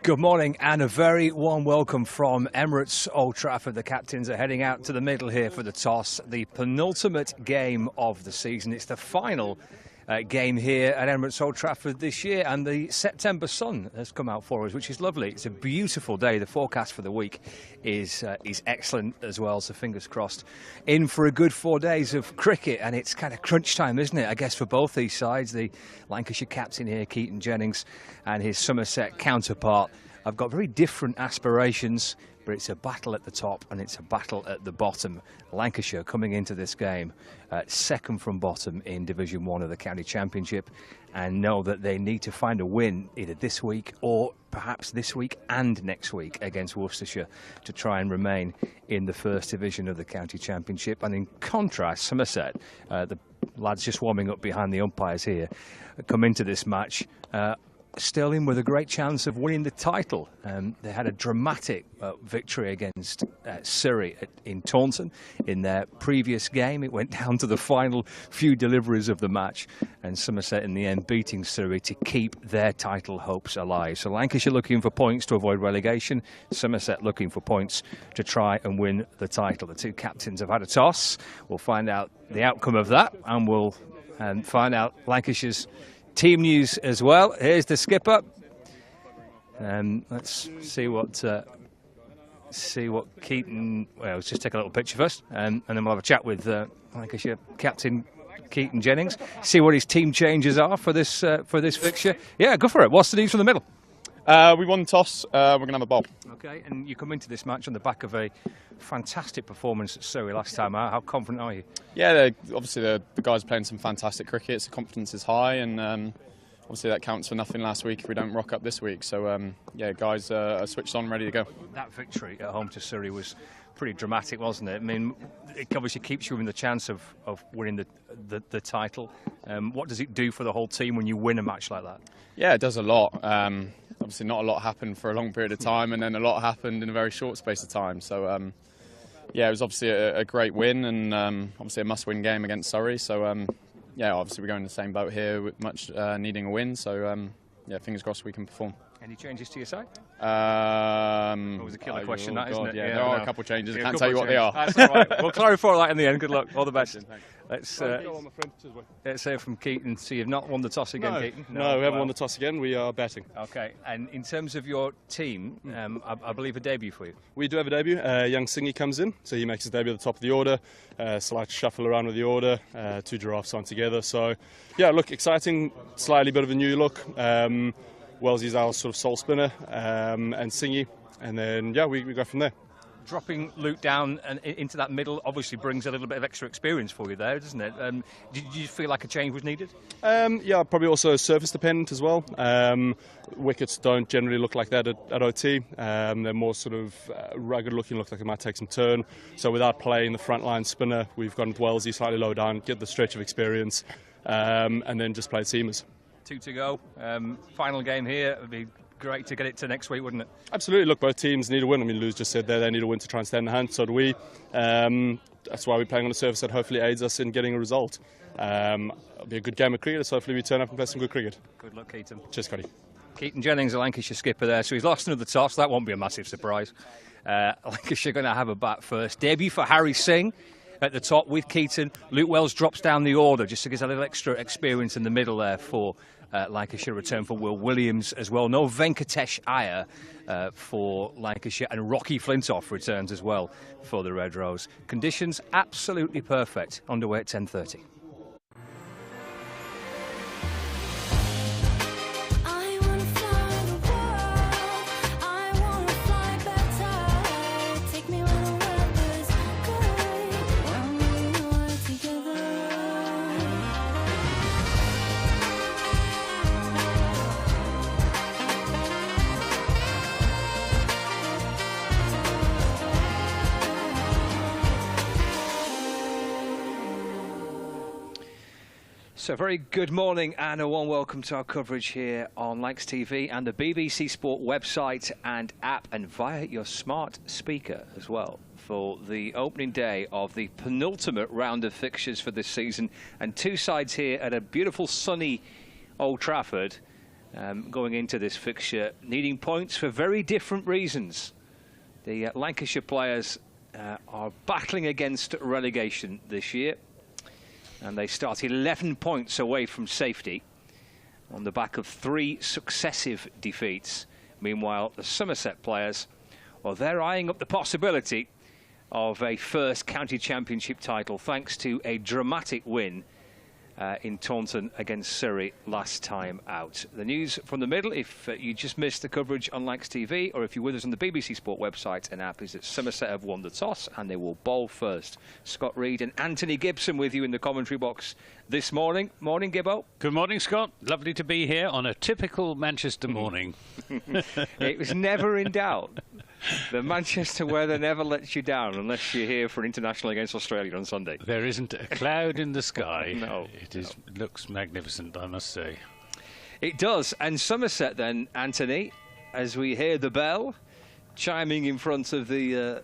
Good morning and a very warm welcome from Emirates Old Trafford. The captains are heading out to the middle here for the toss, the penultimate game of the season. It's the final game here at Emirates Old Trafford this year, and the September sun has come out for us, which is lovely. It's a beautiful day. The forecast for the week is excellent as well, so fingers crossed. In for a good 4 days of cricket, and it's kind of crunch time, isn't it, I guess, for both these sides. The Lancashire captain here, Keaton Jennings, and his Somerset counterpart have got very different aspirations, but it's a battle at the top and it's a battle at the bottom. Lancashire coming into this game second from bottom in Division 1 of the County Championship, and know that they need to find a win either this week or perhaps this week and next week against Worcestershire to try and remain in the First Division of the County Championship. And in contrast, Somerset, the lads just warming up behind the umpires here, come into this match still in with a great chance of winning the title. They had a dramatic victory against Surrey in Taunton in their previous game. It went down to the final few deliveries of the match, and Somerset in the end beating Surrey to keep their title hopes alive. So Lancashire looking for points to avoid relegation, Somerset looking for points to try and win the title. The two captains have had a toss. We'll find out the outcome of that, and we'll find out Lancashire's team news as well. Here's the skipper. Let's see what Keaton. Well, let's just take a little picture first, and then we'll have a chat with Lancashire captain Keaton Jennings. See what his team changes are for this fixture. Yeah, go for it. What's the news from the middle? We won the toss. We're going to have a bowl. Okay, and you come into this match on the back of a fantastic performance at Surrey last time out. How confident are you? Yeah, obviously the guys are playing some fantastic cricket. So confidence is high, and obviously that counts for nothing last week if we don't rock up this week. So yeah, guys are switched on, ready to go. That victory at home to Surrey was pretty dramatic, wasn't it? I mean, it obviously keeps you in the chance of winning the title. What does it do for the whole team when you win a match like that? Yeah, it does a lot. Obviously not a lot happened for a long period of time, and then a lot happened in a very short space of time. So yeah, it was obviously a great win, and obviously a must-win game against Surrey. So yeah, obviously we're going in the same boat here with much needing a win. So yeah, fingers crossed we can perform. Any changes to your side? It was a killer question, isn't it? Yeah, there are a couple of changes. I can't tell you what they are. That's all right. We'll clarify that in the end. Good luck. All the best. Let's hear from Keaton. So you've not won the toss again, Keaton? No, we haven't won the toss again. We are batting. Okay. And in terms of your team, I believe a debut for you. We do have a debut. Young Singy comes in, so he makes his debut at the top of the order. Slight shuffle around with the order. Two giraffes on together. So yeah, look, exciting. Slightly bit of a new look. Wellesley's our sort of sole spinner, and Singy, and then yeah, we go from there. Dropping Luke down and into that middle obviously brings a little bit of extra experience for you there, doesn't it? Did you feel like a change was needed? Yeah, probably also surface dependent as well. Wickets don't generally look like that at OT. They're more sort of rugged looking, look like they might take some turn. So without playing the frontline spinner, we've gone with Wellesley slightly low down, get the stretch of experience, and then just play seamers. 2 to go. Final game here. It would be great to get it to next week, wouldn't it? Absolutely. Look, both teams need a win. I mean, Lou's just said there they need a win to try and stand in the hunt. So do we. That's why we're playing on a surface that hopefully aids us in getting a result. It'll be a good game of cricket, so hopefully we turn up and play some good cricket. Good luck, Keaton. Cheers, Scotty. Keaton Jennings, a Lancashire skipper there. So he's lost another toss. That won't be a massive surprise. Lancashire going to have a bat first. Debut for Harry Singh at the top with Keaton. Luke Wells drops down the order just to give us a little extra experience in the middle there for Lancashire. Return for Will Williams as well. No Venkatesh Iyer for Lancashire, and Rocky Flintoff returns as well for the Red Rose. Conditions absolutely perfect. Underway at 10:30. So very good morning and a warm welcome to our coverage here on Lancs TV and the BBC Sport website and app, and via your smart speaker as well, for the opening day of the penultimate round of fixtures for this season. And two sides here at a beautiful sunny Old Trafford going into this fixture, needing points for very different reasons. The Lancashire players are battling against relegation this year, and they start 11 points away from safety on the back of 3 successive defeats. Meanwhile, the Somerset players, well, they're eyeing up the possibility of a first county championship title thanks to a dramatic win in Taunton against Surrey last time out. The news from the middle, if you just missed the coverage on Lancs TV, or if you're with us on the BBC Sport website and app, is that Somerset have won the toss and they will bowl first. Scott Reed and Anthony Gibson with you in the commentary box this morning. Morning, Gibbo. Good morning, Scott. Lovely to be here on a typical Manchester morning. It was never in doubt. The Manchester weather never lets you down unless you're here for an international against Australia on Sunday. There isn't a cloud in the sky. No. It looks magnificent, I must say. It does. And Somerset then, Anthony, as we hear the bell chiming in front of the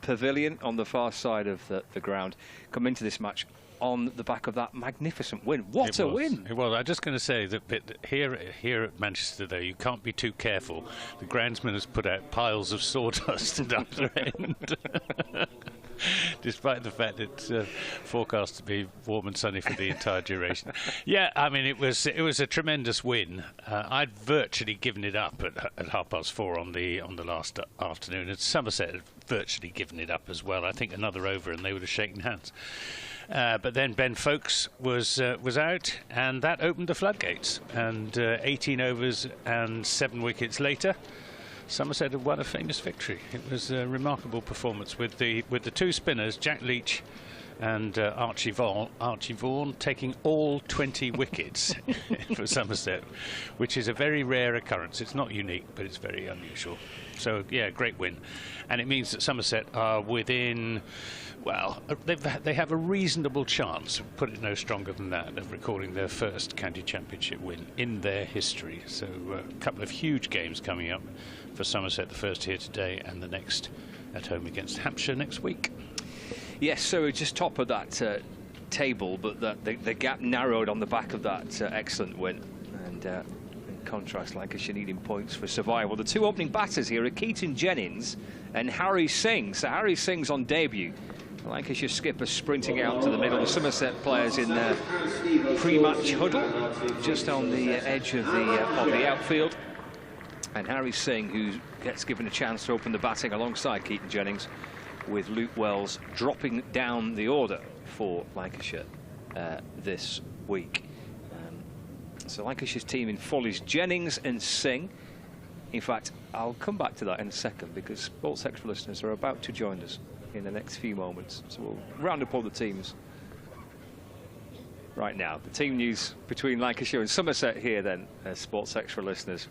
pavilion on the far side of the ground, come into this match on the back of that magnificent win. What a win! It was. I'm just going to say that here at Manchester, though, you can't be too careful. The groundsman has put out piles of sawdust at either end, despite the fact it's forecast to be warm and sunny for the entire duration. Yeah, I mean, it was a tremendous win. I'd virtually given it up at 4:30 on the last afternoon, and Somerset had virtually given it up as well. I think another over and they would have shaken hands. But then Ben Folkes was out, and that opened the floodgates. And 18 overs and 7 wickets later, Somerset had won a famous victory. It was a remarkable performance with the 2 spinners, Jack Leach and Archie Vaughan, taking all 20 wickets for Somerset, which is a very rare occurrence. It's not unique, but it's very unusual. So, yeah, great win. And it means that Somerset are within... Well, they have a reasonable chance, put it no stronger than that, of recording their first county championship win in their history. So a couple of huge games coming up for Somerset, the first here today and the next at home against Hampshire next week. Yes, so we're just top of that table, but the gap narrowed on the back of that excellent win. And in contrast, Lancashire needing points for survival. The 2 opening batters here are Keaton Jennings and Harry Singh. So Harry Singh's on debut. Lancashire skipper sprinting out to the middle. The Somerset players in their pre-match huddle, just on the edge of the outfield. And Harry Singh, who gets given a chance to open the batting alongside Keaton Jennings, with Luke Wells dropping down the order for Lancashire this week. So Lancashire's team in full is Jennings and Singh. In fact, I'll come back to that in a second, because Sports Extra listeners are about to join us in the next few moments. So we'll round up all the teams right now. The team news between Lancashire and Somerset here then, Sports Extra listeners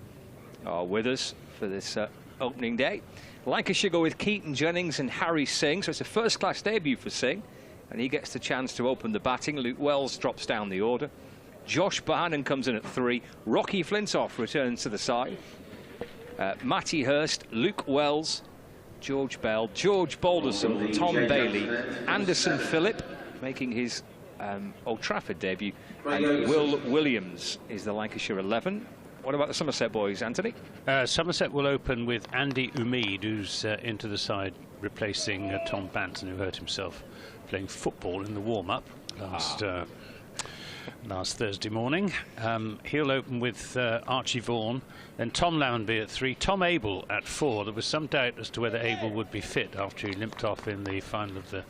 are with us for this opening day. Lancashire go with Keaton Jennings and Harry Singh, so it's a first-class debut for Singh, and he gets the chance to open the batting. Luke Wells drops down the order. Josh Bohannon comes in at 3. Rocky Flintoff returns to the side. Matty Hurst, Luke Wells, George Bell, George Balderson, Tom Bailey, Anderson Phillip making his Old Trafford debut, and Will Williams is the Lancashire 11. What about the Somerset boys, Anthony? Somerset will open with Andy Umeed, who's into the side, replacing Tom Banton, who hurt himself playing football in the warm-up last Thursday morning. He'll open with Archie Vaughan, then Tom Lamonby at 3, Tom Abel at 4. There was some doubt as to whether Abel would be fit after he limped off in the final of the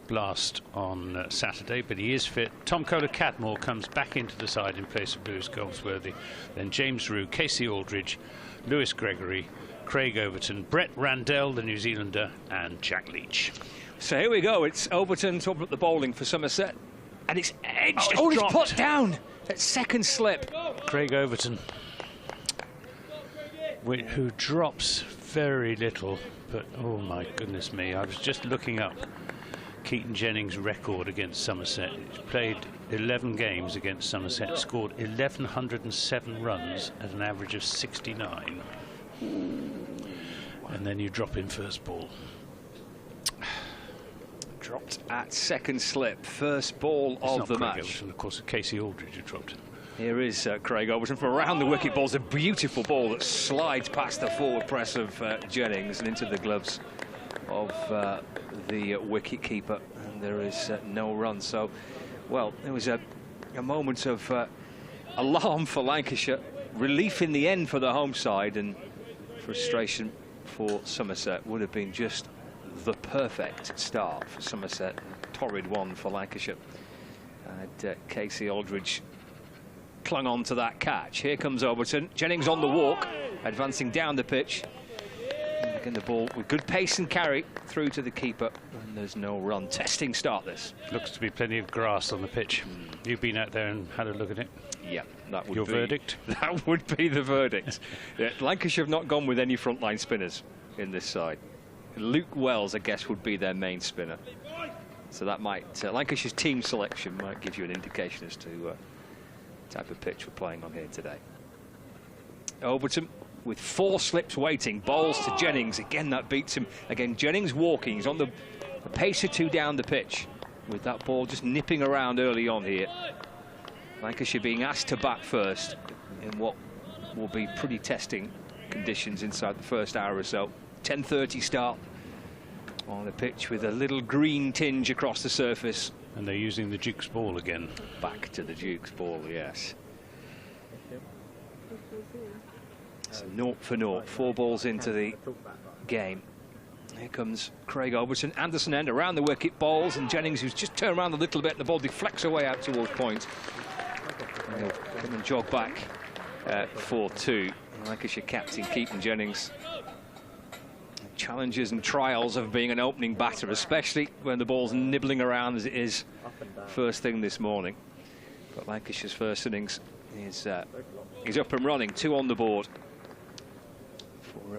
Blast on Saturday, but he is fit. Tom Kohler-Cadmore comes back into the side in place of Lewis Goldsworthy. Then James Rue, Casey Aldridge, Lewis Gregory, Craig Overton, Brett Randell, the New Zealander, and Jack Leach. So here we go. It's Overton to open up the bowling for Somerset. And it's edged. Oh, it's put down at second slip. Craig Overton, who drops very little, but oh my goodness me, I was just looking up Keaton Jennings' record against Somerset. He's played 11 games against Somerset, scored 1,107 runs at an average of 69. And then you drop in first ball. Dropped at second slip, first ball of the match. And of course, Casey Aldridge who dropped. Here is Craig Overton from around the wicket. Ball's a beautiful ball that slides past the forward press of Jennings and into the gloves of the wicket keeper, and there is no run. So, well, there was a moment of alarm for Lancashire, relief in the end for the home side, and frustration for Somerset. Would have been just the perfect start for Somerset. Torrid one for Lancashire. And Casey Aldridge clung on to that catch. Here comes Overton. Jennings on the walk, advancing down the pitch. And again, the ball with good pace and carry through to the keeper. And there's no run. Testing start this. Looks to be plenty of grass on the pitch. You've been out there and had a look at it. Yeah, that would Your be... verdict? That would be the verdict. Yeah, Lancashire have not gone with any frontline spinners in this side. Luke Wells, I guess, would be their main spinner. So that might... Lancashire's team selection might give you an indication as to type of pitch we're playing on here today. Overton with 4 slips waiting, bowls to Jennings. Again, that beats him. Again, Jennings walking. He's on the pace or 2 down the pitch with that ball just nipping around early on here. Lancashire being asked to bat first in what will be pretty testing conditions inside the first hour or so. 10:30 start on a pitch with a little green tinge across the surface. And they're using the Duke's ball again. Back to the Duke's ball, yes. So 0 for 0, 4 balls into the game. Here comes Craig Overton. Anderson end around the wicket, bowls, and Jennings, who's just turned around a little bit, and the ball deflects away out towards point. And he'll come and jog back for 2. Lancashire captain Keaton Jennings. Challenges and trials of being an opening batter, especially when the ball's nibbling around as it is first thing this morning. But Lancashire's first innings is up and running. 2 on the board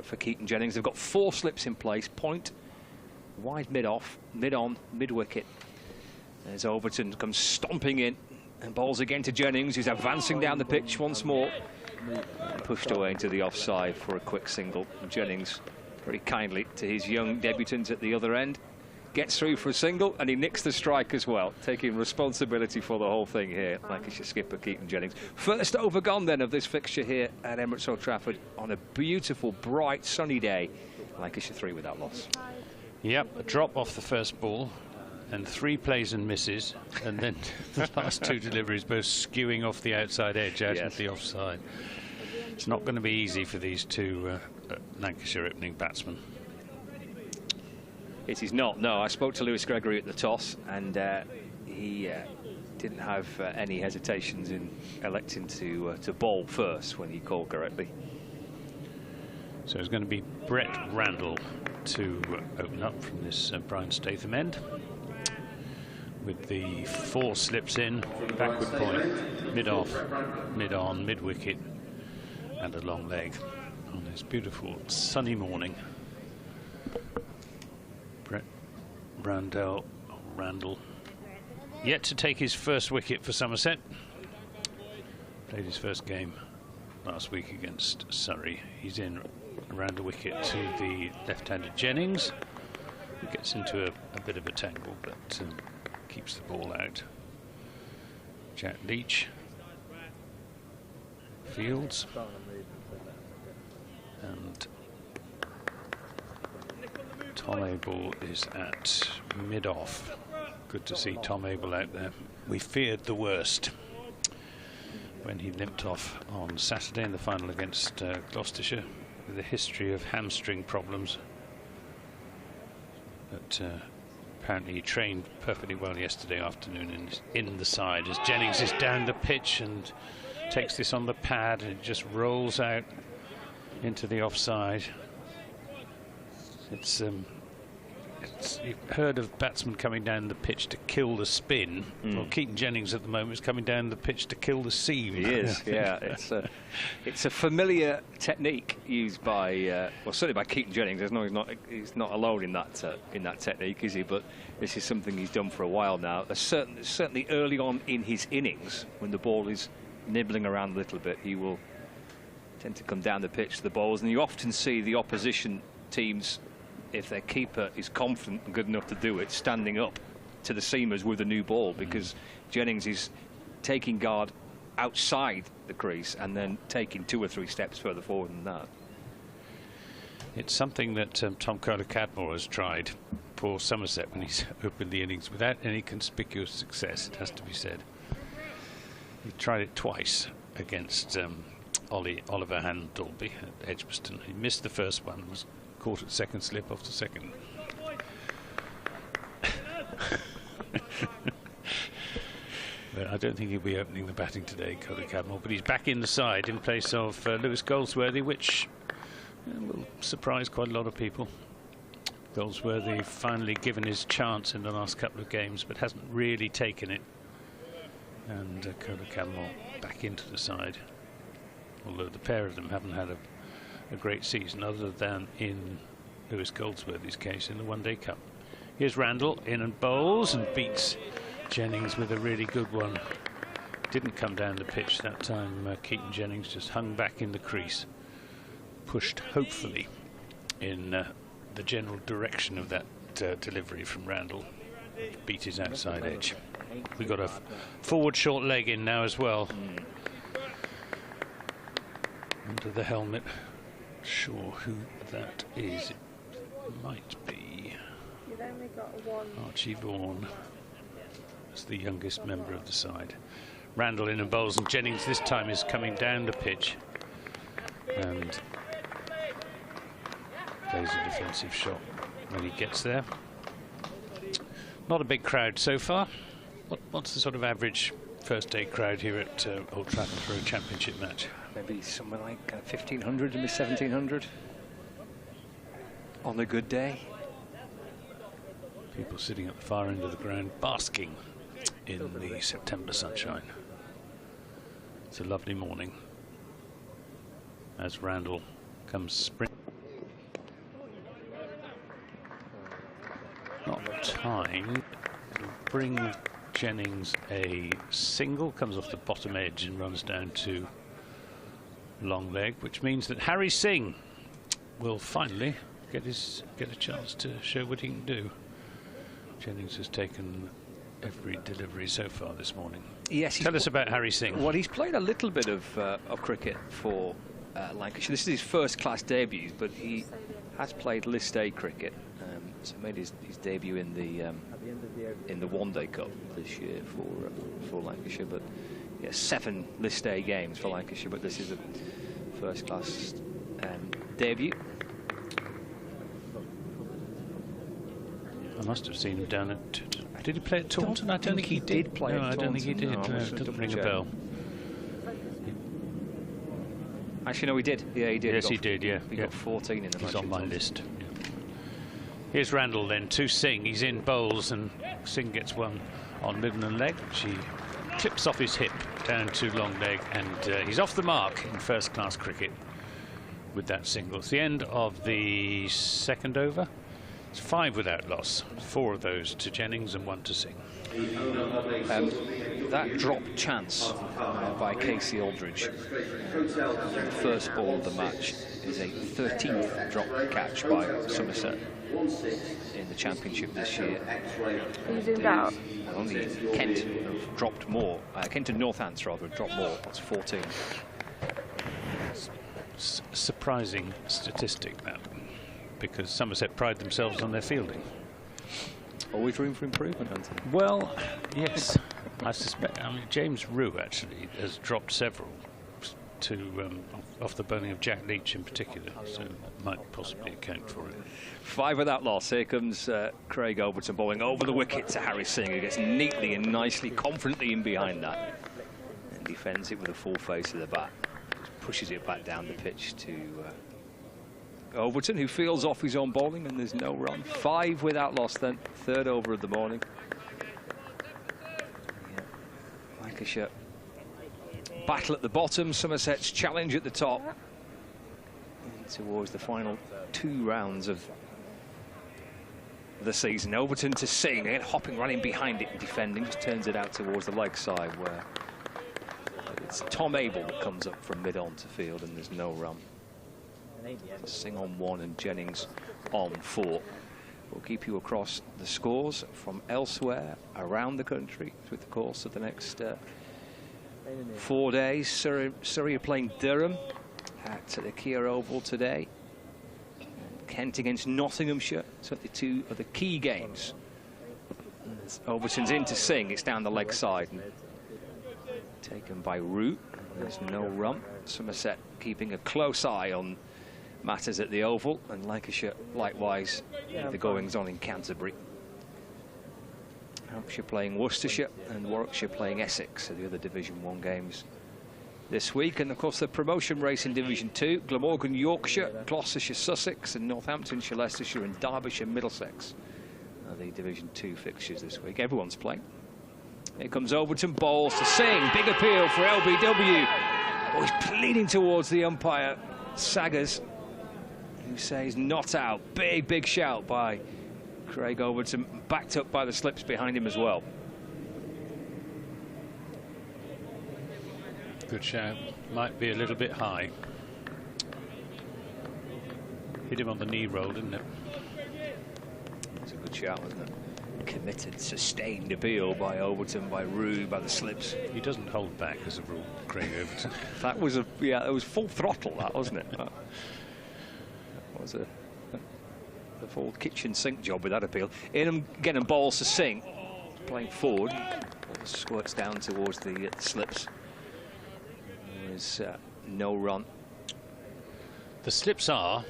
for Keaton Jennings. They've got 4 slips in place. Point, wide mid-off, mid-on, mid-wicket. As Overton comes stomping in and bowls again to Jennings, who's advancing down the pitch once more. Pushed away into the offside for a quick single. Jennings very kindly to his young debutant at the other end. Gets through for a single, and he nicks the strike as well, taking responsibility for the whole thing here. Lancashire skipper Keaton Jennings. First over gone then of this fixture here at Emirates Old Trafford on a beautiful, bright, sunny day. Lancashire 3 without loss. Yep, a drop off the first ball, and 3 plays and misses, and then the last 2 deliveries both skewing off the outside edge out into the offside. It's not going to be easy for these 2 Lancashire opening batsmen. It is not, no. I spoke to Lewis Gregory at the toss, and he didn't have any hesitations in electing to bowl first when he called correctly. So it's going to be Brett Randall to open up from this Brian Statham end, with the 4 slips in, backward point, mid-off, mid-on, mid-wicket, and a long leg on this beautiful sunny morning. Brett Randall yet to take his first wicket for Somerset. Played his first game last week against Surrey. He's in around the wicket to the left-handed Jennings, who gets into a bit of a tangle, but keeps the ball out. Jack Leach fields, and Tom Abel is at mid-off. Good to see Tom Abel out there. We feared the worst when he limped off on Saturday in the final against Gloucestershire, with a history of hamstring problems. But apparently he trained perfectly well yesterday afternoon and is in the side as Jennings is down the pitch and takes this on the pad, and it just rolls out into the offside. You've heard of batsmen coming down the pitch to kill the spin. Well, Keaton Jennings at the moment is coming down the pitch to kill the seam. He is, yeah. It's a familiar technique used by, well, certainly by Keaton Jennings. He's not alone in that technique, is he? But this is something he's done for a while now. Certainly early on in his innings, when the ball is nibbling around a little bit, he will tend to come down the pitch to the bowls, and you often see the opposition teams, if their keeper is confident and good enough to do it, standing up to the seamers with a new ball, because Jennings is taking guard outside the crease and then taking 2 or 3 steps further forward than that. It's something that Tom Kohler-Cadmore has tried for Somerset when he's opened the innings without any conspicuous success, it has to be said. He tried it twice against Oliver Handolby at Edgbaston. He missed the first one, was caught at second slip off the second. But I don't think he'll be opening the batting today, Kohler-Cadmore, but he's back in the side in place of Lewis Goldsworthy, which will surprise quite a lot of people. Goldsworthy finally given his chance in the last couple of games, but hasn't really taken it. And Kohler-Cadmore back into the side, although the pair of them haven't had a great season, other than in Lewis Goldsworthy's case in the One-Day Cup. Here's Randall in and bowls and beats Jennings with a really good one. Didn't come down the pitch that time. Keaton Jennings just hung back in the crease, pushed hopefully in the general direction of that delivery from Randall. Beat his outside edge. We've got a forward short leg in now as well. Under the helmet. Sure who that is. It might be Archie Vaughan. That's the youngest member of the side. Randall in and bowls, and Jennings this time is coming down the pitch and plays a defensive shot when he gets there. Not a big crowd so far. What's the sort of average first day crowd here at Old Trafford for a championship match? Maybe somewhere like 1,500 to 1,700 on a good day. People sitting at the far end of the ground basking in the September sunshine. It's a lovely morning as Randall comes sprint. Not time. It'll bring Jennings a single, comes off the bottom edge and runs down to long leg, which means that Harry Singh will finally get a chance to show what he can do. Jennings has taken every delivery so far this morning. Yes. Tell us about Harry Singh. Well, he's played a little bit of cricket for Lancashire. This is his first class debut, but he has played List A cricket. So made his debut in the One-Day Cup this year for Lancashire. But yeah, 7 List A games for Lancashire. But this is a first class debut. I must have seen him down at. Did he play at Taunton? I don't think he did play. No, I don't think he did. No, it doesn't ring a bell. Actually, no, he did. Yeah, he did. Yes, he did. Yeah, he got 14 in the match. He's on my list. Yeah. Here's Randall then to Singh. He's in bowls and Singh gets one on middle and leg. She clips off his hip down to long leg, and he's off the mark in first class cricket with that single. It's the end of the second over. It's 5 without loss, 4 of those to Jennings and 1 to Singh. That drop chance by Casey Aldridge, the first ball of the match, is a 13th drop catch by Somerset in the championship this year. Only Kent have dropped more. Kent and Northants rather have dropped more. That's 14. Surprising statistic, that, because Somerset pride themselves on their fielding. Always room for improvement, Anthony. Well, yes, I suspect. I mean, James Rue actually has dropped several to off the bowling of Jack Leach in particular, so that might possibly account for it. 5 without loss. Here comes Craig Overton bowling over the wicket to Harry Singh, who gets neatly and nicely, confidently in behind that and defends it with a full face of the bat. Just pushes it back down the pitch to Overton, who feels off his own bowling, and there's no run. 5 without loss then, 3rd over of the morning. Yeah. Lancashire battle at the bottom, Somerset's challenge at the top. And towards the final 2 rounds of the season. Overton to Singh, again hopping, running behind it and defending, just turns it out towards the leg side where it's Tom Abel that comes up from mid-on to field, and there's no run. Singh on 1 and Jennings on 4. We'll keep you across the scores from elsewhere around the country through the course of the next 4 days. Surrey are playing Durham at the Kia Oval today. Kent against Nottinghamshire. So the two of the key games. Overton's in to Singh. It's down the leg side. And taken by Root. There's no run. Somerset keeping a close eye on matters at the Oval, and Lancashire likewise the goings on in Canterbury. Hampshire playing Worcestershire and Warwickshire playing Essex, so the other Division 1 games this week. And of course the promotion race in Division 2, Glamorgan Yorkshire, Gloucestershire Sussex, and Northamptonshire Leicestershire and Derbyshire Middlesex are the Division 2 fixtures this week. Everyone's playing. Here comes Overton, bowls to Singh, big appeal for LBW. Oh, he's pleading towards the umpire, Saggers, who says not out. Big shout by Craig Overton, backed up by the slips behind him as well. Good shout. Might be a little bit high. Hit him on the knee roll, didn't it? It's a good shout, wasn't it? Committed, sustained appeal by Overton, by Rude, by the slips. He doesn't hold back as a rule, Craig Overton. That was it was full throttle, that, wasn't it? That was a full kitchen sink job with that appeal. Inham getting balls to Singh, playing forward, squirts down towards the slips. There's no run. The slips are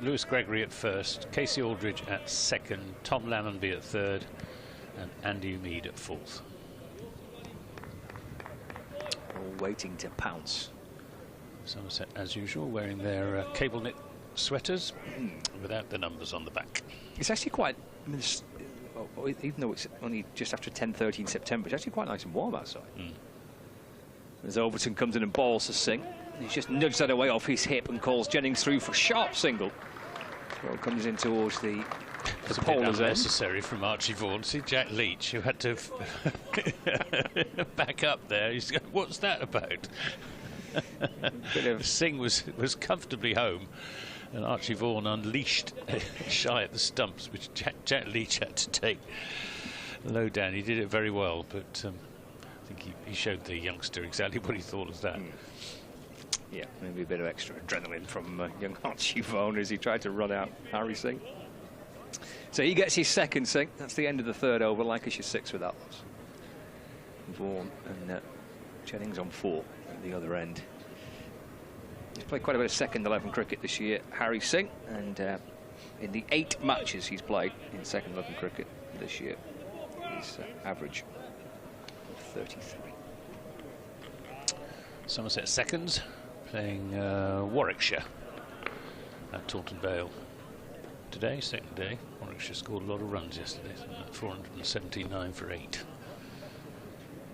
Lewis Gregory at first, Casey Aldridge at second, Tom Lammonby at third, and Andy Umeed at fourth. All waiting to pounce. Somerset, as usual, wearing their cable knit sweaters without the numbers on the back. It's actually quite, I mean, even though it's only just after 10-13 September, it's actually quite nice and warm outside. As Overton comes in and balls to Singh. He's just nudged that away off his hip and calls Jennings through for a sharp single. Well, comes in towards the pole as unnecessary from Archie Vaughan. See Jack Leach, who had to back up there. He's going, what's that about? Singh was comfortably home, and Archie Vaughan unleashed shy at the stumps, which Jack Leach had to take low down. He did it very well, but I think he showed the youngster exactly what he thought of that. Yeah, maybe a bit of extra adrenaline from young Archie Vaughan as he tried to run out Harry Singh. So he gets his second Singh. That's the end of the third over. Lancashire 6 without loss. Vaughan and Jennings on 4 at the other end. He's played quite a bit of second 11 cricket this year, Harry Singh, and in the 8 matches he's played in second 11 cricket this year, his average of 33. Somerset seconds, playing Warwickshire at Taunton Vale today, second day. Warwickshire scored a lot of runs yesterday, 479 for 8.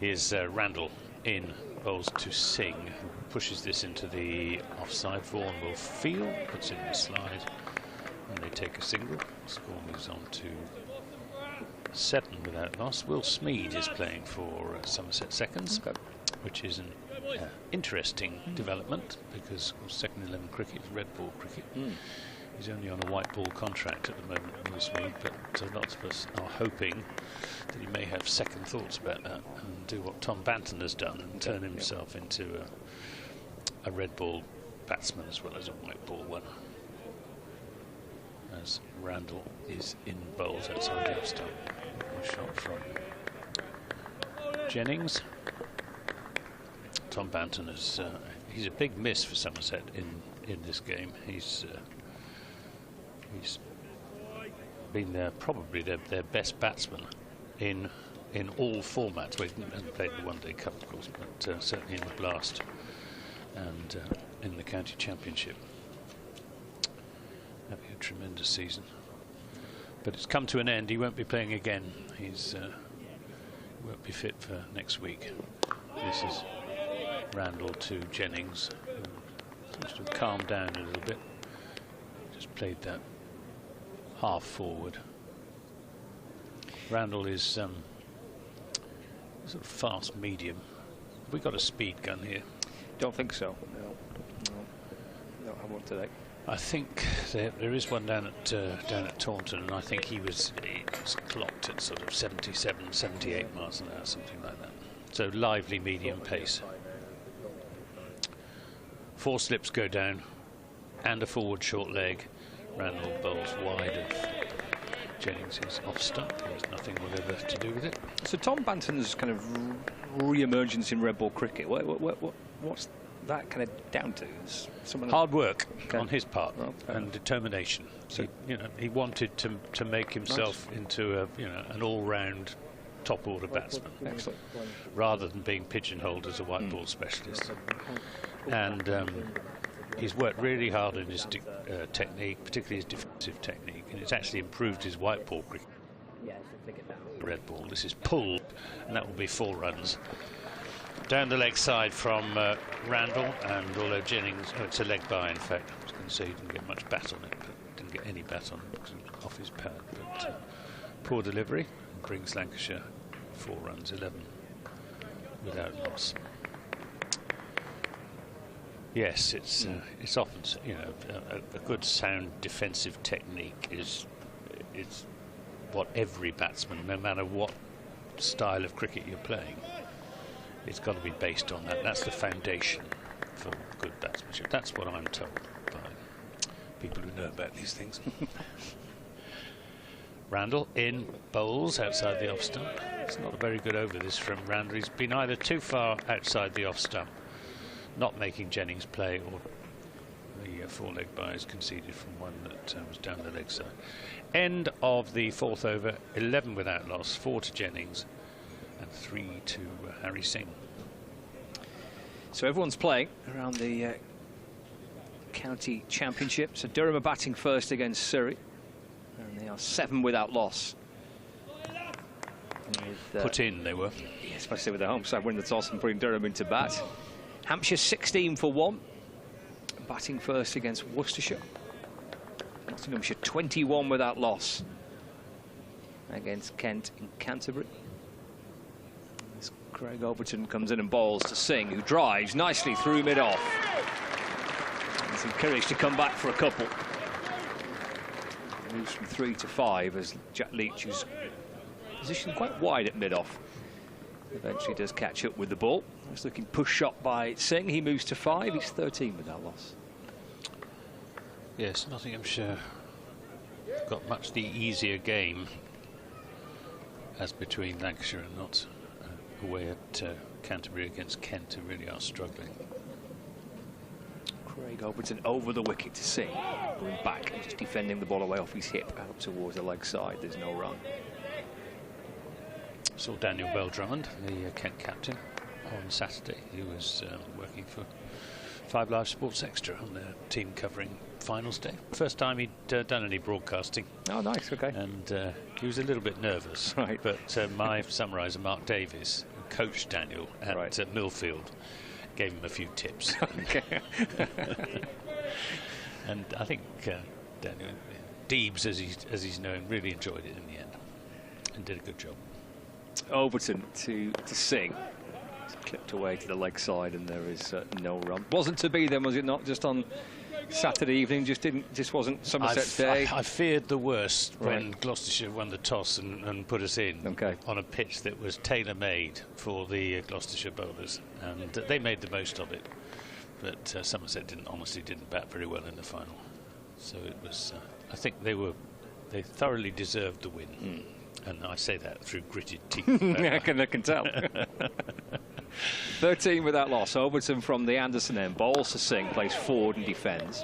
Here's Randall in, bowls to Singh, who pushes this into the offside. Vaughan will field, puts it in the slide, and they take a single. Score moves on to 7 without loss. Will Smead is playing for Somerset seconds, which is an interesting development, because of course second 11 cricket is red ball cricket. He's only on a white ball contract at the moment, Will Smead, but lots of us are hoping that he may have second thoughts about that and do what Tom Banton has done and turn himself into a red ball batsman as well as a white ball one. As Randall is in bowls outside the off-stump. A shot from Jennings. Tom Banton is he's a big miss for Somerset in this game. He's been probably their best batsman in all formats. Well, he hasn't played the One Day Cup, of course, but certainly in the Blast and in the County Championship. Having a tremendous season. But it's come to an end. He won't be playing again. He won't be fit for next week. This is Randall to Jennings, who seems to have calmed down a little bit. Just played that half forward. Randall is sort of fast medium. Have we got a speed gun here? Don't think so. No, don't have one today. I think there is one down at Taunton, and I think he was clocked at sort of 77, 78 miles an hour, something like that. So lively medium pace. 4 slips go down and a forward short leg. Randall bowls wide of Jennings is off stump. There's nothing whatever to do with it. So Tom Banton's kind of re-emergence in red ball cricket, what's that kind of down to? Hard work on his part and determination. So he wanted to make himself into an all-round top order batsman. Excellent. Rather than being pigeonholed as a white ball specialist. And he's worked really hard on his technique, particularly his defensive technique, and it's actually improved his white ball cricket. Red ball. This is pulled, and that will be 4 runs. Down the leg side from Randall, and although Jennings, it's a leg by in fact, I was going to say he didn't get much bat on it, but didn't get any bat on it because it was off his pad. But poor delivery brings Lancashire 4 runs, 11 without loss. Yes, it's often a good sound defensive technique is what every batsman, no matter what style of cricket you're playing, it's got to be based on that. That's the foundation for good batsmanship. That's what I'm told by people who know about these things. Randall in bowls outside the off stump. It's not a very good over this from Randall. He's been either too far outside the off stump, not making Jennings play, or the 4-leg bye is conceded from one that was down the leg side. End of the 4th over, 11 without loss, 4 to Jennings and 3 to Harry Singh. So everyone's playing around the county championship. So Durham are batting first against Surrey, and they are 7 without loss. With, put in they were. Yeah, especially with the home side winning the toss and putting Durham into bat. Hampshire 16 for 1, batting first against Worcestershire. Nottinghamshire 21 without loss against Kent in Canterbury. As Craig Overton comes in and bowls to Singh, who drives nicely through mid-off. He's encouraged to come back for a couple. Moves from 3 to 5 as Jack Leach, who's positioned quite wide at mid-off, eventually does catch up with the ball. He's looking push shot by Singh. He moves to 5. He's 13 without loss. Yes, Nottinghamshire got much the easier game as between Lancashire and Notts away at Canterbury against Kent, who really are struggling. Craig Overton over the wicket to Singh, going back and just defending the ball away off his hip out towards the leg side. There's no run. Saw Daniel Bell-Drummond, the Kent captain, on Saturday. He was working for 5 Live Sports Extra on their team covering finals day. First time he'd done any broadcasting. Oh, nice, okay. And he was a little bit nervous. Right. But my summariser, Mark Davies, who coached Daniel at Millfield, gave him a few tips. Okay. And I think Daniel Deebs, as he's known, really enjoyed it in the end and did a good job. Overton to Singh. It's clipped away to the leg side, and there is no run. Wasn't to be then, was it not? Just on Saturday evening, just wasn't Somerset's day. I feared the worst when Gloucestershire won the toss and put us in on a pitch that was tailor-made for the Gloucestershire bowlers, and they made the most of it. But Somerset honestly didn't bat very well in the final, so it was. I think they thoroughly deserved the win. And I say that through gritted teeth. I can tell. 13 without loss. Overton from the Anderson end. Bowls to Singh, plays forward and defends.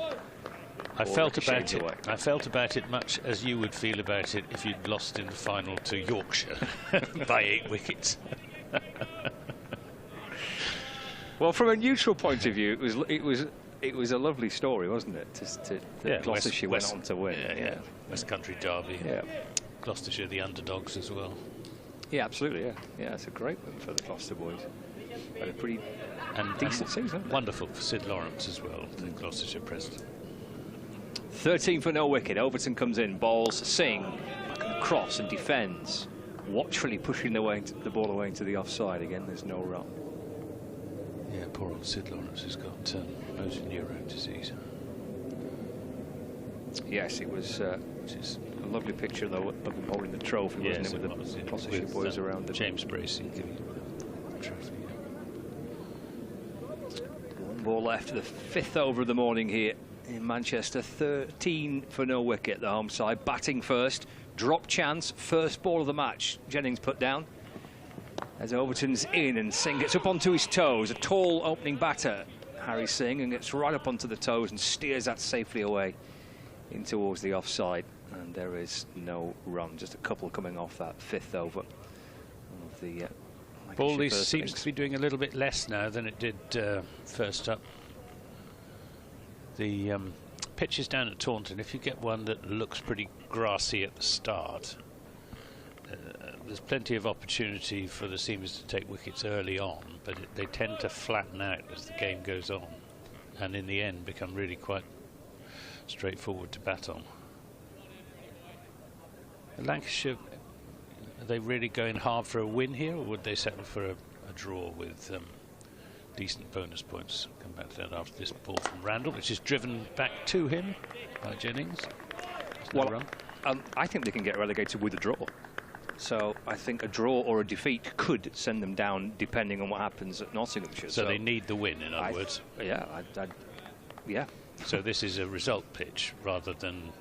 I felt about it much as you would feel about it if you'd lost in the final to Yorkshire by 8 wickets. Well, from a neutral point of view, it was a lovely story, wasn't it? Gloucestershire went on to win. Yeah. West Country derby. Yeah. Gloucestershire, the underdogs as well. Yeah, absolutely. Yeah, it's a great win for the Gloucester boys. Had a pretty decent season. Wonderful for Sid Lawrence as well, the Gloucestershire president. 13 for no wicket. Overton comes in, bowls Singh, cross and defends, watchfully pushing the ball away into the offside. Again, there's no run. Yeah, poor old Sid Lawrence has got motor neurone disease. Yes, it was. Which is a lovely picture, though, of him holding the trophy, wasn't it, with the Gloucestershire boys around him. James Bracey giving One ball left, the 5th over of the morning here in Manchester. 13 for no wicket, the home side. Batting first, drop chance, first ball of the match. Jennings put down. As Overton's in and Singh gets up onto his toes. A tall opening batter, Harry Singh, and gets right up onto the toes and steers that safely away in towards the offside. And there is no run, just a couple coming off that 5th over of the ball seems to be doing a little bit less now than it did first up. The pitch is down at Taunton. If you get one that looks pretty grassy at the start, there's plenty of opportunity for the seamers to take wickets early on, but they tend to flatten out as the game goes on, and in the end become really quite straightforward to bat on. Lancashire, are they really going hard for a win here, or would they settle for a draw with decent bonus points? Come back to that after this ball from Randall, which is driven back to him by Jennings. Well, I think they can get relegated with a draw. So I think a draw or a defeat could send them down, depending on what happens at Nottinghamshire. So they need the win, in other words. Yeah, yeah. So this is a result pitch rather than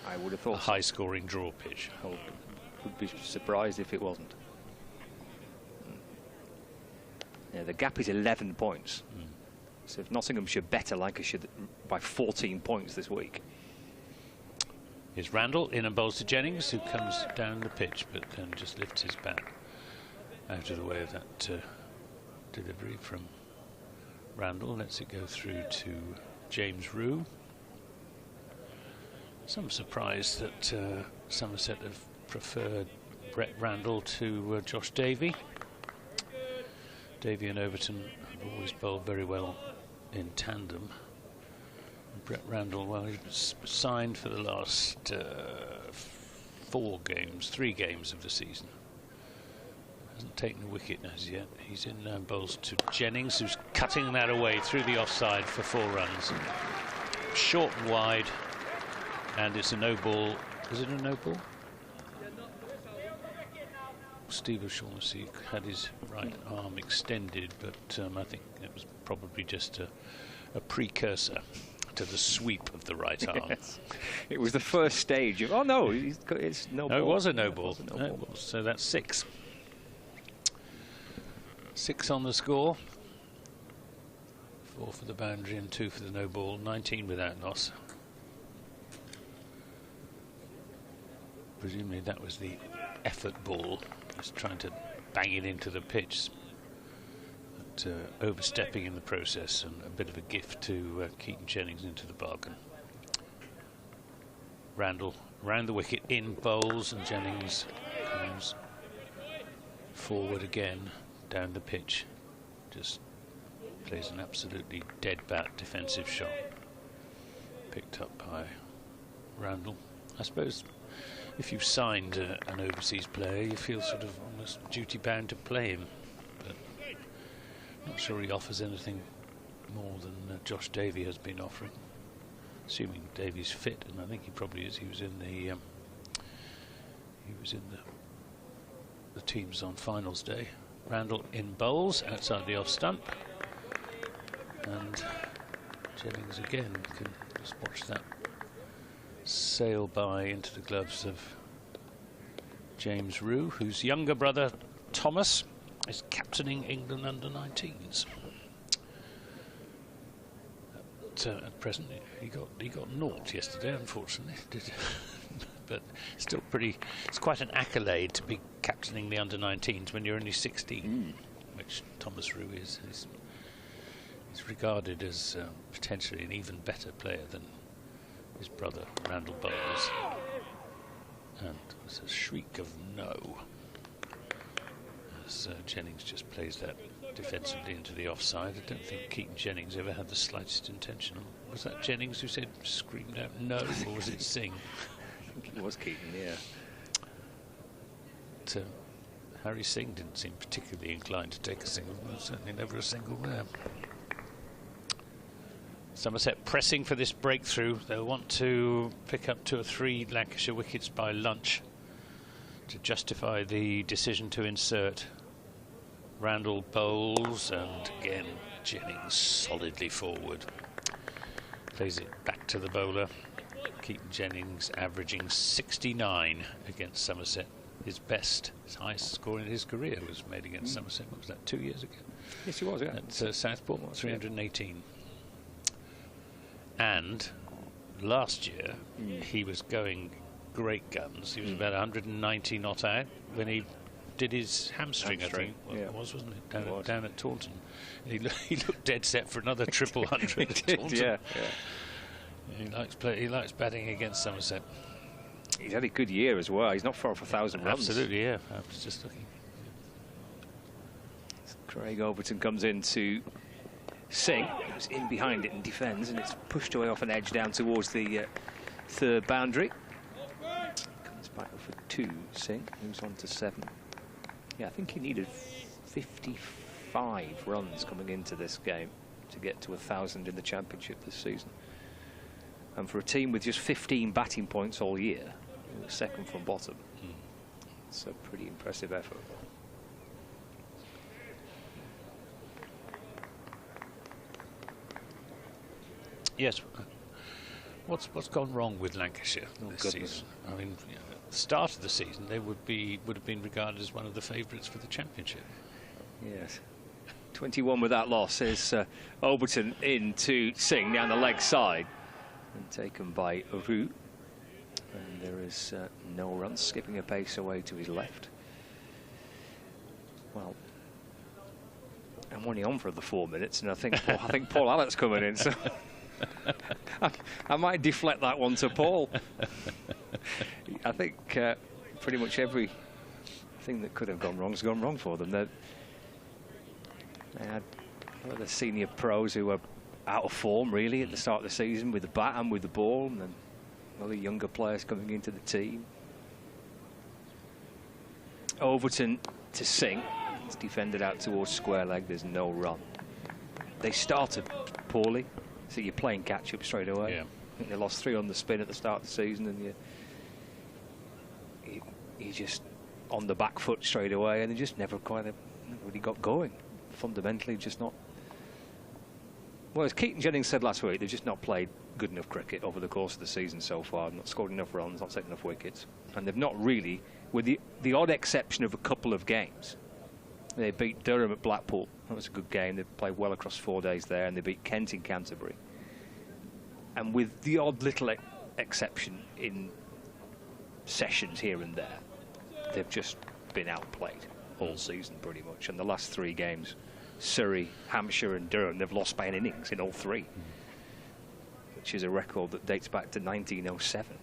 I would have thought a high-scoring draw pitch. I would be surprised if it wasn't. Yeah, the gap is 11 points. So if Nottinghamshire better Lancashire by 14 points this week. Here's Randall in and bowls to Jennings, who comes down the pitch but then just lifts his bat out of the way of that delivery from Randall. Lets it go through to James Rue. Some surprise that Somerset have preferred Brett Randall to Josh Davey. Davey and Overton have always bowled very well in tandem. Brett Randall, well, he's signed for the last 3 games of the season. Hasn't taken a wicket as yet. He's in now, bowls to Jennings, who's cutting that away through the offside for 4 runs. Short and wide, and it's a no ball. Is it a no ball? Steve O'Shaughnessy had his right arm extended, but I think it was probably just a precursor to the sweep of the right arm. Yes. It was the first stage of, oh no, it's no ball. No, it was a no ball. No, it was. So that's 6. 6 on the score. 4 for the boundary and 2 for the no ball. 19 without loss. Presumably that was the effort ball. Just trying to bang it into the pitch. Overstepping in the process, and a bit of a gift to Keaton Jennings into the bargain. Randall round the wicket, in bowls, and Jennings comes forward again down the pitch. Just plays an absolutely dead bat defensive shot, picked up by Randall. I suppose if you've signed an overseas player, you feel sort of almost duty bound to play him. Not sure he offers anything more than Josh Davey has been offering, assuming Davey's fit, and I think he probably is. He was in the teams on finals day. Randall in bowls outside the off stump, and Jennings again can just watch that sail by into the gloves of James Rue, whose younger brother Thomas is captaining England under-19s. At present, he got naught yesterday, unfortunately. But still pretty. It's quite an accolade to be captaining the under-19s when you're only 16, which Thomas Rue is. He's regarded as potentially an even better player than his brother Randall Bowles. And it's a shriek of no. Jennings just plays that defensively into the offside. I don't think Keaton Jennings ever had the slightest intention. Was that Jennings who said, screamed out no, or was it Singh? I think it was Keaton, yeah. But, Harry Singh didn't seem particularly inclined to take a single. Well, certainly never a single there. Somerset pressing for this breakthrough. They'll want to pick up 2 or 3 Lancashire wickets by lunch to justify the decision to insert Randall bowls, and again Jennings solidly forward. Plays it back to the bowler. Keaton Jennings averaging 69 against Somerset. His best, his highest score in his career was made against Somerset. What was that, 2 years ago? Yes, he was, yeah. At Southport, 318. And last year, he was going great guns. He was about 190 not out when he did his hamstring, I think. Well, it was, wasn't it? Down at Taunton. He looked dead set for another triple hundred at Taunton. Yeah. He likes batting against Somerset. He's had a good year as well. He's not far off 1,000 runs. Absolutely, yeah. I was just looking. Craig Overton comes in to Singh, who's in behind it and defends, and it's pushed away off an edge down towards the third boundary. Comes back for 2, Singh, moves on to 7. Yeah, I think he needed 55 runs coming into this game to get to 1,000 in the championship this season. And for a team with just 15 batting points all year, second from bottom, it's a pretty impressive effort. Yes. What's gone wrong with Lancashire this season? I mean, at the start of the season, they would have been regarded as one of the favourites for the championship. Yes. 21 with that loss is Overton into Singh down the leg side and taken by Aru. And there is no run, skipping a pace away to his left. Well, I'm only on for the 4 minutes, and I think Paul Allett's coming in, so I might deflect that one to Paul. I think pretty much everything that could have gone wrong has gone wrong for them. They had the senior pros who were out of form really at the start of the season with the bat and with the ball, and then other younger players coming into the team. Overton to Singh. It's defended out towards square leg. There's no run. They started poorly, so you're playing catch-up straight away. Yeah. I think they lost 3 on the spin at the start of the season, and you just on the back foot straight away, and they just never really got going. Fundamentally, just not. Well, as Keaton Jennings said last week, they've just not played good enough cricket over the course of the season so far. Not scored enough runs, not taken enough wickets, and they've not really, with the odd exception of a couple of games. They beat Durham at Blackpool. That was a good game. They played well across 4 days there, and they beat Kent in Canterbury. And with the odd little exception in sessions here and there, they've just been outplayed all season pretty much. And the last 3 games, Surrey, Hampshire and Durham, they've lost by an innings in all 3, which is a record that dates back to 1907.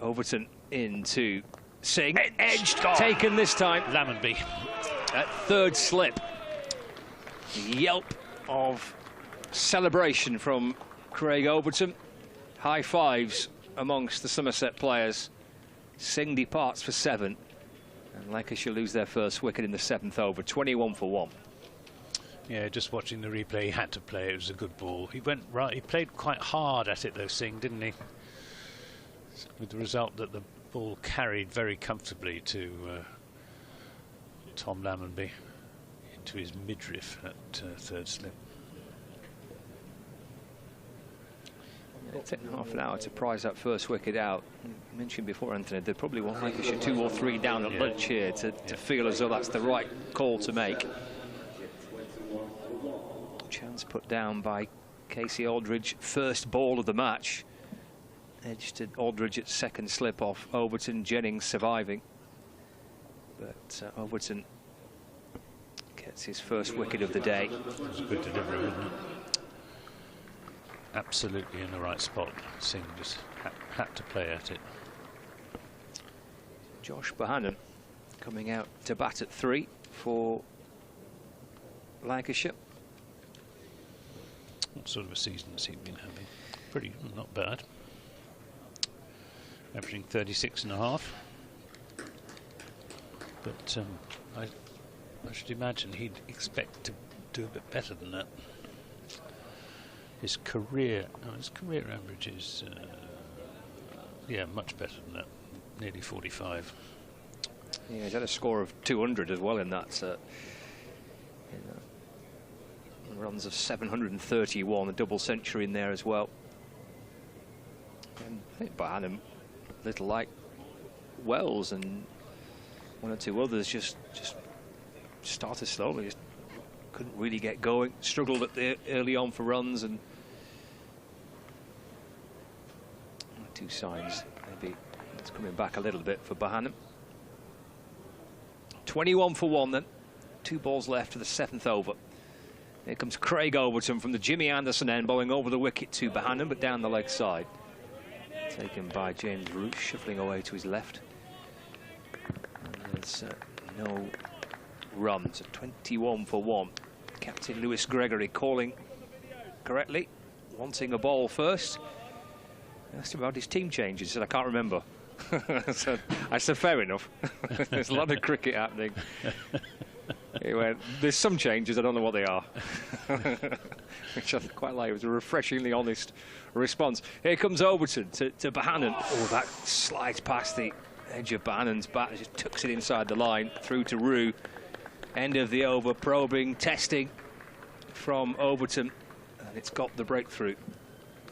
Overton into Singh, edged, taken this time. Lammonby. At third slip. The yelp of celebration from Craig Overton. High fives amongst the Somerset players. Singh departs for 7. And Lancashire lose their first wicket in the 7th over, 21 for 1. Yeah, just watching the replay, he had to play. It was a good ball. He went right. He played quite hard at it, though, Singh, didn't he? With the result that the ball carried very comfortably to Tom Lammonby into his midriff at third slip. It'll take half an hour to prize that first wicket out. You mentioned before, Anthony, they probably want Lancashire 2 or 3 down at lunch here to feel as though that's the right call to make. Chance put down by Casey Aldridge, first ball of the match. Edge to Aldridge at second slip off Overton, Jennings surviving. But Overton gets his first wicket of the day. It was a good delivery, wasn't it? Absolutely in the right spot. Singh just had to play at it. Josh Bohannon coming out to bat at 3 for Lancashire. What sort of a season has he been having? Pretty, not bad. Averaging 36.5. But I should imagine he'd expect to do a bit better than that. His career average is, yeah, much better than that. Nearly 45. Yeah, he's had a score of 200 as well in that. Runs of 731, a double century in there as well. And I think Bohannon, little like Wells and one or two others, just started slowly, just couldn't really get going, struggled at the early on for runs, and two signs maybe it's coming back a little bit for Bohannon. 21 for 1 then, 2 balls left to the 7th over. Here comes Craig Overton from the Jimmy Anderson end, bowling over the wicket to Bohannon, but down the leg side. Taken by James Root, shuffling away to his left. And there's no runs at 21 for 1. Captain Lewis Gregory calling correctly, wanting a ball first. I asked him about his team changes. He said, I can't remember. So I said, fair enough. There's a lot of cricket happening. He went, there's some changes, I don't know what they are. Which I quite like. It was a refreshingly honest response. Here comes Overton to Bohannon. Oh, that slides past the edge of Bohannon's bat, just tucks it inside the line, through to Rue. End of the over, probing, testing from Overton, and it's got the breakthrough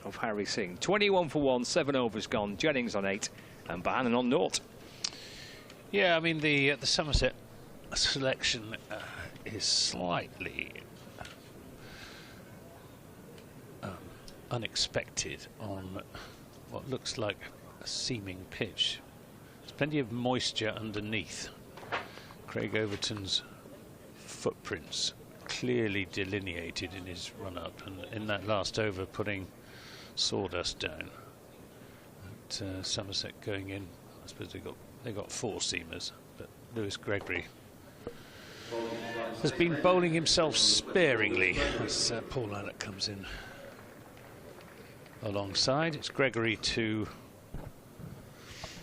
of Harry Singh. 21 for 1, 7 overs gone, Jennings on 8, and Bohannon on 0. Yeah, I mean, the Somerset selection is slightly unexpected on what looks like a seaming pitch. There's plenty of moisture underneath. Craig Overton's footprints clearly delineated in his run-up, and in that last over putting sawdust down. At Somerset going in, I suppose they got 4 seamers, but Lewis Gregory has been bowling himself sparingly as Paul Allen comes in alongside. It's Gregory to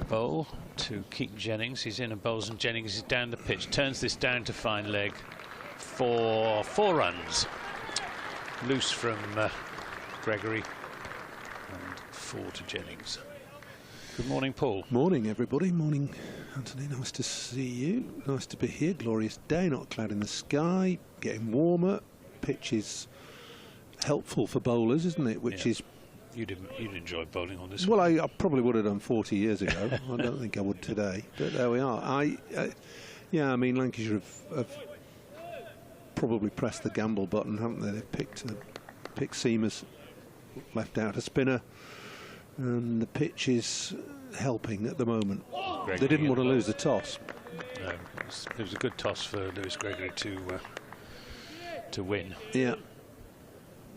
bowl to Keaton Jennings. He's in and bowls, and Jennings is down the pitch, turns this down to fine leg for 4 runs. Loose from Gregory and 4 to Jennings. Good morning, Paul. Morning, everybody. Morning, Anthony. Nice to see you. Nice to be here. Glorious day, not a cloud in the sky. Getting warmer. Pitch is helpful for bowlers, isn't it? Which is. You'd enjoy bowling on this well, one. I probably would have done 40 years ago. I don't think I would today. But there we are. Yeah, I mean, Lancashire have probably pressed the gamble button, haven't they? They've picked seamers, left out a spinner. And the pitch is helping at the moment. Gregory, they didn't want to lose the toss. No, it was a good toss for Lewis Gregory to win. Yeah.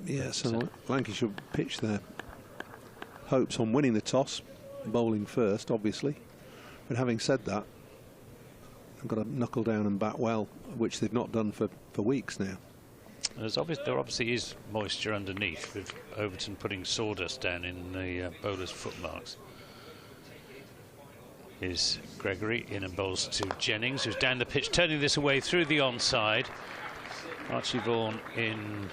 Yeah, so Lancashire pitched their hopes on winning the toss, bowling first, obviously. But having said that, they've got to knuckle down and bat well, which they've not done for weeks now. There obviously is moisture underneath, with Overton putting sawdust down in the bowler's footmarks. Is Gregory in and bowls to Jennings, who's down the pitch, turning this away through the onside. Archie Vaughan in.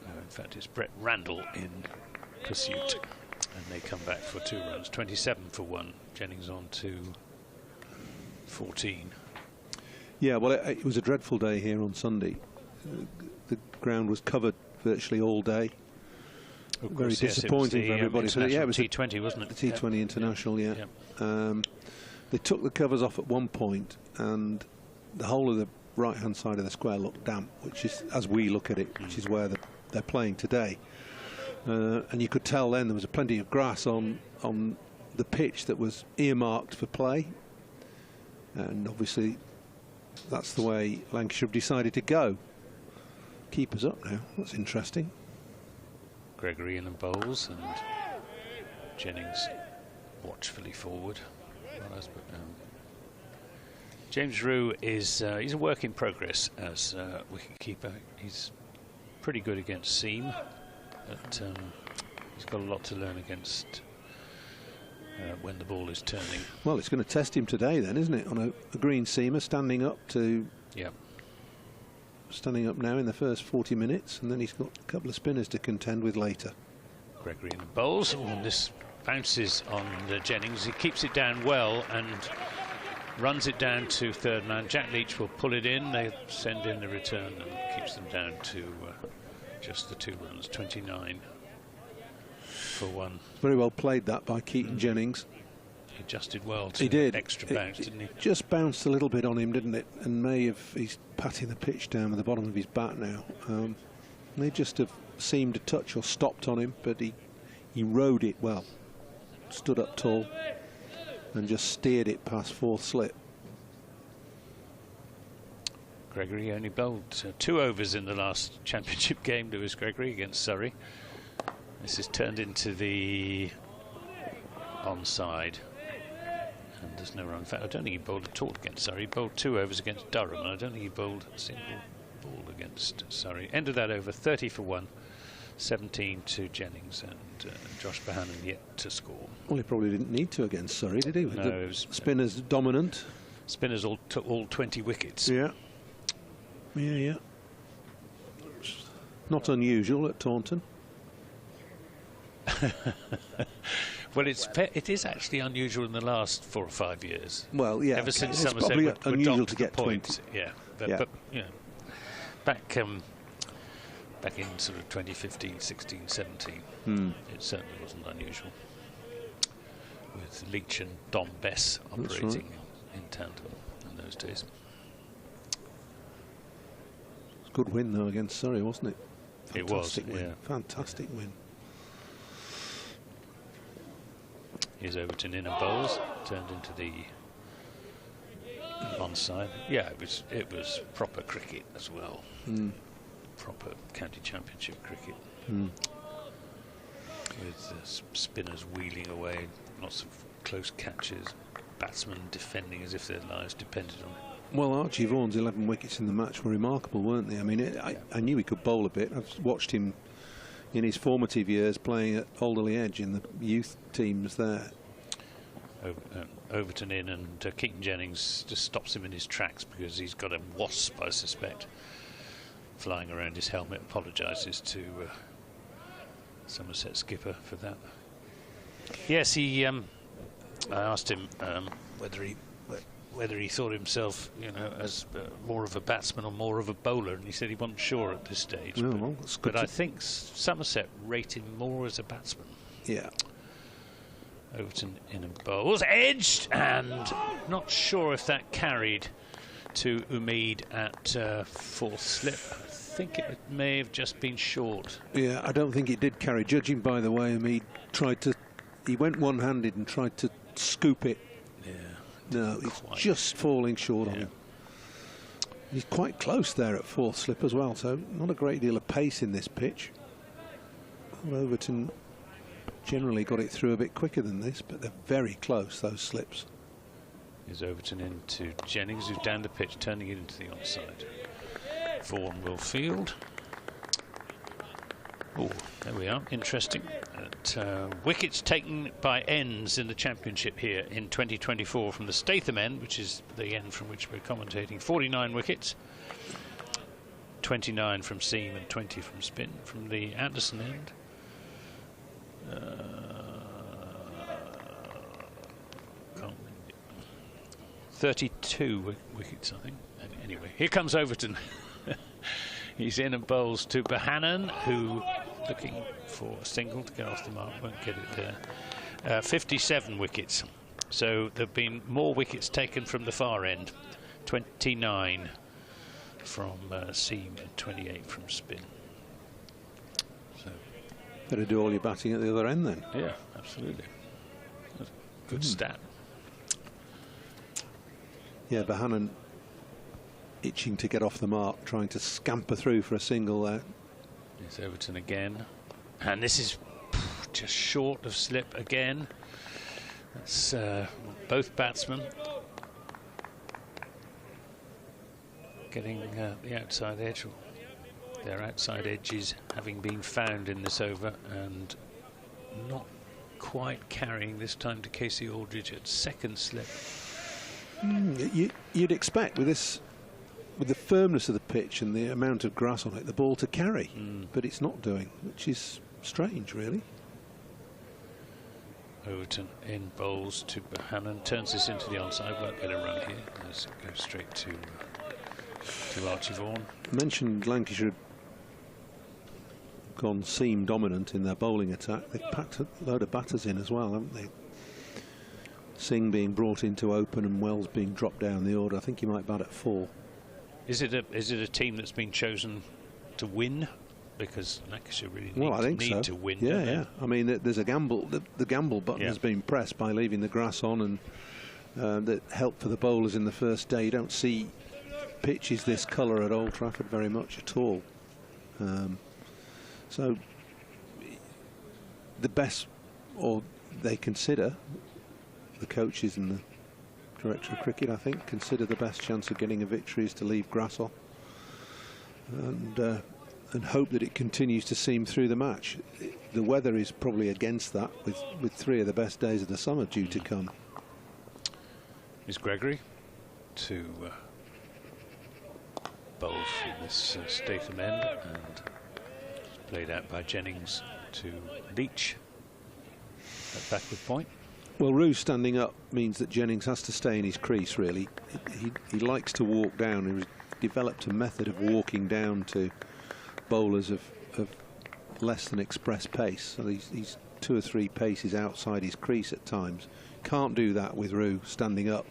In fact, it's Brett Randall in pursuit, and they come back for 2 runs. 27 for 1. Jennings on to 14. Yeah, well, it was a dreadful day here on Sunday. The ground was covered virtually all day. Very disappointing for everybody. Yeah, it was T20, wasn't it? The T20 International, yeah. They took the covers off at one point, and the whole of the right-hand side of the square looked damp, which is, as we look at it, which is where they're playing today. And you could tell then there was plenty of grass on the pitch that was earmarked for play, and obviously that's the way Lancashire have decided to go. Keeper's up now. That's interesting. Gregory in and bowls, and Jennings watchfully forward. James Rue is he's a work in progress as wicket-keeper. He's pretty good against seam, but he's got a lot to learn against when the ball is turning. Well, it's going to test him today then, isn't it? On a green seamer, standing up now in the first 40 minutes, and then he's got a couple of spinners to contend with later. Gregory in the bowls, and this bounces on Jennings. He keeps it down well and runs it down to third man. Jack Leach will pull it in. They send in the return and keeps them down to just the 2 runs, 29 for 1. Very well played that by Keaton Jennings. He adjusted well to he did. Extra bounce, didn't he? Just bounced a little bit on him, didn't it? And he's patting the pitch down with the bottom of his bat now. May just have seemed a touch or stopped on him, but he rode it well. Stood up tall and just steered it past fourth slip. Gregory only bowled 2 overs in the last championship game, Lewis Gregory, against Surrey. This is turned into the onside. And there's no run. In fact, I don't think he bowled at all against Surrey. He bowled 2 overs against Durham, and I don't think he bowled a single ball against Surrey. End of that over, 30 for 1, 17 to Jennings, and Josh Bohannon yet to score. Well, he probably didn't need to against Surrey, did he? With no, it was, spinners dominant. Spinners all 20 wickets. Yeah. Yeah. Not unusual at Taunton. Well, it is actually unusual in the last 4 or 5 years. Well, yeah. Ever since it's Somerset probably were unusual to the get points. 20. Yeah, but you know, back in sort of 2015, 16, 17, it certainly wasn't unusual. With Leach and Dom Bess operating in tandem in those days. It's a good win though against Surrey, wasn't it? Fantastic win. Yeah. Fantastic win. Here's Overton in and bowls, turned into the onside. Yeah, it was proper cricket as well. Proper county championship cricket. With spinners wheeling away, lots of close catches, batsmen defending as if their lives depended on it. Well, Archie Vaughan's 11 wickets in the match were remarkable, weren't they? I mean, I knew he could bowl a bit. I've watched him in his formative years playing at Alderley Edge in the youth teams there. Overton in, and Keaton Jennings just stops him in his tracks because he's got a wasp, I suspect, flying around his helmet. Apologises to Somerset skipper for that. Yes, I asked him whether he thought himself, you know, as more of a batsman or more of a bowler, and he said he wasn't sure at this stage. Well, but I think Somerset rate him more as a batsman. Yeah. Overton in and bowls, edged, and not sure if that carried to Umeed at fourth slip. I think it may have just been short. Yeah, I don't think it did carry. Judging by the way Umeed he went one-handed and tried to scoop it. Yeah. No, he's just falling short on him. He's quite close there at fourth slip as well, so not a great deal of pace in this pitch. Overton generally got it through a bit quicker than this, but they're very close, those slips. Is Overton into Jennings, who's down the pitch, turning it into the onside. Vaughan will field. Oh, there we are. Interesting. Wickets taken by ends in the championship here in 2024 from the Statham end, which is the end from which we're commentating. 49 wickets. 29 from seam and 20 from spin. From the Anderson end, 32 wickets, I think. Anyway, here comes Overton. He's in and bowls to Bohannon, who looking for a single to get off the mark, won't get it there. 57 wickets. So there have been more wickets taken from the far end. 29 from seam and 28 from spin. So better do all your batting at the other end then. Yeah, absolutely. That's a good stat. Yeah, Bohannon itching to get off the mark, trying to scamper through for a single there. It's Overton again, and this is just short of slip again. That's both batsmen getting the outside edge, their outside edges having been found in this over, and not quite carrying this time to Casey Aldridge at second slip. You'd expect with the firmness of the pitch and the amount of grass on it, the ball to carry, but it's not doing, which is strange, really. Overton in bowls to Bohannon, turns this into the onside, won't get a run here, as it goes straight to Archie Vaughan. I mentioned Lancashire had gone seam dominant in their bowling attack. They've packed a load of batters in as well, haven't they? Singh being brought in to open and Wells being dropped down the order. I think he might bat at 4. Is it a team that's been chosen to win? Because Lancashire really need to win. Yeah. I mean, there's a gamble. The gamble button has been pressed by leaving the grass on, and that helped for the bowlers in the first day. You don't see pitches this colour at Old Trafford very much at all. So the best, or they consider, the coaches and the director of cricket, I think, consider the best chance of getting a victory is to leave grass on. And hope that it continues to seam through the match. The weather is probably against that, with 3 of the best days of the summer due to come. Is Gregory to bowl from this Statham end, and played out by Jennings to Leach at backward point. Well, Rue standing up means that Jennings has to stay in his crease, really. He likes to walk down. He's developed a method of walking down to bowlers of less than express pace. So he's 2 or 3 paces outside his crease at times. Can't do that with Rue standing up,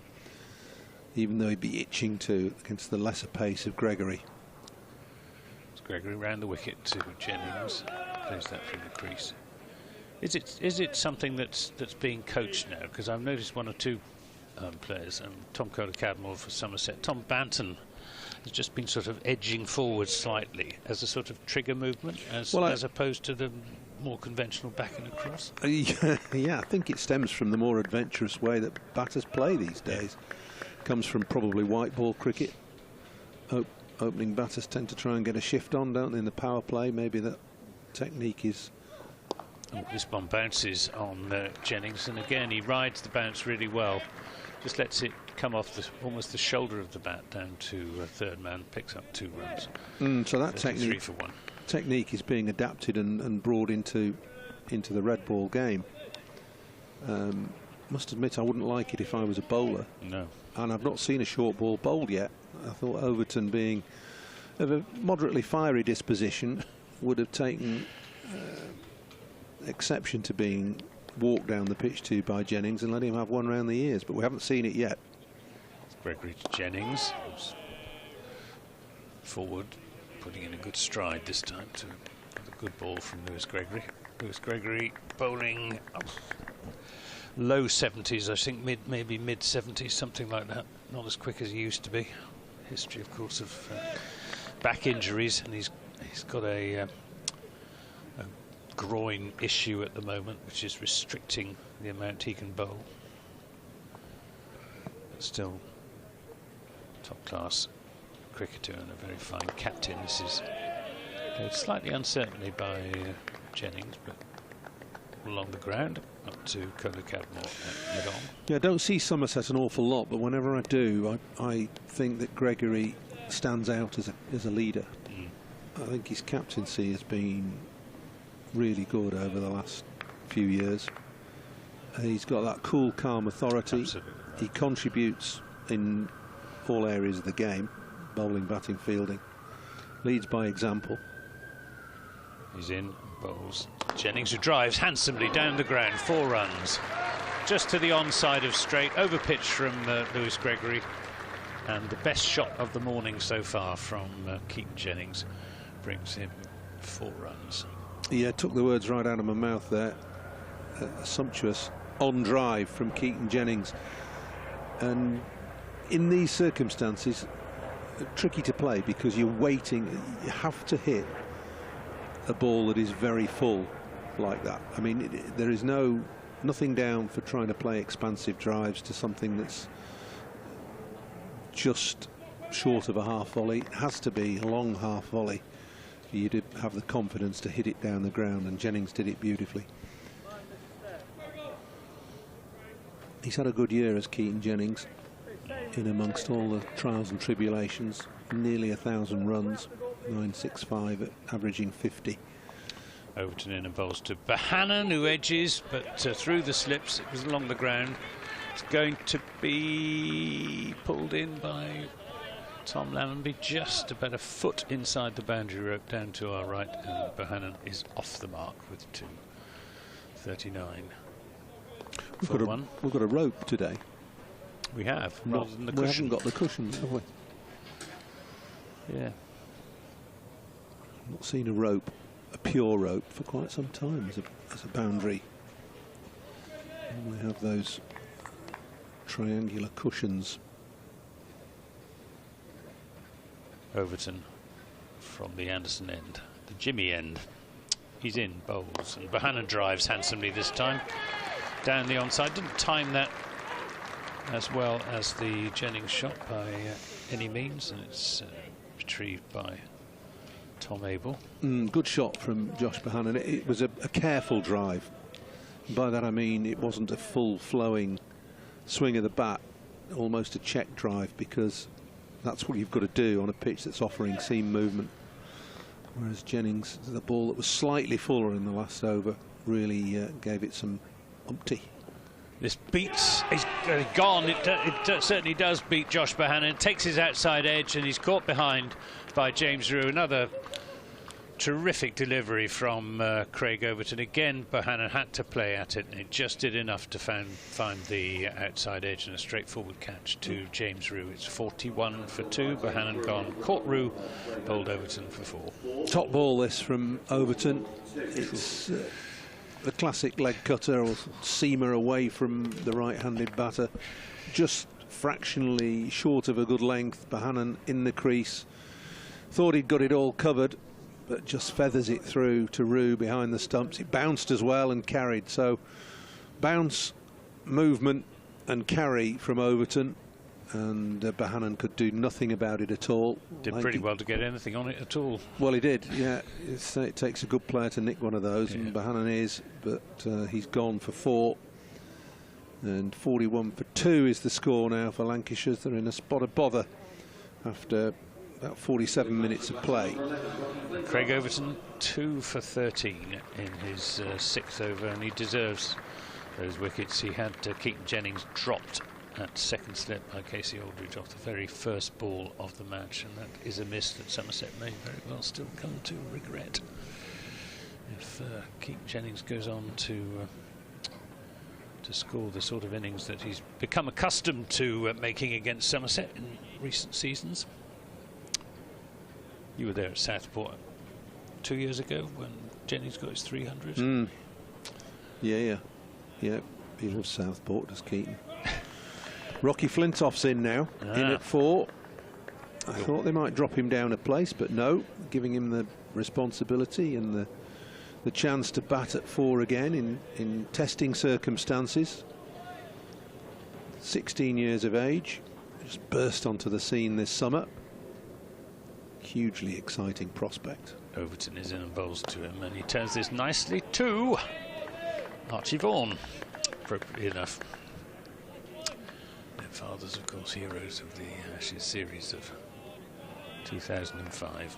even though he'd be itching to against the lesser pace of Gregory. It's Gregory round the wicket to Jennings, plays that from the crease. Is it something that's being coached now? Because I've noticed 1 or 2 players, Tom Kohler-Cadmore for Somerset, Tom Banton has just been sort of edging forward slightly as a sort of trigger movement, as opposed to the more conventional backing across. Yeah, I think it stems from the more adventurous way that batters play these days. Comes from probably white ball cricket. Opening batters tend to try and get a shift on, don't they, in the power play? Maybe that technique is... Oh, this one bounces on Jennings, and again he rides the bounce really well. Just lets it come off almost the shoulder of the bat down to a third man, picks up 2 runs. So that technique is being adapted and brought into the red ball game. Must admit, I wouldn't like it if I was a bowler. No. And I've not seen a short ball bowled yet. I thought Overton, being of a moderately fiery disposition, would have taken exception to being walked down the pitch to by Jennings and let him have 1 round the ears, but we haven't seen it yet. It's Gregory to Jennings, who's forward, putting in a good stride this time to a good ball from Lewis Gregory. Lewis Gregory bowling low 70s, I think maybe mid 70s, something like that. Not as quick as he used to be. History, of course, of back injuries, and he's got a groin issue at the moment, which is restricting the amount he can bowl. But still, top class cricketer and a very fine captain. This is played slightly uncertainly by Jennings, but along the ground up to Kohler-Cadmore at mid-on. Yeah, I don't see Somerset an awful lot, but whenever I do, I think that Gregory stands out as a leader. I think his captaincy has been really good over the last few years. He's got that cool, calm authority. Absolutely. He contributes in all areas of the game, bowling, batting, fielding. Leads by example. He's in, bowls. Jennings, who drives handsomely down the ground, 4 runs. Just to the onside of straight, over pitch from Lewis Gregory. And the best shot of the morning so far from Keaton Jennings brings him 4 runs. Yeah, took the words right out of my mouth there. A sumptuous on drive from Keaton Jennings. And in these circumstances, tricky to play because you're waiting. You have to hit a ball that is very full like that. I mean, there is nothing down for trying to play expansive drives to something that's just short of a half volley. It has to be a long half volley for you to have the confidence to hit it down the ground, and Jennings did it beautifully. He's had a good year as Keaton Jennings, in amongst all the trials and tribulations. Nearly 1,000 runs, 965, averaging 50. Overton in and bowls to Bohannon, who edges, but through the slips. It was along the ground. It's going to be pulled in by Tom Lammonby, just about a foot inside the boundary rope down to our right, and Bohannon is off the mark with 2.39. We've got a rope today. We have, rather than the cushion. We haven't got the cushions, have we? Yeah. I've not seen a rope, a pure rope, for quite some time as a boundary. And we have those triangular cushions. Overton from the Anderson end, the Jimmy end. He's in, bowls, and Bohannon drives handsomely this time. Down the onside, didn't time that as well as the Jennings shot by any means, and it's retrieved by Tom Abel. Good shot from Josh Bohannon. It was a careful drive. By that I mean it wasn't a full flowing swing of the bat, almost a check drive, because that's what you've got to do on a pitch that's offering seam movement. Whereas Jennings, the ball that was slightly fuller in the last over, really gave it some umpty. This beats, he's gone. It certainly does beat Josh Bohannon. Takes his outside edge, and he's caught behind by James Rew. Another terrific delivery from Craig Overton. Again, Bohannon had to play at it, and it just did enough to find the outside edge, and a straightforward catch to James Rew. It's 41 for 2. Bohannon gone. Caught Rew, bowled Overton for 4. Top ball this from Overton. It's the classic leg cutter or seamer away from the right-handed batter. Just fractionally short of a good length. Bohannon in the crease. Thought he'd got it all covered, but just feathers it through to Rew behind the stumps. It bounced as well and carried. So bounce, movement and carry from Overton, and Bohannon could do nothing about it at all. Did pretty well to get anything on it at all. Well, he did, yeah. It takes a good player to nick one of those, and Bohannon is, but he's gone for 4. And 41 for 2 is the score now for Lancashire. They're in a spot of bother after about 47 minutes of play. Craig Overton 2 for 13 in his 6th over, and he deserves those wickets. He had Keaton Jennings dropped at second slip by Casey Aldridge off the very first ball of the match, and that is a miss that Somerset may very well still come to regret if Keaton Jennings goes on to score the sort of innings that he's become accustomed to making against Somerset in recent seasons. You were there at Southport 2 years ago when Jennings got his 300. Yeah. He loves Southport, does Keaton. Rocky Flintoff's in now, in at 4. I thought they might drop him down a place, but no, giving him the responsibility and the chance to bat at 4 again in testing circumstances. 16 years of age, just burst onto the scene this summer. Hugely exciting prospect. Overton is in and bowls to him, and he turns this nicely to Archie Vaughan, appropriately enough. Their fathers, of course, heroes of the Ashes series of 2005.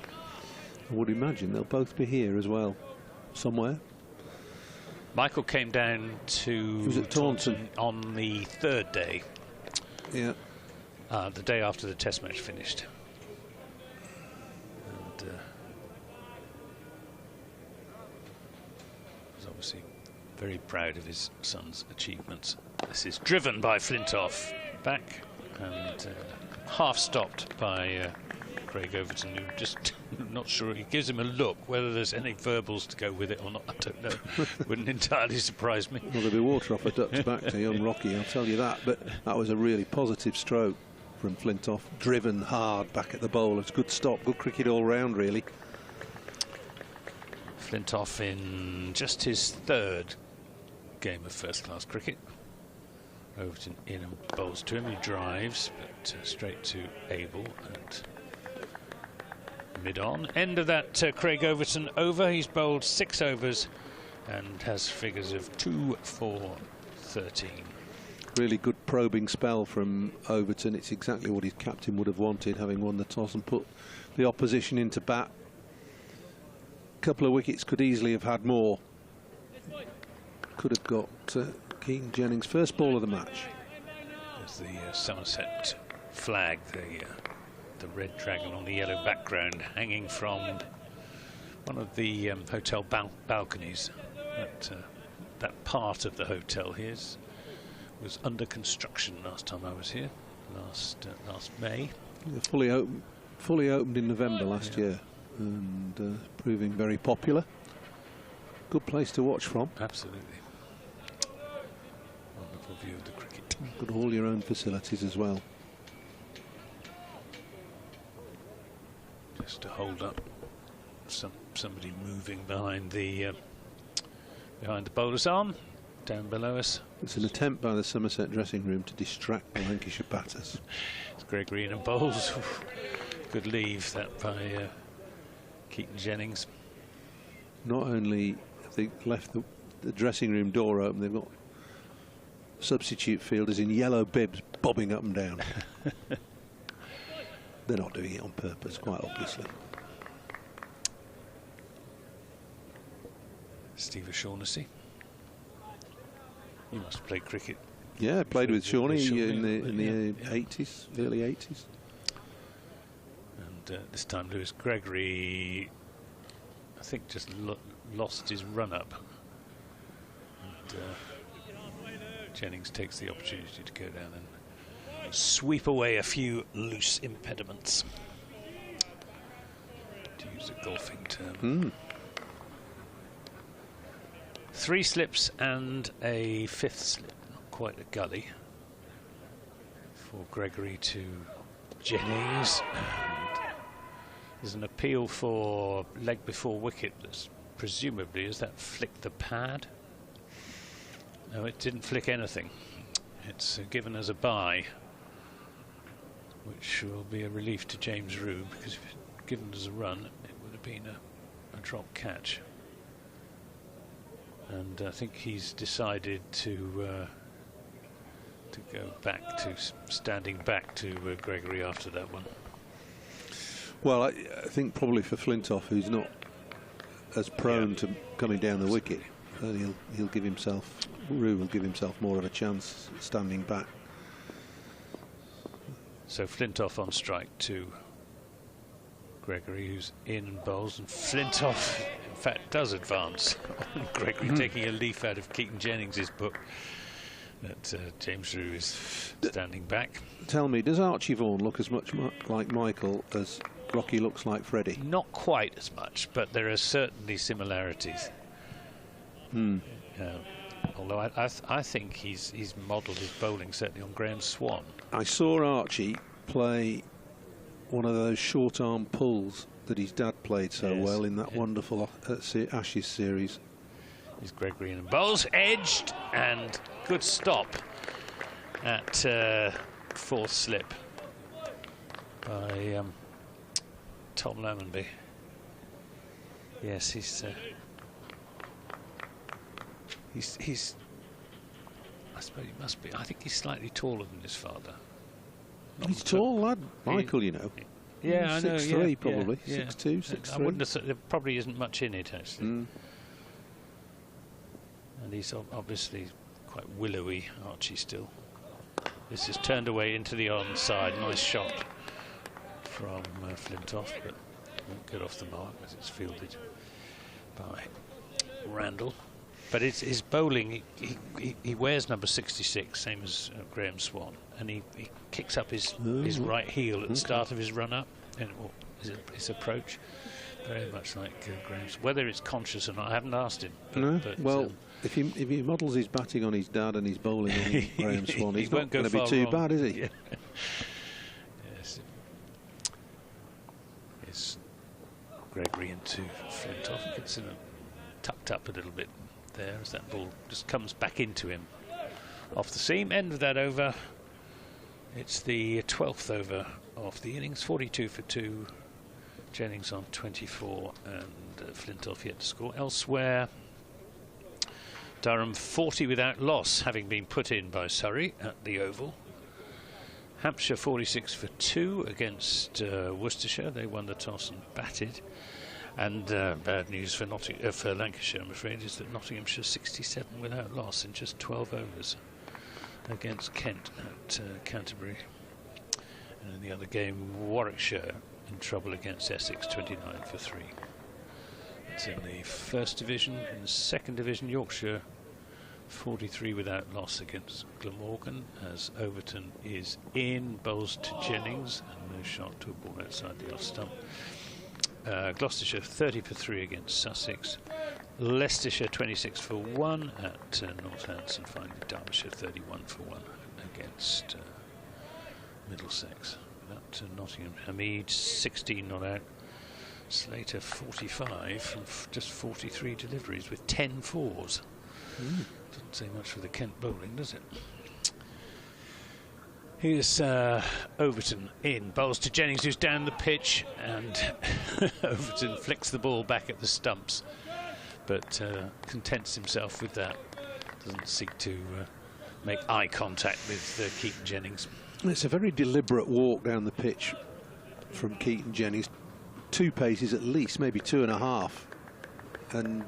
I would imagine they'll both be here as well, somewhere. Michael came down to He was at Taunton on the 3rd day. Yeah. The day after the Test match finished. Was obviously very proud of his son's achievements. This is driven by Flintoff back and half stopped by Craig Overton, who just not sure. He gives him a look. Whether there's any verbals to go with it or not, I don't know. Wouldn't entirely surprise me. Well, there'll be water off a duck's back to young Rocky, I'll tell you that. But that was a really positive stroke from Flintoff. Driven hard back at the bowl. It's a good stop, good cricket all round, really. Flintoff in just his 3rd game of first-class cricket. Overton in and bowls to him. He drives, but straight to Abel and mid-on. End of that Craig Overton over. He's bowled 6 overs and has figures of 2 for 13. Really good probing spell from Overton. It's exactly what his captain would have wanted, having won the toss and put the opposition into bat. couple of wickets, could easily have had more. Could have got Keaton Jennings first ball of the match. There's the Somerset flag, the red dragon on the yellow background, hanging from one of the hotel balconies. That part of the hotel here was under construction last time I was here, last May. Fully opened in November last year, and proving very popular. Good place to watch from. Absolutely. Wonderful view of the cricket. Got all your own facilities as well. Just to hold up somebody moving behind the bowler's arm down below us. It's an attempt by the Somerset dressing room to distract the Lancashire batters. It's Gregory and bowls. Good leave that by Keaton Jennings. Not only have they left the dressing room door open, they've got substitute fielders in yellow bibs bobbing up and down. They're not doing it on purpose, quite obviously. Steve O'Shaughnessy. You must have played cricket. Yeah, I played with Shawnee in the 80s, early 80s. And this time Lewis Gregory, I think, just lost his run-up. And Jennings takes the opportunity to go down and sweep away a few loose impediments, to use a golfing term. 3 slips and a 5th slip, not quite a gully, for Gregory to Jennings. And there's an appeal for leg before wicket that's presumably, has that flicked the pad? No, it didn't flick anything. It's given as a bye, which will be a relief to James Rue, because if it given as a run, it would have been a drop catch. And I think he's decided to go back to standing back to Gregory after that one. Well, I think probably for Flintoff, who's not as prone to coming down the wicket, he'll give himself, Rue will give himself more of a chance standing back. So Flintoff on strike to Gregory, who's in and bowls, and Flintoff in fact does advance. Gregory taking a leaf out of Keaton Jennings' book that James Rue is standing back. Tell me, does Archie Vaughan look as much like Michael as Rocky looks like Freddie? Not quite as much, but there are certainly similarities. Although I think he's modelled his bowling certainly on Graham Swan. I saw Archie play one of those short arm pulls that his dad played so well in that wonderful Ashes series. Here's Gregory in bowls, edged, and good stop at 4th slip by Tom Lammonby. Yes, he's I suppose he must be. I think he's slightly taller than his father. He's tall lad, Michael, you know. Yeah, I know. 6'3", probably. Yeah. 6'2", 6'3". I wouldn't have thought, there probably isn't much in it, actually. And he's obviously quite willowy, Archie, still. This is turned away into the onside. Nice shot from Flintoff, but won't get off the mark as it's fielded by Randall. But it's his bowling, he wears number 66, same as Graham Swan, and he kicks up his right heel at the start of his run-up, and his approach, very much like Graham Swan. Whether it's conscious or not, I haven't asked him. But, well, if he models his batting on his dad and his bowling on Graham Swan, he's not going to be too bad, is he? Yeah. Yes. It's Gregory into Flintoff. Gets tucked up a little bit there as that ball just comes back into him off the seam. End of that over. It's the 12th over of the innings. 42 for 2. Jennings on 24 and Flintoff yet to score. Elsewhere, Durham 40 without loss, having been put in by Surrey at the Oval. Hampshire 46 for 2 against Worcestershire. They won the toss and batted. And bad news for Lancashire, I'm afraid, is that Nottinghamshire 67 without loss in just 12 overs against Kent at Canterbury. And in the other game, Warwickshire in trouble against Essex, 29 for 3. It's in the first division. In the second division, Yorkshire 43 without loss against Glamorgan, as Overton is in, bowls to Jennings and no shot to a ball outside the off stump. Gloucestershire 30 for 3 against Sussex. Leicestershire 26 for 1 at Northampton. Finally, Derbyshire 31 for 1 against Middlesex. That Nottingham. Hamid 16 not out. Slater 45 from just 43 deliveries with 10 fours. Doesn't say much for the Kent bowling, does it? Here's Overton in, bowls to Jennings, who's down the pitch, and Overton flicks the ball back at the stumps, but contents himself with that. Doesn't seek to make eye contact with Keaton Jennings. It's a very deliberate walk down the pitch from Keaton Jennings. 2 paces at least, maybe 2.5. And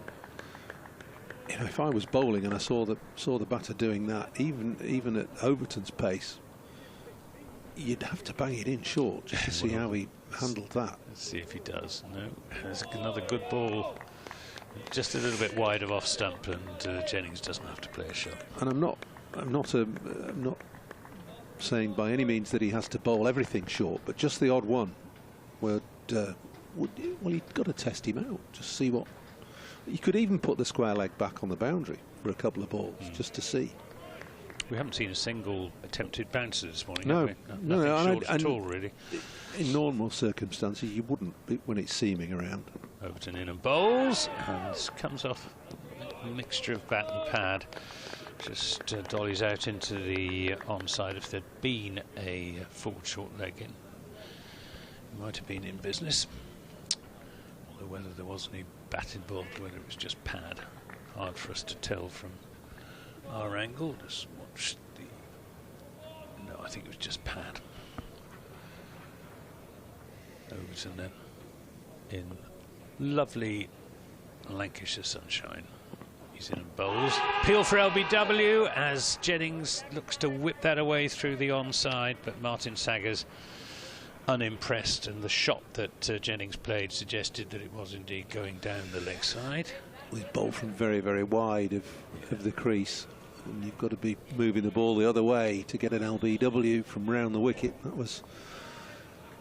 you know, if I was bowling and I saw the batter doing that, even at Overton's pace, you'd have to bang it in short just to see how he handled that. Let's see if he does. No, there's another good ball, just a little bit wide of off stump, and Jennings doesn't have to play a shot. And I'm not saying by any means that he has to bowl everything short, but just the odd one where well, you've got to test him out, just see what. You could even put the square leg back on the boundary for a couple of balls just to see. We haven't seen a single attempted bouncer this morning, no, have we? Nothing short at all, really. In normal circumstances, you wouldn't when it's seaming around. Overton in and bowls, and this comes off a mixture of bat and pad. Just dollies out into the onside. If there'd been a forward short leg in, it might have been in business. Although whether there was any bat involved, whether it was just pad, hard for us to tell from our angle. Just watch the. No, I think it was just pad. Overton then in lovely Lancashire sunshine. He's in and bowls. Peel for LBW as Jennings looks to whip that away through the onside, but Martin Saggers unimpressed, and the shot that Jennings played suggested that it was indeed going down the leg side. He's bowled from very, very wide of the crease, and you've got to be moving the ball the other way to get an LBW from round the wicket. That was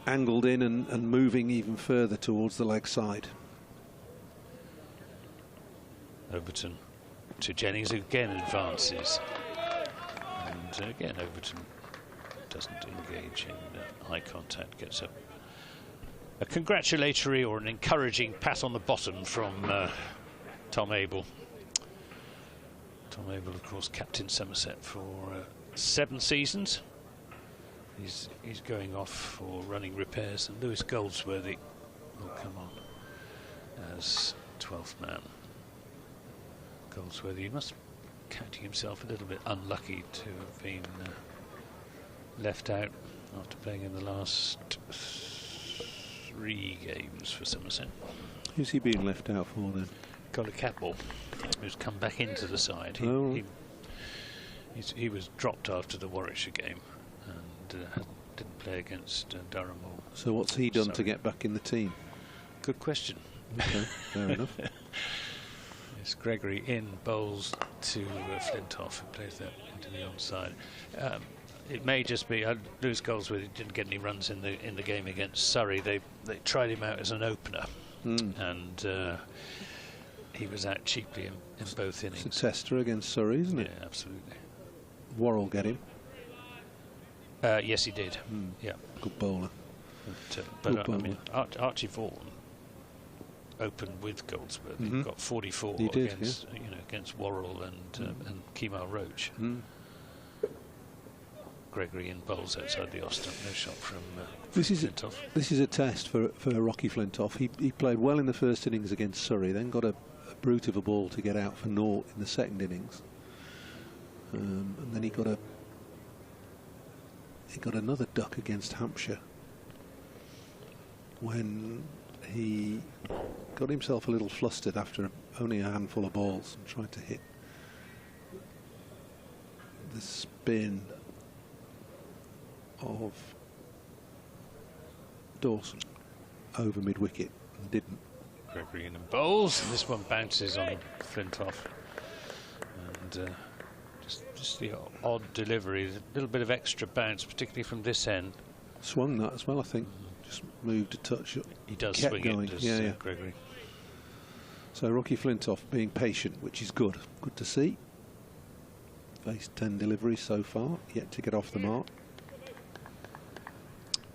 angled in and moving even further towards the leg side. Overton to Jennings, again advances, and again Overton doesn't engage in eye contact, gets a congratulatory or an encouraging pat on the bottom from Tom Abel. Tom Abel, of course, captain Somerset for 7 seasons. He's going off for running repairs, and Lewis Goldsworthy will come on as 12th man. Goldsworthy must be counting himself a little bit unlucky to have been left out after playing in the last 3 games for Somerset. Who's he being left out for then? Colin Catmull, who's come back into the side. He was dropped after the Warwickshire game and didn't play against Durham. So what's he done to get back in the team? Good question. Okay, fair enough. It's Gregory in, bowls to Flintoff, who plays that into the onside. It may just be Lewis Goldsworthy didn't get any runs in the game against Surrey. They tried him out as an opener, and he was out cheaply in both innings. It's a tester against Surrey, isn't it? Yeah, absolutely. Worrell get him. Yes, he did. Yeah, good bowler. But I mean, Archie Vaughan opened with Goldsworthy. He got 44 against against Worrell and Kemal Roach. Gregory in bowls outside the Austin. No shot from Flintoff. This is a test for Rocky Flintoff. He played well in the first innings against Surrey, then got a brute of a ball to get out for naught in the second innings, and then he got another duck against Hampshire when he got himself a little flustered after only a handful of balls and tried to hit the spin of Dawson over mid-wicket and didn't. Gregory in and bowls, and this one bounces on Flintoff. And just the odd delivery, a little bit of extra bounce, particularly from this end. Swung that as well, I think. Just moved a touch. He does kept swing going. it, does yeah. Gregory. So Rocky Flintoff being patient, which is good. Good to see. Faced 10 deliveries so far, yet to get off the mark.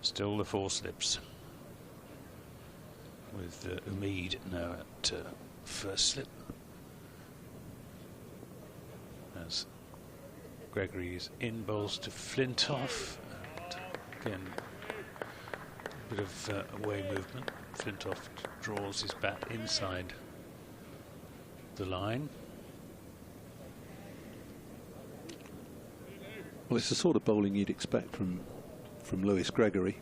Still the 4 slips. With Umeed now at first slip. As Gregory is in, bowls to Flintoff. And again, a bit of away movement. Flintoff draws his bat inside the line. Well, it's the sort of bowling you'd expect from Lewis Gregory.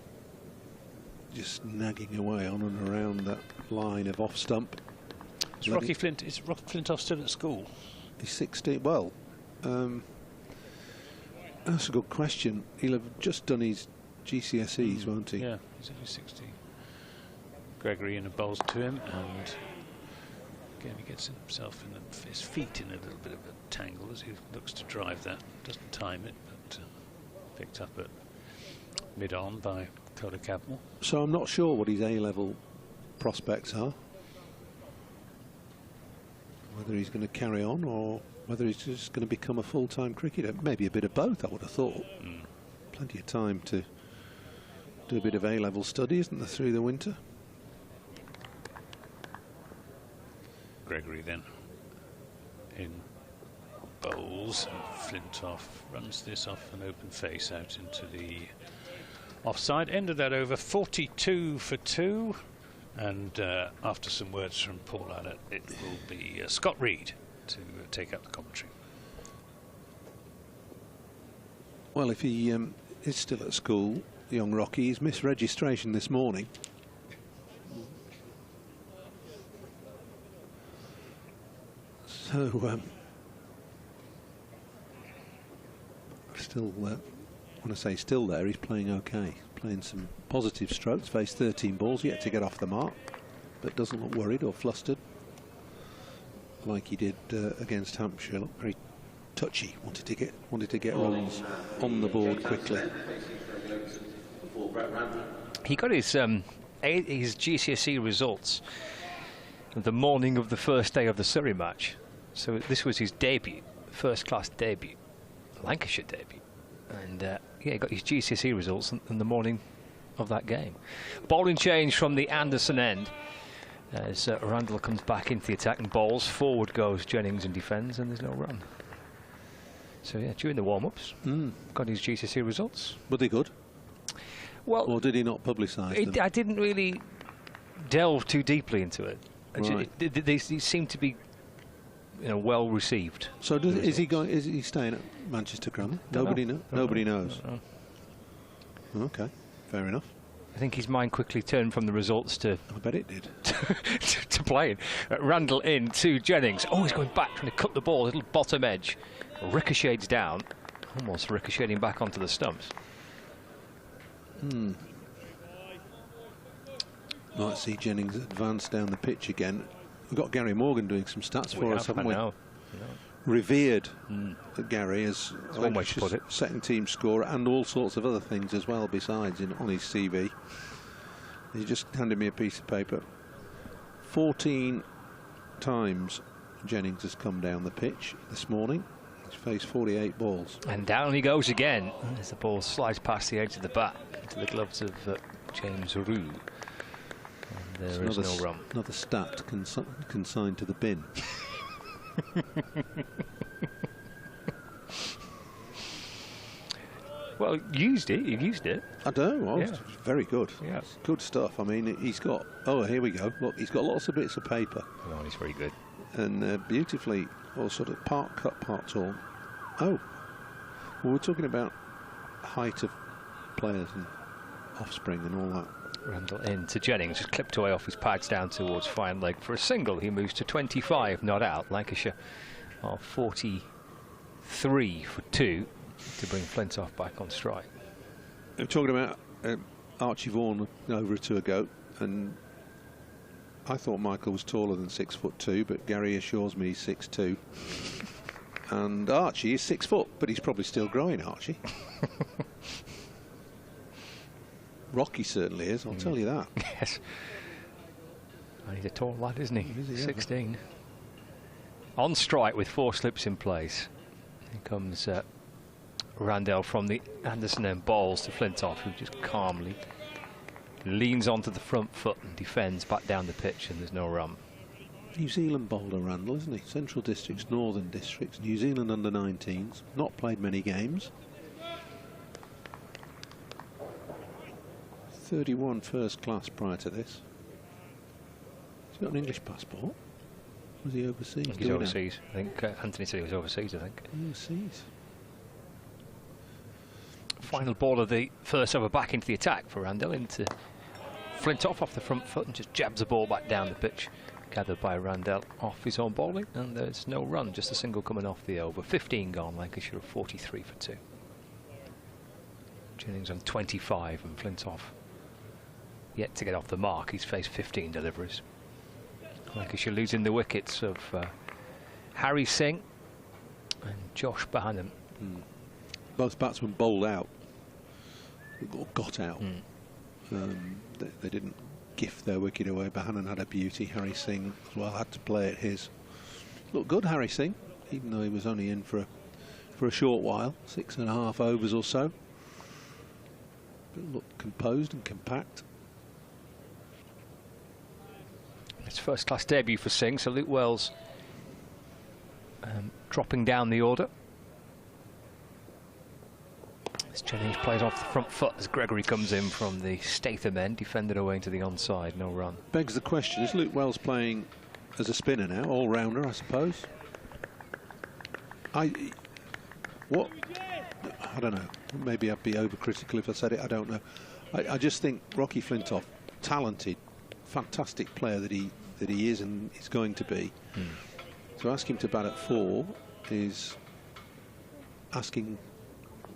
Just nagging away on and around that line of off stump. Is Rocky Flintoff still at school? He's 16. Well, that's a good question. He'll have just done his GCSEs, won't he? Yeah, he's only 16. Gregory in a bowls to him, and again he gets himself in his feet in a little bit of a tangle as he looks to drive that. Doesn't time it, but picked up at mid-on by Kodakabmal. So I'm not sure what his A-level prospects are. Whether he's going to carry on or whether he's just going to become a full-time cricketer. Maybe a bit of both, I would have thought. Plenty of time to do a bit of A-level study, isn't there, through the winter? Gregory then in bowls, and Flintoff runs this off an open face out into the offside. End of that over, 42 for 2, and after some words from Paul Allott, it will be Scott Reed to take up the commentary. Well, if he is still at school, young Rocky, he's missed registration this morning. So, still, when I say still there, he's playing okay. Playing some positive strokes, faced 13 balls, yet to get off the mark, but doesn't look worried or flustered like he did against Hampshire. Looked very touchy, wanted to get runs on the board quickly. He got his GCSE results the morning of the first day of the Surrey match. So this was his debut, first-class debut, Lancashire debut. And yeah, he got his GCSE results in the morning of that game. Bowling change from the Anderson end as Randall comes back into the attack and bowls. Forward goes Jennings and defends, and there's no run. So yeah, during the warm-ups, got his GCSE results. Were they good? Well, or did he not publicise them? I didn't really delve too deeply into it. Right. They seem to be, well received. So is he staying at Manchester Grammar? Nobody knows. Nobody knows. Okay, fair enough. I think his mind quickly turned from the results to. I bet it did. to playing. Randall in to Jennings. Oh, he's going back, trying to cut the ball, a little bottom edge. Ricochets down, almost ricocheting back onto the stumps. Might see Jennings advance down the pitch again. We've got Gary Morgan doing some stats for us, haven't we? Yeah. Revered Gary as Lancashire's second team scorer and all sorts of other things as well besides on his CV. He just handed me a piece of paper. 14 times Jennings has come down the pitch this morning. He's faced 48 balls. And down he goes again as the ball slides past the edge of the bat into the gloves of James Roux. And there is no run. Another stat consigned to the bin. Well, you used it. I don't know. Yeah. Very good. Yeah. It's good stuff. I mean, he's got. Oh, here we go. Look, he's got lots of bits of paper. Oh, he's very good. And beautifully, all sort of part cut, part torn. Oh, well, we're talking about height of players and offspring and all that. Randall in to Jennings, just clipped away off his pads down towards fine leg for a single. He moves to 25, not out. Lancashire are 43 for 2 to bring Flintoff back on strike. We're talking about Archie Vaughan over or two ago, and I thought Michael was taller than 6'2", but Gary assures me he's 6'2". And Archie is 6 foot, but he's probably still growing, Archie. Rocky certainly is, I'll tell you that. Yes. And he's a tall lad, isn't he? Is he? 16. On strike with 4 slips in place. Here comes Randell from the Anderson end, balls to Flintoff, who just calmly leans onto the front foot and defends back down the pitch, and there's no run. New Zealand bowler Randall, isn't he? Central Districts, Northern Districts, New Zealand under-19s, not played many games. 31 first class prior to this. He's got an English passport. Was he overseas? I think he's overseas. I think Anthony said he was overseas, I think. Overseas. Final ball of the first over back into the attack for Randell, into Flintoff off the front foot and just jabs the ball back down the pitch. Gathered by Randell off his own bowling, and there's no run, just a single coming off the over. 15 gone, Lancashire 43 for 2. Jennings on 25 and Flintoff yet to get off the mark. He's faced 15 deliveries. Lancashire losing the wickets of Harry Singh and Josh Bahanan. Both batsmen bowled out, or got out. They didn't gift their wicket away. Bahanan had a beauty. Harry Singh as well had to play at his. Looked good, Harry Singh, even though he was only in for a short while, 6.5 overs or so. But looked composed and compact. It's first class debut for Singh, so Luke Wells dropping down the order. As Jennings plays off the front foot as Gregory comes in from the Statham end, defended away into the onside, no run. Begs the question, is Luke Wells playing as a spinner now, all-rounder I suppose? I don't know, maybe I'd be overcritical if I said it, I don't know. I just think Rocky Flintoff, talented, fantastic player that he is and is going to be. To ask him to bat at 4 is asking,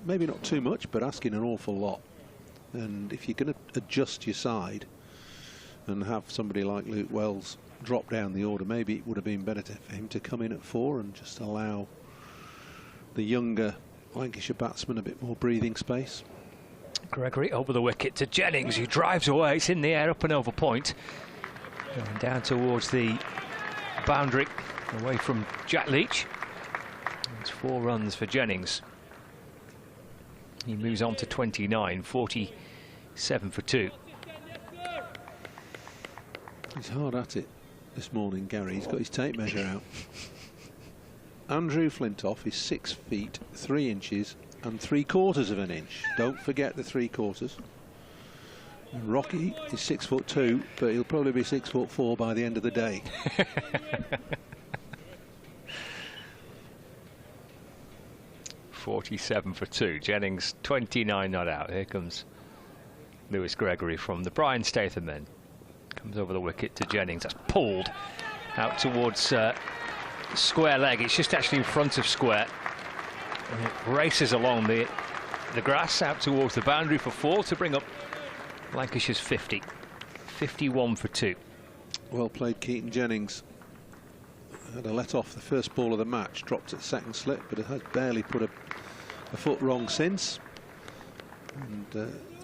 maybe not too much, but asking an awful lot. And if you're going to adjust your side and have somebody like Luke Wells drop down the order, maybe it would have been better for him to come in at 4 and just allow the younger Lancashire batsman a bit more breathing space. Gregory over the wicket to Jennings, who drives away. It's in the air, up and over point. Going down towards the boundary, away from Jack Leach. It's 4 runs for Jennings. He moves on to 29, 47 for 2. He's hard at it this morning, Gary. He's got his tape measure out. Andrew Flintoff is 6 feet 3 inches and 3/4 of an inch. Don't forget the 3/4. And Rocky is 6'2", but he'll probably be 6'4" by the end of the day. 47 for 2. Jennings 29 not out. Here comes Lewis Gregory from the Brian Statham end. Comes over the wicket to Jennings. That's pulled out towards square leg. It's just actually in front of square. And it races along the grass out towards the boundary for 4 to bring up Lancashire's 50. 51 for 2. Well played, Keaton Jennings. Had a let off the first ball of the match, dropped at second slip, but it has barely put a foot wrong since. And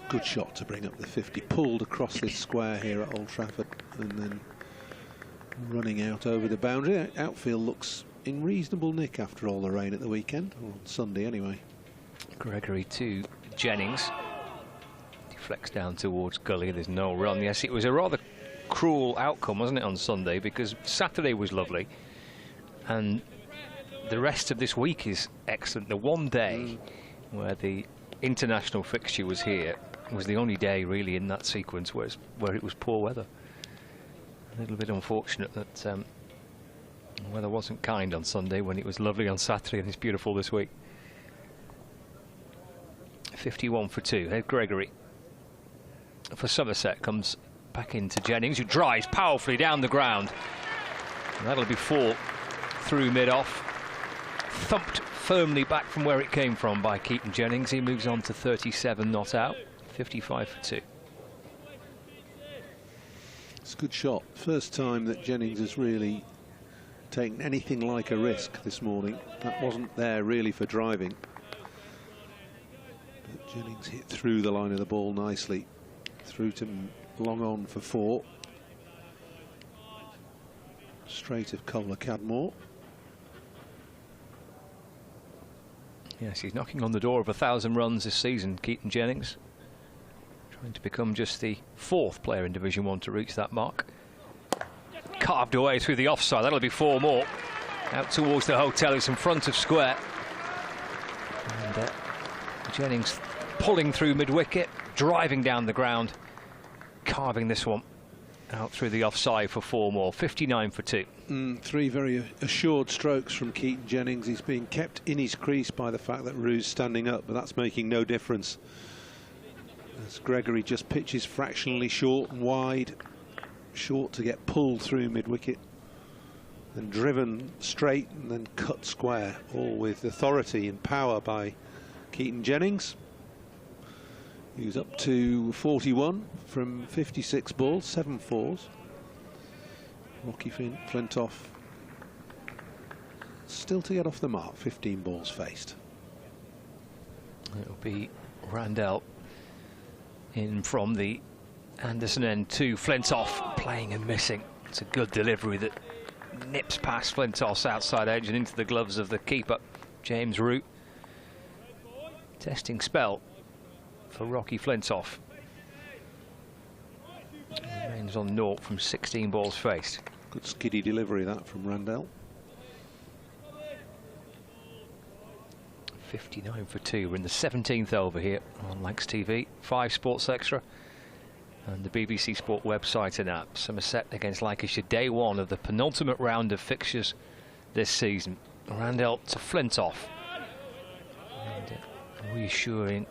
good shot to bring up the 50. Pulled across this square here at Old Trafford and then running out over the boundary. Outfield looks in reasonable nick after all the rain at the weekend, or on Sunday anyway. Gregory to Jennings. Deflects down towards gully. There's no run. Yes, it was a rather cruel outcome, wasn't it, on Sunday, because Saturday was lovely and the rest of this week is excellent. The one day where the international fixture was here was the only day really in that sequence where it was poor weather. A little bit unfortunate that the weather wasn't kind on Sunday when it was lovely on Saturday and it's beautiful this week. 51 for 2. Here's Gregory. for Somerset comes back into Jennings, who drives powerfully down the ground. And that'll be 4 through mid-off. Thumped firmly back from where it came from by Keaton Jennings. He moves on to 37 not out, 55 for 2. It's a good shot. First time that Jennings has really taken anything like a risk this morning. That wasn't there really for driving. But Jennings hit through the line of the ball nicely. Through to long on for 4. Straight of Kohler Cadmore. Yes, he's knocking on the door of 1,000 runs this season, Keaton Jennings. Trying to become just the 4th player in Division 1 to reach that mark. Carved away through the offside. That'll be 4 more. Out towards the hotel. It's in front of square. And Jennings pulling through mid-wicket, driving down the ground, carving this one out through the offside for 4 more. 59 for 2. 3 very assured strokes from Keaton Jennings. He's being kept in his crease by the fact that Rue's standing up, but that's making no difference. As Gregory just pitches fractionally short and wide. Short to get pulled through mid-wicket. Then driven straight and then cut square. All with authority and power by Keaton Jennings. He was up to 41 from 56 balls, 7 fours. Rocky Flintoff still to get off the mark, 15 balls faced. It'll be Randell in from the Anderson end to Flintoff, playing and missing. It's a good delivery that nips past Flintoff's outside edge and into the gloves of the keeper, James Root. Testing spell for Rocky Flintoff. Remains on 0 from 16 balls faced. Good skiddy delivery that from Randell. 59 for 2. We're in the 17th over here on Lancs TV, 5 Sports Extra and the BBC Sport website and app. Somerset against Lancashire, day 1 of the penultimate round of fixtures this season. Randell to Flintoff. And a reassuring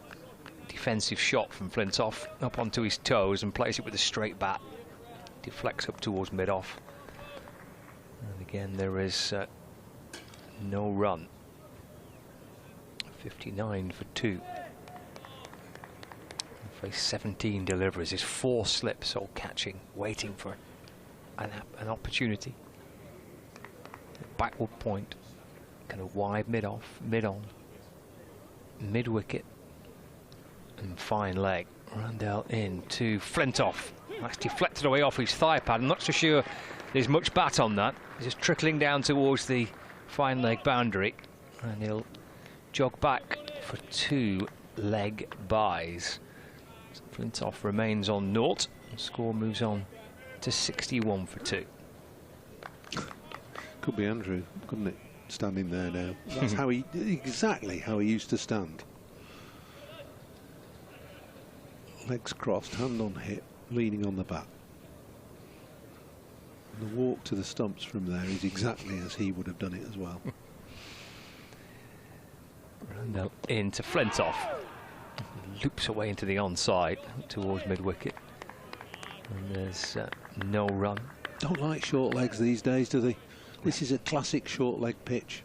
defensive shot from Flintoff up onto his toes and plays it with a straight bat. Deflects up towards mid-off. And again, there is no run. 59 for 2. Faced 17 deliveries. His 4 slips, all catching, waiting for an opportunity. Backward point, kind of wide mid-off, mid-on, mid-wicket, and fine leg. Randell in to Flintoff. That's deflected away off his thigh pad. I'm not so sure there's much bat on that. It's just trickling down towards the fine leg boundary, and he'll jog back for 2 leg byes. So Flintoff remains on 0. The score moves on to 61 for 2. Could be Andrew, couldn't it? Standing there now. That's how he, exactly how he used to stand. Legs crossed, hand on hip, leaning on the bat. And the walk to the stumps from there is exactly as he would have done it as well. Randell into Flintoff. Loops away into the onside towards mid-wicket. And there's no run. Don't like short legs these days, do they? This is a classic short leg pitch.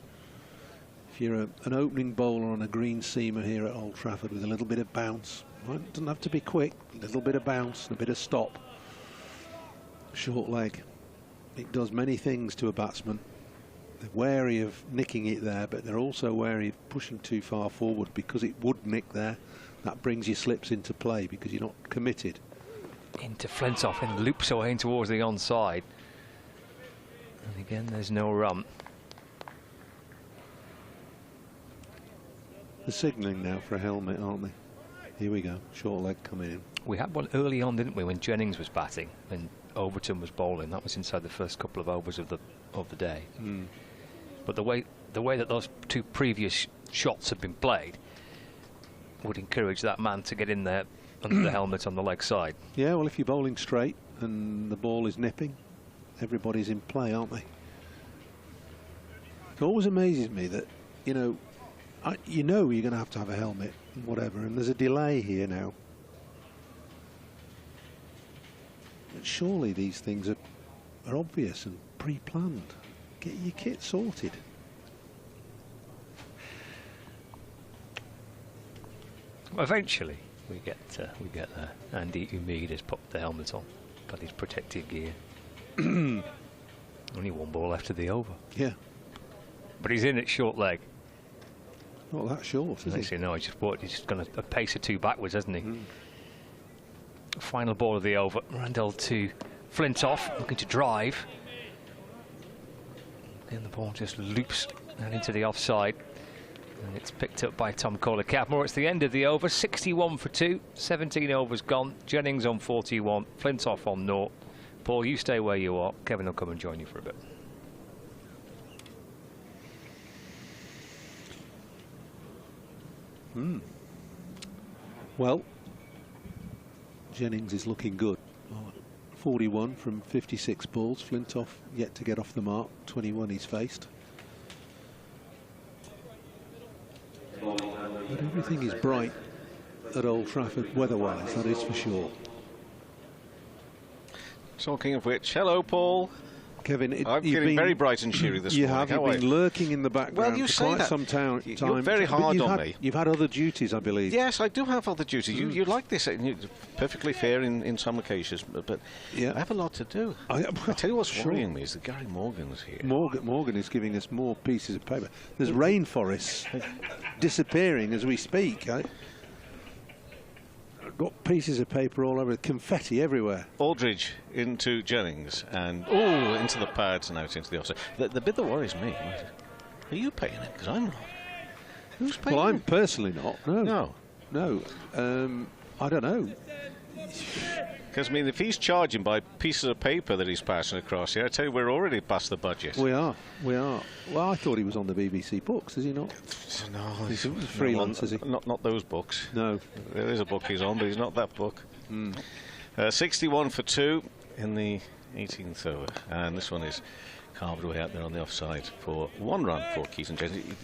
If you're an opening bowler on a green seamer here at Old Trafford with a little bit of bounce, it doesn't have to be quick, a little bit of bounce and a bit of stop. Short leg, it does many things to a batsman. They're wary of nicking it there, but they're also wary of pushing too far forward because it would nick there. That brings your slips into play because you're not committed. Into Flintoff and loops away in towards the onside. And again, there's no run. They're signalling now for a helmet, aren't they? Here we go, short leg coming in. We had one early on, didn't we, when Jennings was batting and Overton was bowling. That was inside the first couple of overs of the day. But the way that those 2 previous shots have been played would encourage that man to get in there under the helmet on the leg side. Yeah, well, if you're bowling straight and the ball is nipping, everybody's in play, aren't they? It always amazes me that, you know you're going to have a helmet and whatever, and there's a delay here now. But surely these things are obvious and pre-planned. Get your kit sorted. Eventually, we get there. Andy Umeed has popped the helmet on, got his protective gear. Only one ball left of the over. Yeah. But he's in at short leg. Not that short, is he? No, he's just gone a pace or two backwards, hasn't he? Final ball of the over. Randall to Flintoff, looking to drive. And the ball just loops and into the offside. And it's picked up by Tom Kohler-Cadmore. It's the end of the over. 61 for 2. 17 overs gone. Jennings on 41. Flintoff on 0. Paul, you stay where you are. Kevin will come and join you for a bit. Well, Jennings is looking good. 41 from 56 balls. Flintoff yet to get off the mark. 21 he's faced. But everything is bright at Old Trafford weather-wise, that is for sure. Talking of which, hello, Paul. Kevin, I'm feeling very bright and cheery this morning. You have. You've been lurking in the background for quite some time. You're very hard on me. You've had other duties, I believe. Yes, I do have other duties. You like this. You're perfectly fair in some occasions, but yeah. I have a lot to do. I tell you what's worrying me is that Gary Morgan's here. Morgan is giving us more pieces of paper. There's rainforests disappearing as we speak. Got pieces of paper all over, confetti everywhere. Aldridge into Jennings and into the pads and out into the offside. The bit that worries me, are you paying it? Because I'm not. Who's paying it? Well, I'm personally not. No. I don't know. Because, I mean, if he's charging by pieces of paper that he's passing across here, I tell you, we're already past the budget. We are. Well, I thought he was on the BBC books, is he not? No, he's freelance, is he? Not those books. No. There is a book he's on, but he's not that book. 61 for 2 in the 18th over. And this one is carved away out there on the offside for 1 run for Keaton Jennings.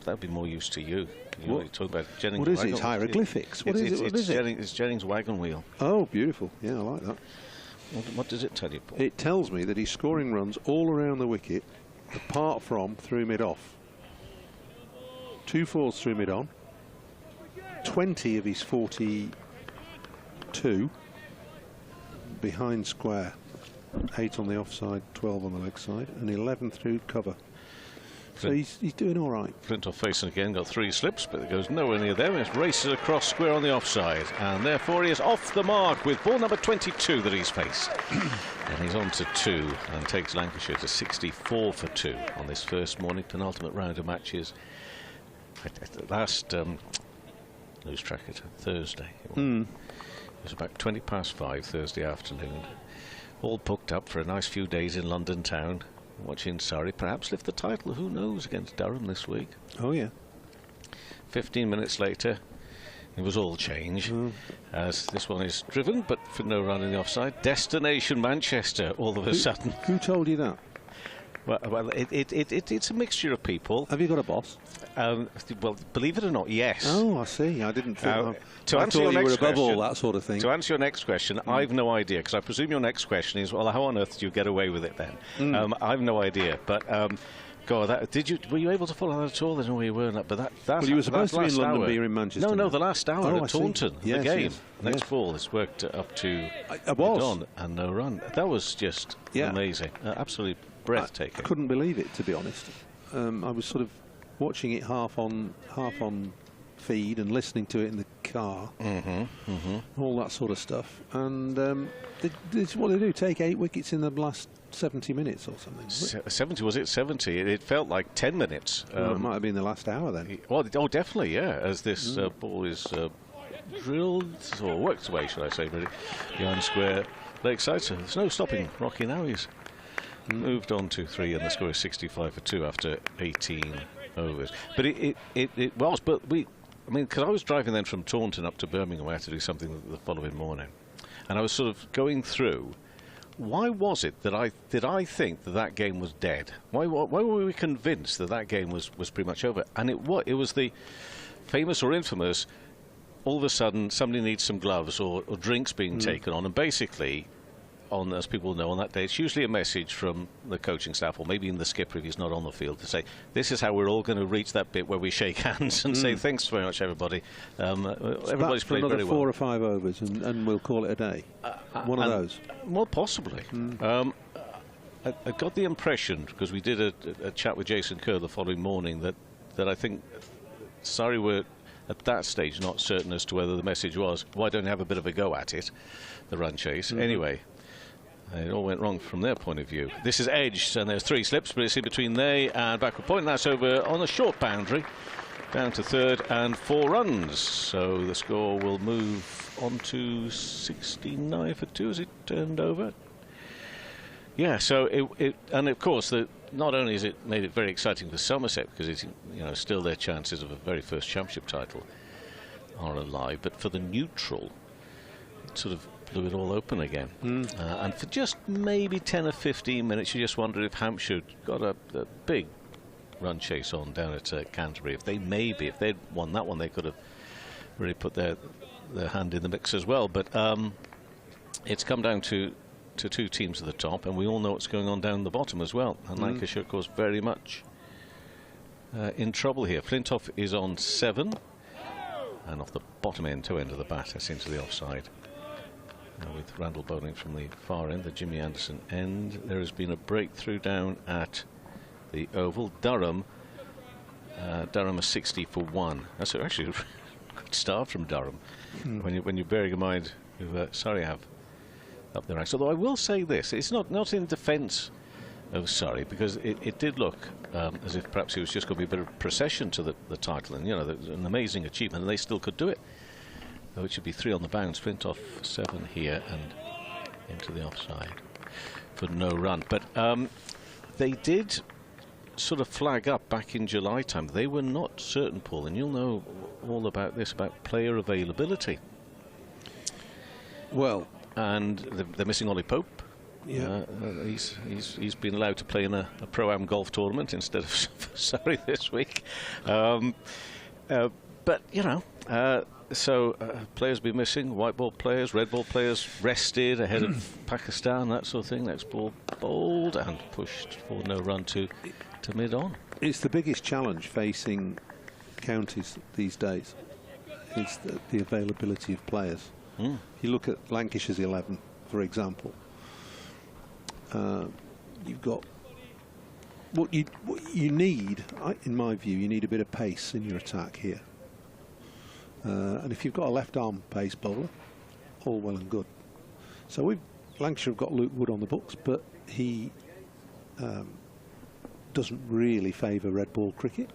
That'll be more use to you. You're talking about Jennings. What is it? It's hieroglyphics. What is it? It's Jennings' wagon wheel. Oh, beautiful. Yeah, I like that. What does it tell you, Paul? It tells me that he's scoring runs all around the wicket, apart from through mid-off. 2 fours through mid-on. 20 of his 42 behind square. 8 on the offside, 12 on the leg side, and 11 through cover. So he's doing all right. Flintoff facing again, got 3 slips, but it goes nowhere near them. It races across square on the offside, and therefore he is off the mark with ball number 22 that he's faced. And he's on to 2 and takes Lancashire to 64 for 2 on this first morning, penultimate round of matches. Last lose track of Thursday. It was about 20 past 5 Thursday afternoon. All booked up for a nice few days in London town. Watching Surrey perhaps lift the title, who knows, against Durham this week. Oh, yeah. 15 minutes later, it was all change. As this one is driven, but for no run in the offside. Destination Manchester, all of a sudden. Who told you that? Well, it's a mixture of people. Have you got a boss? Well, believe it or not, yes. Oh, I see. I didn't think. To answer your next question, all that sort of thing. To answer your next question, I've no idea, because I presume your next question is, well, how on earth did you get away with it then? I've no idea, but. God, were you able to follow that at all? No, you weren't. But well, you were supposed to be in London, but you're in Manchester. No, the last hour at Taunton, yes, the game. Yes, Next ball, it's worked up to dawn and no run. That was just amazing, absolutely breathtaking. I couldn't believe it, to be honest. I was sort of watching it half on feed and listening to it in the car, all that sort of stuff. And this is what they do: take 8 wickets in the last 70 minutes or something. 70, was it 70? It felt like 10 minutes. It might have been the last hour then. Oh, definitely, yeah. As this ball is drilled, or worked away, should I say, really, behind square lakeside. So there's no stopping Rocky now. He's moved on to 3, and the score is 65 for 2 after 18 overs. But it was, but I mean, because I was driving then from Taunton up to Birmingham, I had to do something the following morning, and I was sort of going through. Why was it that I think that game was dead? Why were we convinced that game was pretty much over? And it was the famous or infamous. All of a sudden, somebody needs some gloves or drinks being taken on, and basically on, as people know, on that day, it's usually a message from the coaching staff, or maybe even the skipper if he's not on the field, to say, this is how we're all going to reach that bit where we shake hands and say thanks very much, everybody. Everybody's played very well. 4 or 5 overs, and we'll call it a day. One of those. Well, possibly. I got the impression, because we did a chat with Jason Kerr the following morning, that I think Surrey were at that stage not certain as to whether the message was, why don't you have a bit of a go at it, the run chase. Anyway, it all went wrong from their point of view. This is edged, and there's 3 slips, but it's in between they and backward point. That's over on a short boundary, down to third and 4 runs. So the score will move on to 69 for 2 as it turned over. Yeah, so and of course, not only has it made it very exciting for Somerset, because it's, you know, still their chances of a very first championship title are alive, but for the neutral, it sort of blew it all open again. And for just maybe 10 or 15 minutes, you just wondered if Hampshire got a big run chase on down at Canterbury. If they'd won that one, they could have really put their hand in the mix as well. But it's come down to 2 teams at the top, and we all know what's going on down the bottom as well. And Lancashire, of course, very much in trouble here. Flintoff is on 7, and off the bottom end, toe end of the bat, that's into the offside. With Randall bowling from the far end, the Jimmy Anderson end. There has been a breakthrough down at the Oval. Durham are 60 for 1. That's actually a good start from Durham, when you're bearing in mind who Surrey have up their ranks. Although I will say this, it's not in defence of Surrey, because it did look as if perhaps it was just going to be a bit of procession to the title, and, you know, an amazing achievement, and they still could do it. Though it should be 3 on the bounce. Flintoff 7 here and into the offside for no run. But they did sort of flag up back in July time. They were not certain, Paul, and you'll know all about this, about player availability. Well, and they're missing Ollie Pope. Yeah, he's been allowed to play in a Pro-Am golf tournament instead of Surrey this week. But, you know, so players be missing, white ball players, red ball players rested ahead of Pakistan, that sort of thing. Next ball bowled and pushed for no run to mid-on. It's the biggest challenge facing counties these days, is the availability of players. You look at Lancashire's 11, for example. You've got what you need, in my view, you need a bit of pace in your attack here. And if you've got a left-arm pace bowler, all well and good. So Lancashire have got Luke Wood on the books, but he doesn't really favour red ball cricket.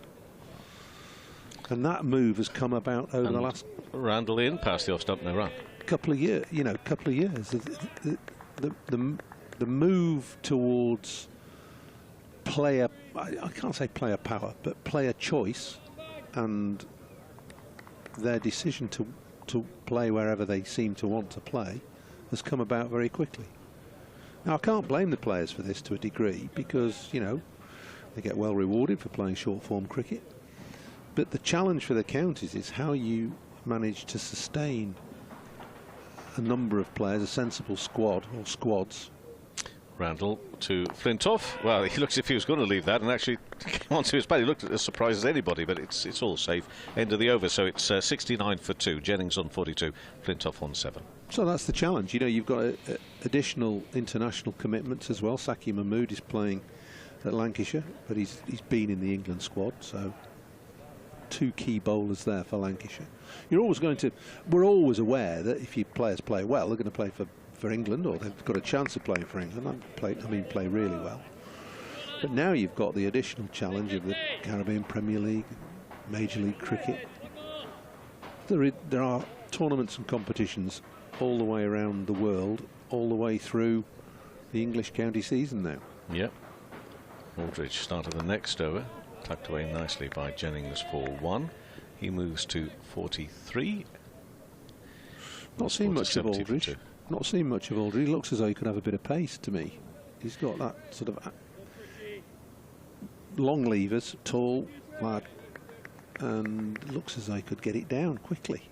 And that move has come about over the last... Randall in past the off stump, no run. Couple of years. The move towards player, I can't say player power, but player choice, and their decision to play wherever they seem to want to play has come about very quickly. Now, I can't blame the players for this to a degree, because, you know, they get well rewarded for playing short form cricket. But the challenge for the counties is how you manage to sustain a number of players, a sensible squad or squads. Randall to Flintoff. Well, he looks as if he was going to leave that, and actually came onto his bat. He looked as surprised as anybody, but it's all safe. End of the over, so it's 69 for 2. Jennings on 42, Flintoff on 7. So that's the challenge. You know, you've got additional international commitments as well. Saki Mahmood is playing at Lancashire, but he's been in the England squad, so 2 key bowlers there for Lancashire. We're always aware that if your players play well, they're going to play for England, or they've got a chance of playing for England. Play really well. But now you've got the additional challenge of the Caribbean Premier League, Major League Cricket. There are tournaments and competitions all the way around the world, all the way through the English county season now. Yep. Aldridge started the next over, tucked away nicely by Jennings for 1. He moves to 43. Not seen much of Aldridge. Not seen much of Aldridge. He looks as though he could have a bit of pace to me. He's got that sort of long levers, tall lad, and looks as though he could get it down quickly.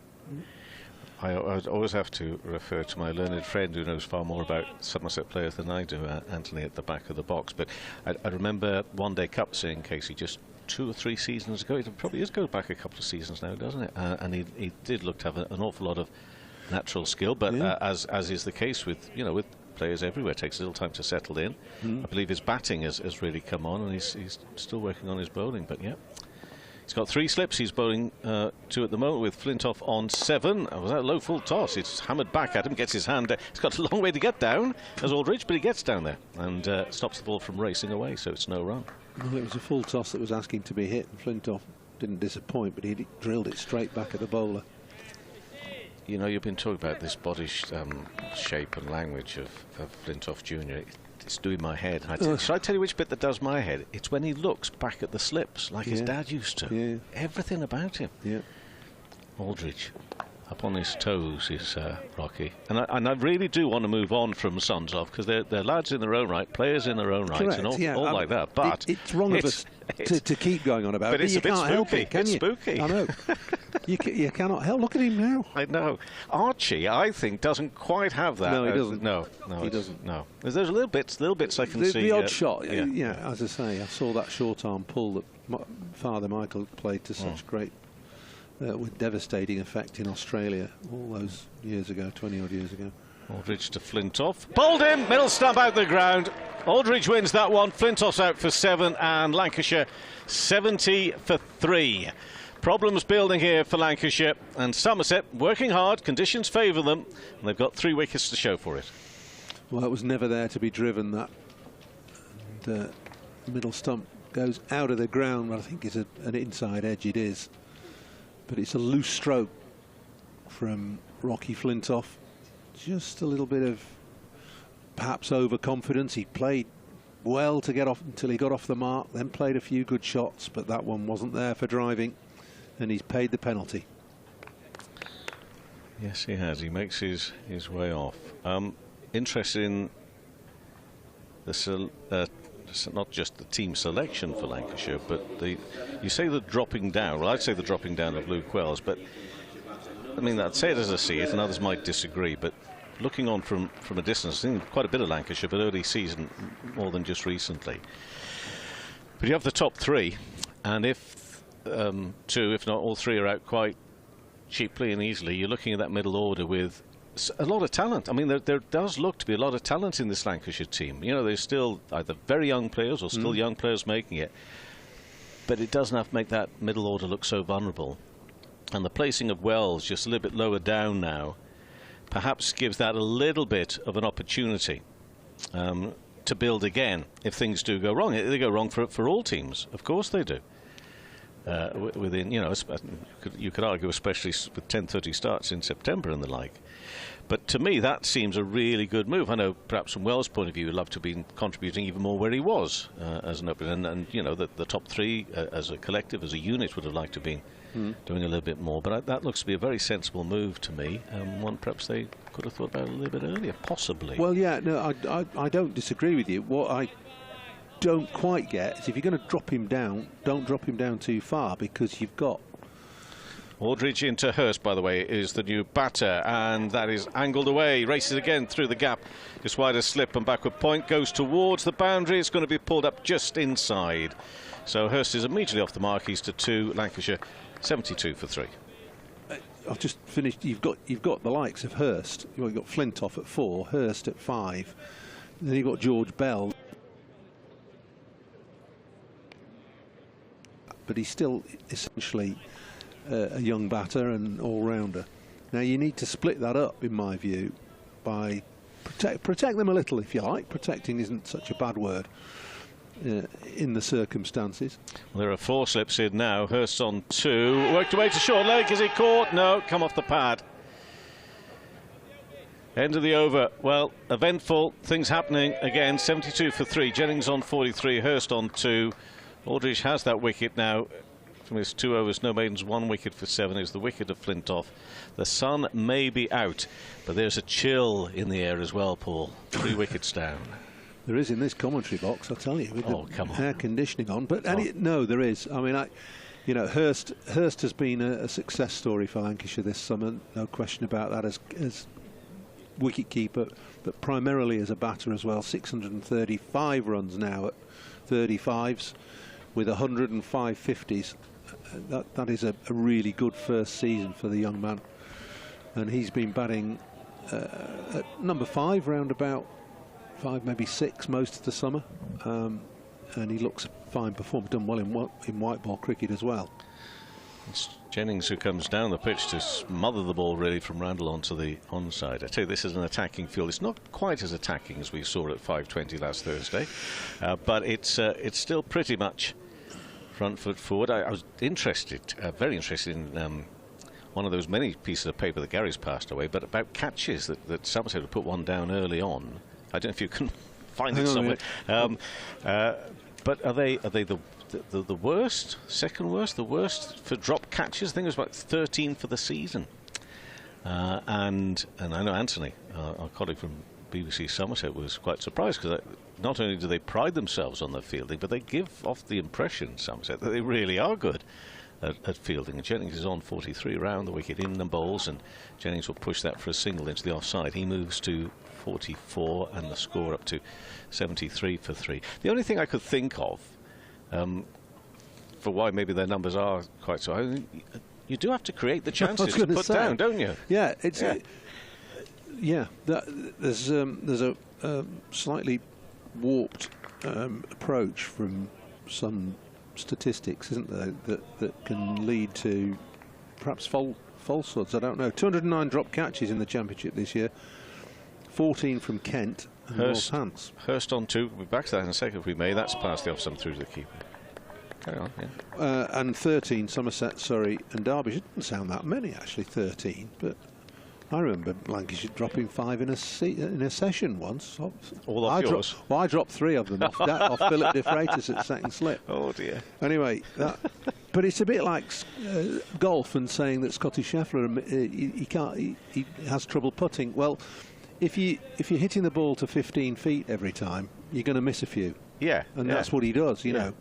I always have to refer to my learned friend who knows far more about Somerset players than I do, Anthony, at the back of the box. But I remember One Day Cup seeing Casey just 2 or 3 seasons ago. It probably is goes back a couple of seasons now, doesn't it? And he did look to have an awful lot of natural skill. But as is the case with with players everywhere, it takes a little time to settle in. I believe his batting has really come on, and he's still working on his bowling. But yeah. He's got 3 slips. He's bowling 2 at the moment with Flintoff on 7. Was that a low full toss? It's hammered back at him, gets his hand down. He's got a long way to get down as Aldridge, but he gets down there and stops the ball from racing away, so it's no run. Well, it was a full toss that was asking to be hit, and Flintoff didn't disappoint, but he drilled it straight back at the bowler. You know, you've been talking about this body shape and language of Flintoff Jr. It's doing my head. Should I tell you which bit that does my head? It's when he looks back at the slips like his dad used to. Yeah. Everything about him. Yeah. Aldridge up on his toes is Rocky. And I really do want to move on from Sunsoft, because they're lads in their own right, players in their own right, Correct, and all like that. But it's wrong of us to keep going on about it. But it's you a bit can't spooky. help it, can It's you? spooky. I know. You cannot help. Look at him now. I know. Archie, I think, doesn't quite have that. No, he doesn't. No, he doesn't. No. There's little bits I can see. The odd shot. Yeah. As I say, I saw that short arm pull that Father Michael played to such great, with devastating effect in Australia all those years ago, 20 odd years ago. Aldridge to Flintoff. Bowled him. Middle stump out the ground. Aldridge wins that one. Flintoff's out for 7, and Lancashire 70 for 3. Problems building here for Lancashire, and Somerset working hard. Conditions favour them, and they've got 3 wickets to show for it. Well, it was never there to be driven. That the middle stump goes out of the ground. I think it's an inside edge. It is, but it's a loose stroke from Rocky Flintoff. Just a little bit of perhaps overconfidence. He played well to get off until he got off the mark, then played a few good shots, but that one wasn't there for driving, and he's paid the penalty. Yes, he has. He makes his way off. Interested in not just the team selection for Lancashire, but you say the dropping down. Well, I'd say the dropping down of Luke Wells, but I mean, I'd say it as I see it, and others might disagree, but looking on from a distance, I've seen quite a bit of Lancashire, but early season more than just recently. But you have the top 3, and if 2, if not all 3, are out quite cheaply and easily, you're looking at that middle order with a lot of talent. I mean, there does look to be a lot of talent in this Lancashire team. You know, there's still either very young players or still young players making it, but it doesn't have to make that middle order look so vulnerable. And the placing of Wells just a little bit lower down now perhaps gives that a little bit of an opportunity to build again if things do go wrong. They go wrong for all teams, of course they do. Within, you know, you could argue especially with 10:30 starts in September and the like. But to me, that seems a really good move. I know perhaps from Wells' point of view, he'd love to have been contributing even more where he was as an opener. And you know, the top 3 as a collective, as a unit, would have liked to have been doing a little bit more. But that looks to be a very sensible move to me. One perhaps they could have thought about a little bit earlier, possibly. Well, yeah, no, I don't disagree with you. What I don't quite get is if you're going to drop him down, don't drop him down too far, because you've got... Aldridge into Hurst, by the way, is the new batter, and that is angled away. Races again through the gap. Just wide a slip and backward point. Goes towards the boundary. It's going to be pulled up just inside. So Hurst is immediately off the mark. He's to 2. Lancashire 72 for 3. I've just finished. You've got the likes of Hurst. You've got Flintoff at 4, Hurst at 5. Then you've got George Bell. But he's still essentially a young batter and all-rounder. Now you need to split that up, in my view, by protect them a little, if you like. Protecting isn't such a bad word in the circumstances. Well, there are 4 slips in now. Hurst on 2. Worked away to short leg. Is he caught? No, come off the pad. End of the over. Well, eventful things happening again. 72 for 3. Jennings on 43. Hurst on 2. Aldridge has that wicket now. From his 2 overs, no maidens, 1 wicket for 7 is the wicket of Flintoff. The sun may be out, but there's a chill in the air as well, Paul. 3 wickets down. There is in this commentary box, I tell you, with come on. air conditioning on. But no, there is. I mean, You know, Hurst has been a success story for Lancashire this summer, no question about that, as wicket-keeper, but primarily as a batter as well. 635 runs now at 35s with 105 50s. That is a really good first season for the young man. And he's been batting at number 5, round about 5, maybe 6 most of the summer. And he looks a fine performer, done well in white ball cricket as well. It's Jennings who comes down the pitch to smother the ball really from Randall onto the onside. I tell you, this is an attacking field. It's not quite as attacking as we saw at 5:20 last Thursday, but it's still pretty much front foot forward. I was interested, very interested in one of those many pieces of paper that Gary's passed away, but about catches that Somerset had put one down early on. I don't know if you can find it somewhere. But are they the worst, second worst, the worst for drop catches? I think it was about 13 for the season. And I know Anthony, our colleague from BBC Somerset, was quite surprised because not only do they pride themselves on their fielding, but they give off the impression, Somerset, that they really are good at fielding. And Jennings is on 43 round the wicket in the bowls, and Jennings will push that for a single into the offside. He moves to 44 and the score up to 73 for 3. The only thing I could think of for why maybe their numbers are quite so high, you do have to create the chances to put down, don't you? Yeah, it's there's a slightly warped approach from some statistics, isn't there, that can lead to perhaps falsehoods. I don't know. 209 drop catches in the Championship this year, 14 from Kent and Northants. Hurst on 2. We'll be back to that in a second if we may. That's past the off some through to the keeper. Carry on, yeah. And 13 Somerset, Surrey and Derbyshire. It doesn't sound that many actually, 13, but I remember Lancashire dropping 5 in a session once. All off yours? I dropped 3 of them off Philip de Freitas at second slip. Oh dear. Anyway, but it's a bit like golf and saying that Scotty Scheffler he has trouble putting. Well, if you're hitting the ball to 15 feet every time, you're going to miss a few. Yeah, and that's what he does, you know.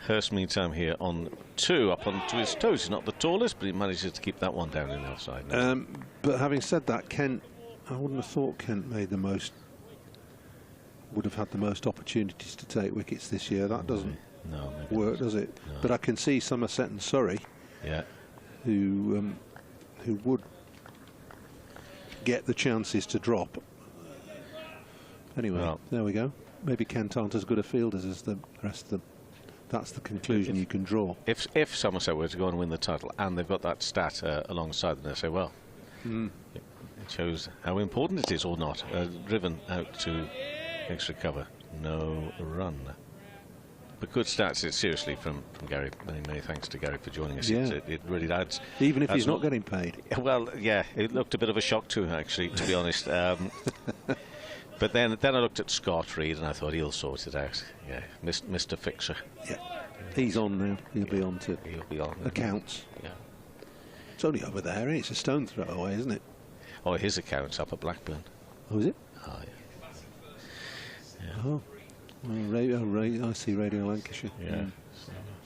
Hurst, meantime, here on 2, up onto his toes. He's not the tallest, but he manages to keep that one down in the offside. But having said that, Kent, I wouldn't have thought Kent would have had the most opportunities to take wickets this year. That doesn't work, does it? No. But I can see Somerset and Surrey, who would get the chances to drop. Anyway, there we go. Maybe Kent aren't as good a fielders as the rest of them. That's the conclusion you can draw. If Somerset were to go and win the title, and they've got that stat alongside them, they say, well, it shows how important it is or not. Driven out to extra cover, no run. But good stats, it's seriously from Gary. Many thanks to Gary for joining us. Yeah. It really adds. Even if he's not getting paid. Well, yeah, it looked a bit of a shock to him, actually, to be honest. But then I looked at Scott Reed and I thought he'll sort it out. Yeah, Mr. Fixer. Yeah, he's on now. He'll be on to accounts. Yeah, it's only over there. It's a stone throw away, isn't it? Oh, his account's up at Blackburn. Oh, is it? Oh, yeah. Oh, well, I see Radio Lancashire. Yeah,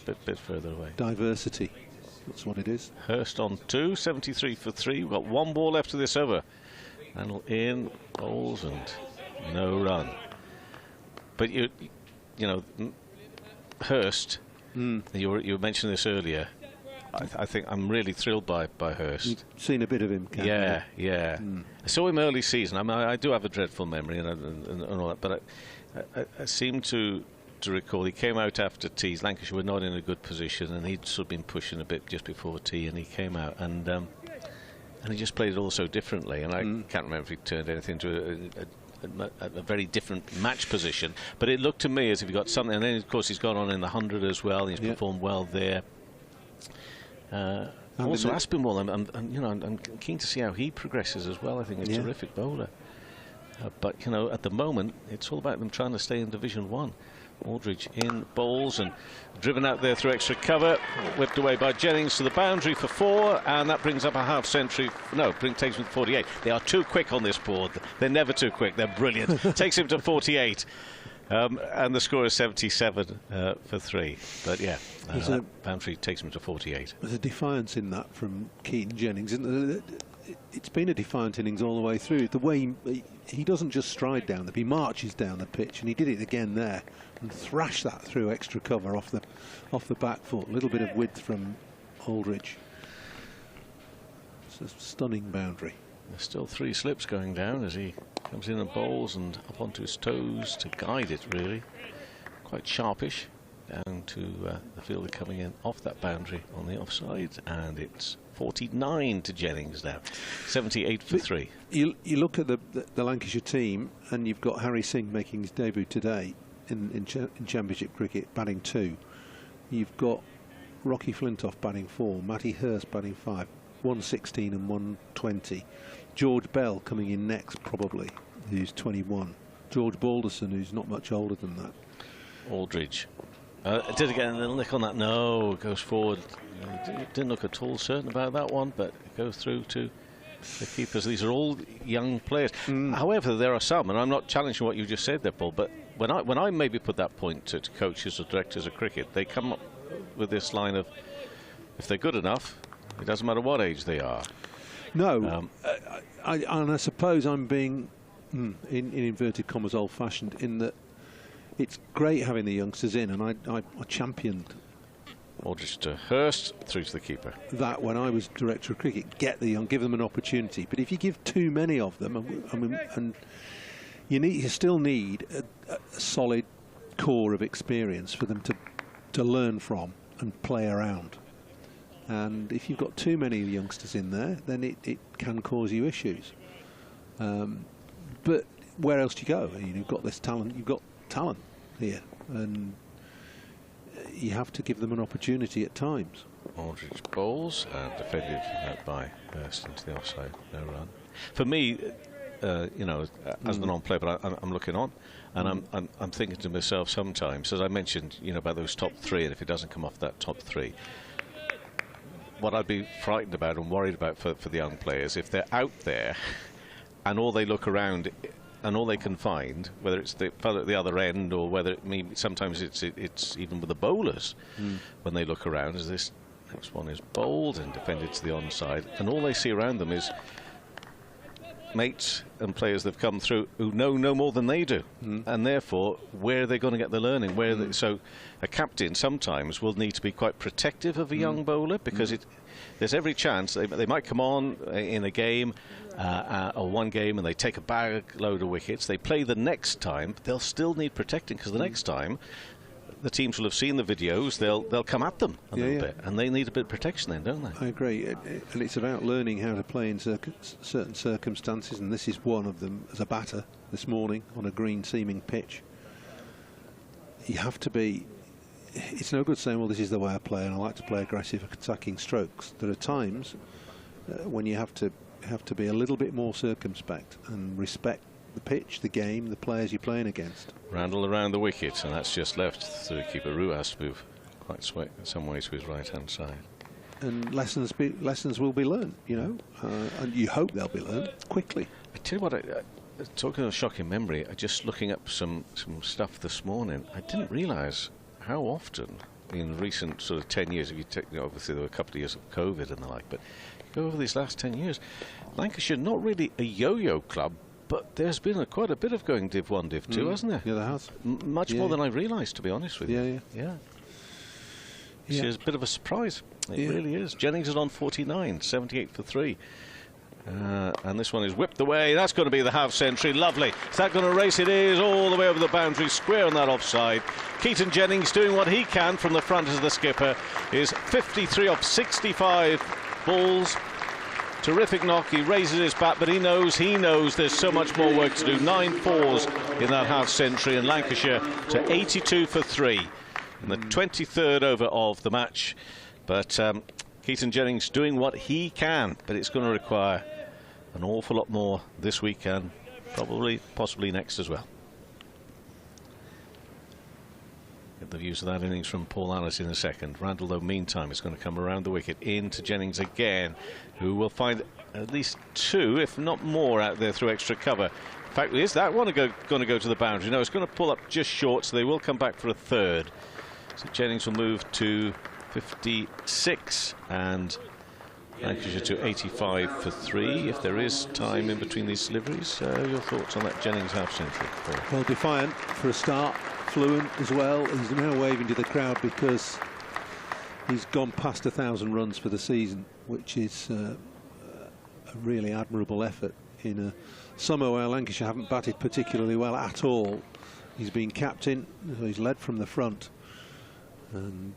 so bit further away. Diversity. That's what it is. Hurst on 2, 73 for 3. We've got 1 ball left of this over. Randall in, bowls and no run. But you know, Hurst. You were mentioning this earlier. I think I'm really thrilled by Hurst. You've seen a bit of him, can't you? Yeah. I saw him early season. I mean, I do have a dreadful memory and all that, but I seem to recall he came out after tees. Lancashire were not in a good position, and he'd sort of been pushing a bit just before tea, and he came out and he just played it all so differently. And I can't remember if he turned anything to a very different match position, but it looked to me as if he got something. And then, of course, he's gone on in the 100 as well. He's performed well there. Also, Aspinwall, I'm keen to see how he progresses as well. I think he's a terrific bowler. But you know, at the moment, it's all about them trying to stay in Division 1. Aldridge in bowls and driven out there through extra cover, whipped away by Jennings to the boundary for 4, and that brings up a half century. No, takes him to 48. They are too quick on this board. They're never too quick. They're brilliant. Takes him to 48. And the score is 77 for 3. But yeah, Bantry takes him to 48. There's a defiance in that from Keaton Jennings, isn't there? It's been a defiant innings all the way through. The way he doesn't just stride down, he marches down the pitch, and he did it again there and thrashed that through extra cover off the back foot. A little bit of width from Aldridge. It's a stunning boundary. There's still 3 slips going down as he comes in and bowls and up onto his toes to guide it, really. Quite sharpish down to the fielder coming in off that boundary on the offside, and it's 49 to Jennings now, 78 for 3. You look at the Lancashire team, and you've got Harry Singh making his debut today in Championship cricket, batting 2. You've got Rocky Flintoff batting 4, Matty Hurst batting 5, 116 and 120. George Bell coming in next, probably, who's 21. George Balderson, who's not much older than that. Aldridge. Did it get a little nick on that? No, it goes forward. Didn't look at all certain about that one, but it goes through to the keepers. These are all young players. However, there are some, and I'm not challenging what you just said there, Paul, but when I maybe put that point to coaches or directors of cricket, they come up with this line of, if they're good enough, it doesn't matter what age they are. No, and I suppose I'm being, in inverted commas, old-fashioned in that it's great having the youngsters in, and I championed Aldridge to Hurst through to the keeper. That when I was director of cricket, get the young, give them an opportunity. But if you give too many of them, and you still need a solid core of experience for them to learn from and play around. And if you've got too many youngsters in there, then it can cause you issues. But where else do you go? You've got this talent. You've got talent here, and you have to give them an opportunity at times. Aldridge bowls and defended out by Hurst into the offside. No run. For me, you know, as the non-player, but I'm looking on, and I'm thinking to myself sometimes, as I mentioned, you know, about those top 3, and if it doesn't come off that top 3, what I'd be frightened about and worried about for the young players, if they're out there and all they look around and all they can find, whether it's the fellow at the other end or whether sometimes it's even with the bowlers, when they look around, as this next one is bowled and defended to the onside, and all they see around them is mates and players that have come through who know no more than they do, and therefore where are they going to get the learning? So a captain sometimes will need to be quite protective of a young bowler, because there's every chance they might come on in a game or one game and they take a bag load of wickets. They play the next time, but they'll still need protecting, because the next time the teams will have seen the videos. They'll come at them a little bit, and they need a bit of protection then, don't they? I agree, and it's about learning how to play in certain circumstances, and this is one of them. As a batter this morning on a green seaming pitch, you have to be. It's no good saying, well, this is the way I play and I like to play aggressive attacking strokes. There are times when you have to be a little bit more circumspect and respect the pitch, the game, the players you're playing against. Randall around the wicket, and that's just left to the keeper. Root has to move quite in some ways to his right-hand side. And lessons will be learned, you know, and you hope they'll be learned quickly. I tell you what, talking of shocking memory, just looking up some stuff this morning, I didn't realise how often in recent sort of 10 years, if you take, obviously there were a couple of years of COVID and the like, but go over these last 10 years, Lancashire not really a yo-yo club, but there's been quite a bit of going Div 1, Div 2, hasn't there? Yeah, there has. Much more than I realised, to be honest with you. Yeah. Which is a bit of a surprise. It really is. Jennings is on 49, 78 for 3. And this one is whipped away. That's going to be the half century. Lovely. Is that going to race? It is, all the way over the boundary, square on that offside. Keaton Jennings doing what he can from the front as the skipper. Is 53 off 65 balls. Terrific knock. He raises his bat, but he knows there's so much more work to do. 9 fours in that half century, and Lancashire to 82 for 3 in the 23rd over of the match. But Keaton Jennings doing what he can, but it's going to require an awful lot more this week and possibly next as well. Get the views of that innings from Paul Alice in a second. Randall, though, meantime, is going to come around the wicket into Jennings again, who will find at least 2, if not more, out there through extra cover. In fact, is that one going to go to the boundary? No, it's going to pull up just short, so they will come back for a third. So Jennings will move to 56 and Lancashire to 85 for 3. If there is time in between these deliveries, your thoughts on that Jennings half century? Well, defiant for a start, fluent as well. He's now waving to the crowd because he's gone past 1,000 runs for the season, which is a really admirable effort in a summer where Lancashire haven't batted particularly well at all. He's been captain, so he's led from the front, and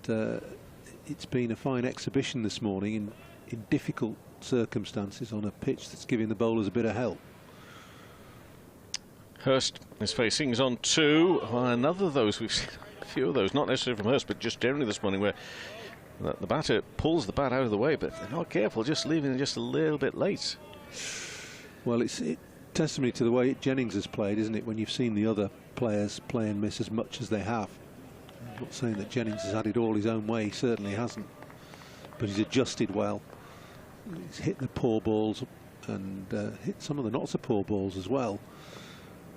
it's been a fine exhibition this morning in difficult circumstances on a pitch that's giving the bowlers a bit of help. Hurst is facing, he's on 2. Well, another of those, we've seen a few of those, not necessarily from Hurst, but just generally this morning, where the batter pulls the bat out of the way, but if they're not careful, just leaving it just a little bit late. Well, it's testimony to the way Jennings has played, isn't it, when you've seen the other players play and miss as much as they have. I'm not saying that Jennings has had it all his own way, he certainly hasn't, but he's adjusted well. He's hit the poor balls and hit some of the not so poor balls as well,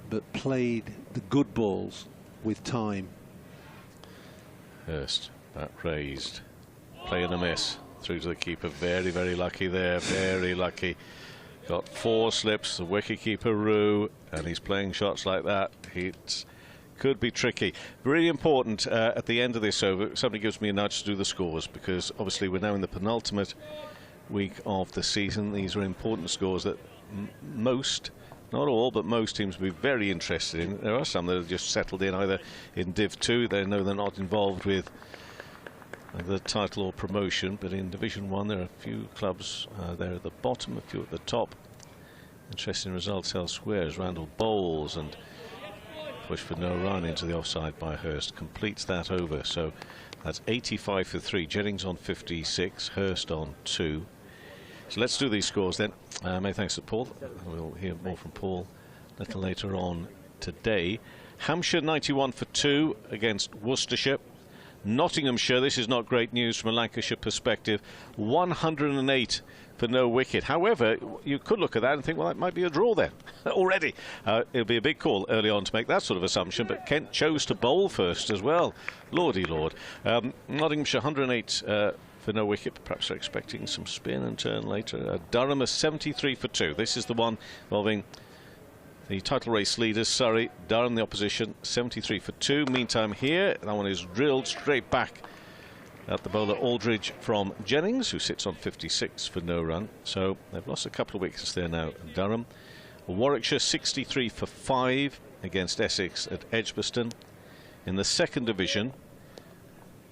but played the good balls with time. Hurst, bat raised, play and a miss, through to the keeper. Very, very lucky there, very lucky. Got 4 slips, the wicket-keeper Roo, and he's playing shots like that. It could be tricky. Really important at the end of this over, somebody gives me a nudge to do the scores, because obviously we're now in the penultimate week of the season. These are important scores that most, not all, but most teams will be very interested in. There are some that have just settled in either in Div 2, they know they're not involved with the title or promotion, but in Division 1 there are a few clubs there at the bottom, a few at the top. Interesting results elsewhere as Randall bowls and push for no run into the offside by Hurst completes that over. So that's 85 for 3. Jennings on 56, Hurst on 2. So let's do these scores then. Many thanks to Paul. We'll hear more from Paul a little later on today. Hampshire 91 for 2 against Worcestershire. Nottinghamshire, this is not great news from a Lancashire perspective, 108 for no wicket. However, you could look at that and think, well, that might be a draw then already. It'll be a big call early on to make that sort of assumption, but Kent chose to bowl first as well. Lordy Lord. Nottinghamshire 108 for no wicket, but perhaps they're expecting some spin and turn later. Durham is 73 for 2. This is the one involving the title race leaders, Surrey. Durham, the opposition, 73 for 2. Meantime here, that one is drilled straight back at the bowler Aldridge from Jennings, who sits on 56 for no run. So they've lost a couple of wickets there now, Durham. Warwickshire 63 for 5 against Essex at Edgbaston. In the second division,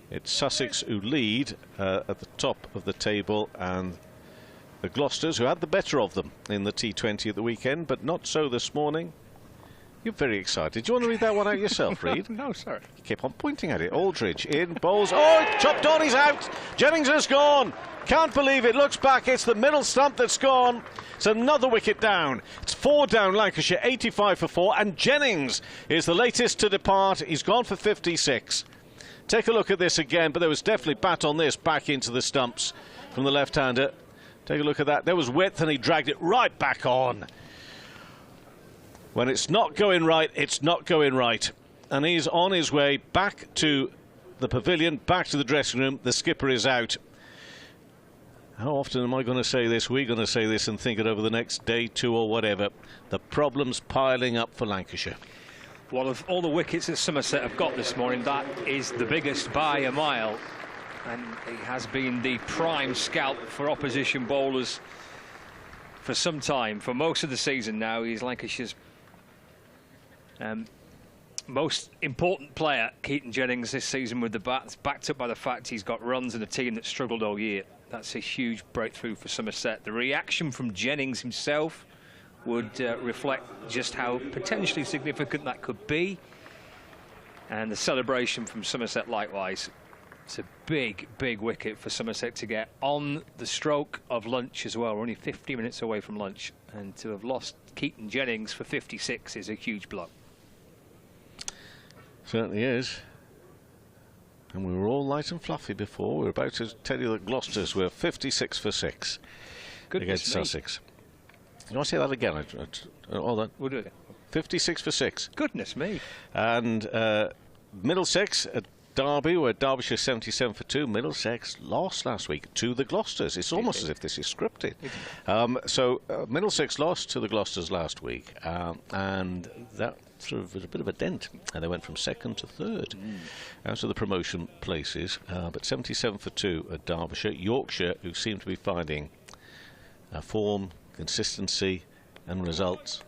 it's Sussex who lead at the top of the table, and the Gloucesters, who had the better of them in the T20 at the weekend, but not so this morning. You're very excited. Do you want to read that one out yourself, Reid? No, sir. You keep on pointing at it. Aldridge in, bowls. Oh, chopped on, he's out. Jennings has gone. Can't believe it. Looks back. It's the middle stump that's gone. It's another wicket down. It's 4 down, Lancashire, 85 for 4. And Jennings is the latest to depart. He's gone for 56. Take a look at this again, but there was definitely bat on this back into the stumps from the left-hander. Take a look at that. There was width and he dragged it right back on. When it's not going right, it's not going right. And he's on his way back to the pavilion, back to the dressing room. The skipper is out. How often am I going to say this? We're going to say this and think it over the next day, 2 or whatever. The problem's piling up for Lancashire. Well, of all the wickets that Somerset have got this morning, that is the biggest by a mile. And he has been the prime scalp for opposition bowlers for some time. For most of the season now, he's Lancashire's most important player, Keaton Jennings, this season with the bat, backed up by the fact he's got runs in a team that struggled all year. That's a huge breakthrough for Somerset. The reaction from Jennings himself would reflect just how potentially significant that could be. And the celebration from Somerset likewise. It's a big, big wicket for Somerset to get on the stroke of lunch as well. We're only 50 minutes away from lunch, and to have lost Keaton Jennings for 56 is a huge blow. Certainly is. And we were all light and fluffy before. We were about to tell you that Gloucesters were 56 for 6 against Sussex. You want to say that again? Hold on. We'll do it. 56 for 6. Goodness me. And Middlesex at Derby, where Derbyshire 77 for 2. Middlesex lost last week to the Gloucesters. It's almost as if this is scripted. So Middlesex lost to the Gloucesters last week, and that sort of was a bit of a dent, and they went from 2nd to 3rd out of the promotion places. But 77 for 2 at Derbyshire. Yorkshire, who seem to be finding form, consistency and results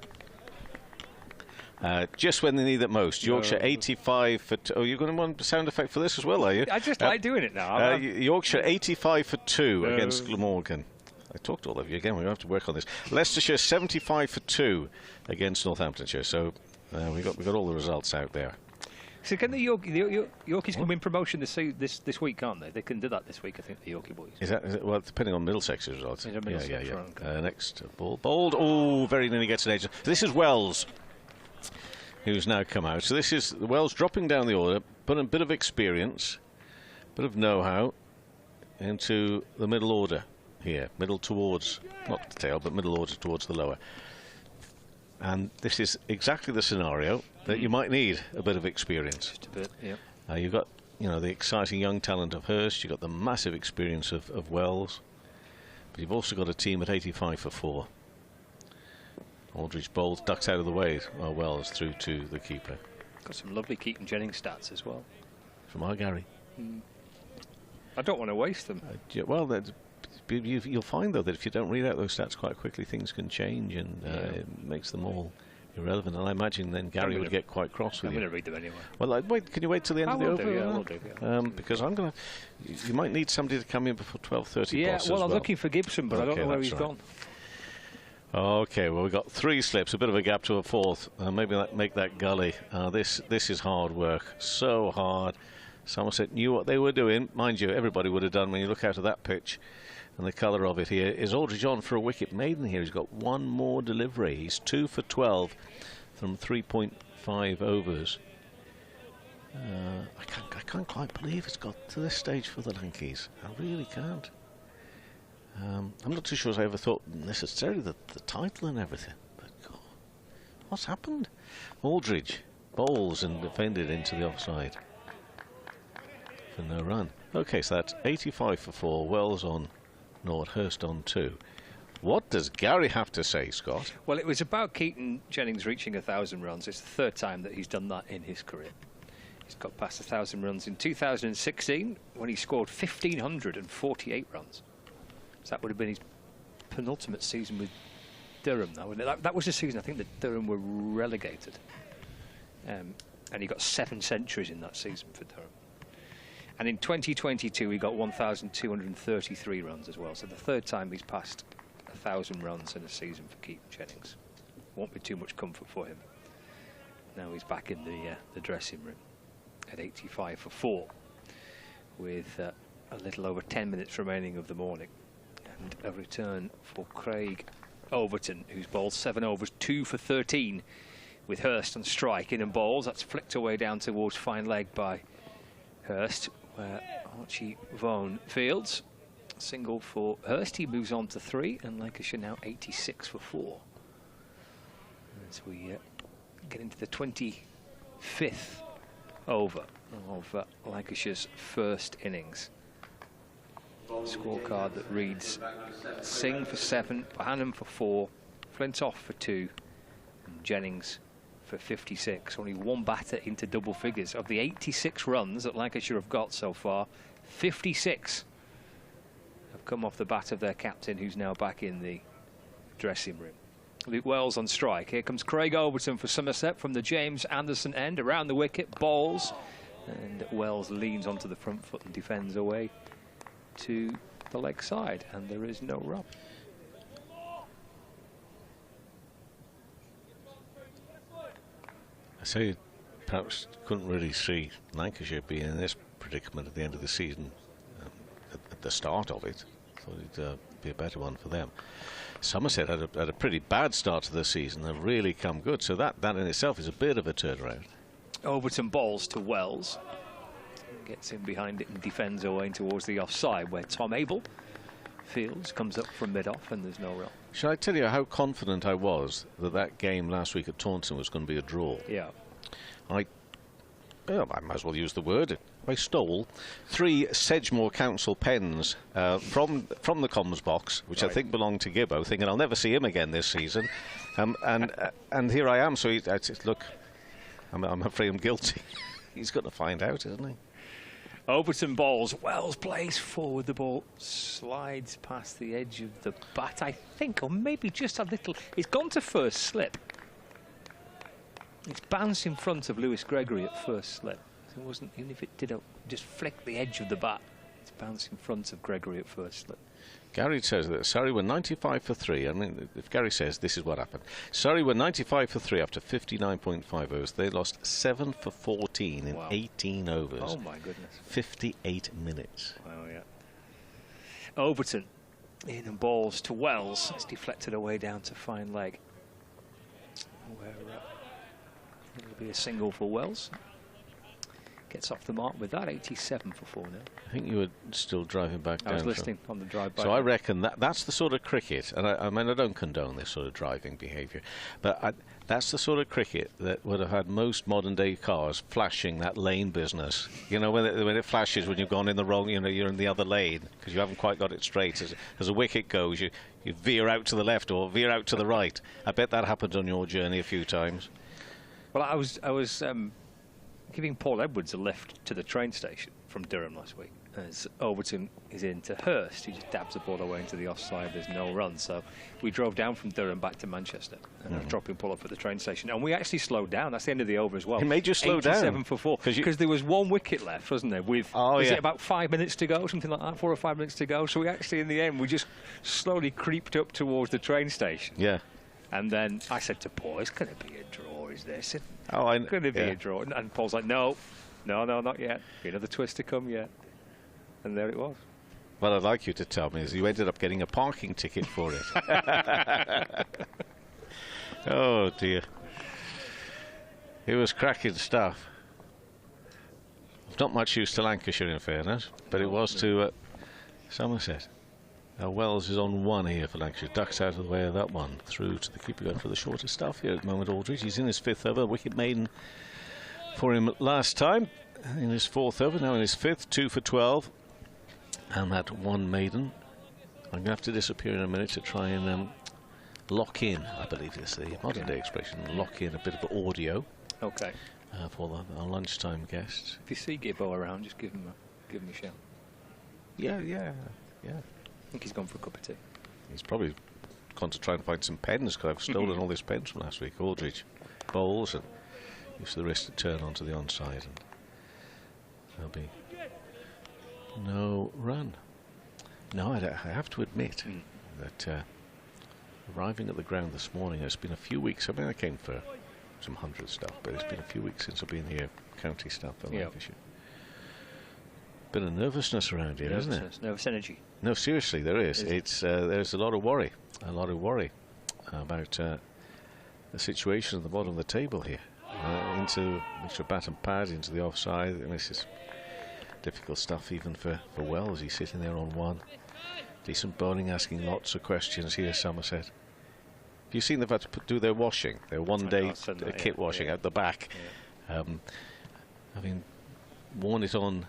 just when they need it most. Yorkshire 85 for 2. Oh, you're going to want a sound effect for this as well, are you? I just like doing it now. Yorkshire 85 for 2 against Glamorgan. I talked all of you again. We're going to have to work on this. Leicestershire 75 for 2 against Northamptonshire. So we got all the results out there. So can the Yorkies can win promotion this week, can't they? They can do that this week, I think, the Yorkie boys. Is it, well, depending on Middlesex's results. Middlesex, Yeah. right. Next ball. Bold. Oh, very nearly gets an edge. This is Wells, who's now come out. So this is Wells dropping down the order, but a bit of experience, bit of know-how into the middle order here. Middle towards, not the tail, but middle order towards the lower. And this is exactly the scenario that you might need a bit of experience. Just a bit, yeah. You've got, the exciting young talent of Hurst. You've got the massive experience of Wells. But you've also got a team at 85 for 4. Aldridge bowls, ducks out of the way while Wells through to the keeper. Got some lovely Keaton Jennings stats as well. From our Gary. I don't want to waste them. Well, you'll find, though, that if you don't read out those stats quite quickly, things can change, and it makes them all irrelevant. And I imagine then Gary would get quite cross with you. I'm going to read them anyway. Well, can you wait till the end of the over? I will do, yeah. Because I'm going to... You might need somebody to come in before 12:30. Yeah, well, I'm looking for Gibson, but I don't know where he's gone. Okay, well, we've got 3 slips, a bit of a gap to a 4th. Maybe make that gully. This is hard work, so hard. Somerset knew what they were doing. Mind you, everybody would have done when you look out of that pitch. And the colour of it here is Aldridge on for a wicket maiden here. He's got one more delivery. He's 2 for 12 from 3.5 overs. I can't quite believe it's got to this stage for the Lankies. I really can't. I'm not too sure as I ever thought necessarily the title and everything. But God, what's happened? Aldridge bowls and defended into the offside for no run. Okay, so that's 85 for 4. Wells on 0, Hurst on 2. What does Gary have to say, Scott? Well, it was about Keaton Jennings reaching 1,000 runs. It's the 3rd time that he's done that in his career. He's got past 1,000 runs in 2016 when he scored 1,548 runs. So that would have been his penultimate season with Durham. That was the season I think that Durham were relegated. And he got 7 centuries in that season for Durham. And in 2022 he got 1,233 runs as well. So the 3rd time he's passed 1,000 runs in a season for Keaton Jennings. Won't be too much comfort for him. Now he's back in the dressing room at 85 for 4 with a little over 10 minutes remaining of the morning. And a return for Craig Overton, who's bowled 7 overs, 2 for 13 with Hurst on strike, in and bowls. That's flicked away down towards fine leg by Hurst, where Archie Vaughan fields. Single for Hurst. He moves on to 3, and Lancashire now 86 for 4. As we get into the 25th over of Lancashire's first innings. Scorecard that reads Singh for 7, Bohannon for 4, Flintoff for 2, and Jennings for 56. Only one batter into double figures. Of the 86 runs that Lancashire have got so far, 56 have come off the bat of their captain, who's now back in the dressing room. Luke Wells on strike. Here comes Craig Overton for Somerset from the James Anderson end, around the wicket, bowls, and Wells leans onto the front foot and defends away to the leg side, and there is no run. I say, perhaps couldn't really see Lancashire being in this predicament at the end of the season. At the start of it, thought it'd be a better one for them. Somerset had a pretty bad start to the season. They've really come good, so that in itself is a bit of a turnaround. Overton bowls to Wells, gets in behind it and defends away towards the offside, where Tom Abel Fields comes up from mid-off and there's no run. Shall I tell you how confident I was that that game last week at Taunton was going to be a draw? Yeah. I might as well use the word. I stole 3 Sedgemoor Council pens from the comms box, which I think belonged to Gibbo, thinking I'll never see him again this season. And here I am. So look, I'm afraid I'm guilty. He's got to find out, isn't he? Overton balls. Wells plays forward. The ball slides past the edge of the bat, I think, or maybe just a little. It's gone to first slip. It's bounced in front of Lewis Gregory at first slip. So it wasn't, even if it did just flick the edge of the bat, it's bounced in front of Gregory at first slip. Gary says that Surrey were 95 for 3. I mean, if Gary says this is what happened. Surrey were 95 for 3 after 59.5 overs. They lost 7 for 14 in 18 overs. Oh, my goodness. 58 minutes. Wow, yeah. Overton in and balls to Wells. It's deflected away down to fine leg. Where it'll be a single for Wells. Gets off the mark with that, 87 for 4 now. I think you were still driving back down. I was listening on the drive back. So I reckon that's the sort of cricket, and I mean I don't condone this sort of driving behaviour, but that's the sort of cricket that would have had most modern day cars flashing that lane business. You know, when it flashes when you've gone in the wrong, you know, you're in the other lane because you haven't quite got it straight. As a wicket goes, you veer out to the left or veer out to the right. I bet that happened on your journey a few times. Well, I was giving Paul Edwards a lift to the train station from Durham last week. As Overton is into Hurst, he just dabs the ball away into the offside. There's no run, so we drove down from Durham back to Manchester and dropping Paul up at the train station. And we actually slowed down. That's the end of the over as well. It made you slow down. 87 for 4 because there was 1 wicket left, wasn't there? With was it about 5 minutes to go, something like that, 4 or 5 minutes to go. So we actually, in the end, we just slowly creeped up towards the train station. Yeah. And then I said to Paul, "It's going to be a draw, is this? It's Oh, I going to be a draw." And Paul's like, no, not yet. Another twist to come yet. And there it was. What I'd like you to tell me is you ended up getting a parking ticket for it. Oh, dear. It was cracking stuff. Not much use to Lancashire, in fairness, but it was to Somerset. Now Wells is on 1 here for Lancashire. Ducks out of the way of that one. Through to the keeper going for the shorter stuff here at the moment, Aldridge. He's in his 5th over. Wicket maiden for him last time. In his 4th over, now in his 5th. 2 for 12. And that 1 maiden. I'm going to have to disappear in a minute to try and lock in, I believe is the modern day expression, lock in a bit of audio. Okay. For our lunchtime guests. If you see Gibbo around, just give him a shout. Yeah. I think he's gone for a cup of tea. He's probably gone to try and find some pens because I've stolen all his pens from last week. Aldridge bowls and used the wrist to turn onto the onside, and there'll be no run. No, I have to admit that arriving at the ground this morning, it's been a few weeks. I mean, I came for some 100 stuff, but it's been a few weeks since I've been here, county stuff in Lancashire. Bit of nervousness around here, isn't it? Nervous energy. No, seriously, there is. It's there's a lot of worry about the situation at the bottom of the table here. Into mixture of bat and pad, into the offside. And this is difficult stuff even for Wells. He's sitting there on 1. Decent bowling, asking lots of questions here, Somerset. Have you seen they've had to do their washing, their 1-day kit washing at the back? Yeah. Having worn it on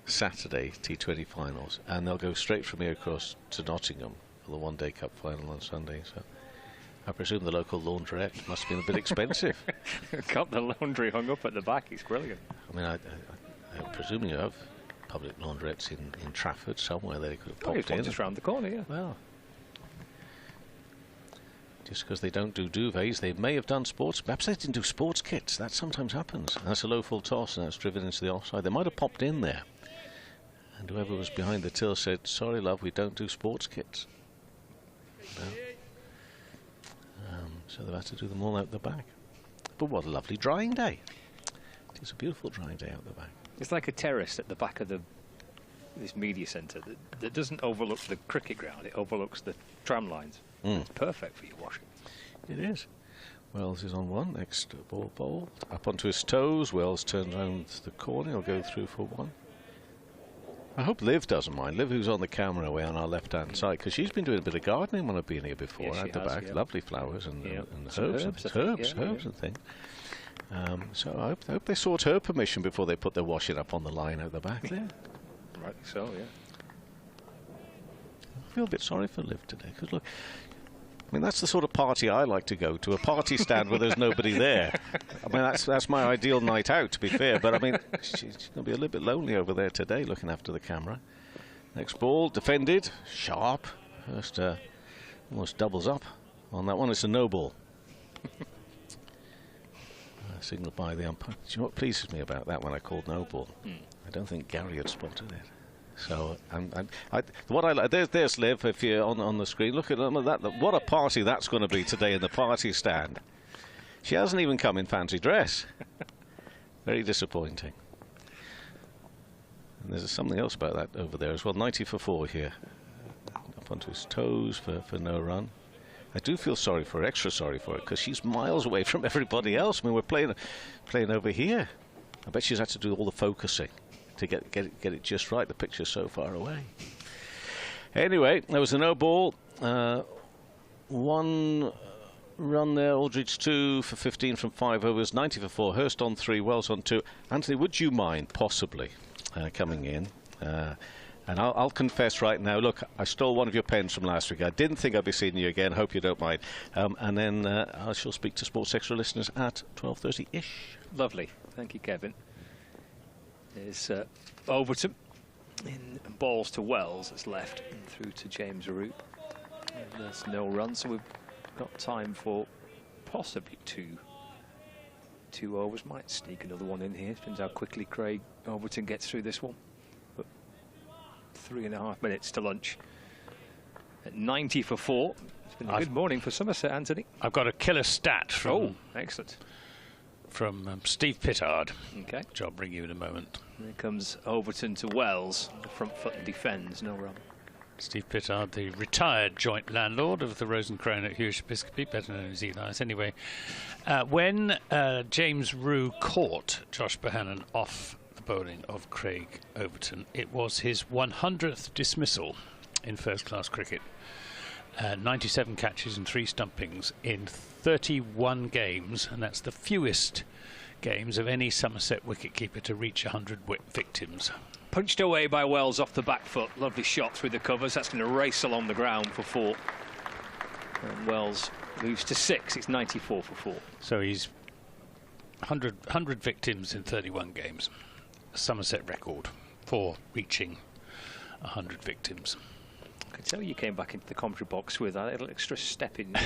Saturday, T20 finals, and they'll go straight from here across to Nottingham for the 1-day cup final on Sunday. So I presume the local laundrette must have been a bit expensive. Got the laundry hung up at the back. It's brilliant. I mean, I'm presuming you have public laundrettes in Trafford somewhere that they could have popped in. Just round the corner, yeah. Well, just because they don't do duvets, they may have done sports. Perhaps they didn't do sports kits. That sometimes happens. And that's a low full toss, and that's driven into the offside. They might have popped in there. And whoever was behind the till said, "Sorry, love, we don't do sports kits." No. So they've had to do them all out the back. But what a lovely drying day. It's a beautiful drying day out the back. It's like a terrace at the back of this media centre that doesn't overlook the cricket ground. It overlooks the tram lines. It's perfect for your washing. It is. Wells is on 1. Next ball bowled. Up onto his toes. Wells turns round the corner. He'll go through for 1. I hope Liv doesn't mind. Liv, who's on the camera away on our left-hand side, because she's been doing a bit of gardening when I've been here before. Yes, at the back, lovely flowers and herbs and things. So I hope they sought her permission before they put their washing up on the line at the back there. Right, so yeah. I feel a bit sorry for Liv today, because look, I mean, that's the sort of party I like to go to, a party stand where there's nobody there. I mean, that's my ideal night out, to be fair, but I mean, she's going to be a little bit lonely over there today, looking after the camera. Next ball, defended, sharp. First, almost doubles up on that one. It's a no ball. Signalled by the umpire. Do you know what pleases me about that when I called no ball? I don't think Gary had spotted it. So, there's Liv. If you're on the screen, look at that. What a party that's going to be today in the party stand. She hasn't even come in fancy dress. Very disappointing. And there's something else about that over there as well. 90 for 4 here. Up onto his toes for no run. I do feel sorry for her, extra sorry for her, because she's miles away from everybody else. I mean, we're playing over here. I bet she's had to do all the focusing to get it just right. The picture's so far away. Anyway, there was a no ball. 1 run there. Aldridge 2 for 15 from 5 overs. 90 for 4. Hurst on 3. Wells on 2. Anthony, would you mind possibly coming in? And I'll confess right now, look, I stole one of your pens from last week. I didn't think I'd be seeing you again. Hope you don't mind. And then I shall speak to Sports Extra listeners at 12:30-ish. Lovely. Thank you, Kevin. There's Overton in balls to Wells. It's left and through to James Root. And there's no run, so we've got time for possibly two overs. Might sneak another one in here. Depends how quickly Craig Overton gets through this one. But 3.5 minutes to lunch. At 90 for 4. It's been a good morning for Somerset, Anthony. I've got a killer stat from excellent. From Steve Pittard, okay, which I'll bring you in a moment. There comes Overton to Wells. The front foot and defends, no run. Steve Pittard, the retired joint landlord of the Rose and Crown at Hewish Episcopi, better known as Elias. Anyway, when James Rue caught Josh Bohannon off the bowling of Craig Overton, it was his 100th dismissal in first-class cricket. 97 catches and 3 stumpings in 31 games, and that's the fewest games of any Somerset wicketkeeper to reach 100 victims. Punched away by Wells off the back foot. Lovely shot through the covers. That's going to race along the ground for 4. And Wells moves to 6. It's 94 for 4. So he's 100 victims in 31 games. A Somerset record for reaching 100 victims. I could tell you came back into the commentary box with a little extra step in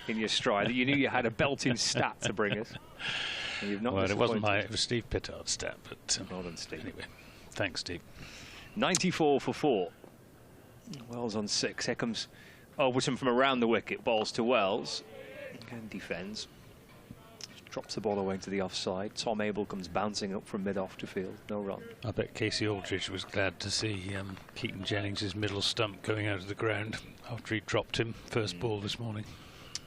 your stride. You knew you had a belting stat to bring us. And you've not. Well, it wasn't it was Steve Pittard's stat, but well done, Steve. Anyway, thanks, Steve. 94 for 4. Wells on 6. Here comes Overton from around the wicket. Balls to Wells. And defends. Drops the ball away to the offside. Tom Abel comes bouncing up from mid-off to field. No run. I bet Casey Aldridge was glad to see Keaton Jennings' middle stump going out of the ground after he dropped him first ball this morning.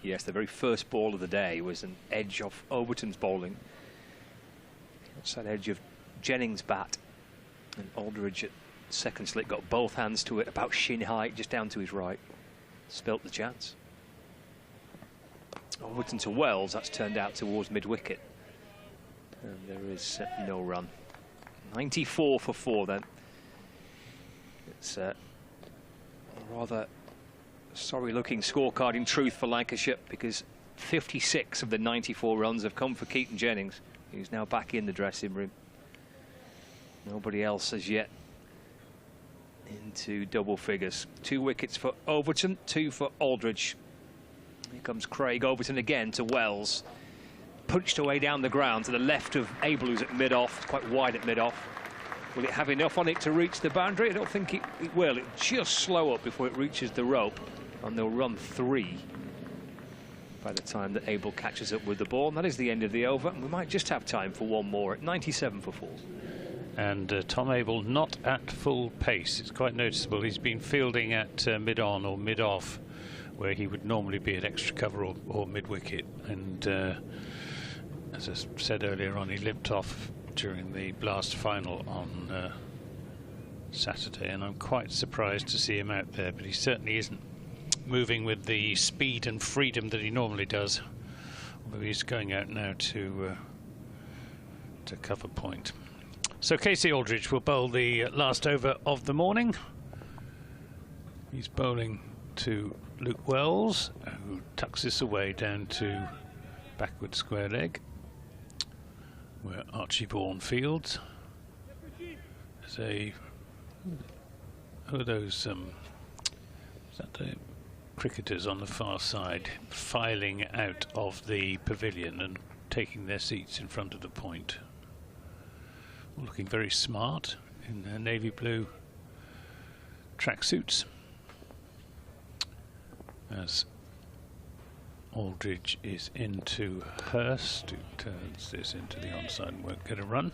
Yes, the very first ball of the day was an edge of Overton's bowling. Outside edge of Jennings' bat. And Aldridge at second slit got both hands to it about shin height, just down to his right. Spilt the chance. Overton to Wells, that's turned out towards mid-wicket. And there is no run. 94 for 4 then. It's a rather sorry-looking scorecard in truth for Lancashire, because 56 of the 94 runs have come for Keaton Jennings, who's now back in the dressing room. Nobody else as yet into double figures. 2 wickets for Overton, 2 for Aldridge. Here comes Craig Overton again to Wells. Punched away down the ground to the left of Abel, who's at mid-off, quite wide at mid-off. Will it have enough on it to reach the boundary? I don't think it will. It'll just slow up before it reaches the rope, and they'll run 3 by the time that Abel catches up with the ball. And that is the end of the over. And we might just have time for one more at 97 for 4. And Tom Abel not at full pace. It's quite noticeable. He's been fielding at mid-on or mid-off, where he would normally be at extra cover or mid-wicket. And as I said earlier on, he limped off during the blast final on Saturday, and I'm quite surprised to see him out there, but he certainly isn't moving with the speed and freedom that he normally does. Although he's going out now to cover point. So Casey Aldridge will bowl the last over of the morning. He's bowling to Luke Wells, who tucks this away down to backward square leg, where Archie Vaughan fields. There's who are those? Is that the cricketers on the far side filing out of the pavilion and taking their seats in front of the point? All looking very smart in their navy blue tracksuits, as Aldridge is into Hurst, who turns this into the onside and won't get a run.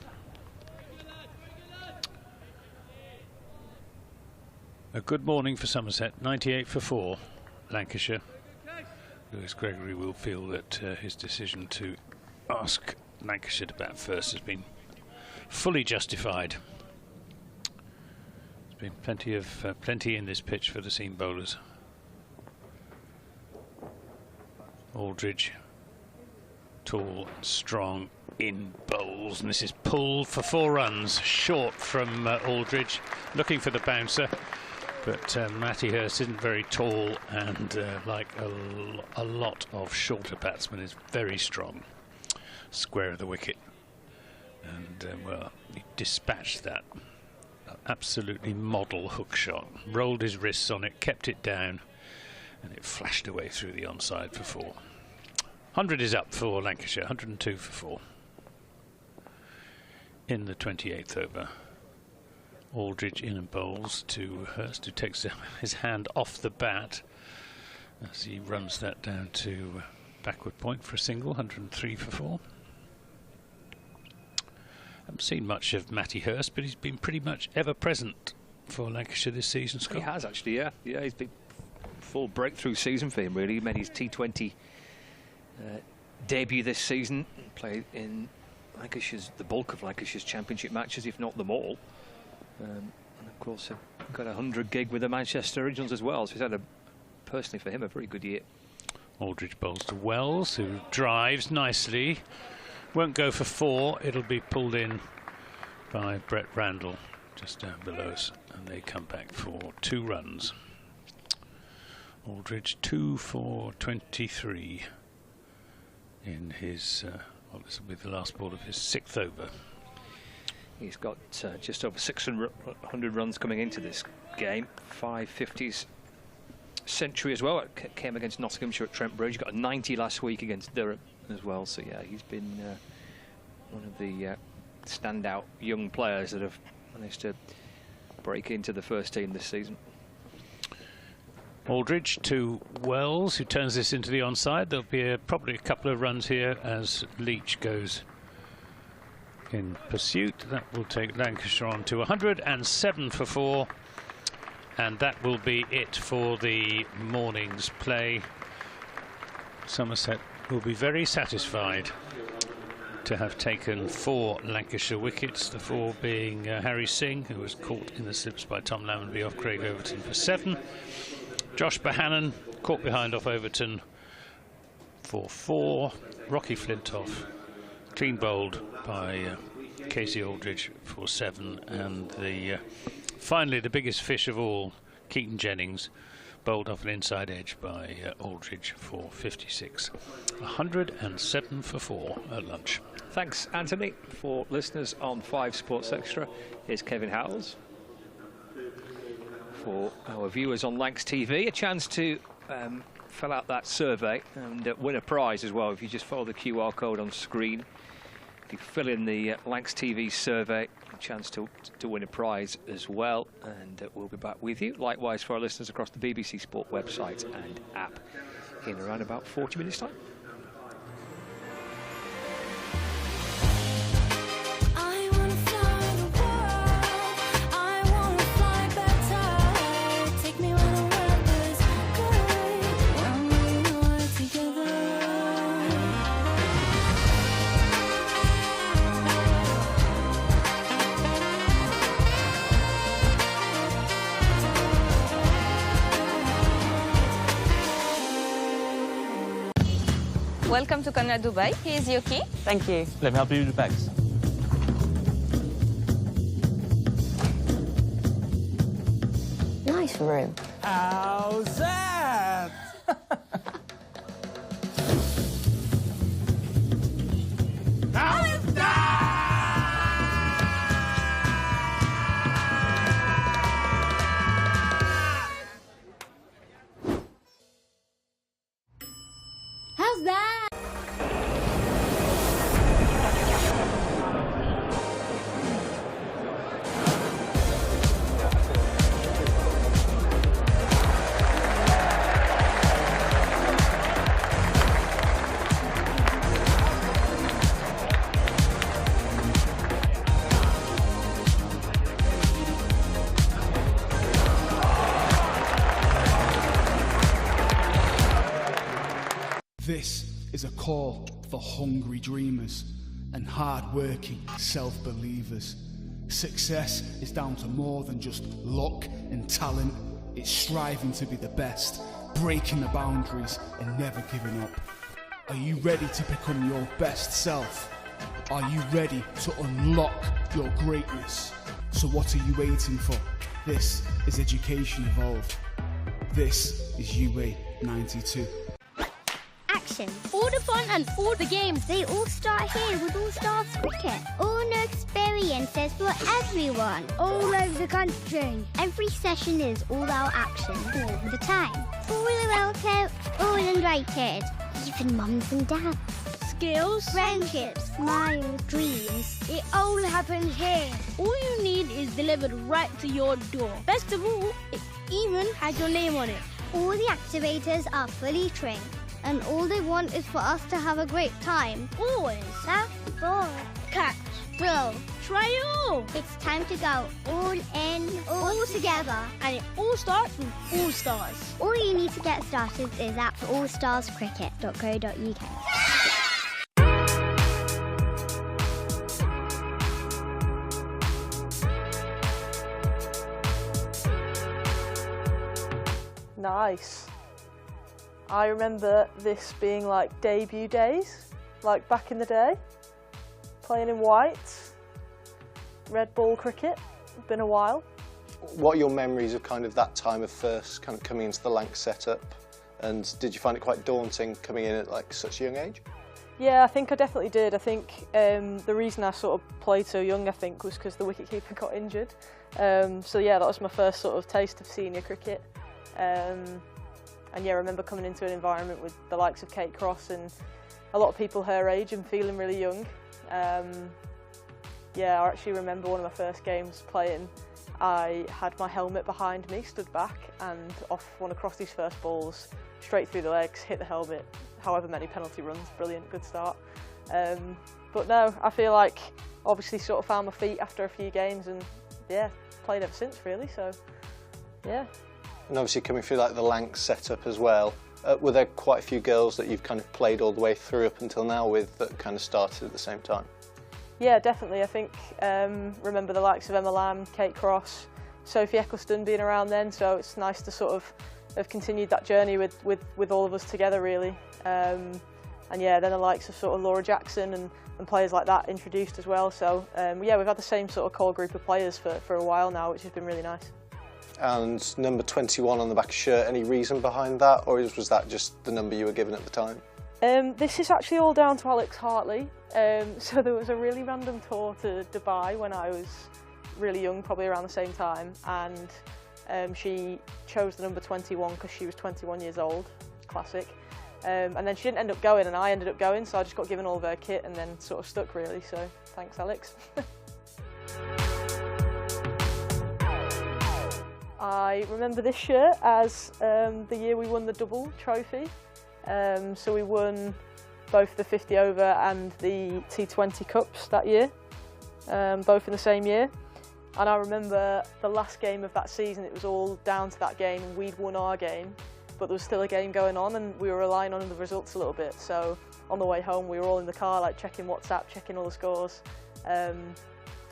A good morning for Somerset, 98 for 4, Lancashire. Lewis Gregory will feel that his decision to ask Lancashire to bat first has been fully justified. There's been plenty in this pitch for the seam bowlers. Aldridge, tall, strong, in bowls, and this is pulled for 4 runs, short from Aldridge, looking for the bouncer. But Matty Hurst isn't very tall, and like a lot of shorter batsmen, is very strong. Square of the wicket. And, well, he dispatched that absolutely model hook shot. Rolled his wrists on it, kept it down, and it flashed away through the onside for 4. 100 is up for Lancashire, 102 for 4. In the 28th over. Aldridge in and bowls to Hurst, who takes his hand off the bat as he runs that down to backward point for a single, 103 for 4. Haven't seen much of Matty Hurst, but he's been pretty much ever present for Lancashire this season, Scott. He has actually, yeah. Yeah, he's been full breakthrough season for him, really. He made his T20 debut this season, played in the bulk of Lancashire's championship matches, if not them all. And of course, got 100 gig with the Manchester Originals as well, so he's had, personally for him, a very good year. Aldridge bowls to Wells, who drives nicely. Won't go for 4, it'll be pulled in by Brett Randall just down below us, and they come back for 2 runs. Aldridge 2 for 23 in his, well, this will be the last ball of his 6th over. He's got just over 600 runs coming into this game, 550s century as well. It came against Nottinghamshire at Trent Bridge. Got a 90 last week against Durham as well. So yeah, he's been one of the standout young players that have managed to break into the first team this season. Aldridge to Wells, who turns this into the onside. There'll be probably a couple of runs here as Leach goes in pursuit. That will take Lancashire on to 107 for 4, and that will be it for the morning's play. Somerset will be very satisfied to have taken 4 Lancashire wickets, the 4 being Harry Singh, who was caught in the slips by Tom Lammonby off Craig Overton for 7. Josh Bohannon caught behind off Overton for 4. Rocky Flintoff clean bowled by Casey Aldridge for 7, and finally the biggest fish of all, Keaton Jennings, bowled off an inside edge by Aldridge for 56. 107 for 4 at lunch. Thanks, Anthony. For listeners on 5 Sports Extra, here's Kevin Howells. For our viewers on Lancs TV, a chance to fill out that survey and win a prize as well. If you just follow the QR code on screen, if you fill in the Lancs TV survey, a chance to win a prize as well. And we'll be back with you. Likewise for our listeners across the BBC Sport website and app in around about 40 minutes time. Welcome to Connect Dubai. Here's your key. Thank you. Let me help you with the bags. Nice room. How's that? How's that? How's that? This is a call for hungry dreamers and hard-working self-believers. Success is down to more than just luck and talent. It's striving to be the best, breaking the boundaries and never giving up. Are you ready to become your best self? Are you ready to unlock your greatness? So what are you waiting for? This is Education Evolved. This is UA 92. Action. All the fun and all the games, they all start here with All Stars Cricket. All new experiences for everyone. All over the country. Every session is all-out action all the time. All welcome, all invited. Even mums and dads. Skills, friendships, smiles, dreams. It all happens here. All you need is delivered right to your door. Best of all, it even has your name on it. All the activators are fully trained. And all they want is for us to have a great time. Always. Surf, board, catch, throw, try it all. It's time to go all in, all together. And it all starts with All Stars. All you need to get started is at allstarscricket.co.uk. Nice. I remember this being like debut days, like back in the day, playing in white, red ball cricket. It's been a while. What are your memories of kind of that time of first kind of coming into the Lanc setup, and did you find it quite daunting coming in at like such a young age? Yeah, I think I definitely did. I think the reason I sort of played so young, I think, was because the wicketkeeper got injured. So yeah, that was my first sort of taste of senior cricket. And yeah, I remember coming into an environment with the likes of Kate Cross and a lot of people her age and feeling really young. Yeah, I actually remember one of my first games playing, I had my helmet behind me, stood back, and off one of Crossy's first balls, straight through the legs, hit the helmet, however many penalty runs, brilliant, good start. But no, I feel like obviously sort of found my feet after a few games and yeah, played ever since really, so yeah. And obviously coming through like the Lanc setup as well, were there quite a few girls that you've kind of played all the way through up until now with that kind of started at the same time? Yeah, definitely. I think remember the likes of Emma Lamb, Kate Cross, Sophie Eccleston being around then, so it's nice to sort of have continued that journey with all of us together really. And yeah, then the likes of sort of Laura Jackson and players like that introduced as well. So yeah, we've had the same sort of core group of players for a while now, which has been really nice. And number 21 on the back of shirt, any reason behind that, or was that just the number you were given at the time? This is actually all down to Alex Hartley. So there was a really random tour to Dubai when I was really young, probably around the same time, and she chose the number 21 because she was 21 years old, classic. And then she didn't end up going and I ended up going, so I just got given all of her kit and then sort of stuck really, so thanks Alex. I remember this shirt as the year we won the double trophy. So we won both the 50 over and the T20 Cups that year, both in the same year. And I remember the last game of that season, it was all down to that game. We'd won our game, but there was still a game going on and we were relying on the results a little bit. So on the way home, we were all in the car, like checking WhatsApp, checking all the scores. And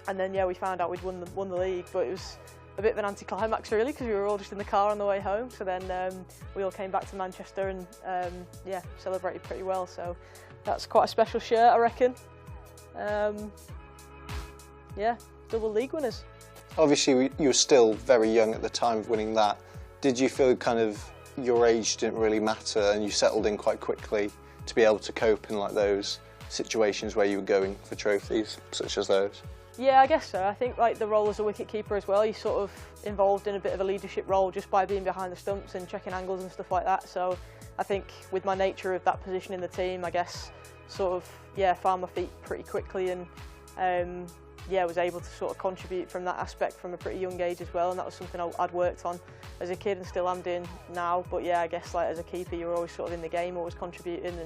then, yeah, we found out we'd won the league, but it was a bit of an anticlimax really, because we were all just in the car on the way home. So then we all came back to Manchester and yeah, celebrated pretty well. So that's quite a special shirt, I reckon. Yeah, double league winners. Obviously, you were still very young at the time of winning that. Did you feel kind of your age didn't really matter and you settled in quite quickly to be able to cope in like those situations where you were going for trophies, such as those? Yeah, I guess so. I think like the role as a wicket keeper as well, you're sort of involved in a bit of a leadership role just by being behind the stumps and checking angles and stuff like that. So I think with my nature of that position in the team, I guess sort of, yeah, found my feet pretty quickly and yeah, was able to sort of contribute from that aspect from a pretty young age as well, and that was something I'd worked on as a kid and still am doing now. But yeah, I guess like as a keeper, you're always sort of in the game, always contributing,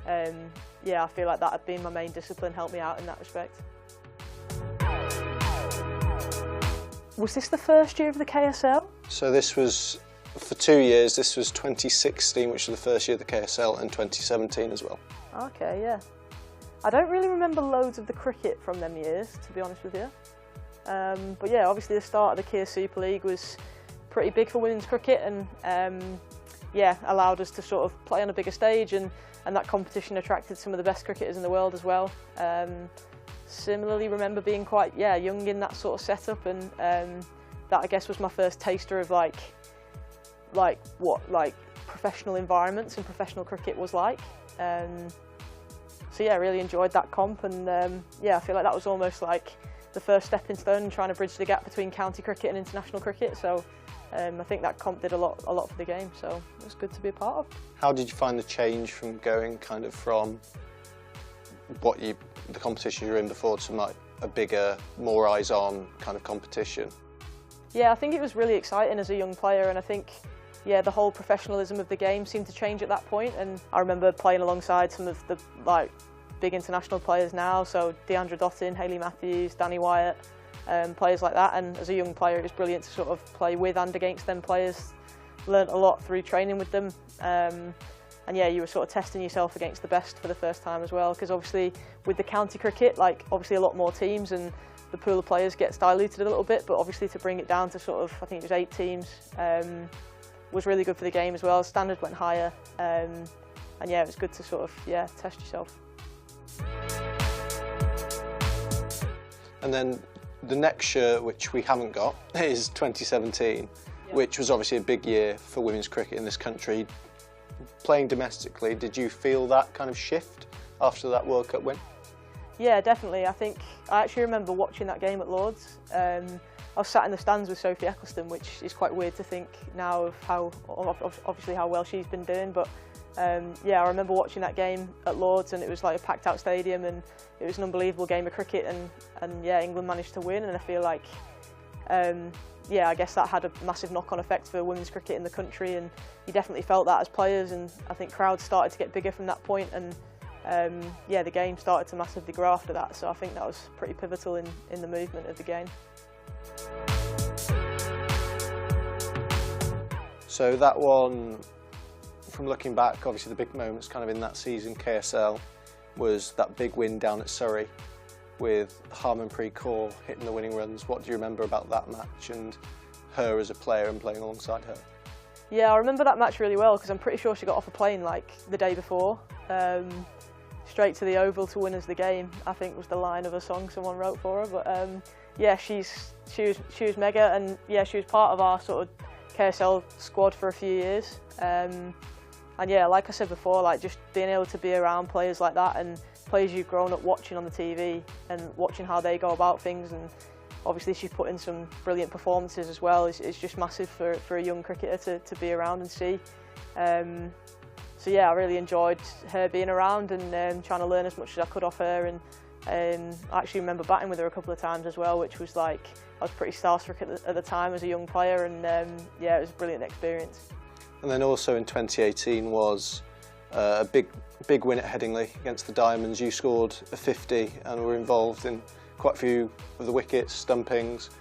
and yeah, I feel like that had been my main discipline, helped me out in that respect. Was this the first year of the KSL? So this was, for 2 years, this was 2016, which was the first year of the KSL, and 2017 as well. Okay, yeah. I don't really remember loads of the cricket from them years, to be honest with you. But yeah, obviously the start of the Kia Super League was pretty big for women's cricket, and yeah, allowed us to sort of play on a bigger stage, and that competition attracted some of the best cricketers in the world as well. Similarly, remember being quite young in that sort of setup, and that I guess was my first taster of like what professional environments and professional cricket was like. So yeah, I really enjoyed that comp, and yeah, I feel like that was almost like the first stepping stone in trying to bridge the gap between county cricket and international cricket. So I think that comp did a lot for the game, so it was good to be a part of. How did you find the change from going kind of from the competition you were in before to like a bigger, more eyes-on kind of competition? Yeah, I think it was really exciting as a young player, and I think yeah, the whole professionalism of the game seemed to change at that point. And I remember playing alongside some of the like big international players now, so Deandra Dottin, Hayley Matthews, Danny Wyatt, players like that. And as a young player, it was brilliant to sort of play with and against them players. Learned a lot through training with them. And yeah, you were sort of testing yourself against the best for the first time as well, because obviously with the county cricket, like obviously a lot more teams and the pool of players gets diluted a little bit, but obviously to bring it down to sort of, I think it was 8 teams, was really good for the game as well. Standard went higher, and yeah, it was good to sort of test yourself. And then the next shirt, which we haven't got, is 2017, which was obviously a big year for women's cricket in this country. Playing domestically, did you feel that kind of shift after that World Cup win? Yeah, definitely. I think I actually remember watching that game at Lord's. I was sat in the stands with Sophie Eccleston, which is quite weird to think now of how, obviously how well she's been doing. But yeah, I remember watching that game at Lord's, and it was like a packed out stadium, and it was an unbelievable game of cricket, and yeah, England managed to win, and I feel like yeah, I guess that had a massive knock-on effect for women's cricket in the country, and you definitely felt that as players, and I think crowds started to get bigger from that point, and yeah, the game started to massively grow after that, so I think that was pretty pivotal in the movement of the game. So that one, from looking back, obviously the big moments kind of in that season, KSL, was that big win down at Surrey with Harmanpreet Kaur hitting the winning runs. What do you remember about that match and her as a player and playing alongside her? Yeah, I remember that match really well, because I'm pretty sure she got off a plane like the day before. Straight to the Oval to win us the game, I think was the line of a song someone wrote for her. But yeah, she was mega, and yeah, she was part of our sort of KSL squad for a few years. And yeah, like I said before, like just being able to be around players like that, and players you've grown up watching on the TV and watching how they go about things, and obviously she's put in some brilliant performances as well. It's just massive for a young cricketer to be around and see. So yeah, I really enjoyed her being around and trying to learn as much as I could off her, and I actually remember batting with her a couple of times as well, which was like, I was pretty starstruck at the time as a young player, and yeah, it was a brilliant experience. And then also in 2018 was a big win at Headingley against the Diamonds. You scored a 50 and were involved in quite a few of the wickets, stumpings.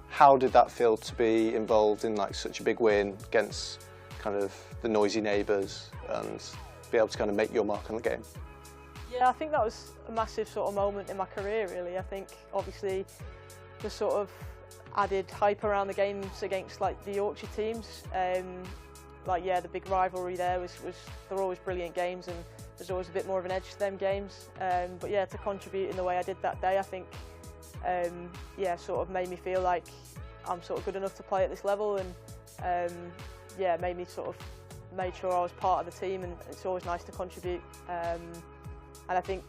How did that feel to be involved in like such a big win against kind of the noisy neighbours and be able to kind of make your mark on the game? Yeah, I think that was a massive sort of moment in my career really. I think obviously the sort of added hype around the games against like the Yorkshire teams. Like yeah, the big rivalry there was they're always brilliant games, and there's always a bit more of an edge to them games. But yeah, to contribute in the way I did that day, I think yeah, sort of made me feel like I'm sort of good enough to play at this level, and yeah, made sure I was part of the team, and it's always nice to contribute. And I think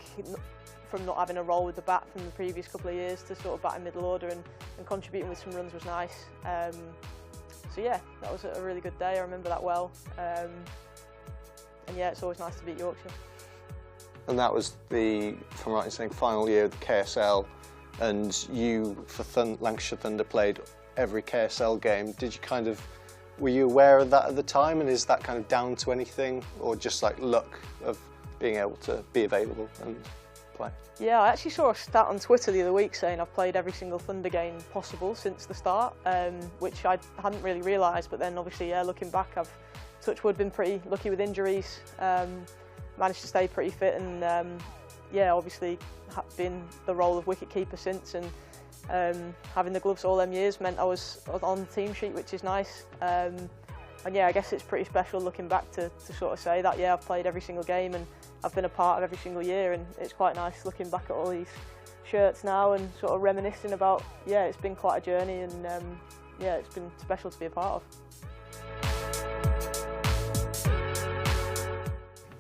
from not having a role with the bat from the previous couple of years to sort of batting middle order and contributing with some runs was nice. So yeah, that was a really good day. I remember that well. And yeah, it's always nice to beat Yorkshire. And that was the, if I'm right in saying, final year of the KSL, and you, for Lancashire Thunder, played every KSL game. Did you were you aware of that at the time, and is that kind of down to anything, or just like luck of being able to be available and play? Yeah, I actually saw a stat on Twitter the other week saying I've played every single Thunder game possible since the start, which I hadn't really realised, but then obviously, yeah, looking back, I've, touch wood, been pretty lucky with injuries, managed to stay pretty fit, and yeah, obviously been the role of wicket keeper since, and having the gloves all them years meant I was on the team sheet, which is nice. And yeah, I guess it's pretty special looking back to sort of say that, yeah, I've played every single game and I've been a part of every single year, and it's quite nice looking back at all these shirts now and sort of reminiscing about, yeah, it's been quite a journey, and yeah, it's been special to be a part of.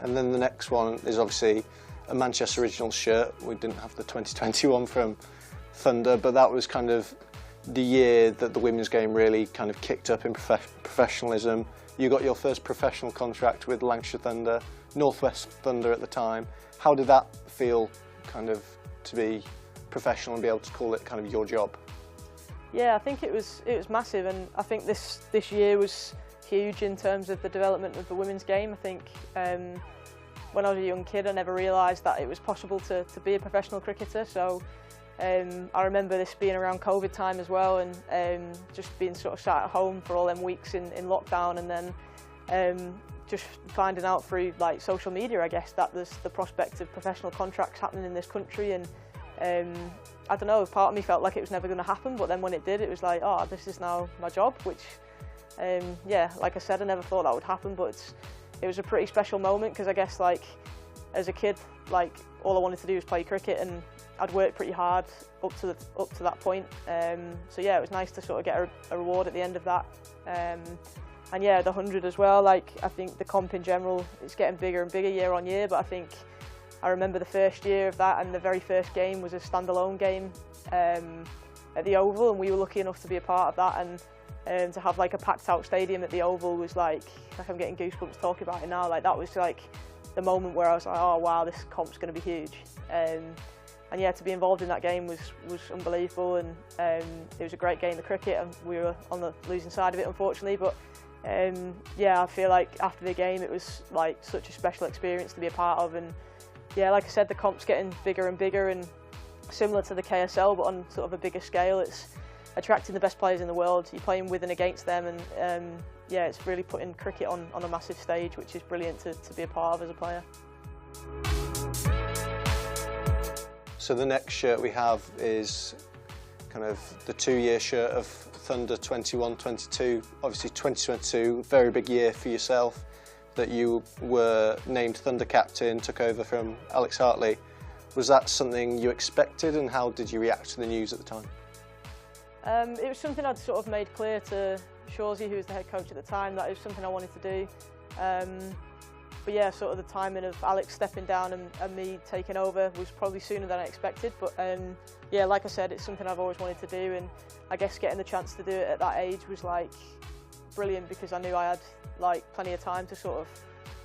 And then the next one is obviously a Manchester Original shirt. We didn't have the 2021 from Thunder, but that was kind of the year that the women's game really kind of kicked up in professionalism. You got your first professional contract with Lancashire Thunder, Northwest Thunder at the time. How did that feel, kind of, to be professional and be able to call it kind of your job? Yeah, I think it was massive, and I think this year was huge in terms of the development of the women's game. I think when I was a young kid, I never realised that it was possible to be a professional cricketer. So I remember this being around COVID time as well, and just being sort of sat at home for all them weeks in lockdown, and then just finding out through like social media, I guess, that there's the prospect of professional contracts happening in this country, and I don't know, part of me felt like it was never going to happen, but then when it did, it was like, oh, this is now my job, which yeah, like I said, I never thought that would happen, but it was a pretty special moment, because I guess like as a kid, like all I wanted to do was play cricket, and I'd worked pretty hard up to that point. So yeah, it was nice to sort of get a reward at the end of that. And yeah, the 100 as well. Like, I think the comp in general is getting bigger and bigger year on year, but I think I remember the first year of that, and the very first game was a standalone game at the Oval, and we were lucky enough to be a part of that, and to have like a packed out stadium at the Oval was like I'm getting goosebumps talking about it now. Like, that was like the moment where I was like, oh wow, this comp's going to be huge. And yeah, to be involved in that game was unbelievable, and it was a great game of cricket, and we were on the losing side of it, unfortunately, but yeah, I feel like after the game it was like such a special experience to be a part of. And yeah, like I said, the comp's getting bigger and bigger, and similar to the KSL but on sort of a bigger scale. It's attracting the best players in the world. You're playing with and against them, and yeah, it's really putting cricket on a massive stage, which is brilliant to be a part of as a player. So the next shirt we have is kind of the 2-year shirt of Thunder 21-22. Obviously 2022, very big year for yourself, that you were named Thunder captain, took over from Alex Hartley. Was that something you expected, and how did you react to the news at the time? It was something I'd sort of made clear to Shawsey, who was the head coach at the time, that it was something I wanted to do. But yeah, sort of the timing of Alex stepping down and me taking over was probably sooner than I expected. But yeah, like I said, it's something I've always wanted to do, and I guess getting the chance to do it at that age was like brilliant, because I knew I had like plenty of time to sort of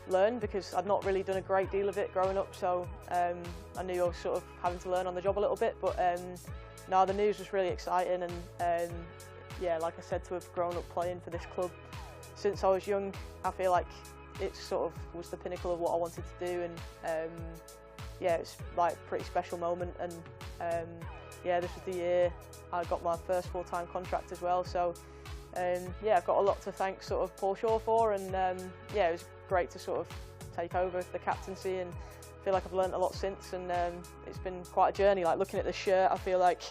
learn, because I'd not really done a great deal of it growing up. So I knew I was sort of having to learn on the job a little bit. But no, the news was really exciting, and yeah, like I said, to have grown up playing for this club since I was young, I feel like it sort of was the pinnacle of what I wanted to do, and yeah, it's like a pretty special moment. And yeah, this was the year I got my first full-time contract as well, so yeah, I've got a lot to thank sort of Paul Shaw for, and yeah, it was great to sort of take over the captaincy, and feel like I've learnt a lot since, and it's been quite a journey. Like, looking at this shirt, I feel like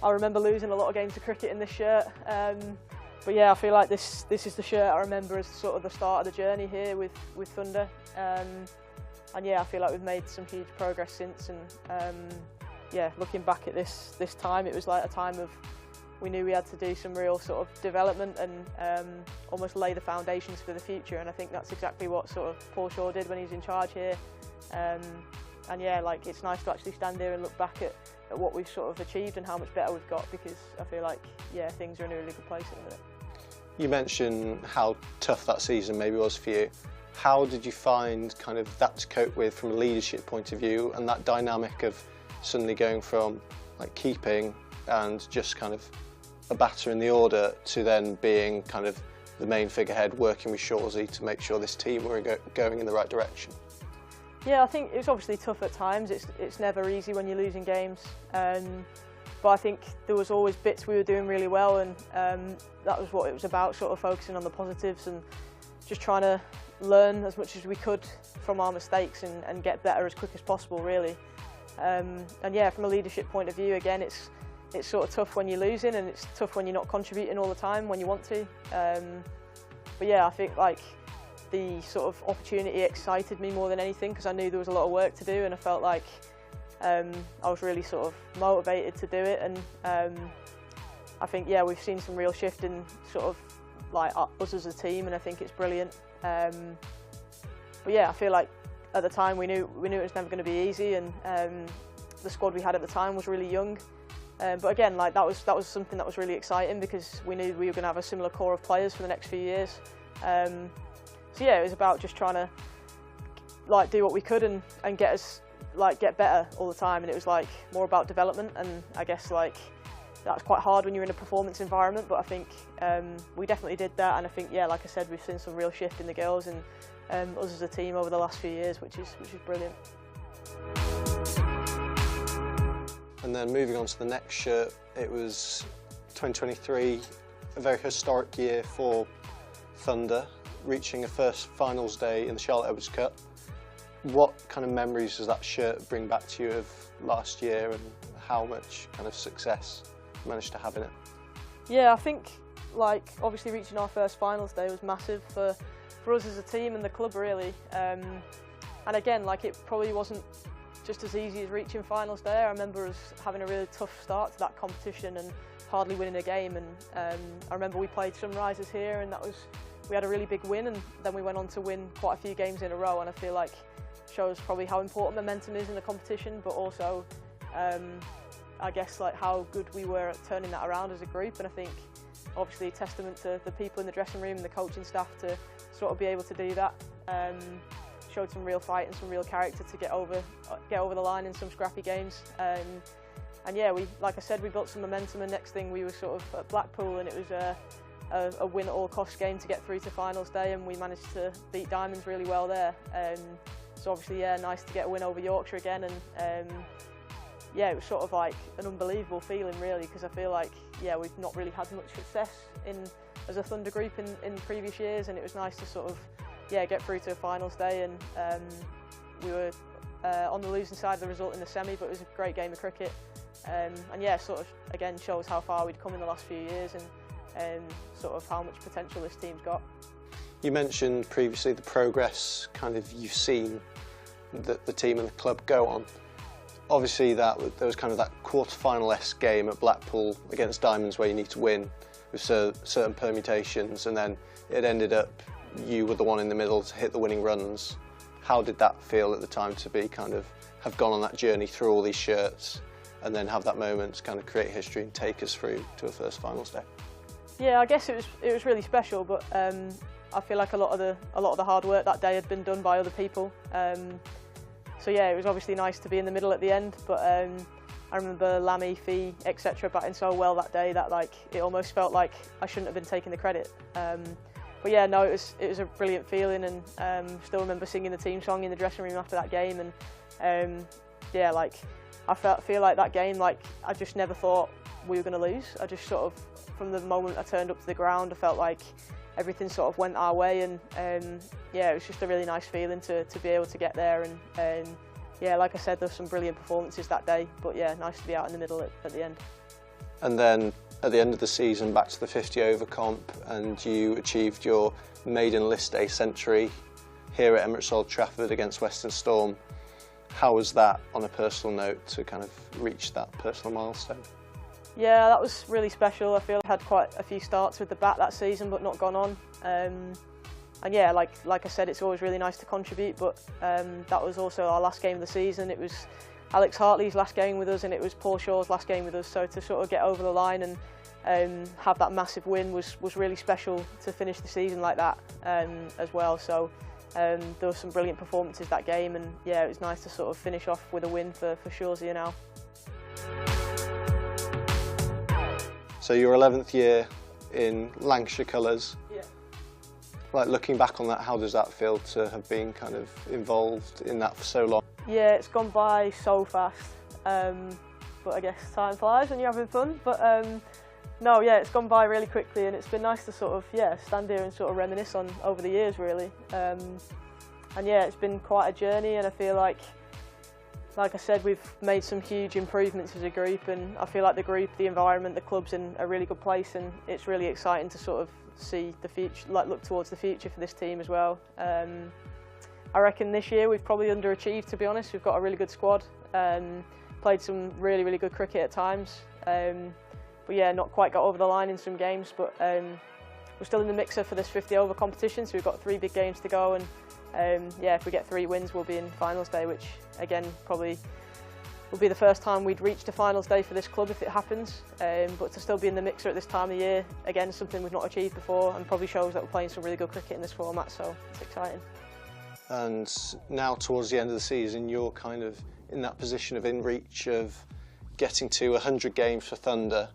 I remember losing a lot of games of cricket in this shirt. But yeah, I feel like this is the shirt I remember as sort of the start of the journey here with Thunder. And yeah, I feel like we've made some huge progress since. And yeah, looking back at this time, it was like a time of, we knew we had to do some real sort of development and almost lay the foundations for the future. And I think that's exactly what sort of Paul Shaw did when he was in charge here. And yeah, like, it's nice to actually stand here and look back at what we've sort of achieved and how much better we've got, because I feel like, yeah, things are in a really good place at the minute. You mentioned how tough that season maybe was for you. How did you find kind of that to cope with from a leadership point of view, and that dynamic of suddenly going from like keeping and just kind of a batter in the order to then being kind of the main figurehead, working with Shawsey to make sure this team were going in the right direction? Yeah, I think it's obviously tough at times. It's never easy when you're losing games. But I think there was always bits we were doing really well, and that was what it was about, sort of focusing on the positives and just trying to learn as much as we could from our mistakes and get better as quick as possible, really. And yeah, from a leadership point of view, again, it's sort of tough when you're losing, and it's tough when you're not contributing all the time when you want to. But yeah, I think like the sort of opportunity excited me more than anything, because I knew there was a lot of work to do, and I felt like I was really sort of motivated to do it. And I think, yeah, we've seen some real shift in sort of like us as a team, and I think it's brilliant. But yeah, I feel like at the time we knew it was never going to be easy, and the squad we had at the time was really young. But again, like that was something that was really exciting, because we knew we were going to have a similar core of players for the next few years. So yeah, it was about just trying to like do what we could and get us get better all the time, and it was like more about development. And I guess like that's quite hard when you're in a performance environment, but I think we definitely did that. And I think, yeah, like I said, we've seen some real shift in the girls and us as a team over the last few years, which is brilliant. And then moving on to the next shirt, it was 2023, a very historic year for Thunder, reaching a first finals day in the Charlotte Edwards Cup. What kind of memories does that shirt bring back to you of last year, and how much kind of success you managed to have in it? Yeah, I think like obviously reaching our first finals day was massive for us as a team and the club, really. And again, like it probably wasn't just as easy as reaching finals day. I remember us having a really tough start to that competition and hardly winning a game. And I remember we played Sunrisers here, and we had a really big win, and then we went on to win quite a few games in a row. And I feel like shows probably how important momentum is in a competition, but also I guess like how good we were at turning that around as a group. And I think obviously a testament to the people in the dressing room and the coaching staff to sort of be able to do that. Showed some real fight and some real character to get over the line in some scrappy games. And yeah, like I said, we built some momentum, and next thing we were sort of at Blackpool, and it was a win at all costs game to get through to finals day, and we managed to beat Diamonds really well there. So obviously, yeah, nice to get a win over Yorkshire again, and yeah, it was sort of like an unbelievable feeling, really, because I feel like, yeah, we've not really had much success as a Thunder group in previous years, and it was nice to sort of, yeah, get through to a finals day. And we were on the losing side of the result in the semi, but it was a great game of cricket. And yeah, sort of again shows how far we'd come in the last few years, and sort of how much potential this team's got. You mentioned previously the progress kind of you've seen that the team and the club go on. Obviously there was kind of that quarter-final-esque game at Blackpool against Diamonds where you need to win with certain permutations, and then it ended up you were the one in the middle to hit the winning runs. How did that feel at the time to be kind of have gone on that journey through all these shirts and then have that moment to kind of create history and take us through to a first finals day? Yeah, I guess it was really special, but I feel like a lot of the hard work that day had been done by other people. So yeah, it was obviously nice to be in the middle at the end, but I remember Lammy, Fee, etc. batting so well that day that like it almost felt like I shouldn't have been taking the credit. But yeah, no, it was a brilliant feeling, and still remember singing the team song in the dressing room after that game. And yeah, like I feel like that game, like I just never thought we were going to lose. I just sort of, from the moment I turned up to the ground, I felt like everything sort of went our way, and yeah, it was just a really nice feeling to be able to get there. And yeah, like I said, there were some brilliant performances that day, but yeah, nice to be out in the middle at the end. and then at the end of the season back to the 50 over comp, and you achieved your maiden list day century here at Emirates Old Trafford against Western Storm. How was that on a personal note to kind of reach that personal milestone? Yeah, that was really special. I feel I had quite a few starts with the bat that season but not gone on. And yeah, like I said, it's always really nice to contribute, but that was also our last game of the season. It was Alex Hartley's last game with us, and it was Paul Shaw's last game with us, so to sort of get over the line and have that massive win was really special to finish the season like that as well. So there were some brilliant performances that game, and yeah, it was nice to sort of finish off with a win for Shaw's now. So your 11th year in Lancashire colours. Yeah. Like, looking back on that, how does that feel to have been kind of involved in that for so long? Yeah, it's gone by so fast, but I guess time flies when you're having fun. But no, yeah, it's gone by really quickly, and it's been nice to sort of stand here and sort of reminisce on over the years really. And yeah, it's been quite a journey, and I feel like I said, we've made some huge improvements as a group, and I feel like the group, the environment, the club's in a really good place, and it's really exciting to sort of see the future, look towards the future for this team as well. I reckon this year we've probably underachieved, to be honest. We've got a really good squad, played some really good cricket at times, but yeah, not quite got over the line in some games, but we're still in the mixer for this 50 over competition, so we've got 3 big games to go, and yeah, if we get 3 wins, we'll be in finals day, which again probably will be the first time we'd reached a finals day for this club if it happens. But to still be in the mixer at this time of year, again, something we've not achieved before, and probably shows that we're playing some really good cricket in this format, so it's exciting. And now towards the end of the season, you're kind of in that position of in reach of getting to 100 games for Thunder.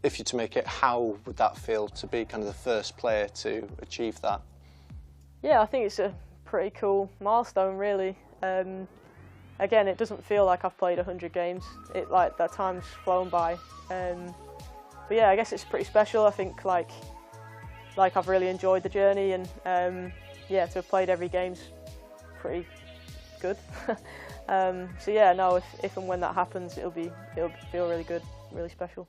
If you're to make it, how would that feel to be kind of the first player to achieve that? Yeah, I think it's a pretty cool milestone, really. Again, it doesn't feel like I've played 100 games. That time's flown by. But yeah, I guess it's pretty special. I think like I've really enjoyed the journey, and yeah, to have played every game's pretty good. So yeah, no, if and when that happens, it'll feel really good, really special.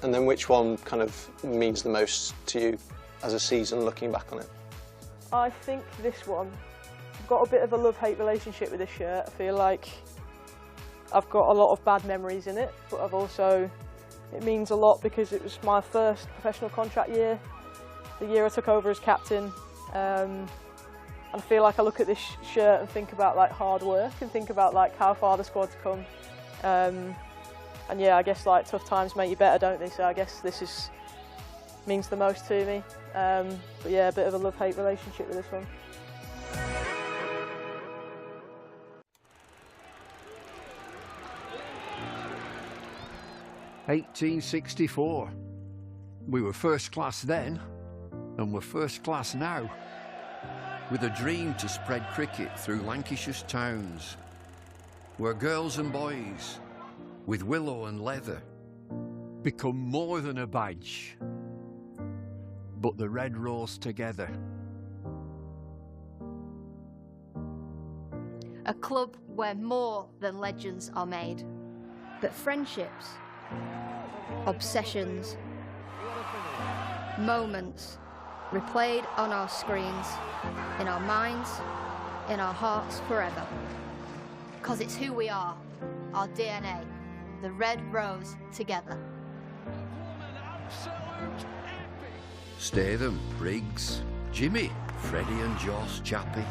And then which one kind of means the most to you as a season, looking back on it? I think this one. I've got a bit of a love-hate relationship with this shirt. I feel like I've got a lot of bad memories in it, but it means a lot because it was my first professional contract year, the year I took over as captain. And I feel like I look at this shirt and think about like hard work and think about like how far the squad's come. And yeah, I guess like tough times make you better, don't they? So I guess this means the most to me. But yeah, a bit of a love-hate relationship with this one. "1864. We were first class then, and we're first class now. With a dream to spread cricket through Lancashire's towns, where girls and boys, with willow and leather, become more than a badge, but the red rose together." A club where more than legends are made, But friendships, obsessions, moments replayed on our screens, in our minds, in our hearts forever. 'Cause it's who we are, our DNA, the red rose together. Statham, Briggs, Jimmy, Freddie and Joss, Chappie,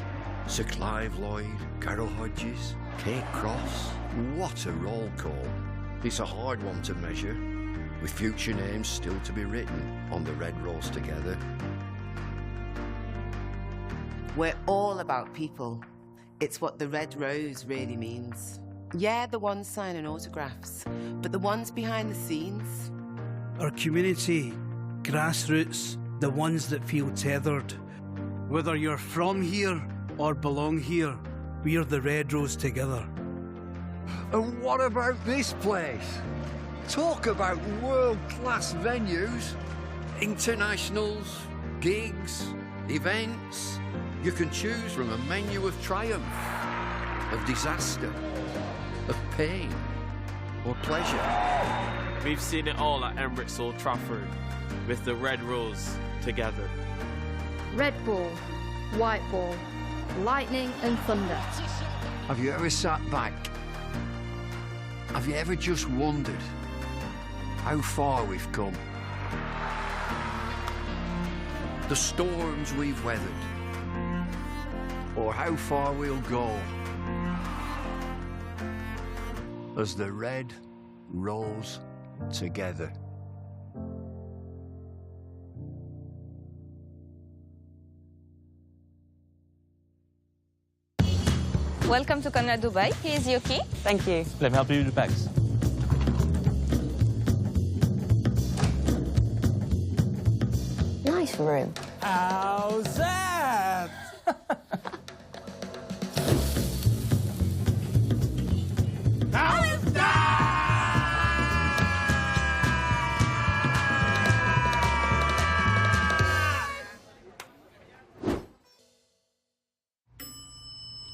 Sir Clive Lloyd, Carol Hodges, Kate Cross. What a roll call. It's a hard one to measure, with future names still to be written on the red rose together. We're all about people. It's what the red rose really means. Yeah, the ones signing autographs, but the ones behind the scenes. Our community, grassroots, the ones that feel tethered. Whether you're from here or belong here, we're the red rose together. And what about this place? Talk about world-class venues. Internationals, gigs, events. You can choose from a menu of triumph, of disaster, of pain or pleasure. We've seen it all at Emirates Old Trafford with the Red Rose together. Red ball, white ball, lightning and thunder. Have you ever sat back? Have you ever just wondered how far we've come? The storms we've weathered, or how far we'll go as the red rolls together. Welcome to Corner Dubai. Here's your key. Thank you. Let me help you with the bags. Nice room. How's that? How's that?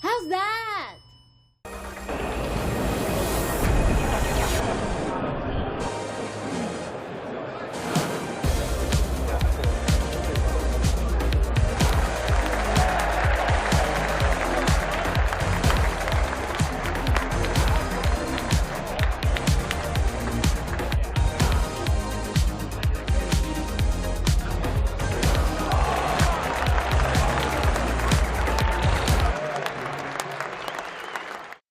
How's that?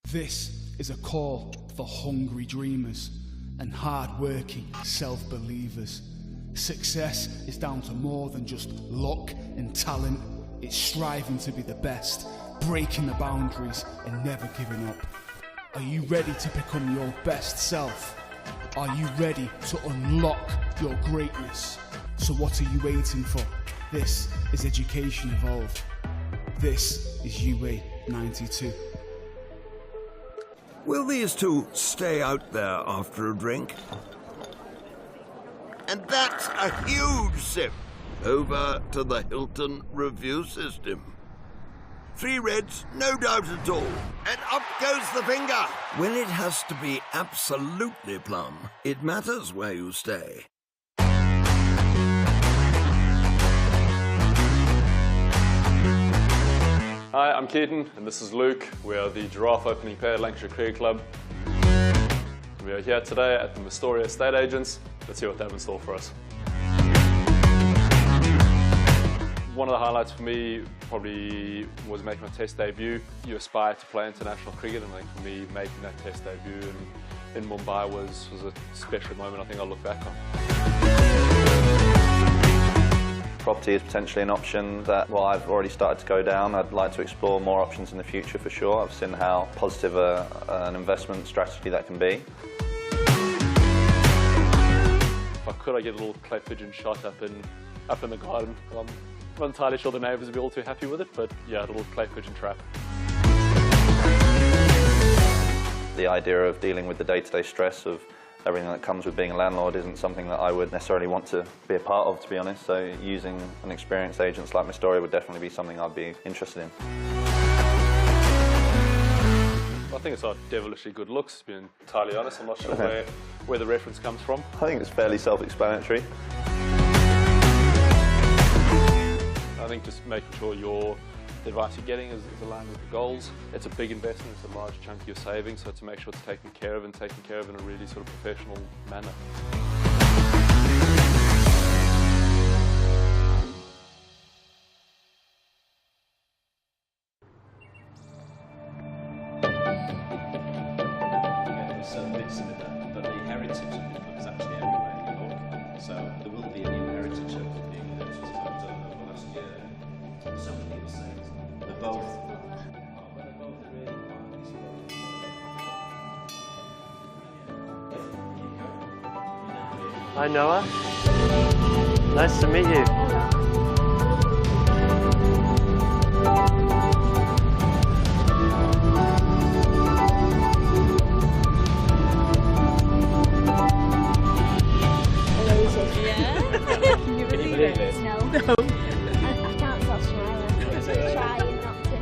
This is a call for hungry dreamers and hard-working self-believers. Success is down to more than just luck and talent. It's striving to be the best, breaking the boundaries and never giving up. Are you ready to become your best self? Are you ready to unlock your greatness? So what are you waiting for? This is Education Evolved. This is UA 92. Will these two stay out there after a drink? And that's a huge sip. Over to the Hilton review system. 3 reds, no doubt at all. And up goes the finger. When it has to be absolutely plum, it matters where you stay. Hi, I'm Keaton, and this is Luke. We are the giraffe opening pair at Lancashire Cricket Club. We are here today at the Astoria Estate Agents. Let's see what they have in store for us. One of the highlights for me probably was making my Test debut. You aspire to play international cricket, and I think for me, making that Test debut in Mumbai was a special moment I think I'll look back on. Property is potentially an option that, well, I've already started to go down. I'd like to explore more options in the future for sure. I've seen how positive an investment strategy that can be. If I could, I'd get a little clay pigeon shot up in the garden. I'm not entirely sure the neighbours would be all too happy with it, but yeah, a little clay pigeon trap. The idea of dealing with the day-to-day stress of everything that comes with being a landlord isn't something that I would necessarily want to be a part of, to be honest. So using an experienced agent like Astoria would definitely be something I'd be interested in. I think it's our devilishly good looks, to be entirely honest. I'm not sure where the reference comes from. I think it's fairly self-explanatory. I think just making sure the advice you're getting is aligned with the goals. It's a big investment, it's a large chunk of your savings, so to make sure it's taken care of in a really sort of professional manner. There's certain bits of it, but the heritage of it is actually everywhere you look. So there will be a new heritage of being that was over last year. So many people say they're both. Hi Noah, nice to meet you. Can you believe it? No. I can't stop smiling. I'm trying not to.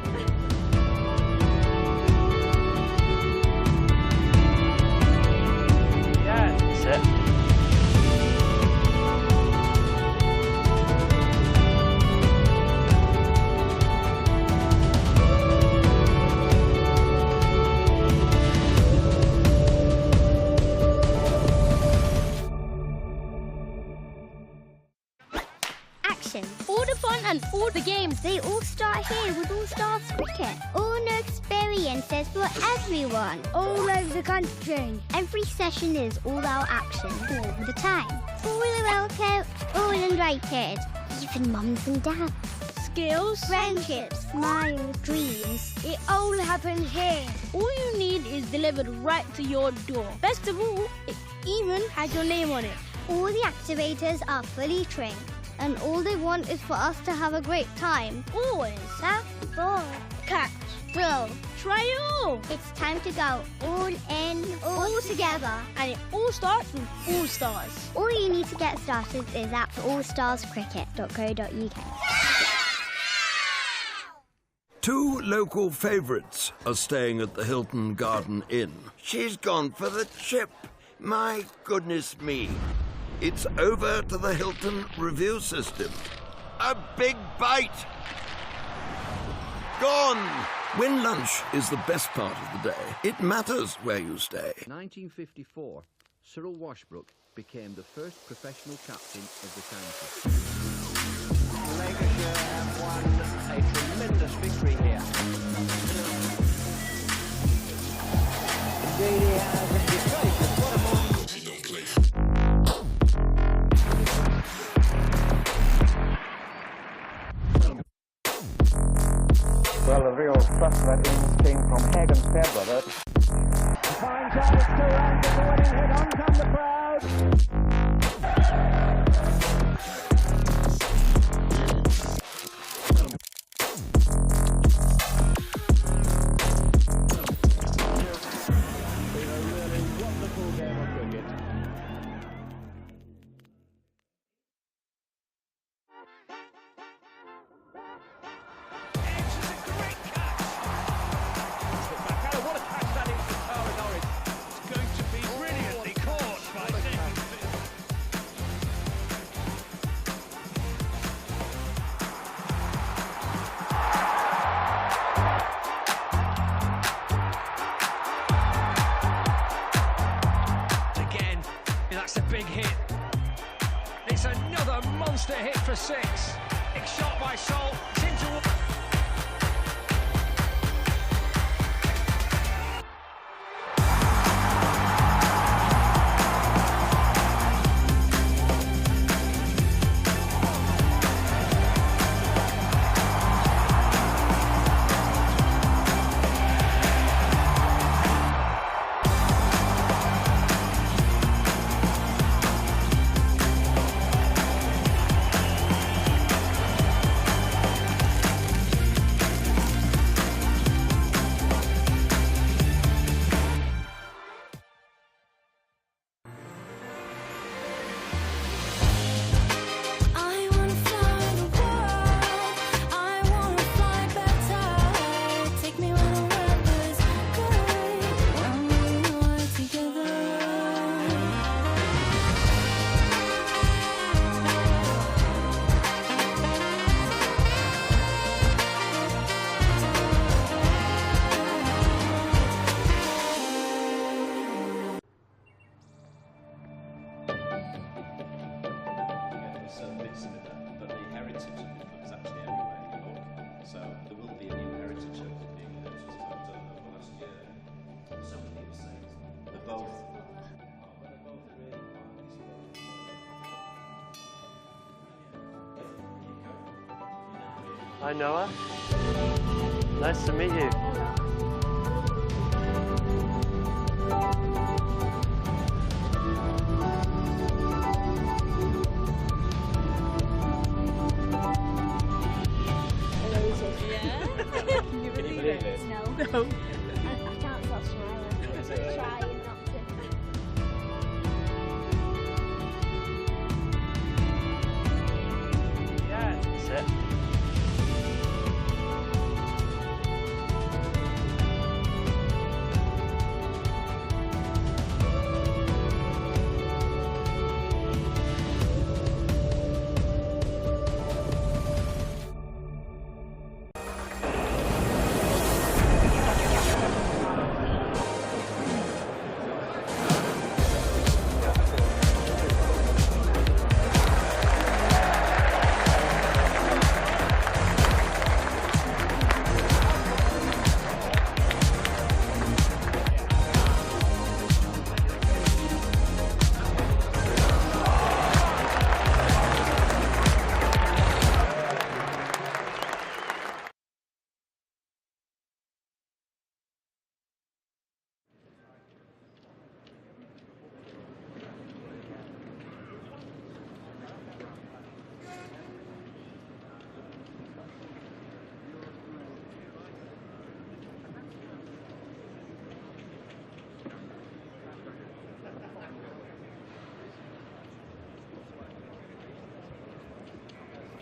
action. All the fun and all the games, they all start here with All Stars Cricket. All new experiences for everyone. All over the country. Every session is all-out action all the time. Fully well kept, all invited. Even mums and dads. Skills, friendships, smiles, dreams. It all happens here. All you need is delivered right to your door. Best of all, it even has your name on it. All the activators are fully trained, and all they want is for us to have a great time. Always have fun. Catch, throw, try it all. It's time to go all in, all together. And it all starts with All Stars. All you need to get started is at allstarscricket.co.uk. 2 local favourites are staying at the Hilton Garden Inn. She's gone for the chip. My goodness me. It's over to the Hilton review system. A big bite. Gone. When lunch is the best part of the day, it matters where you stay. 1954, Cyril Washbrook became the first professional captain of the county. Lancashire have won a tremendous victory here. Indeed he has. What a moment. He don't play. Well, the real thrust of that innings came from Hagen's Fairbrother. Fine chance to run to the winning hit. On come the crowd. That's a big hit. It's another monster hit for 6. Big shot by Sol. It's into... Hi Noah, nice to meet you. Can you believe it? No. I can't stop smiling. I'm trying not to. Yeah, that's it.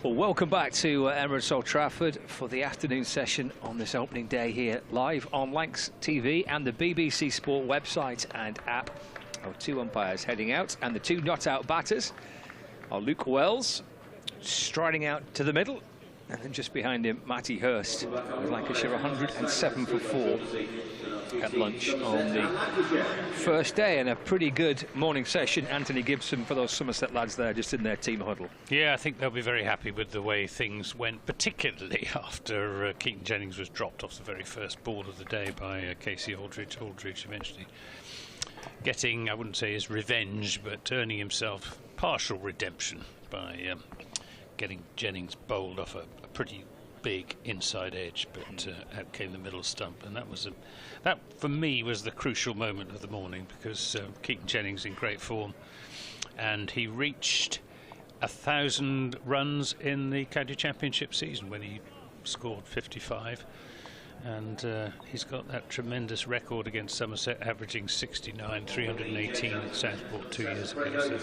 Well, welcome back to Emirates Old Trafford for the afternoon session on this opening day here, live on Lancs TV and the BBC Sport website and app. Our 2 umpires heading out, and the 2 not-out batters are Luke Wells, striding out to the middle, and then just behind him, Matty Hurst, with Lancashire 107 for 4 at lunch on the first day, and a pretty good morning session. Anthony Gibson for those Somerset lads there just in their team huddle. Yeah, I think they'll be very happy with the way things went, particularly after Keaton Jennings was dropped off the very first ball of the day by Casey Aldridge. Aldridge eventually getting, I wouldn't say his revenge, but earning himself partial redemption by getting Jennings bowled off a pretty big inside edge, but out came the middle stump, and that for me was the crucial moment of the morning, because Keaton Jennings in great form, and he reached 1,000 runs in the County Championship season when he scored 55, and he's got that tremendous record against Somerset, averaging 69, 318 at Southport 2 years ago. So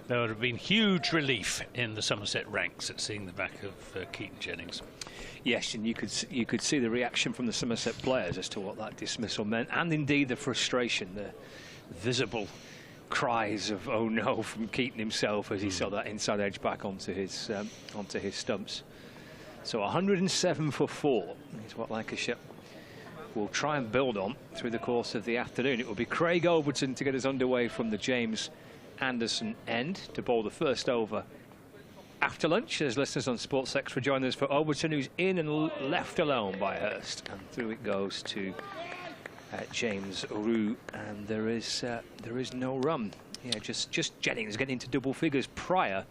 there would have been huge relief in the Somerset ranks at seeing the back of Keaton Jennings. Yes, and you could see the reaction from the Somerset players as to what that dismissal meant, and indeed the frustration, the visible cries of "oh no" from Keaton himself as he saw that inside edge back onto his stumps. So 107 for 4 is what Lancashire will try and build on through the course of the afternoon. It will be Craig Overton to get us underway from the James Anderson end to bowl the first over after lunch, as listeners on Sports Extra join us for Overton, who's in and left alone by Hurst, and through it goes to James Roux, and there is no run. Yeah, just Jennings getting into double figures prior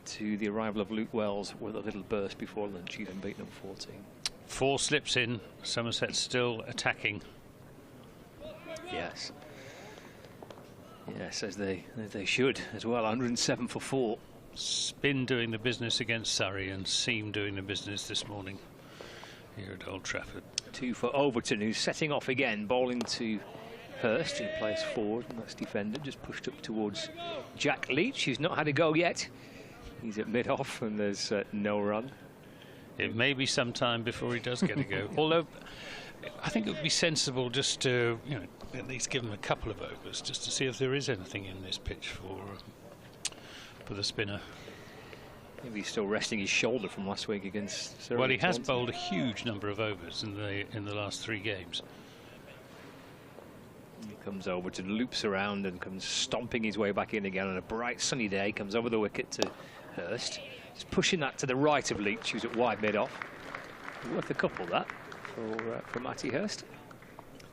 to the arrival of Luke Wells with a little burst before lunch. He'd beaten them 14. 4 slips in, Somerset still attacking. Yes. Yes, as they should as well. 107 for 4. Spin doing the business against Surrey, and Seam doing the business this morning here at Old Trafford. 2 for Overton, who's setting off again, bowling to Hurst, who plays forward, and that's defender, just pushed up towards Jack Leach, who's not had a go yet. He's at mid-off, and there's no run. It may be some time before he does get a go. Although I think it would be sensible just to, at least give him a couple of overs, just to see if there is anything in this pitch for the spinner. Maybe he's still resting his shoulder from last week against Surrey. Well, he has bowled a huge number of overs in the last 3 games. He comes over to loops around and comes stomping his way back in again on a bright sunny day. Comes over the wicket to Hurst. He's pushing that to the right of Leach, who's at wide mid-off. Worth a couple, that, for Matty Hurst.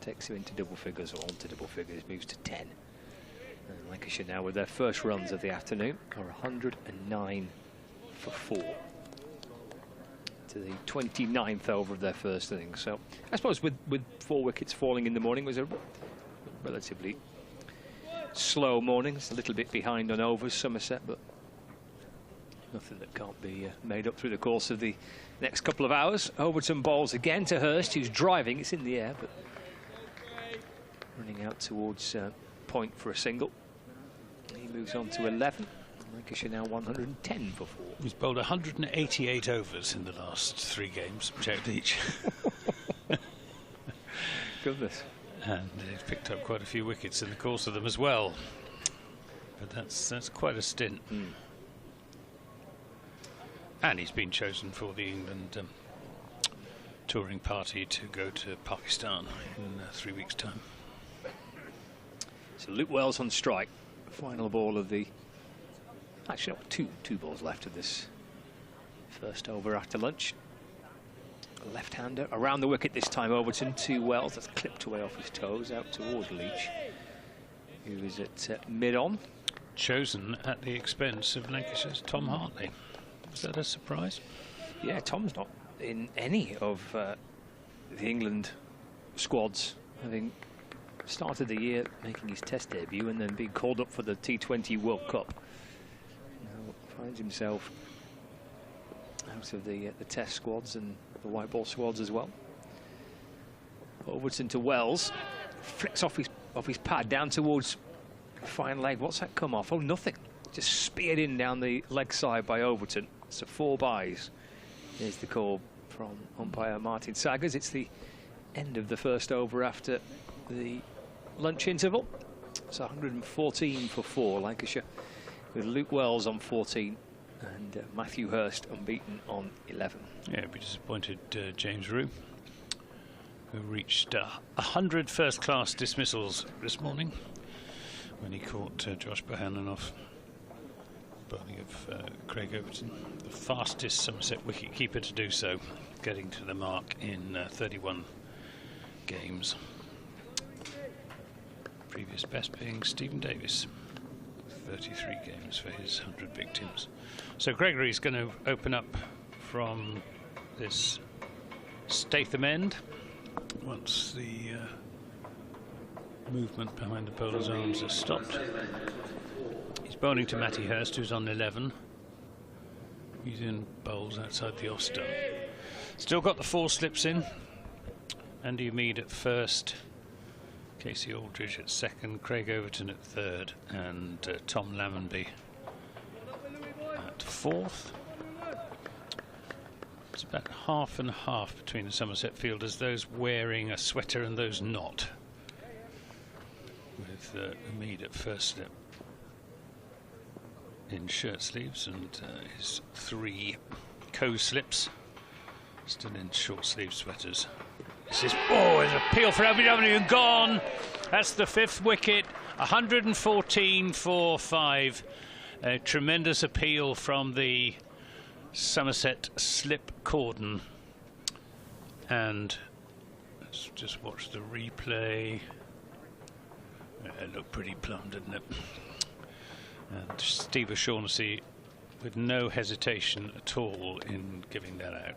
Takes him into double figures, or onto double figures, moves to 10. And Lancashire now with their first runs of the afternoon are 109 for 4 to the 29th over of their first innings. So I suppose with 4 wickets falling in the morning, it was a relatively slow morning. It's a little bit behind on overs, Somerset, but nothing that can't be made up through the course of the next couple of hours. Overton bowls again to Hurst, who's driving. It's in the air, but running out towards point for a single. He moves on to 11. Lancashire now 110 for 4. He's bowled 188 overs in the last 3 games, Jack Leach. Goodness. And he's picked up quite a few wickets in the course of them as well. But that's quite a stint. And he's been chosen for the England touring party to go to Pakistan in 3 weeks' time. So Luke Wells on strike. Final ball of the... Actually, no, two balls left of this first over after lunch. A left-hander around the wicket this time. Overton to Wells. That's clipped away off his toes out towards Leach, who is at mid-on. Chosen at the expense of Lancashire's Tom Hartley. Was that a surprise? Yeah, Tom's not in any of the England squads, having started the year making his Test debut and then being called up for the T20 World Cup. Now finds himself out of the Test squads and the white ball squads as well. Overton to Wells, flicks off his pad down towards fine leg. What's that come off? Oh, nothing. Just speared in down the leg side by Overton. So 4 byes is the call from umpire Martin Saggers. It's the end of the first over after the lunch interval. It's 114 for 4, Lancashire, with Luke Wells on 14 and Matthew Hurst unbeaten on 11. Yeah, we disappointed James Rue, who reached 100 first-class dismissals this morning when he caught Josh Bohannon off bowling of Craig Overton, the fastest Somerset wicket-keeper to do so, getting to the mark in 31 games. Previous best being Stephen Davis, 33 games for his 100 victims. So Gregory's going to open up from this Statham end once the movement behind the bowler's arms has stopped. He's bowling to Matty Hurst, who's on 11. He's in bowls outside the off stump. Still got the 4 slips in. Andy Mead at first, Casey Aldridge at second, Craig Overton at third, and Tom Lammonby at fourth. It's about half and half between the Somerset fielders, those wearing a sweater and those not, with Mead at first slip in shirt sleeves and his 3 co-slips still in short sleeve sweaters. This is, oh, it's an appeal for LBW and gone. That's the 5th wicket, 114 for 5. A tremendous appeal from the Somerset slip cordon. And let's just watch the replay. It looked pretty plumb, didn't it? And Steve O'Shaughnessy with no hesitation at all in giving that out.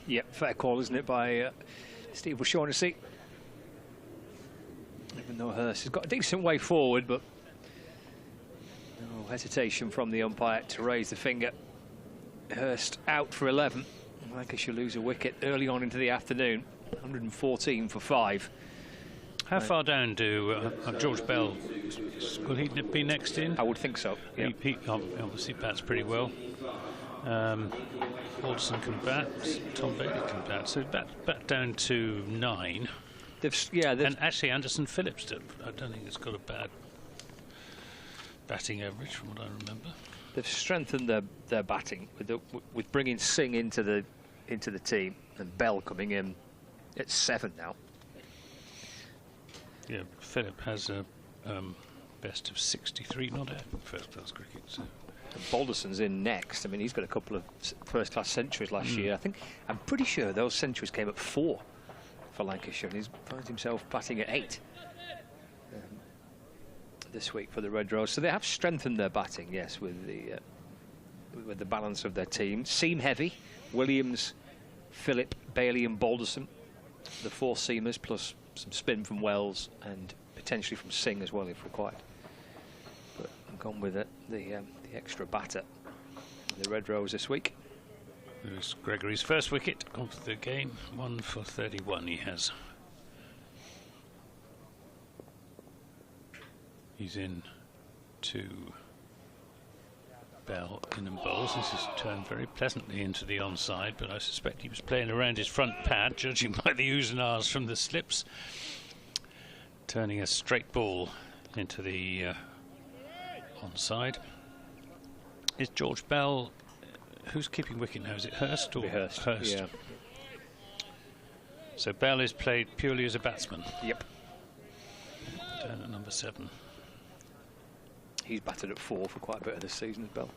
Yep, fair call, isn't it, by Steve O'Shaughnessy? Even though Hurst has got a decent way forward, but no hesitation from the umpire to raise the finger. Hurst out for 11. Lancashire lose a wicket early on into the afternoon. 114 for 5. How far down do George Bell, will he be next in? I would think so. Yeah. He obviously bats pretty well. Alderson can bat, Tom Bailey can bat, so bat down to 9. And actually Anderson Phillips, I don't think it's got a bad batting average from what I remember. They've strengthened their batting with bringing Singh into the team and Bell coming in at 7 now. Yeah, Phillip has a best of 63 not out in first-class cricket. So. Balderson's in next. I mean, he's got a couple of first-class centuries last year. I'm pretty sure those centuries came at 4 for Lancashire, and he's finds himself batting at 8 this week for the Red Rose. So they have strengthened their batting, yes, with the balance of their team. Seam heavy: Williams, Phillip, Bailey, and Balderson. The 4 seamers plus some spin from Wells and potentially from Singh as well if required. But I'm gone with the extra batter, the Red Rose this week. There's Gregory's first wicket of the game, 1 for 31 he has. He's in to Bell in and bowls. This has turned very pleasantly into the onside, but I suspect he was playing around his front pad, judging by the oohs and ahs from the slips. Turning a straight ball into the onside. Is George Bell, who's keeping wicket now? Is it Hurst or Hurst? Hurst. Yeah. So Bell is played purely as a batsman. Yep. Down at number 7. He's batted at 4 for quite a bit of this season as Bell.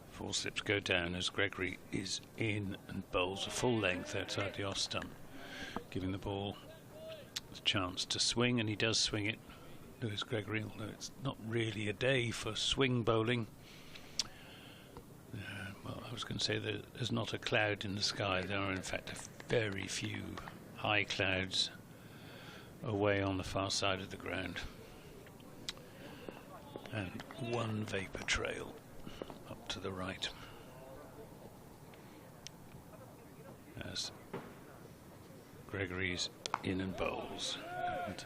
4 slips go down as Gregory is in and bowls a full length outside the off stump, giving the ball a chance to swing, and he does swing it. Lewis Gregory, although it's not really a day for swing bowling. Well, I was going to say that there's not a cloud in the sky. There are in fact very few high clouds away on the far side of the ground, and 1 vapour trail up to the right. As Gregory's in and bowls. And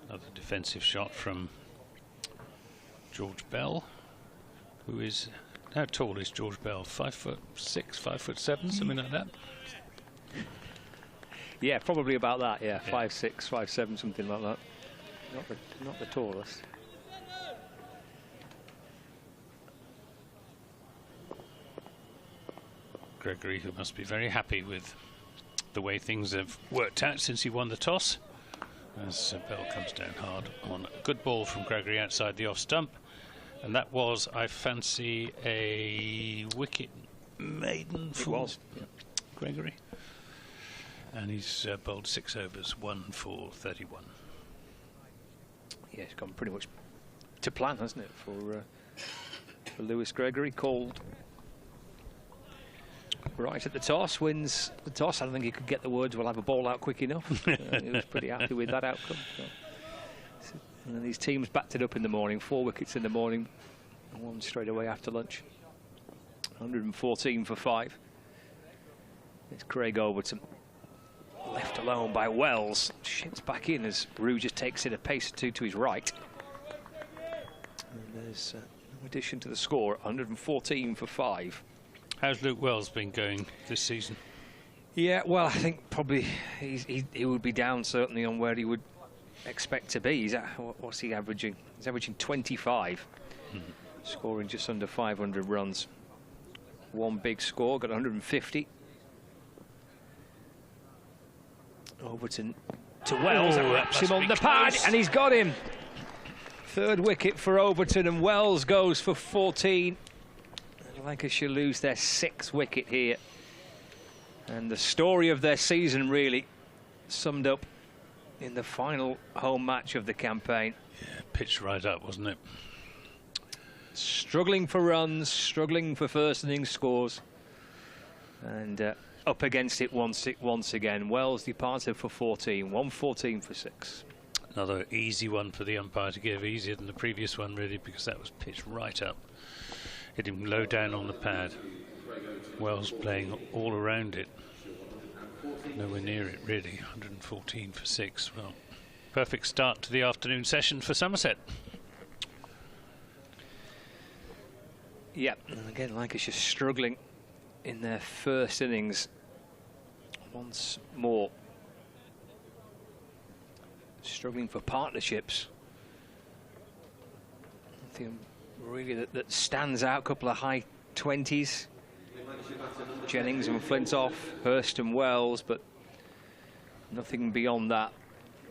another defensive shot from George Bell, who is How tall is George Bell? 5'6", 5'7", something like that. Yeah, probably about that. Yeah, 5'6", 5'7", something like that. Not the tallest. Gregory, who must be very happy with the way things have worked out since he won the toss. As Bell comes down hard on a good ball from Gregory outside the off stump. And that was, I fancy, a wicket maiden for Gregory. And he's bowled 6 overs, 1 for 31. Yeah, it's gone pretty much to plan, hasn't it, for Lewis Gregory. Called right at the toss, wins the toss. I don't think he could get the words, "We'll have a ball out quick enough." He was pretty happy with that outcome. So, and then these teams backed it up in the morning, 4 wickets in the morning, and 1 straight away after lunch. 114 for 5. It's Craig Overton. Left alone by Wells. Shits back in as Rue just takes it a pace or 2 to his right. And there's no addition to the score, 114 for 5. How's Luke Wells been going this season? Yeah, well, I think probably he would be down certainly on where he would expect to be. He's at, what's he averaging? He's averaging 25, scoring just under 500 runs. 1 big score, got 150. Overton to Wells, that wraps him on the pad, and he's got him. 3rd wicket for Overton, and Wells goes for 14. Lancashire lose their 6th wicket here. And the story of their season really summed up in the final home match of the campaign. Yeah, pitched right up, wasn't it? Struggling for runs, struggling for first innings scores. And up against it once again. Wells departed for 14, 114 for 6. Another easy one for the umpire to give, easier than the previous one really, because that was pitched right up. Hit him low down on the pad. Wells playing all around it. Nowhere near it, really. 114 for 6. Well, perfect start to the afternoon session for Somerset. Yeah, and again, Lancashire struggling in their first innings once more. Struggling for partnerships. Nothing really that stands out. A couple of high 20s. Jennings and Flintoff, Hurst and Wells, but nothing beyond that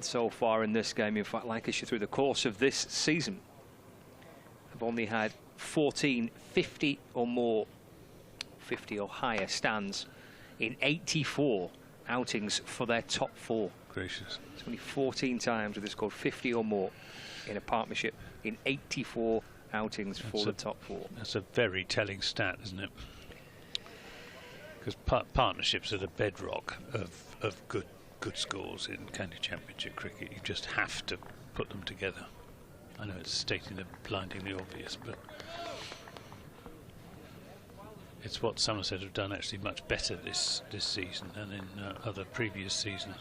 so far in this game. In fact, Lancashire through the course of this season have only had 14 50 or more, 50 or higher stands in 84 outings for their top 4. Gracious. It's only 14 times where they scored 50 or more in a partnership in 84 outings for the top 4. That's a very telling stat, isn't it? Because partnerships are the bedrock of good scores in county championship cricket. You just have to put them together. I know it's stating the blindingly obvious, but it's what Somerset have done actually much better this season than in other previous seasons.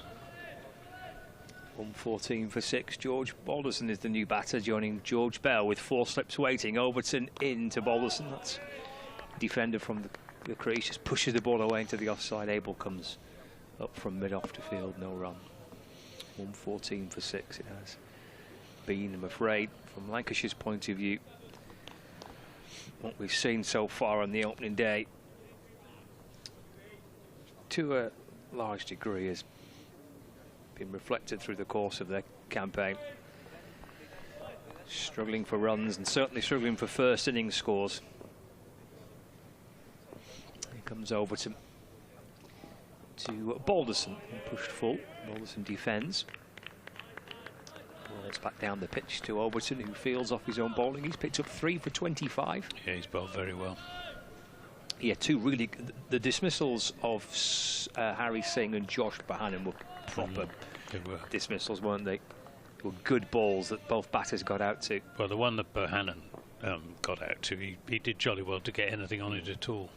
114 for 6. George Balderson is the new batter, joining George Bell with 4 slips waiting. Overton into Balderson. That's defender from the crease, just pushes the ball away into the offside. Abel comes up from mid-off to field, no run. 114 for 6 it has been, I'm afraid, from Lancashire's point of view. What we've seen so far on the opening day, to a large degree, has been reflected through the course of their campaign. Struggling for runs and certainly struggling for first innings scores. Here comes Overton to Balderson, pushed full. Balderson defends. It's back down the pitch to Overton, who fields off his own bowling. He's picked up 3 for 25. Yeah, he's bowled very well. Yeah, 2 really. The dismissals of Harry Singh and Josh Bohannon were proper dismissals, weren't they? They were good balls that both batters got out to. Well, the one that Bohannon got out to, he did jolly well to get anything on it at all.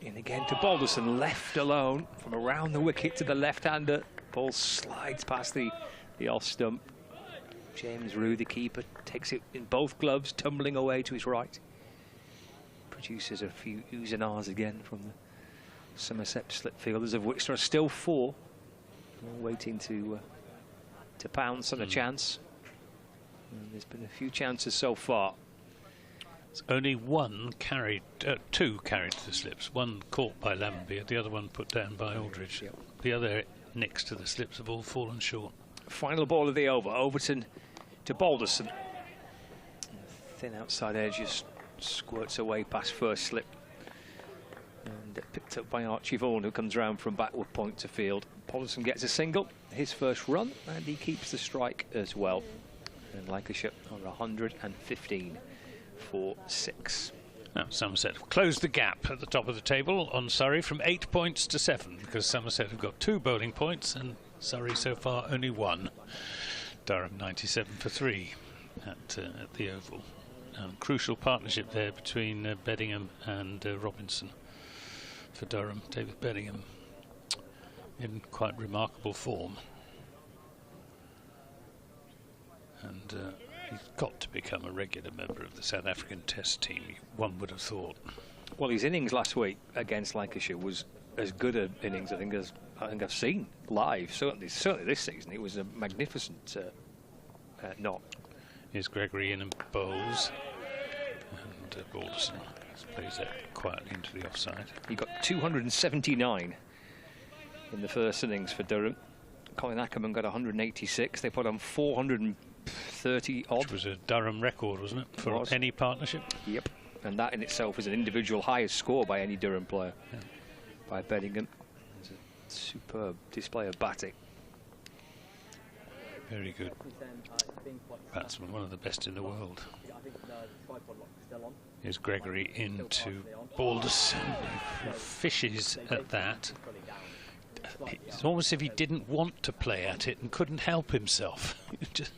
In again to Balderson, left alone from around the wicket to the left-hander. Ball slides past the off stump. James Rue, the keeper, takes it in both gloves, tumbling away to his right. produces a few oohs and ahs again from the Somerset slip fielders, of which there are still 4 waiting to pounce on a chance. And there's been a few chances so far. It's only one carried, 2 carried to the slips. One caught by Lamberby, the other one put down by Aldridge. Yep. The other next to the slips have all fallen short. Final ball of the over. Overton to Balderson. Thin outside edge just squirts away past first slip. And picked up by Archie Vaughan, who comes round from backward point to field. Balderson gets a single, his first run, and he keeps the strike as well. And Lancashire are 115 for 6. Now Somerset have closed the gap at the top of the table on Surrey from 8 points to 7, because Somerset have got 2 bowling points and Surrey so far only 1. Durham 97 for 3 at the Oval. Crucial partnership there between Beddingham and Robinson for Durham. David Beddingham in quite remarkable form, and he's got to become a regular member of the South African Test team, one would have thought. Well, his innings last week against Lancashire was as good an innings I think I've seen live. Certainly this season it was a magnificent knock. Here's Gregory in and bowls, and Balderson plays that quietly into the offside. He got 279 in the first innings for Durham. Colin Ackerman got 186. They put on 430 odd. Which was a Durham record, wasn't it, for any partnership? Yep, and that in itself is an individual highest score by any Durham player, by Beddingham. It's a superb display of batting. Very good batsman, one of the best in the world. Here's Gregory into Balderson, who fishes at that. It's almost as if he didn't want to play at it and couldn't help himself. Just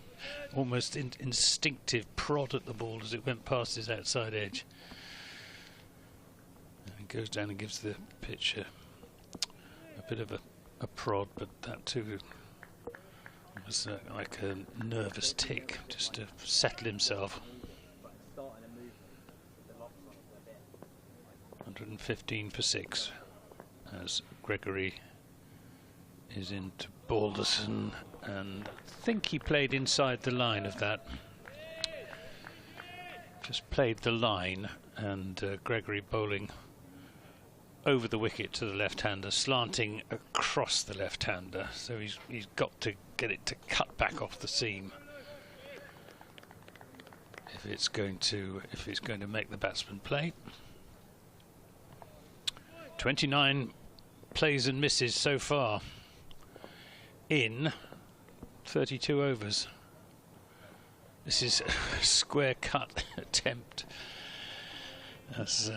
almost instinctive prod at the ball as it went past his outside edge. And he goes down and gives the pitcher a bit of a prod, but that too was like a nervous tick, just to settle himself. 115 for 6 as Gregory is into Balderson, and I think he played inside the line of that. Just played the line, and Gregory bowling over the wicket to the left-hander, slanting across the left-hander, so he's got to get it to cut back off the seam if it's going to make the batsman play. 29 plays and misses so far in 32 overs. This is a square cut attempt. As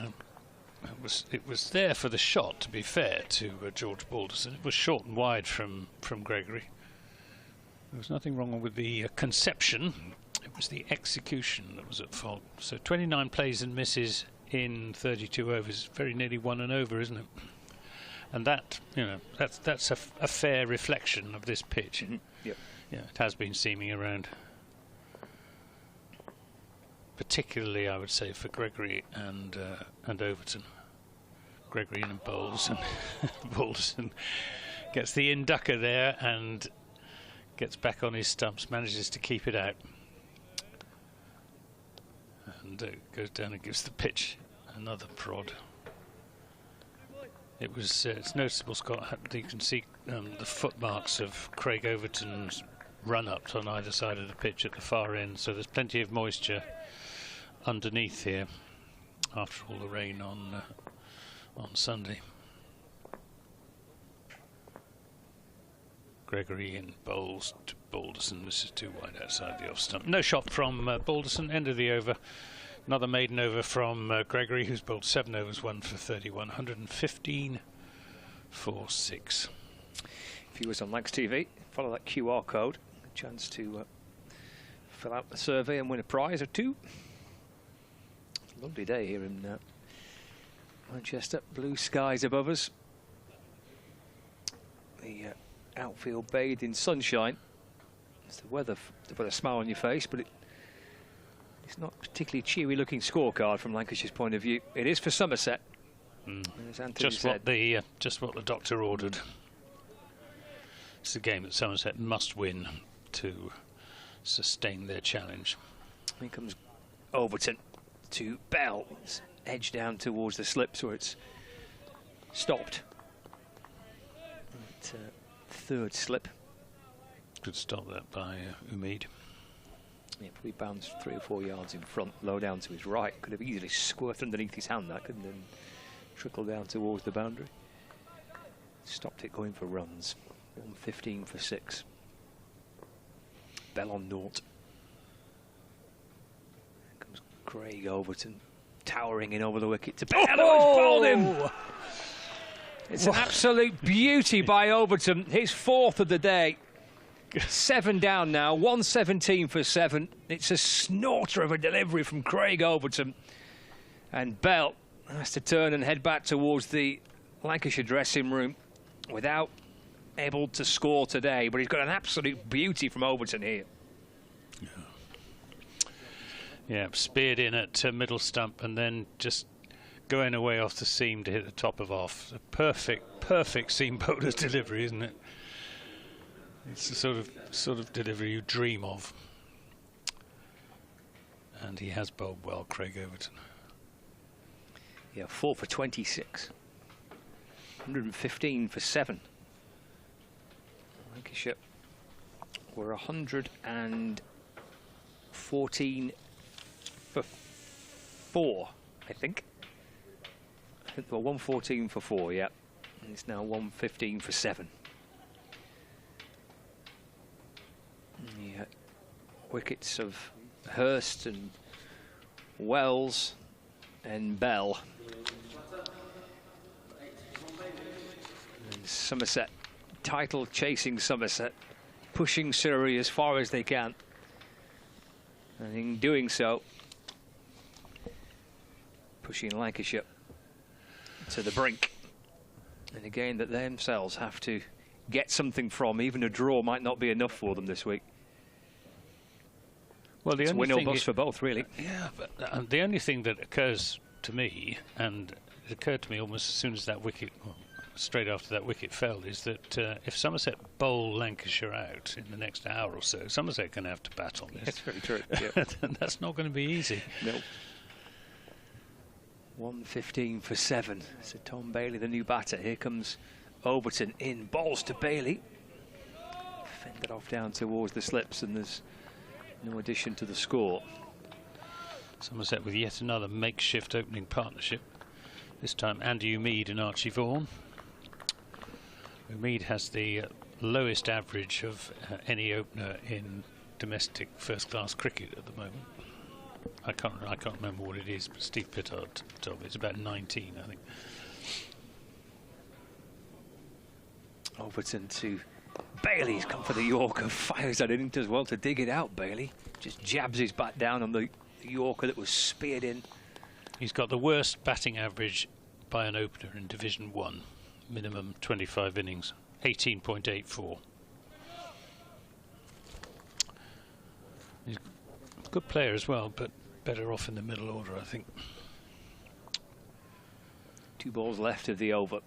it was there for the shot, to be fair to George Balderson. It was short and wide from Gregory. There was nothing wrong with the conception. It was the execution that was at fault. So 29 plays and misses in 32 overs, very nearly 1 and over, isn't it? And that, you know, that's a fair reflection of this pitch. Yep. Yeah, it has been seaming around, particularly I would say for Gregory and Overton. Gregory in and bowls, and Balderson gets the inducker there and gets back on his stumps, manages to keep it out, and goes down and gives the pitch another prod. It was it's noticeable, Scott. You can see the footmarks of Craig Overton's run-ups on either side of the pitch at the far end, so there's plenty of moisture underneath here after all the rain on Sunday. Gregory in bowls to Balderson. This is too wide outside the off stump. No shot from Balderson. End of the over. Another maiden over from Gregory, who's bowled 7 overs, 1 for 31. 115 for 6. Viewers on Lancs TV, follow that QR code. A chance to fill out the survey and win a prize or two. It's a lovely day here in Manchester. Blue skies above us. The outfield bathed in sunshine. It's the weather to put a smile on your face, but It's not a particularly cheery looking scorecard from Lancashire's point of view. It is for Somerset. As Anthony said. Just what the doctor ordered. It's a game that Somerset must win to sustain their challenge. Here comes Overton to Bell. It's edged down towards the slips where it's stopped. Third slip. Good stop that by Umeed. Yeah, probably bounced 3 or 4 yards in front, low down to his right. Could have easily squirted underneath his hand, that couldn't, and trickle down towards the boundary. Stopped it going for runs. 115 for 6. Bell on naught. Here comes Craig Overton, towering in over the wicket to Bell. Oh, bowled him! It's an absolute beauty by Overton. His 4th of the day. 7 down now, 117 for 7. It's a snorter of a delivery from Craig Overton. And Bell has to turn and head back towards the Lancashire dressing room without able to score today. But he's got an absolute beauty from Overton here. Yeah, speared in at middle stump and then just going away off the seam to hit the top of off. A perfect seam bowler's delivery, isn't it? It's the sort of delivery you dream of. And he has bowled well, Craig Overton. Yeah, 4 for 26. 115 for 7. Lancashire were 114 for 4, I think. Well, 114 for 4, yeah. And it's now 115 for 7. Yeah, wickets of Hurst and Wells and Bell. And Somerset, title chasing Somerset, pushing Surrey as far as they can. And in doing so, pushing Lancashire to the brink. And again, that they themselves have to get something from. Even a draw might not be enough for them this week. Well, the it's only win or thing bust for both, really. Yeah, but the only thing that occurs to me, and it occurred to me almost as soon as that wicket, well, straight after that wicket fell, is that if Somerset bowl Lancashire out in the next hour or so, Somerset are going to have to bat on this. That's very true. Yeah. And that's not going to be easy. No. 115 for 7. So Tom Bailey, the new batter. Here comes Overton in, balls to Bailey. Fended off down towards the slips, and there's no addition to the score. Somerset with yet another makeshift opening partnership. This time Andy Umeed and Archie Vaughan. Umeed has the lowest average of any opener in domestic first-class cricket at the moment. I can't remember what it is, but Steve Pittard told me it's about 19, I think. Overton to Bailey. He's come for the Yorker, fires that in, does well to dig it out. Bailey just jabs his bat down on the Yorker that was speared in. He's got the worst batting average by an opener in Division 1, minimum 25 innings, 18.84. He's a good player as well, but better off in the middle order, I think. 2 balls left of the over.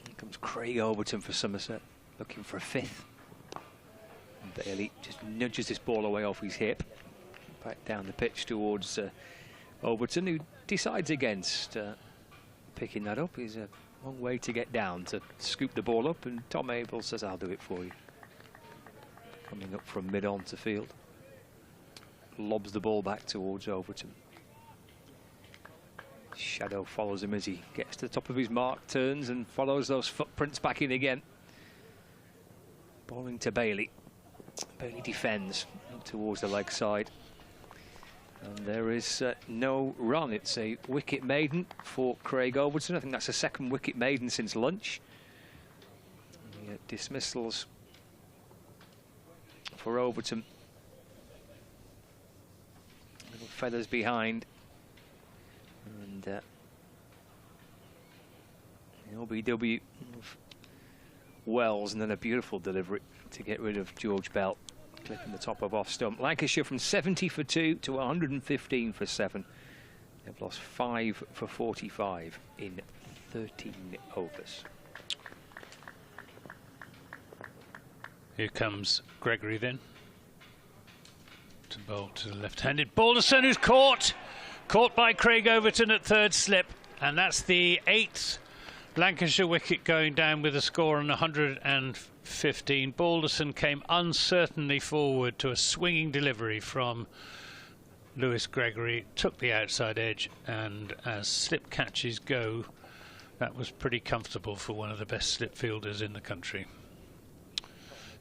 Here comes Craig Overton for Somerset, looking for a 5th. And Bailey just nudges this ball away off his hip, back down the pitch towards Overton, who decides against picking that up. He's a long way to get down to scoop the ball up, and Tom Abel says, "I'll do it for you." Coming up from mid-on to field. Lobs the ball back towards Overton. Shadow follows him as he gets to the top of his mark, turns and follows those footprints back in again. Bowling to Bailey. Bailey defends towards the leg side. And there is no run. It's a wicket maiden for Craig Overton. I think that's the 2nd wicket maiden since lunch. The dismissals for Overton. Little feathers behind. And LBW of Wells, and then a beautiful delivery to get rid of George Bell. clipping the top of off stump. Lancashire from 70 for 2 to 115 for 7. They've lost 5 for 45 in 13 overs. Here comes Gregory then. To bowl to the left-handed Balderson, who's caught by Craig Overton at third slip, and that's the 8th Lancashire wicket going down with a score on 115. Balderson came uncertainly forward to a swinging delivery from Lewis Gregory, took the outside edge, and as slip catches go, that was pretty comfortable for one of the best slip fielders in the country.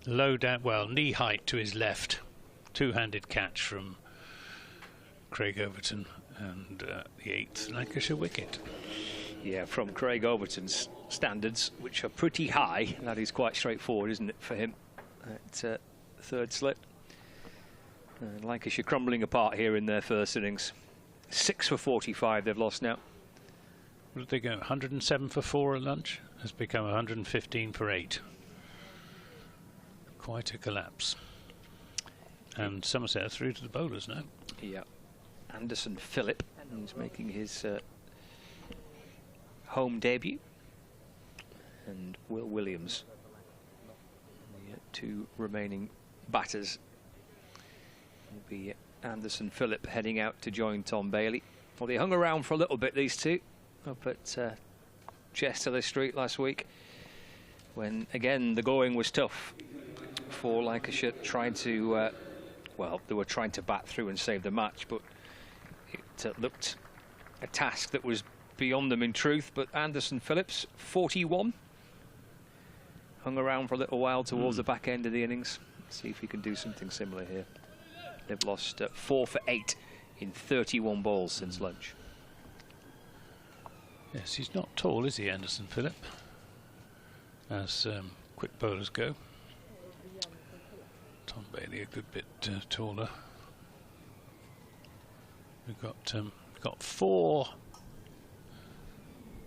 Low down, well, knee height to his left, two-handed catch from Craig Overton, and the 8th Lancashire wicket. Yeah, from Craig Overton's standards, which are pretty high, that is quite straightforward, isn't it, for him at third slip. Lancashire crumbling apart here in their first innings. 6 for 45 they've lost now. What did they go? 107 for 4 at lunch? Has become 115 for 8. Quite a collapse. And Somerset are through to the bowlers now. Yeah. Anderson Phillip, who's making his home debut. And Will Williams, the 2 remaining batters. Will be Anderson Phillip heading out to join Tom Bailey. Well, they hung around for a little bit, these two, up at Chester Street last week, when again the going was tough for Lancashire, trying to well, they were trying to bat through and save the match, but it looked a task that was beyond them in truth. But Anderson Phillips, 41, hung around for a little while towards the back end of the innings. See if he can do something similar here. They've lost 4 for 8 in 31 balls since lunch. Yes, he's not tall, is he, Anderson Phillip? As quick bowlers go. Tom Bailey a good bit taller. We've got 4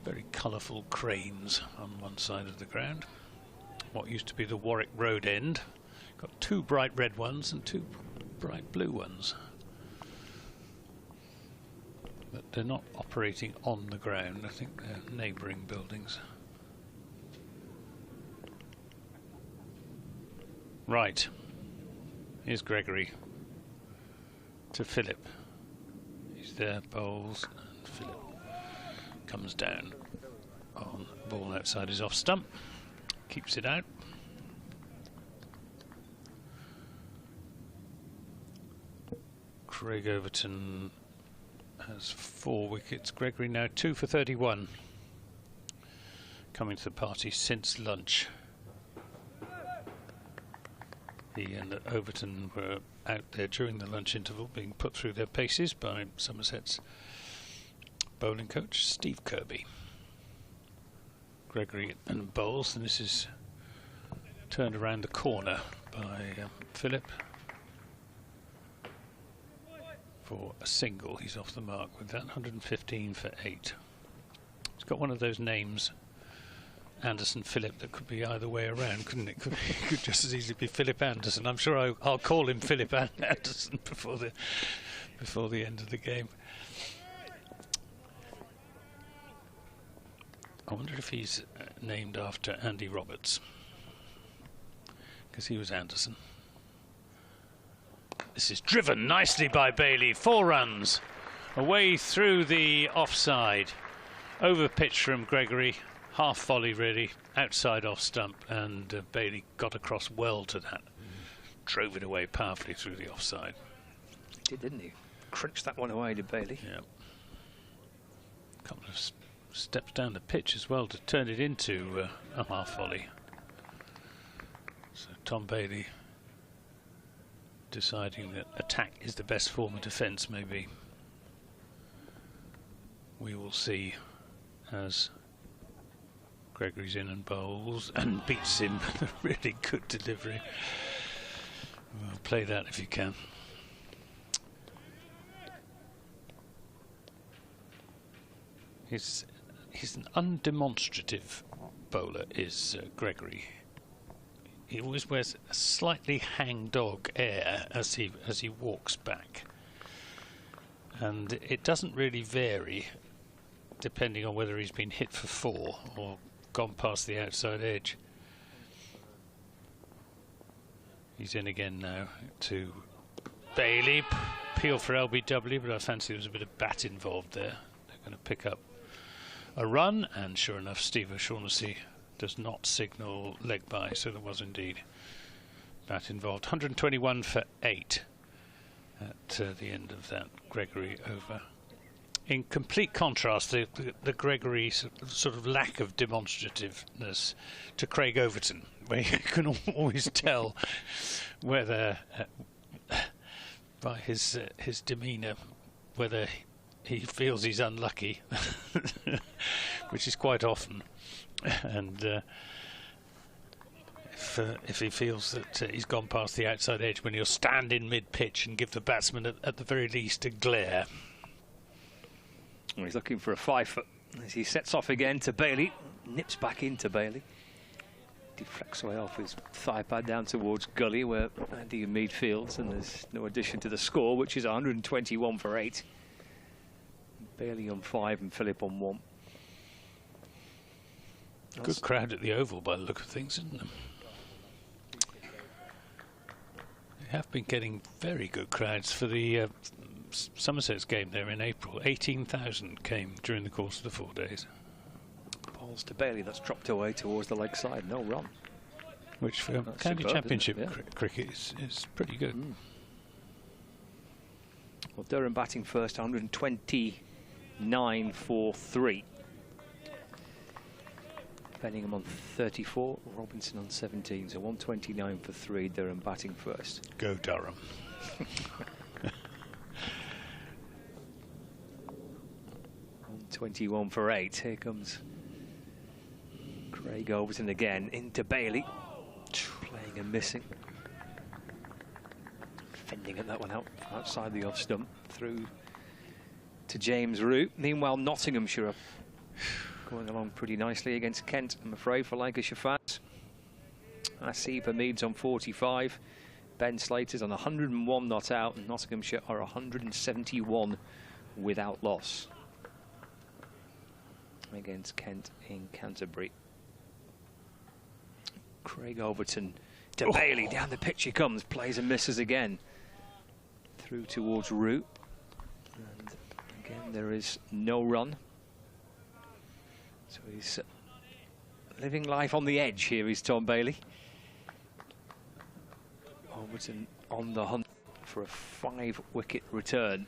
very colourful cranes on one side of the ground. What used to be the Warwick Road end. Got 2 bright red ones and 2 bright blue ones. But they're not operating on the ground. I think they're neighbouring buildings. Right. Here's Gregory to Phillip. He's there, bowls, and Phillip comes down on the ball outside his off stump, keeps it out. Craig Overton has 4 wickets. Gregory now 2 for 31. Coming to the party since lunch. He and Overton were out there during the lunch interval, being put through their paces by Somerset's bowling coach, Steve Kirby. Gregory and bowls, and this is turned around the corner by Phillip for a single. He's off the mark with that. 115 for 8. He's got one of those names, Anderson Phillip, that could be either way around, couldn't it? Could just as easily be Philip Anderson. I'm sure I'll call him Philip Anderson before the end of the game. I wonder if he's named after Andy Roberts, because he was Anderson. This is driven nicely by Bailey. 4 runs away through the offside. Over pitch from Gregory. Half volley really, outside off stump, and Bailey got across well to that. Drove it away powerfully through the offside. He did, didn't he? Crunched that one away, did Bailey? Yeah. A couple of steps down the pitch as well to turn it into a half volley. So Tom Bailey deciding that attack is the best form of defence, maybe. We will see as Gregory's in and bowls and beats him with a really good delivery. Well, play that if you can. He's an undemonstrative bowler, is Gregory. he always wears a slightly hang-dog air as he walks back, and it doesn't really vary depending on whether he's been hit for 4 or gone past the outside edge. He's in again now to Bailey. Peel for LBW, but I fancy there was a bit of bat involved there. They're going to pick up a run, and sure enough, Steve O'Shaughnessy does not signal leg by, so there was indeed bat involved. 121 for 8 at the end of that Gregory over. In complete contrast, the Gregory sort of lack of demonstrativeness to Craig Overton, where you can always tell whether, by his demeanour, whether he feels he's unlucky, which is quite often, and if he feels that he's gone past the outside edge, when he'll stand in mid-pitch and give the batsman at the very least a glare. Well, he's looking for a 5-foot as he sets off again to Bailey, nips back into Bailey, deflects away off his thigh pad down towards Gully, where Andy and Mead fields, and there's no addition to the score, which is 121 for 8. Bailey on 5 and Phillip on 1. Good crowd at the Oval by the look of things, isn't there? They have been getting very good crowds for the Somerset's game there in April. 18,000 came during the course of the 4 days. Balls to Bailey, that's dropped away towards the leg side, no run. Which for county championship cricket is pretty good. Well, Durham batting first, 129 for 3. Benningham on 34, Robinson on 17, so 129 for 3, Durham batting first. Go Durham. 121 for 8, here comes Craig Overton again, into Bailey, playing and missing. Fending at that one out, outside the off stump, through to James Root. Meanwhile, Nottinghamshire going along pretty nicely against Kent, I'm afraid, for Lancashire fans. Asif Hamid's on 45, Ben Slater's on 101 not out, and Nottinghamshire are 171 without loss against Kent in Canterbury. Craig Overton to Bailey, down the pitch he comes, plays and misses again. Through towards Root, and again there is no run. So he's living life on the edge here, is Tom Bailey. Overton on the hunt for a 5-wicket return.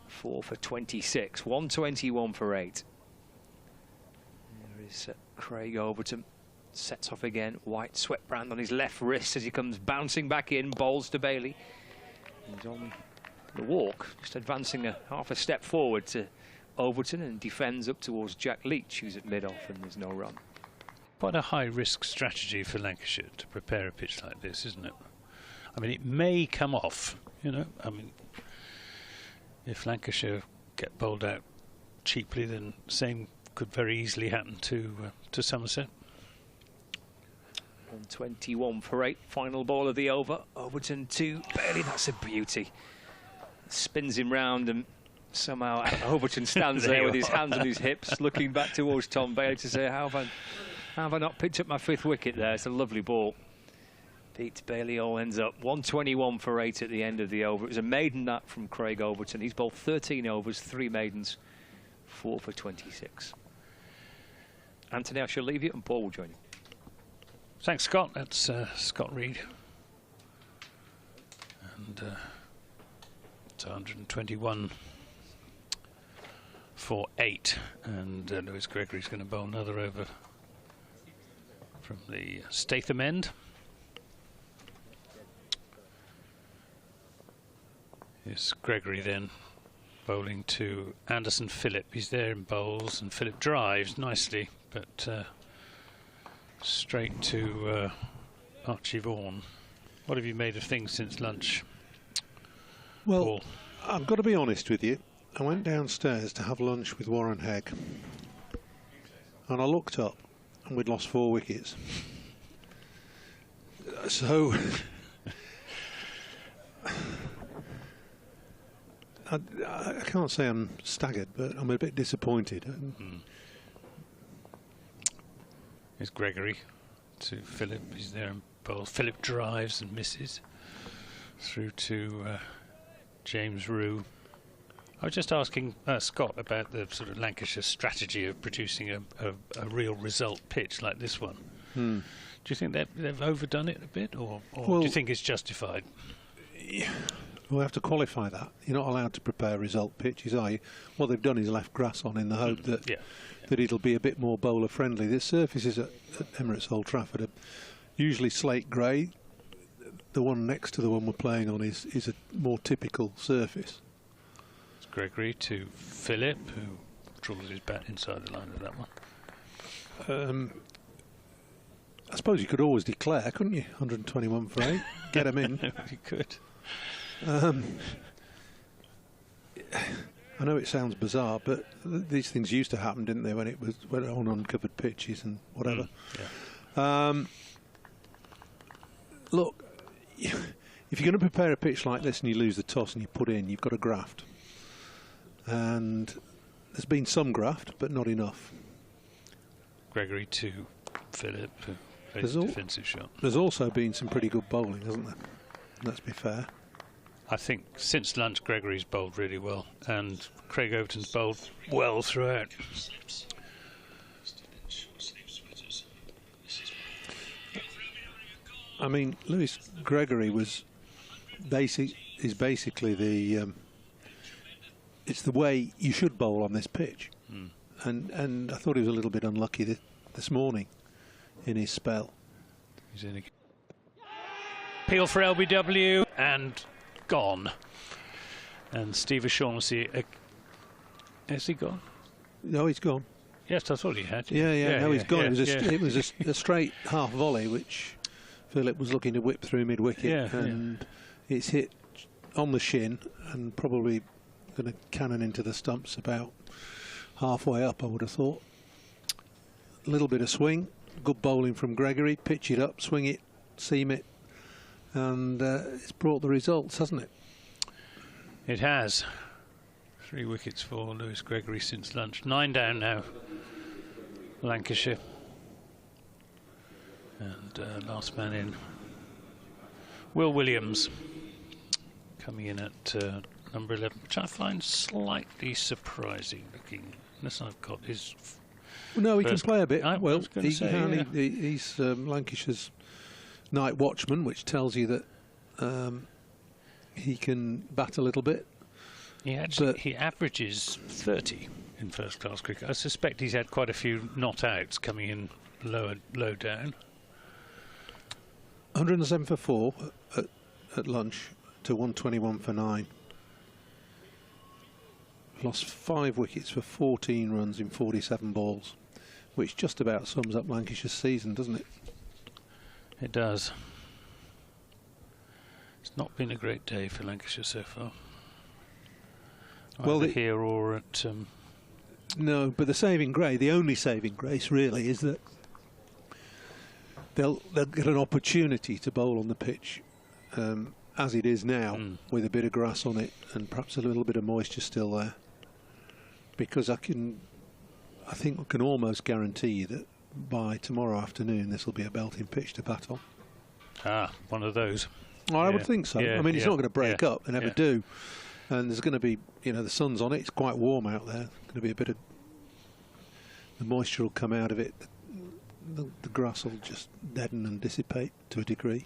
4 for 26, 121 for 8. There is Craig Overton, sets off again, white sweat brand on his left wrist as he comes bouncing back in, bowls to Bailey. He's on the walk, just advancing half a step forward to Overton, and defends up towards Jack Leach, who's at mid-off, and there's no run. Quite a high-risk strategy for Lancashire to prepare a pitch like this, isn't it? I mean, it may come off, you know. I mean, if Lancashire get bowled out cheaply, then the same could very easily happen to Somerset. 121 for 8, final ball of the over. Overton to Bailey, that's a beauty. Spins him round, and somehow Overton stands there with his hands on his hips, looking back towards Tom Bailey to say, how have I not picked up my 5th wicket there? It's a lovely ball. Pete Bailey all ends up 121 for 8 at the end of the over. It was a maiden that from Craig Overton. He's bowled 13 overs, 3 maidens, 4 for 26. Anthony, I shall leave you, and Paul will join you. Thanks, Scott. That's Scott Reed. And it's 121 for 8. And Lewis Gregory's going to bowl another over from the Statham end. Here's Gregory then bowling to Anderson Phillip. He's there in bowls, and Phillip drives nicely, but straight to Archie Vaughan. What have you made of things since lunch? Well, Paul? I've got to be honest with you. I went downstairs to have lunch with Warren Hegg, and I looked up, and we'd lost 4 wickets. So I can't say I'm staggered, but I'm a bit disappointed. Here's Gregory to Philip. He's there in bowl. Philip drives and misses through to James Rue. I was just asking Scott about the sort of Lancashire strategy of producing a real result pitch like this one. Do you think they've overdone it a bit, or Well, do you think it's justified? We'll have to qualify that. You're not allowed to prepare result pitches, are you? What they've done is left grass on in the hope that that it'll be a bit more bowler friendly. The surfaces at Emirates Old Trafford are usually slate grey. The one next to the one we're playing on is a more typical surface. It's Gregory to Philip, who draws his bat inside the line of that one. I suppose you could always declare, couldn't you? 121 for 8, get them in. You could. I know it sounds bizarre, but these things used to happen, didn't they, when it was on uncovered pitches and whatever. Look, if you're going to prepare a pitch like this and you lose the toss and you put in, you've got to graft. And there's been some graft, but not enough. Gregory to Philip, who plays a defensive shot. There's also been some pretty good bowling, hasn't there? Let's be fair. I think since lunch Gregory's bowled really well, and Craig Overton's bowled well throughout. I mean, Lewis Gregory is basically the it's the way you should bowl on this pitch, and I thought he was a little bit unlucky this morning in his spell. He's in again. Peel for LBW and gone. And Steve O'Shaughnessy, has he gone? No, he's gone. Yes, I thought he had. Yeah, no, he's gone. It was a straight half volley which Philip was looking to whip through mid-wicket, and it's hit on the shin and probably going to cannon into the stumps about halfway up, I would have thought. A little bit of swing, good bowling from Gregory, pitch it up, swing it, seam it, and it's brought the results, hasn't it? It has. 3 wickets for Lewis Gregory since lunch. 9 down now, Lancashire. And last man in, Will Williams, coming in at number 11, which I find slightly surprising looking, unless I've got his... No, he can play a bit. Well, he's Lancashire's night watchman, which tells you that he can bat a little bit. He averages 30 in first class cricket. I suspect he's had quite a few not outs coming in low down. 107 for 4 at lunch to 121 for 9. Lost 5 wickets for 14 runs in 47 balls, which just about sums up Lancashire's season, doesn't it? It does. It's not been a great day for Lancashire so far. Well, here or at... No, but the only saving grace really is that they'll get an opportunity to bowl on the pitch as it is now, with a bit of grass on it and perhaps a little bit of moisture still there. Because I think I can almost guarantee you that by tomorrow afternoon this will be a belting pitch to bat on. Ah, one of those. Well, I would think so. I mean, it's not going to break up, they never do. And there's going to be, the sun's on it, it's quite warm out there. There's going to be a bit of, the moisture will come out of it. The grass will just deaden and dissipate to a degree.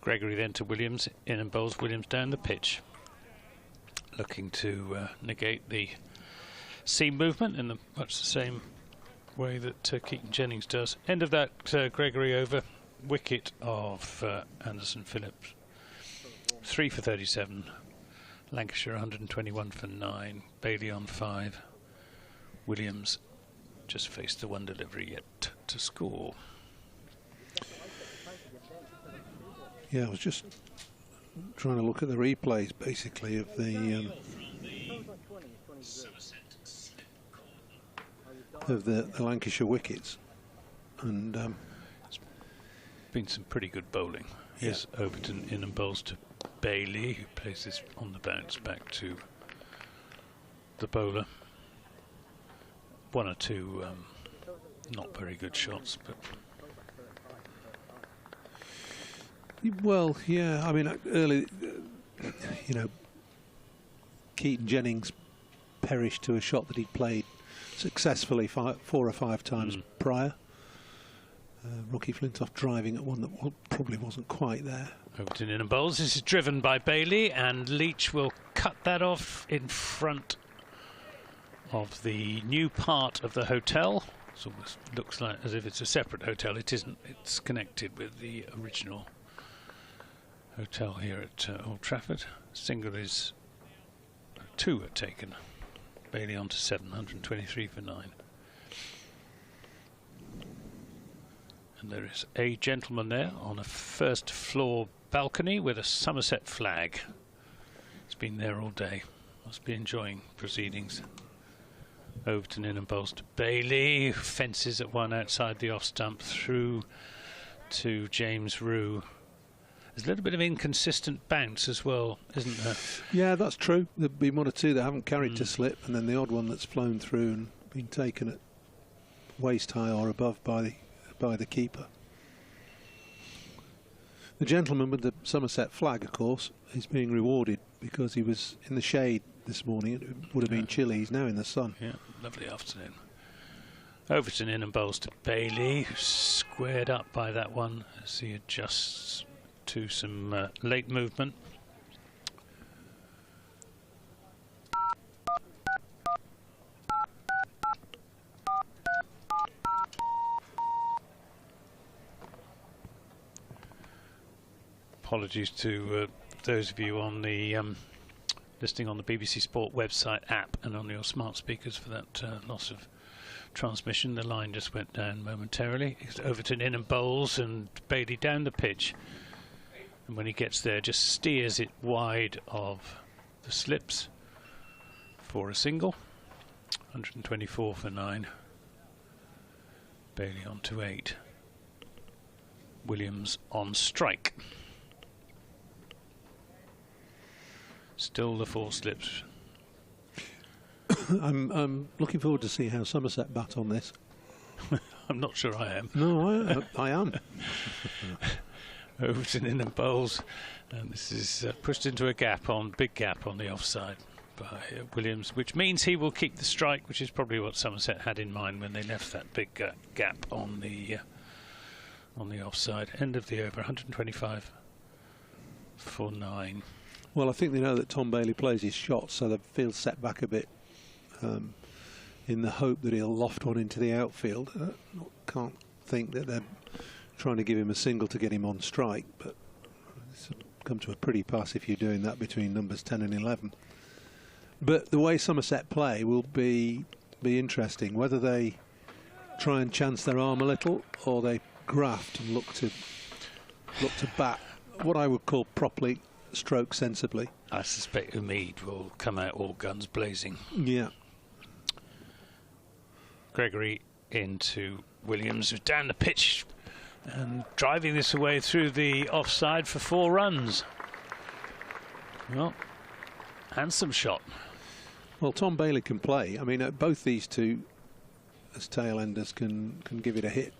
Gregory then to Williams, in and bowls Williams down the pitch. Looking to negate the seam movement in much the same way that Keaton Jennings does. End of that Gregory over. Wicket of Anderson Phillips. 3 for 37. Lancashire 121 for 9. Bailey on 5. Williams just faced the one delivery yet to score. Yeah, I was just trying to look at the replays basically of the Lancashire wickets, and been some pretty good bowling. Here's Overton in and bowls to Bailey, who plays this on the bounce back to the bowler. One or two not very good shots, but well, yeah. I mean, early, you know, Keaton Jennings perished to a shot that he'd played successfully 4 or 5 times prior. Rocky Flintoff driving at one that probably wasn't quite there. Overton in and bowls. This is driven by Bailey, and Leach will cut that off in front of the new part of the hotel. It almost looks like as if it's a separate hotel. It isn't. It's connected with the original hotel here at Old Trafford. Single is 2 are taken. Bailey on to 7, 123 for 9. And there is a gentleman there on a first floor balcony with a Somerset flag. He's been there all day. Must be enjoying proceedings. Overton in and bowls to Bailey, who fences at one outside the off stump through to James Rue. There's a little bit of inconsistent bounce as well, isn't there? Yeah, that's true. There've been 1 or 2 that haven't carried to slip, and then the odd one that's flown through and been taken at waist high or above by the keeper. The gentleman with the Somerset flag, of course, is being rewarded because he was in the shade this morning. It would have been chilly. He's now in the sun. Yeah, lovely afternoon. Overton in and bowls to Bailey, squared up by that one as he adjusts to some late movement. Apologies to those of you on the listening on the BBC Sport website app and on your smart speakers for that loss of transmission. The line just went down momentarily. It's Overton in and bowls, and Bailey down the pitch. And when he gets there, just steers it wide of the slips for a single. 124 for 9. Bailey on to 8. Williams on strike. Still the 4 slips. I'm looking forward to see how Somerset bat on this. I'm not sure I am. No, I am. Overton in and bowls, and this is pushed into a big gap on the offside by Williams, which means he will keep the strike, which is probably what Somerset had in mind when they left that big gap on the offside. End of the over, 125 for 9. Well, I think they know that Tom Bailey plays his shots, so the field's set back a bit in the hope that he'll loft one into the outfield. Can't think that they're trying to give him a single to get him on strike, but it's come to a pretty pass if you're doing that between numbers 10 and 11. But the way Somerset play will be interesting, whether they try and chance their arm a little or they graft and look to bat what I would call properly, stroke sensibly. I suspect Umeed will come out all guns blazing. Yeah. Gregory into Williams, who's down the pitch and driving this away through the offside for 4 runs. Well, handsome shot. Well, Tom Bailey can play. I mean, both these two as tail enders can give it a hit.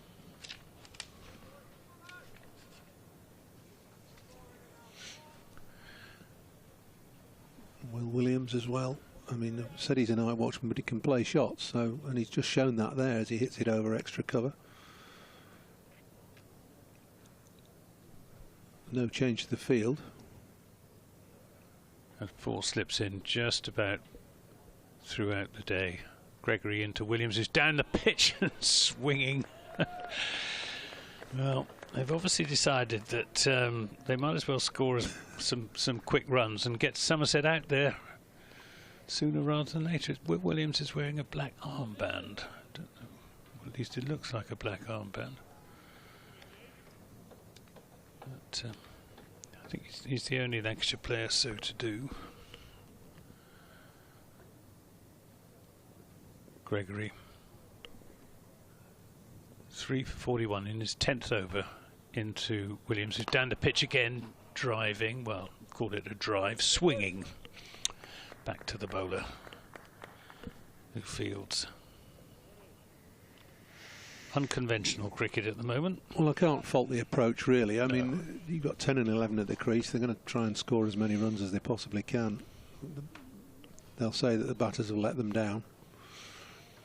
Will Williams as well. I mean, I said he's a night watchman, but he can play shots. So, and he's just shown that there as he hits it over extra cover. No change to the field. And 4 slips in just about throughout the day. Gregory into Williams, who's down the pitch and swinging. Well, they've obviously decided that they might as well score some quick runs and get Somerset out there sooner rather than later. Williams is wearing a black armband. I don't know. Well, at least it looks like a black armband. But I think he's the only Lancashire player so to do. Gregory. 3 for 41 in his 10th over. into Williams, who's down the pitch again, driving, well, call it a drive, swinging back to the bowler, who fields. Unconventional cricket at the moment. Well, I can't fault the approach, really. I mean, you've got 10 and 11 at the crease. They're going to try and score as many runs as they possibly can. They'll say that the batters will let them down,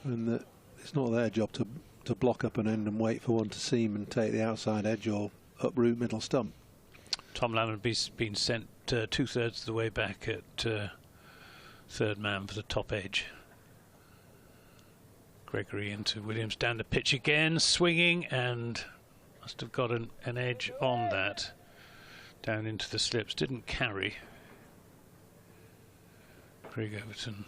and that it's not their job to block up an end and wait for one to seam and take the outside edge or uproot middle stump. Tom Lammonby's been sent 2/3 of the way back at third man for the top edge. Gregory into Williams, down the pitch again, swinging, and must have got an edge on that. Down into the slips, didn't carry. Craig Overton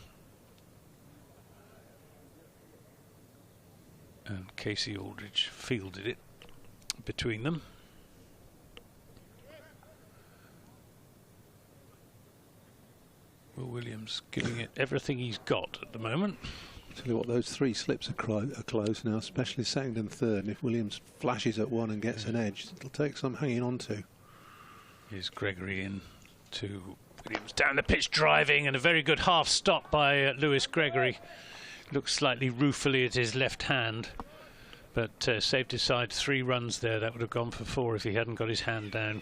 and Casey Aldridge fielded it between them. Will Williams giving it everything he's got at the moment. Tell you what, those 3 slips are close now, especially second and third. And if Williams flashes at one and gets an edge, it'll take some hanging on to. Here's Gregory in to Williams, down the pitch driving, and a very good half stop by Lewis Gregory. Looks slightly ruefully at his left hand, but saved his side 3 runs there. That would have gone for 4 if he hadn't got his hand down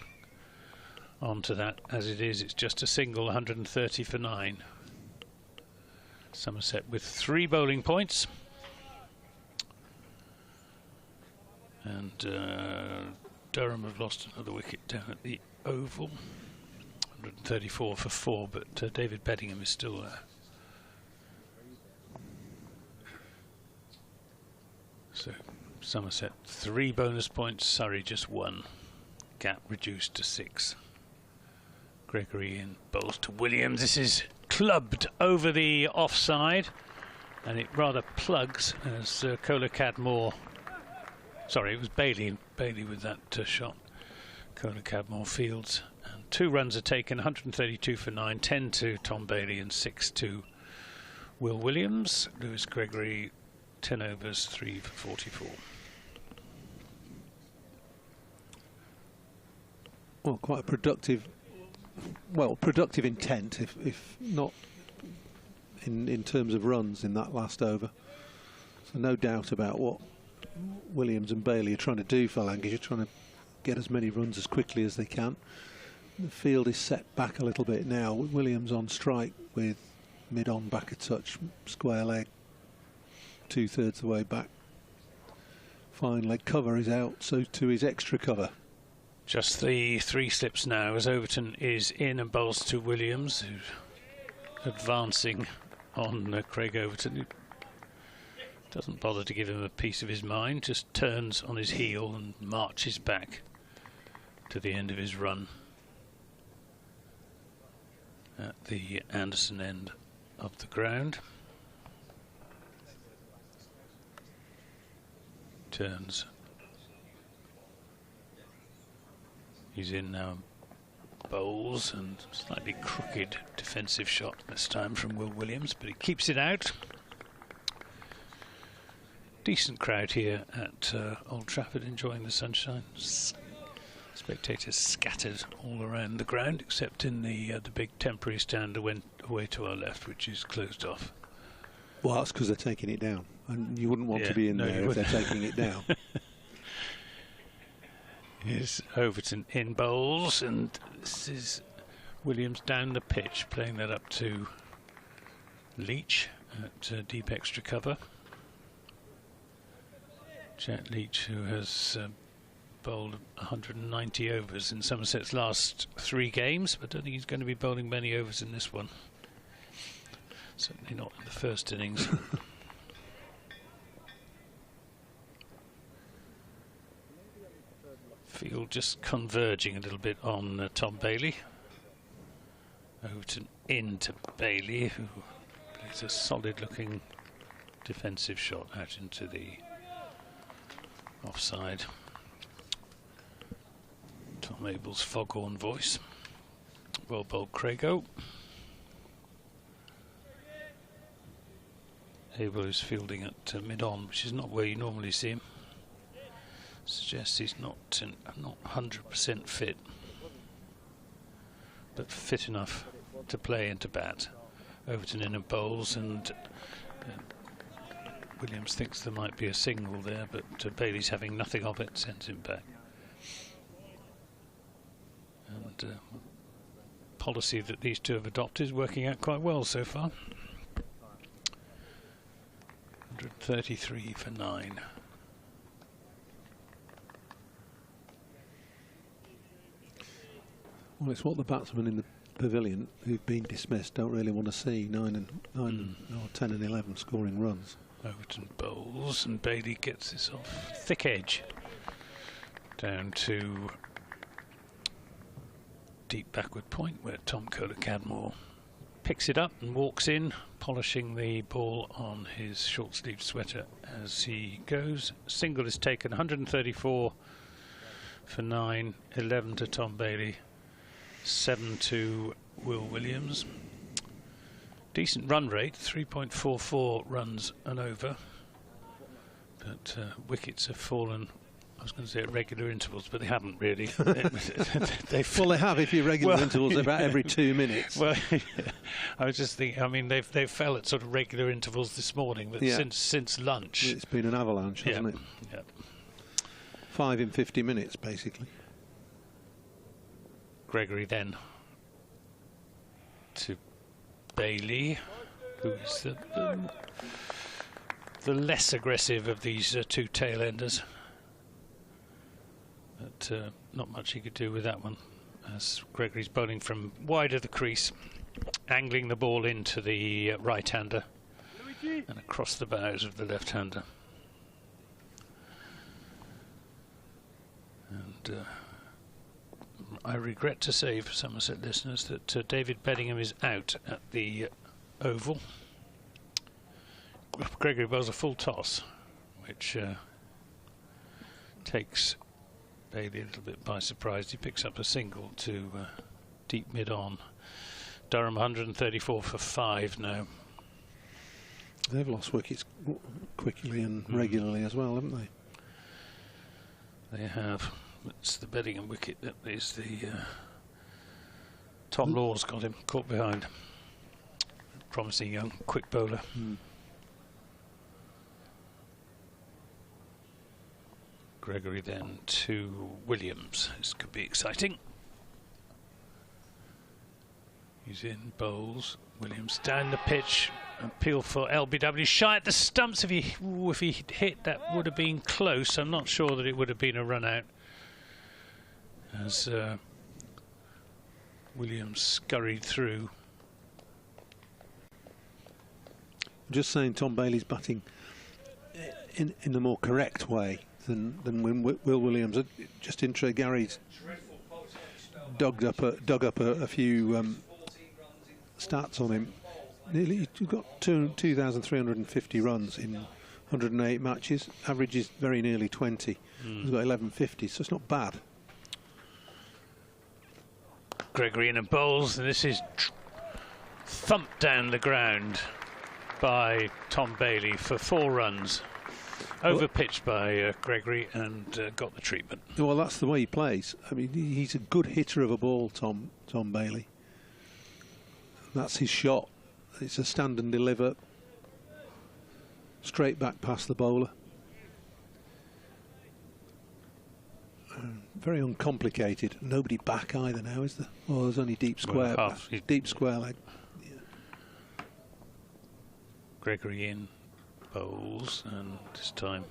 onto that. As it is, it's just a single, 130 for 9. Somerset with 3 bowling points, and Durham have lost another wicket down at the Oval. 134 for 4, but David Beddingham is still there. So Somerset 3 bonus points, Surrey just 1. Gap reduced to 6. Gregory in, bowls to Williams. This is clubbed over the offside, and it rather plugs as Kola Cadmore. Sorry, it was Bailey with that shot. Kola Cadmore fields, and 2 runs are taken. 132 for 9, 10 to Tom Bailey and 6 to Will Williams. Lewis Gregory 10 overs, 3 for 44. Well, quite a productive intent, if not in terms of runs in that last over. So no doubt about what Williams and Bailey are trying to do for Lancashire, trying to get as many runs as quickly as they can. The field is set back a little bit now. Williams on strike with mid-on back a touch, square leg, 2/3 the way back. Fine leg cover is out, so too is extra cover. Just the 3 slips now as Overton is in and bowls to Williams, who's advancing on Craig Overton, who doesn't bother to give him a piece of his mind, just turns on his heel and marches back to the end of his run at the Anderson end of the ground. Turns. He's in now, bowls, and slightly crooked defensive shot this time from Will Williams, but he keeps it out. Decent crowd here at Old Trafford, enjoying the sunshine. Spectators scattered all around the ground, except in the big temporary stand that went away to our left, which is closed off. Well, that's because they're taking it down, and you wouldn't want to be in there if they're taking it down. Here's Overton in bowls, and this is Williams down the pitch, playing that up to Leach at deep extra cover. Jack Leach, who has bowled 190 overs in Somerset's last 3 games, but I don't think he's going to be bowling many overs in this one. Certainly not in the first innings. Field just converging a little bit on Tom Bailey. Overton into Bailey, who plays a solid looking defensive shot out into the offside. Tom Abel's foghorn voice. Well bowled Craigo. Abel is fielding at mid-on, which is not where you normally see him. Suggests suggests he's not 100% fit, but fit enough to play and to bat. Overton in and bowls, and Williams thinks there might be a single there, but Bailey's having nothing of it, sends him back. And policy that these two have adopted is working out quite well so far. 133 for 9. Well, it's what the batsmen in the pavilion who've been dismissed don't really want to see, 9 or 10 and 11 scoring runs. Overton bowls and Bailey gets this off thick edge down to deep backward point, where Tom Kohler-Cadmore picks it up and walks in, polishing the ball on his short-sleeved sweater as he goes. Single is taken, 134 for 9, 11 to Tom Bailey, 7 to Will Williams. Decent run rate, 3.44 runs and over, but wickets have fallen, I was going to say at regular intervals, but they haven't really. Well, they have if you regular intervals about every 2 minutes. Well, I was just thinking, I mean, they've fell at sort of regular intervals this morning, but since lunch. It's been an avalanche, hasn't it? Yeah. 5 in 50 minutes, basically. Gregory then to Bailey, who is the less aggressive of these two tail enders. But not much he could do with that one, as Gregory's bowling from wide of the crease, angling the ball into the right-hander and across the bows of the left-hander. And I regret to say for Somerset listeners that David Beddingham is out at the Oval. Gregory bowls a full toss, which takes Bailey a little bit by surprise. He picks up a single to deep mid-on. Durham 134 for 5 now. They've lost wickets quickly and regularly as well, haven't they? They have. It's the Beddingham wicket that is the Tom Law's got him caught behind. Promising young quick bowler. Gregory then to Williams. This could be exciting. He's in, bowls. Williams down the pitch. Appeal for LBW. Shy at the stumps. If he hit, that would have been close. I'm not sure that it would have been a run out, as Williams scurried through. Just saying, Tom Bailey's batting in the more correct way than when Will Williams. Just intrigued, Gary's dug up a few stats on him. Nearly, he's got 2,350 runs in 108 matches. Average is very nearly 20. He's got 1150, so it's not bad. Gregory in and bowls, and this is thumped down the ground by Tom Bailey for 4 runs. Over-pitched by Gregory and got the treatment. Well, that's the way he plays. I mean, he's a good hitter of a ball, Tom Bailey. That's his shot. It's a stand and deliver, straight back past the bowler. Very uncomplicated. Nobody back either now, is there? Oh, there's only deep square. Well, deep square leg. Yeah. Gregory in, bowls, and this time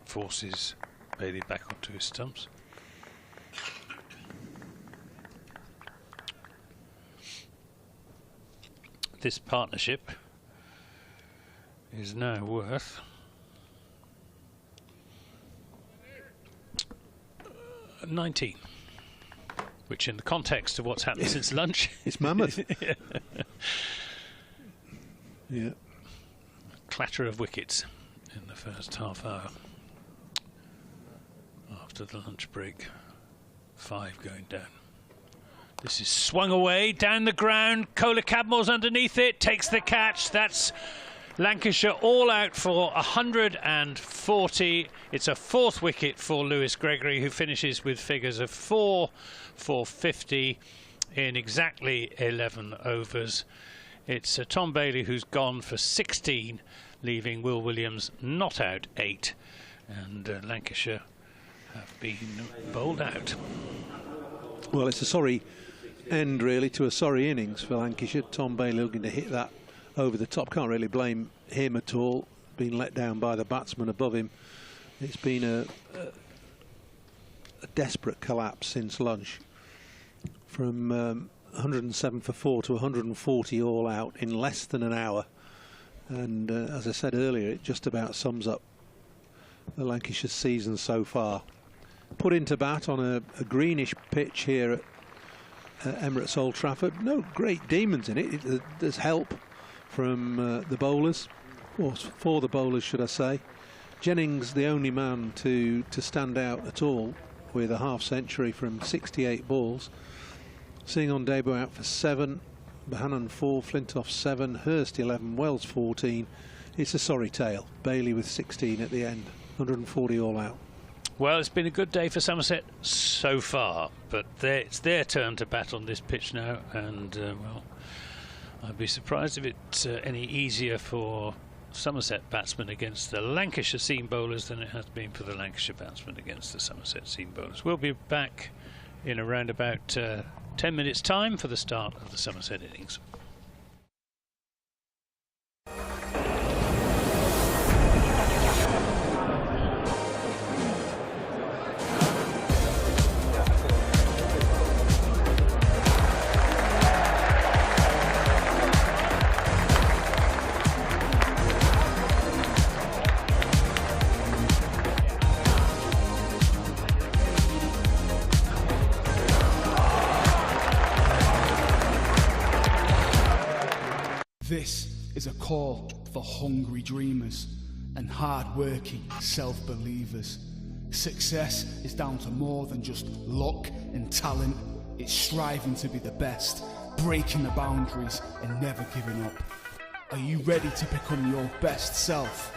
forces Bailey back onto his stumps. This partnership is now worth $19, which in the context of what's happened since lunch, it's mammoth. Yeah. Clatter of wickets in the first half hour after the lunch break. 5 going down. This is swung away down the ground. Kohler-Cadmore's underneath it, takes the catch. That's Lancashire all out for 140. It's a fourth wicket for Lewis Gregory, who finishes with figures of 4 for 50 in exactly 11 overs. It's Tom Bailey who's gone for 16, leaving Will Williams not out 8, and Lancashire have been bowled out. Well, it's a sorry end, really, to a sorry innings for Lancashire. Tom Bailey looking to hit that over the top. Can't really blame him at all. Been let down by the batsman above him. It's been a desperate collapse since lunch. From 107 for 4 to 140 all out in less than an hour. And as I said earlier, it just about sums up the Lancashire season so far. Put into bat on a greenish pitch here at Emirates Old Trafford. No great demons in it. There's help from the bowlers, or for the bowlers should I say. Jennings the only man to stand out at all with a half century from 68 balls. Singh on debut out for 7, Bohannon 4, Flintoff 7, Hurst 11, Wells 14. It's a sorry tale. Bailey with 16 at the end, 140 all out. Well, it's been a good day for Somerset so far, but it's their turn to bat on this pitch now, and well, I'd be surprised if it's any easier for Somerset batsmen against the Lancashire seam bowlers than it has been for the Lancashire batsmen against the Somerset seam bowlers. We'll be back in around about 10 minutes' time for the start of the Somerset innings. This is a call for hungry dreamers and hard-working self-believers. Success is down to more than just luck and talent. It's striving to be the best, breaking the boundaries and never giving up. Are you ready to become your best self?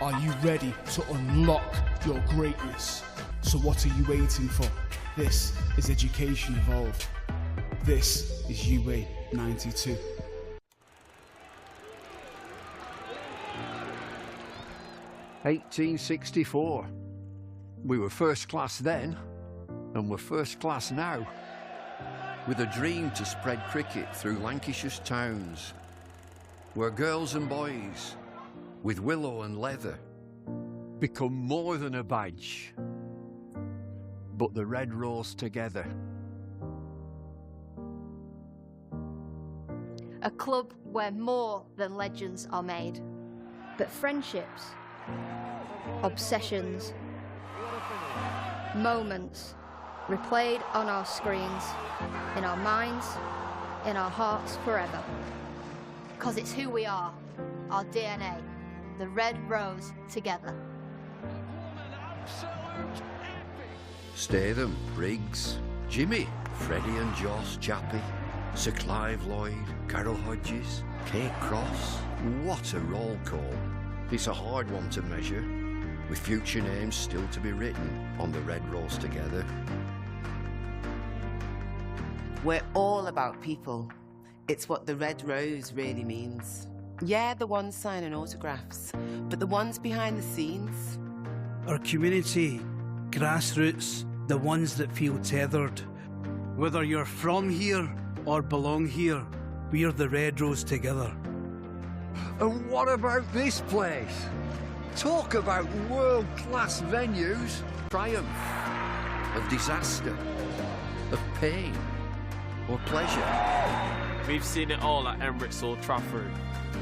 Are you ready to unlock your greatness? So what are you waiting for? This is Education Evolved. This is UA 92. "1864. We were first class then, and we're first class now. With a dream to spread cricket through Lancashire's towns, where girls and boys, with willow and leather, become more than a badge, but the red rose together." A club where more than legends are made, but friendships, obsessions, moments replayed on our screens, in our minds, in our hearts forever. Because it's who we are, our DNA, the red rose together. Statham, Briggs, Jimmy, Freddie and Joss, Chappie, Sir Clive Lloyd, Carol Hodges, Kate Cross. What a roll call. It's a hard one to measure, with future names still to be written on the red rose together. We're all about people. It's what the red rose really means. Yeah, the ones signing autographs, but the ones behind the scenes. Our community, grassroots, the ones that feel tethered. Whether you're from here or belong here, we're the red rose together. And what about this place? Talk about world-class venues. Triumph, of disaster, of pain, or pleasure. We've seen it all at Emirates Old Trafford,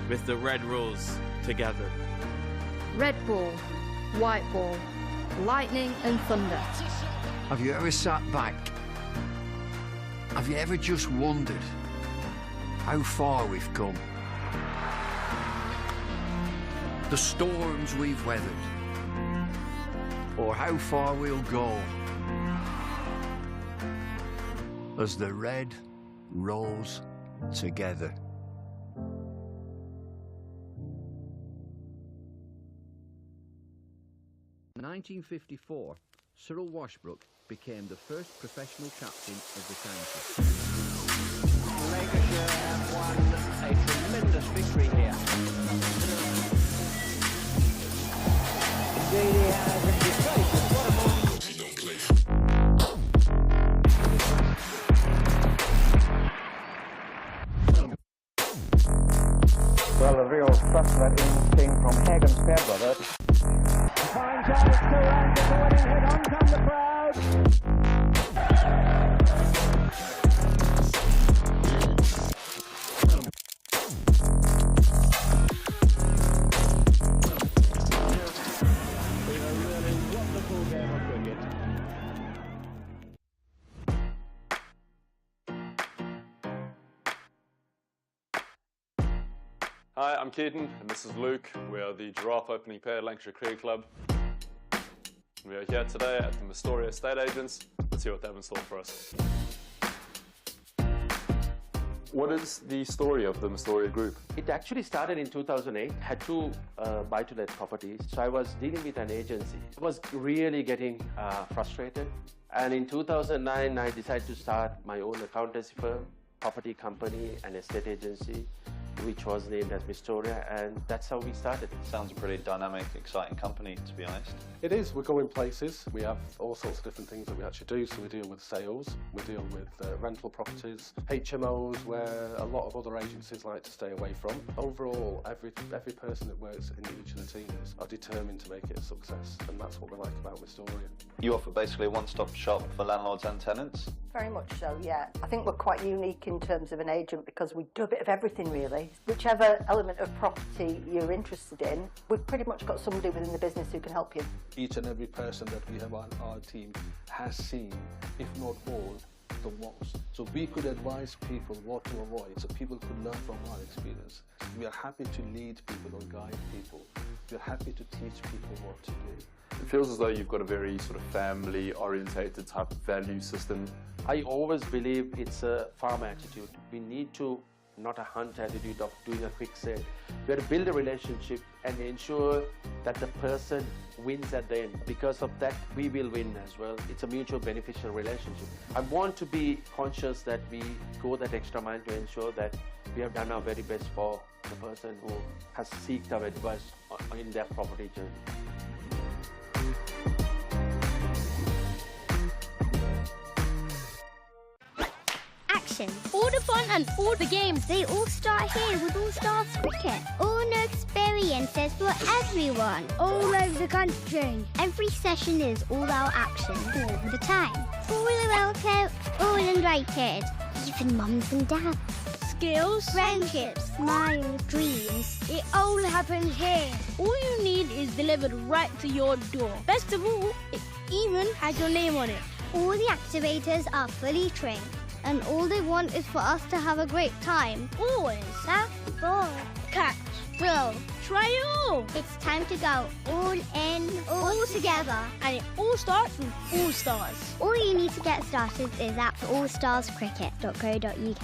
with the red rose together. Red ball, white ball, lightning and thunder. Have you ever sat back? Have you ever just wondered how far we've come? The storms we've weathered, or how far we'll go as the red rose together. In 1954, Cyril Washbrook became the first professional captain of the county. Lancashire have won a tremendous victory here. Indeed he has, and he's great. What a moment. Well, the real suspect came from Hagen's Fairbrother. Fine chance to run to the winning hit. On come the crowd. A really wonderful game of cricket. Hi, I'm Keaton, and this is Luke. We are the giraffe opening pair at Lancashire Cricket Club. We are here today at the Mestoria Estate Agents. Let's see what they have in store for us. What is the story of the Mestoria Group? It actually started in 2008, had two buy-to-let properties. So I was dealing with an agency. I was really getting frustrated. And in 2009, I decided to start my own accountancy firm, property company, and estate agency, which was named as Mestoria, and that's how we started. Sounds a pretty dynamic, exciting company, to be honest. It is. We're going places. We have all sorts of different things that we actually do. So we deal with sales, we deal with rental properties, HMOs, where a lot of other agencies like to stay away from. Overall, every person that works in each of the teams are determined to make it a success, and that's what we like about Mestoria. You offer basically a one-stop shop for landlords and tenants? Very much so, yeah. I think we're quite unique in terms of an agent because we do a bit of everything really. Whichever element of property you're interested in, we've pretty much got somebody within the business who can help you. Each and every person that we have on our team has seen, if not all, the worst. So we could advise people what to avoid, so people could learn from our experience. We are happy to lead people or guide people. We are happy to teach people what to do. It feels as though you've got a very sort of family-orientated type of value system. I always believe it's a farm attitude. We need to, not a hunt attitude of doing a quick sale. We have to build a relationship and ensure that the person wins at the end. Because of that, we will win as well. It's a mutual beneficial relationship. I want to be conscious that we go that extra mile to ensure that we have done our very best for the person who has sought our advice in their property journey. Action. All the fun and all the games, they all start here with All Stars Cricket. All new experiences for everyone, all over the country. Every session is all-out action, all the time. Fully welcome, all invited, even mums and dads. Skills, friendships, smiles, dreams. It all happens here. All you need is delivered right to your door. Best of all, it even has your name on it. All the activators are fully trained, and all they want is for us to have a great time. Always. Have ball, catch, throw, try it all. It's time to go all in, all together. And it all starts with All Stars. All you need to get started is at allstarscricket.co.uk.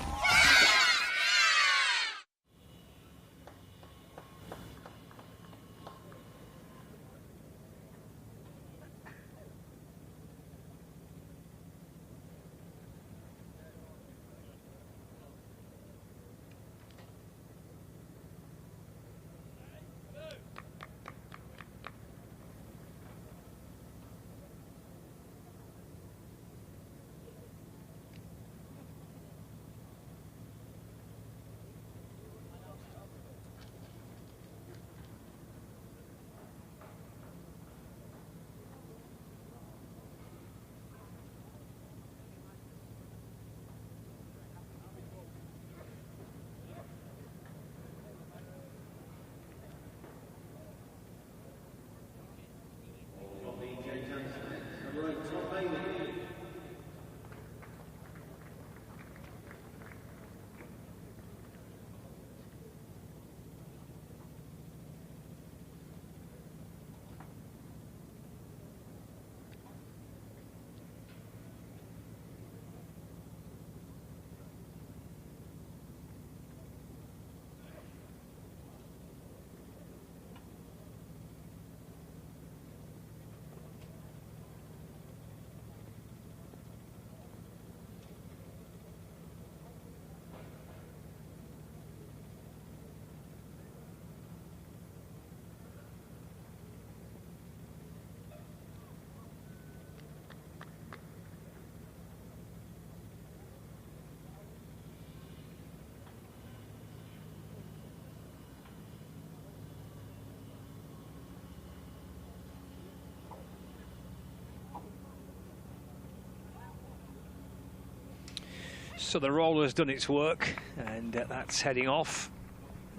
So the roller's done its work, and that's heading off.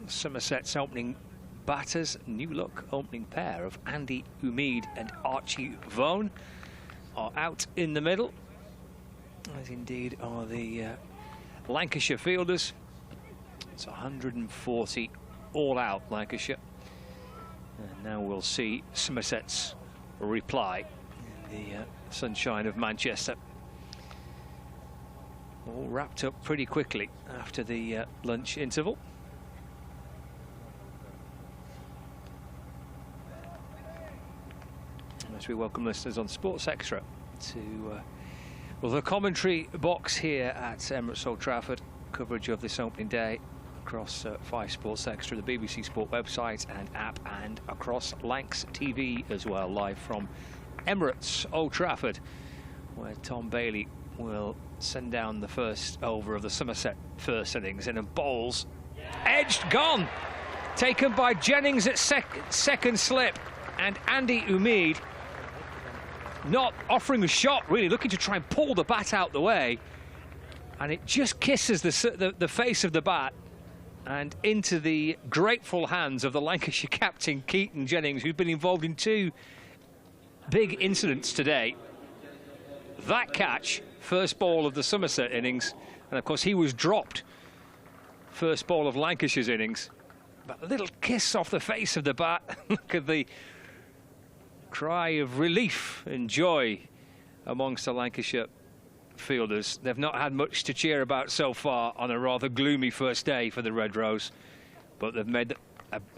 Somerset's opening batters, new look opening pair of Andy Umeed and Archie Vaughan are out in the middle, as indeed are the Lancashire fielders. It's 140 all out, Lancashire. And now we'll see Somerset's reply in the sunshine of Manchester. All wrapped up pretty quickly after the lunch interval. As we welcome listeners on Sports Extra to well, the commentary box here at Emirates Old Trafford. Coverage of this opening day across 5 Sports Extra, the BBC Sport website and app, and across Lancs TV as well, live from Emirates Old Trafford, where Tom Bailey will send down the first over of the Somerset first innings, and a bowls edged, gone, taken by Jennings at second slip, and Andy Umeed not offering a shot, really looking to try and pull the bat out the way, and it just kisses the face of the bat and into the grateful hands of the Lancashire captain Keaton Jennings, who's been involved in 2 big incidents today. That catch, first ball of the Somerset innings, and of course he was dropped first ball of Lancashire's innings. But a little kiss off the face of the bat. Look at the cry of relief and joy amongst the Lancashire fielders. They've not had much to cheer about so far on a rather gloomy first day for the Red Rose, but they've made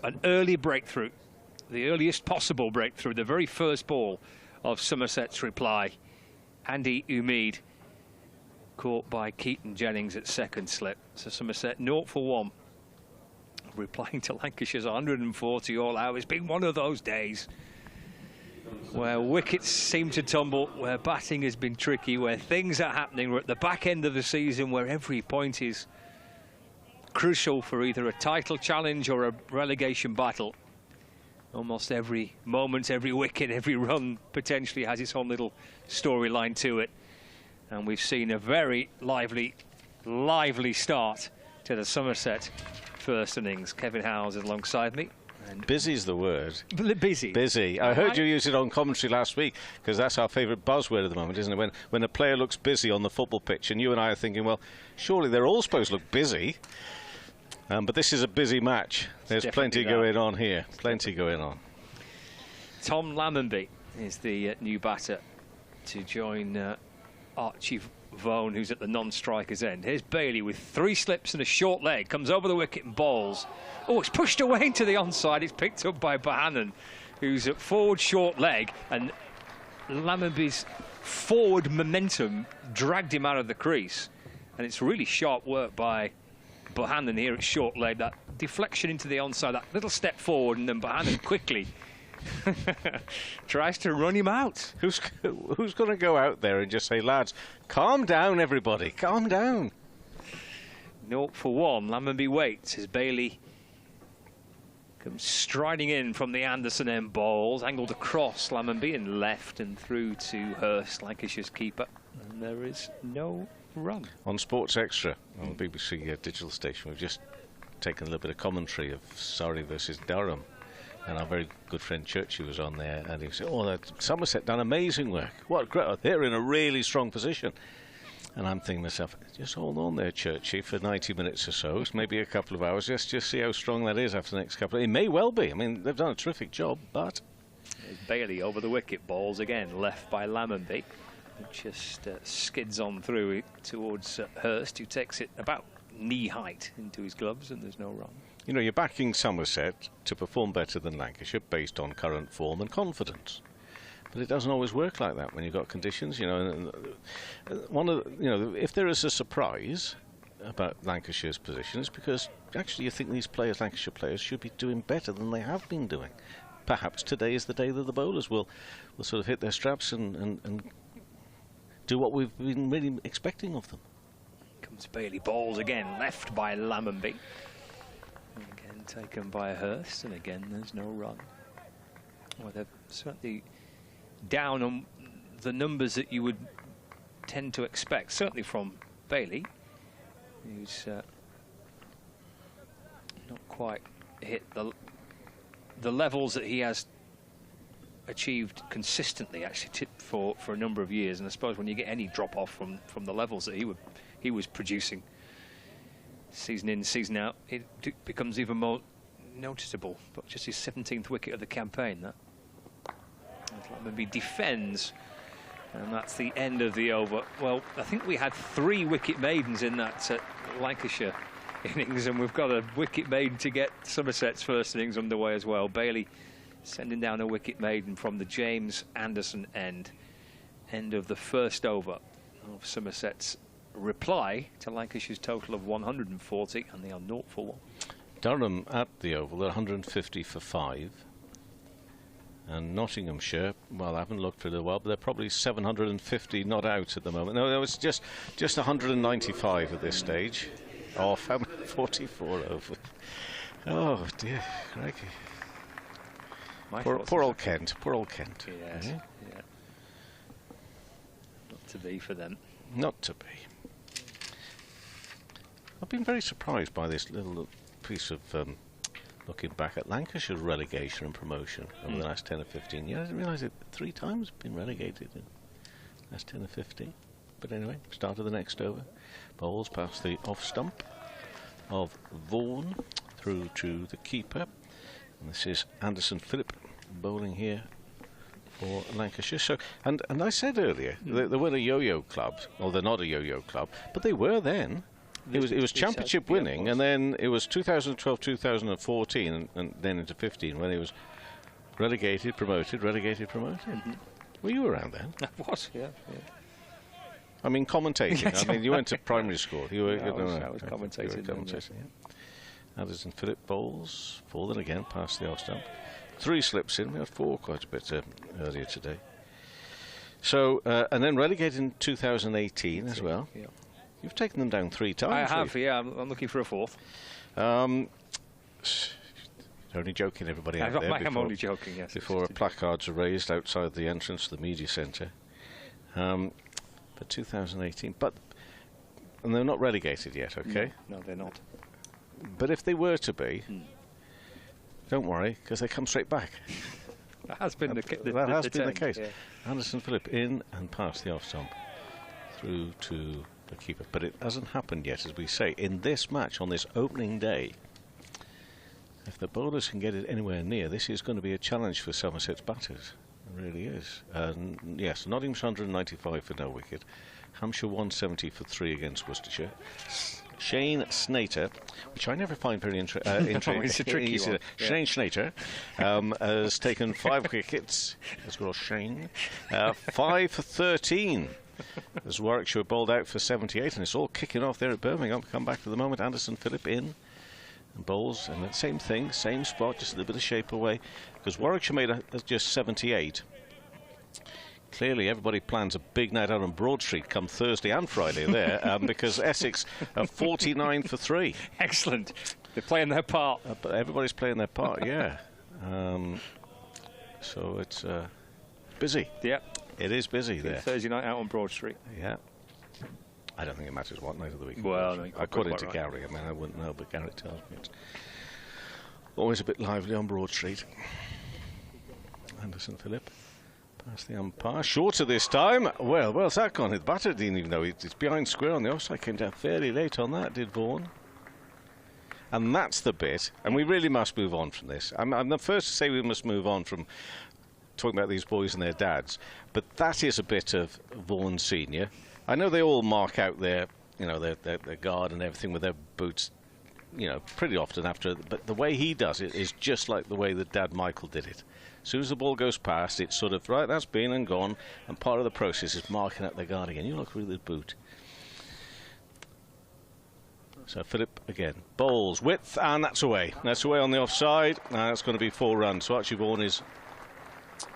an early breakthrough, the earliest possible breakthrough, the very first ball of Somerset's reply. Andy Umeed caught by Keaton Jennings at second slip. So Somerset 0 for 1, replying to Lancashire's 140 all out. It's been one of those days where wickets seem to tumble, where batting has been tricky, where things are happening. We're at the back end of the season where every point is crucial for either a title challenge or a relegation battle. Almost every moment, every wicket, every run potentially has its own little storyline to it. And we've seen a very lively start to the Somerset first innings. Kevin Howes is alongside me. And busy's the word. Busy. Busy. I heard you use it on commentary last week, because that's our favourite buzzword at the moment, isn't it? When a player looks busy on the football pitch, and you and I are thinking, well, surely they're all supposed to look busy. But this is a busy match. There's plenty going on here. Plenty going on. Tom Lammonby is the new batter to join Archie Vaughan, who's at the non-striker's end. Here's Bailey with 3 slips and a short leg. Comes over the wicket and bowls. Oh, it's pushed away into the onside. It's picked up by Bohannon, who's at forward short leg. And Lammonby's forward momentum dragged him out of the crease. And it's really sharp work by Bohannon here at short leg. That deflection into the onside, that little step forward, and then Bohannon quickly tries to run him out. Who's going to go out there and just say, lads, calm down, everybody, calm down? 0 for 1. Lammonby waits as Bailey comes striding in from the Anderson end bowls, angled across Lammonby and left and through to Hurst, Lancashire's keeper, and there is no run. On Sports Extra, on the BBC digital station, we've just taken a little bit of commentary of Surrey versus Durham. And our very good friend Churchy was on there, and he said, oh, that Somerset done amazing work. What great, they're in a really strong position. And I'm thinking to myself, just hold on there, Churchy, for 90 minutes or so, maybe a couple of hours, just see how strong that is after the next couple of... It may well be. I mean, they've done a terrific job, but... Bailey over the wicket, balls again, left by Lammonby. Just skids on through towards Hurst, who takes it about knee height into his gloves, and there's no run. You know, you're backing Somerset to perform better than Lancashire based on current form and confidence. But it doesn't always work like that when you've got conditions, you know. If there is a surprise about Lancashire's position, it's because actually you think these players, Lancashire players, should be doing better than they have been doing. Perhaps today is the day that the bowlers will sort of hit their straps and do what we've been really expecting of them. Comes Bailey, balls again, left by Lammonby. Again taken by Hurst, and again there's no run. Well, they're certainly down on the numbers that you would tend to expect, certainly from Bailey. who's not quite hit the levels that he has achieved consistently, actually, for a number of years. And I suppose when you get any drop off from the levels that he was producing season in, season out, it becomes even more noticeable. But just his 17th wicket of the campaign, that maybe defends, and that's the end of the over. Well, I think we had 3 wicket maidens in that Lancashire innings, and we've got a wicket maiden to get Somerset's first innings underway as well. Bailey sending down a wicket maiden from the James Anderson end of the first over of Somerset's reply to Lancashire's total of 140, and they are 0 for 1. Durham at the Oval, they're 150 for 5. And Nottinghamshire, well, I haven't looked for a little while, but they're probably 750 not out at the moment. No, it was just 195 at this stage. Off, 44 over. Oh dear, crikey. Poor old Kent, poor old Kent. Yes, yeah. Not to be for them. Not to be. I've been very surprised by this little piece of looking back at Lancashire's relegation and promotion over the last 10 or 15 years. I didn't realise it 3 times been relegated in the last 10 or 15. But anyway, start of the next over. Bowls past the off stump of Vaughan through to the keeper. And this is Anderson Phillip bowling here for Lancashire. So, and I said earlier, they weren't a yo-yo club, or they're not a yo-yo club, but they were then. It was championship winning, and then it was 2012, 2014, and then into 15 when it was relegated, promoted, relegated, promoted. Well, you were around then. I was, yeah. I mean, commentating. I mean, you went to primary school. You were. I was commentating. Yeah. Anderson Phillip bowls, fallen again past the off stump. 3 slips in. We had 4 quite a bit earlier today. So, and then relegated in 2018 as well. Yeah. You've taken them down 3 times. I have, yeah. I'm looking for a 4th. Only joking, everybody out there. I'm only joking, yes. Before placards are raised outside the entrance to the media centre. But 2018. And they're not relegated yet, okay? No, they're not. But if they were to be, don't worry, because they come straight back. That has been the case. Yeah. Anderson Phillip in and past the off stump through to the keeper. But it hasn't happened yet, as we say. In this match, on this opening day, if the bowlers can get it anywhere near, this is going to be a challenge for Somerset's batters. It really is. Yes, Nottingham's 195 for no wicket. Hampshire 170 for 3 against Worcestershire. Shane Snater, which I never find very interesting. It's a tricky one. Shane Snater has taken 5 wickets, as well as Shane. 5 for 13. As Warwickshire bowled out for 78, and it's all kicking off there at Birmingham. Come back for the moment. Anderson Phillip in and bowls, and the same thing, same spot, just a little bit of shape away, because Warwickshire made just 78. Clearly, everybody plans a big night out on Broad Street come Thursday and Friday there, because Essex are 49 for 3. Excellent. They're playing their part. But everybody's playing their part, yeah. So it's busy. Yeah. It is busy there. Thursday night out on Broad Street. Yeah. I don't think it matters what night of the week. Well, no, according to Gary, I mean, I wouldn't know, but Gary tells me it's always a bit lively on Broad Street. Anderson Phillip. Past the umpire. Shorter this time. Well, where's that gone? The batter didn't even know. It's behind square on the offside. Came down fairly late on that, did Vaughan. And that's the bit. And we really must move on from this. I'm the first to say we must move on from talking about these boys and their dads. But that is a bit of Vaughan Senior. I know they all mark out their guard and everything with their boots, pretty often after. But the way he does it is just like the way that Dad Michael did it. As soon as the ball goes past, it's sort of, right, that's been and gone, and part of the process is marking out their guard again. You look really good boot. So Phillip again, bowls, width, and that's away. That's away on the offside, and that's going to be 4 runs. So Archie Vaughan is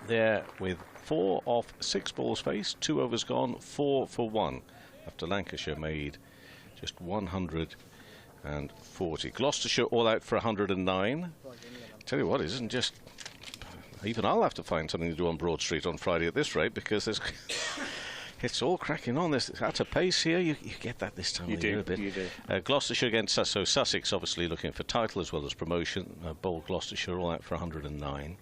there with 4 off 6 balls faced, 2 overs gone, 4 for 1, after Lancashire made just 140. Gloucestershire all out for 109. Tell you what, it isn't just... Even I'll have to find something to do on Broad Street on Friday at this rate, because there's It's all cracking on. This at a pace here. You get that this time of year a bit. You do. Gloucestershire against Sussex, obviously looking for title as well as promotion. Bowled Gloucestershire all out for 109.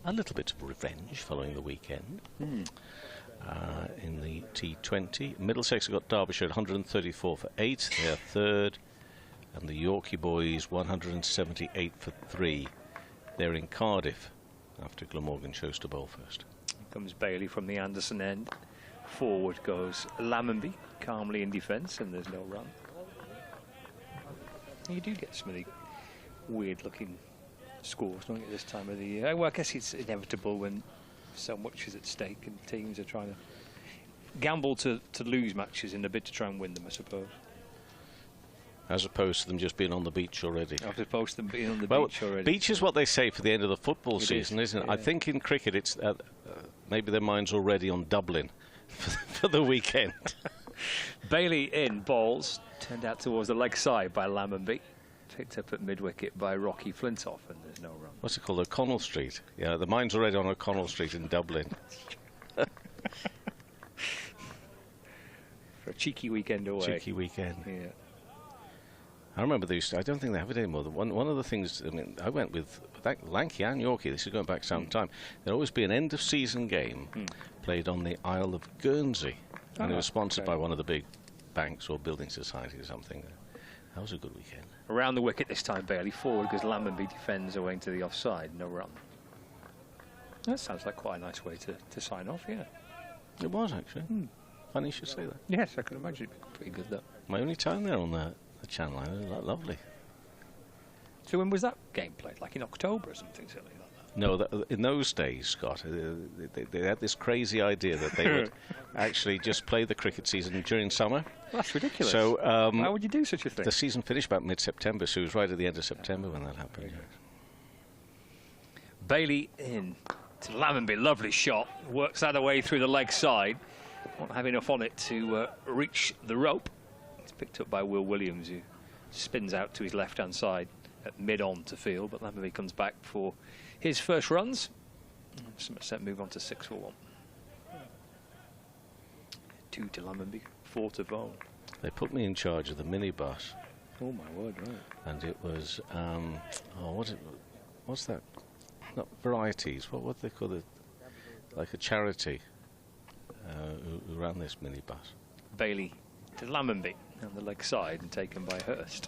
A little bit of revenge following the weekend. In the T20. Middlesex have got Derbyshire at 134 for 8. They're third. And the Yorkie boys 178 for 3. They're in Cardiff after Glamorgan chose to bowl first. Here comes Bailey from the Anderson end. Forward goes Lammonby, calmly in defence, and there's no run. You do get some of the weird-looking scores, don't you, this time of the year? Well, I guess it's inevitable when so much is at stake and teams are trying to gamble to lose matches in a bid to try and win them, I suppose. As opposed to them just being on the beach already. As opposed to them being on the well, beach already. Beach is what they say for the end of the football season, isn't it? Yeah. I think in cricket it's maybe their mind's already on Dublin for the weekend. Bailey in balls, turned out towards the leg side by Lammonby. Picked up at mid-wicket by Rocky Flintoff, and there's no run. What's it called? O'Connell Street. Yeah, the mine's already on O'Connell Street in Dublin. For a cheeky weekend away. Cheeky weekend. Yeah. I remember they used to, I don't think they have it anymore. One of the things, I mean, I went with Lanky and Yorkie, this is going back some time. There'd always be an end-of-season game played on the Isle of Guernsey. And it was sponsored by one of the big banks or building society or something. That was a good weekend. Around the wicket this time, Bailey. Forward because Lammonby defends away to the offside. No run. That sounds like quite a nice way to sign off, yeah. It was, actually. Funny you should say that. Yes, I can imagine it'd be pretty good, though. My only time there on the Channel Island. Lovely. So when was that game played? Like in October or something silly like that? No, in those days, Scott, they had this crazy idea that they would actually just play the cricket season during summer. Well, that's ridiculous. So why would you do such a thing? The season finished about mid-September, so it was right at the end of September when that happened. Bailey in to Lammonby, lovely shot. Works that away through the leg side. Won't have enough on it to reach the rope. It's picked up by Will Williams, who spins out to his left-hand side at mid-on to field, but Lammonby comes back for his first runs. Somerset move on to 6 for 1. 2 to Lammonby, 4 to Vaughan. They put me in charge of the minibus. Oh my word, right. And it was, what's that? Not varieties, what would they call it? Like a charity who ran this minibus. Bailey to Lammonby on the leg side and taken by Hurst.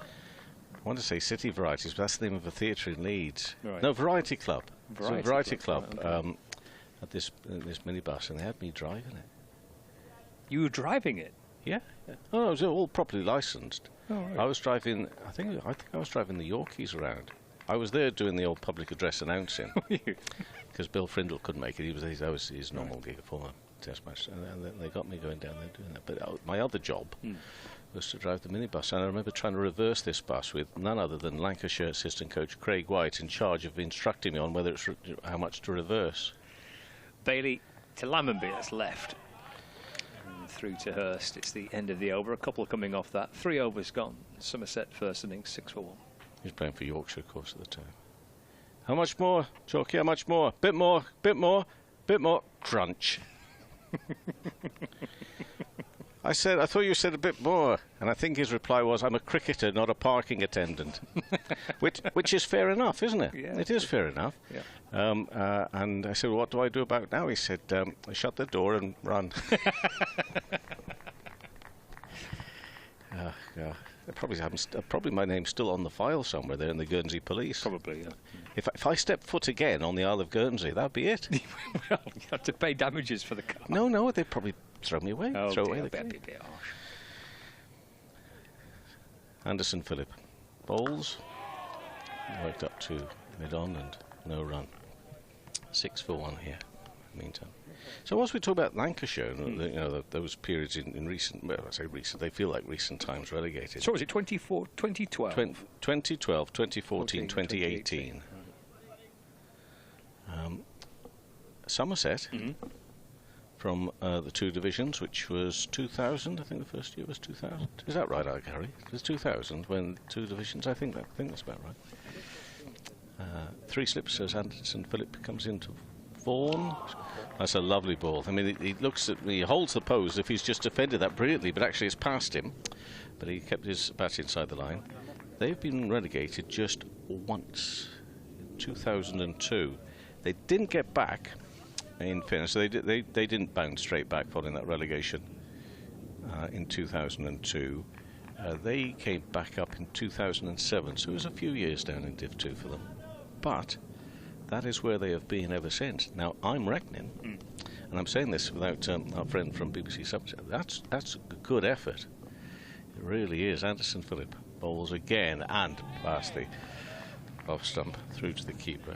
I want to say City Varieties, but that's the name of a theatre in Leeds. Right. No, Variety Club. Variety Club Club, okay. at this minibus, and they had me driving it. You were driving it? Yeah. Oh, no, it was all properly licensed. Oh, right. I was driving. I think I was driving the Yorkies around. I was there doing the old public address announcing because Bill Frindle couldn't make it. That was his normal gig, a former Test match, and then they got me going down there doing that. But my other job was to drive the minibus, and I remember trying to reverse this bus with none other than Lancashire assistant coach Craig White in charge of instructing me on whether it's how much to reverse. Bailey to Lammonby, that's left. And through to Hurst. It's the end of the over. A couple coming off that. 3 overs gone. Somerset first innings, 6 for 1. He was playing for Yorkshire, of course, at the time. How much more, Chalky? How much more? Bit more, bit more, bit more. Crunch. I thought you said a bit more, and I think his reply was, "I'm a cricketer, not a parking attendant," which is fair enough, isn't it? Yeah, it is fair enough. Yeah. And I said, "What do I do about it now?" He said, "Shut the door and run." Yeah. Probably my name's still on the file somewhere there in the Guernsey Police. Probably, yeah. If I step foot again on the Isle of Guernsey, that'd be it. Well, you have to pay damages for the car. No, they'd probably throw me away. Oh, throw away the that'd key. be a bit harsh. Anderson Phillip bowls. Worked up to mid-on and no run. 6 for 1 here. Meantime. So whilst we talk about Lancashire, those periods in recent, well, I say recent, they feel like recent times relegated. So was it 2012? 2012, 2014, 2018. Somerset, from the 2 divisions, which was 2000, I think the first year was 2000. Is that right, Gary? It was 2000 when 2 divisions, I think that's about right. 3 slips as Anderson Phillip comes into Vaughan. That's a lovely ball. I mean, he looks at me, he holds the pose if he's just defended that brilliantly, but actually it's past him. But he kept his bat inside the line. They've been relegated just once, in 2002. They didn't get back, in fairness, so they didn't bounce straight back following that relegation in 2002. They came back up in 2007, so it was a few years down in Div 2 for them. But that is where they have been ever since. Now, I'm reckoning, and I'm saying this without our friend from BBC Somerset, that's a good effort. It really is. Anderson Phillip bowls again and past the off stump through to the keeper.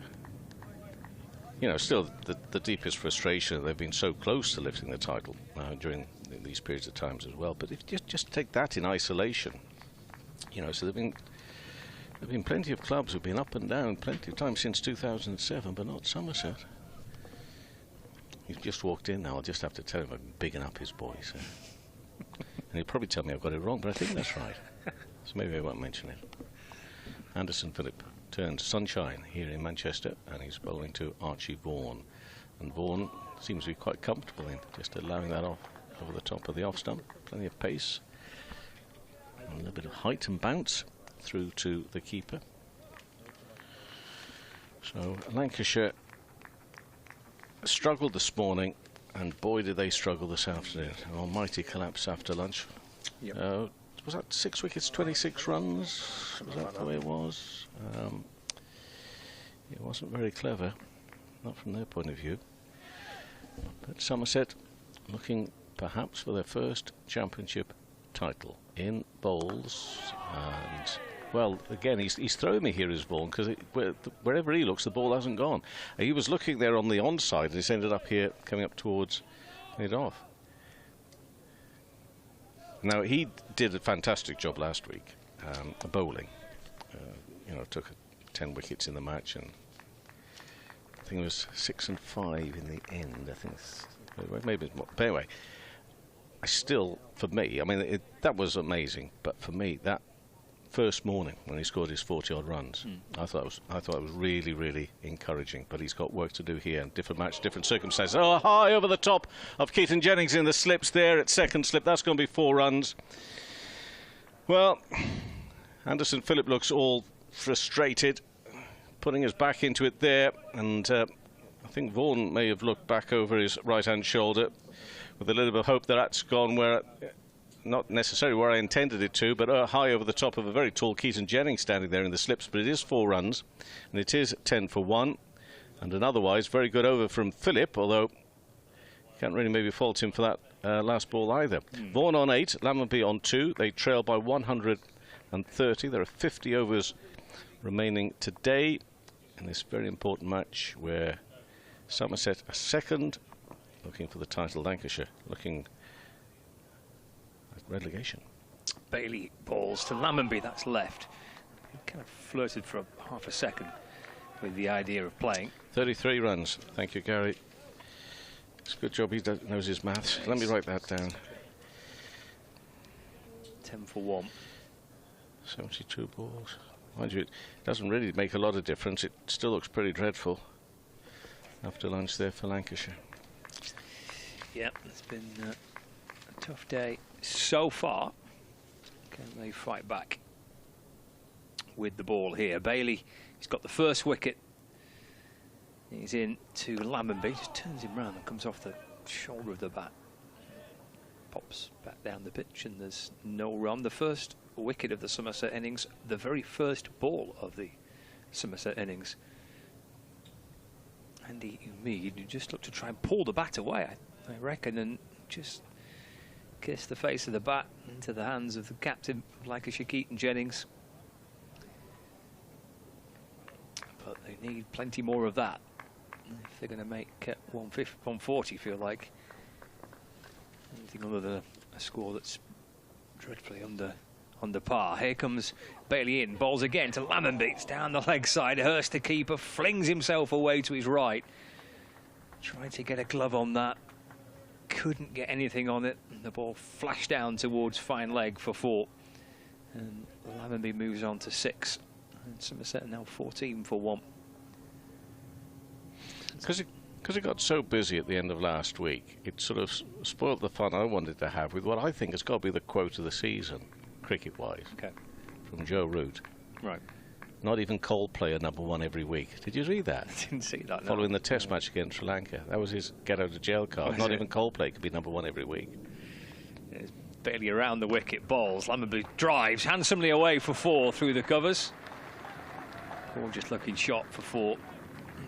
You know, still the deepest frustration. They've been so close to lifting the title during these periods of times as well. But if you just take that in isolation, you know, so there've been plenty of clubs who've been up and down plenty of times since 2007, but not Somerset. He's just walked in now. I'll just have to tell him I'm bigging up his boys. And he'll probably tell me I've got it wrong, but I think that's right. So maybe I won't mention it. Anderson Phillip turns sunshine here in Manchester, and he's bowling to Archie Vaughan. And Vaughan seems to be quite comfortable in just allowing that off over the top of the off stump. Plenty of pace. And a little bit of height and bounce through to the keeper. So Lancashire struggled this morning, and boy did they struggle this afternoon. An almighty collapse after lunch. Yep. Was that 6 wickets, 26 runs? Was that the way it was? It wasn't very clever, not from their point of view. But Somerset looking perhaps for their first championship title in bowls. And well, again, he's throwing me here as Vaughan, because wherever he looks, the ball hasn't gone. He was looking there on the onside, and he's ended up here, coming up towards mid-off. Now, he did a fantastic job last week, bowling. You know, took 10 wickets in the match, and I think it was 6 and 5 in the end. I think maybe it's more. But anyway, I still, for me, I mean, that was amazing. But for me, that first morning when he scored his 40-odd runs, I thought it was really, really encouraging. But he's got work to do here, and different match, different circumstances. Oh, high over the top of Keaton Jennings in the slips there at second slip. That's going to be 4 runs. Well, Anderson Phillip looks all frustrated, putting his back into it there, and I think Vaughan may have looked back over his right-hand shoulder with a little bit of hope that that's gone where, not necessarily where I intended it to, but high over the top of a very tall Keaton Jennings standing there in the slips. But it is 4 runs, and it is 10 for 1, and an otherwise very good over from Phillip, although you can't really maybe fault him for that last ball either. Vaughan on 8, Lammonby on 2. They trail by 130. There are 50 overs remaining today in this very important match, where Somerset are second, looking for the title. Lancashire looking at relegation. Bailey balls to Lammonby, that's left. He kind of flirted for half a second with the idea of playing. 33 runs. Thank you, Gary. It's a good job he knows his maths. Let me write that down. 10 for 1. 72 balls. Mind you, it doesn't really make a lot of difference. It still looks pretty dreadful after lunch there for Lancashire. Yeah, it's been a tough day so far. Can they fight back with the ball here? Bailey, he's got the first wicket. He's in to Lammonby, just turns him round and comes off the shoulder of the bat. Pops back down the pitch, and there's no run. The first wicket of the Somerset innings, the very first ball of the Somerset innings. Andy Umeed, who just looked to try and pull the bat away, I reckon, and just kiss the face of the bat into the hands of the captain of Lancashire, Keaton Jennings. But they need plenty more of that if they're going to make 140 feel like anything other than a score that's dreadfully under par. Here comes Bailey in, bowls again to Lammonby. It's down the leg side. Hurst, the keeper, flings himself away to his right. Tried to get a glove on that. Couldn't get anything on it. And the ball flashed down towards fine leg for 4. And Lammonby moves on to 6. And Somerset are now 14 for 1. because it got so busy at the end of last week, it sort of spoiled the fun I wanted to have with what I think has got to be the quote of the season, cricket-wise, from Joe Root. Right. Not even Coldplay are #1 every week. Did you read that? I didn't see that. Following the Test match against Sri Lanka. That was his get-out-of-jail card. Not even Coldplay could be #1 every week. It's Bailey around the wicket, balls. Lammonby drives handsomely away for 4 through the covers. Gorgeous looking shot for 4.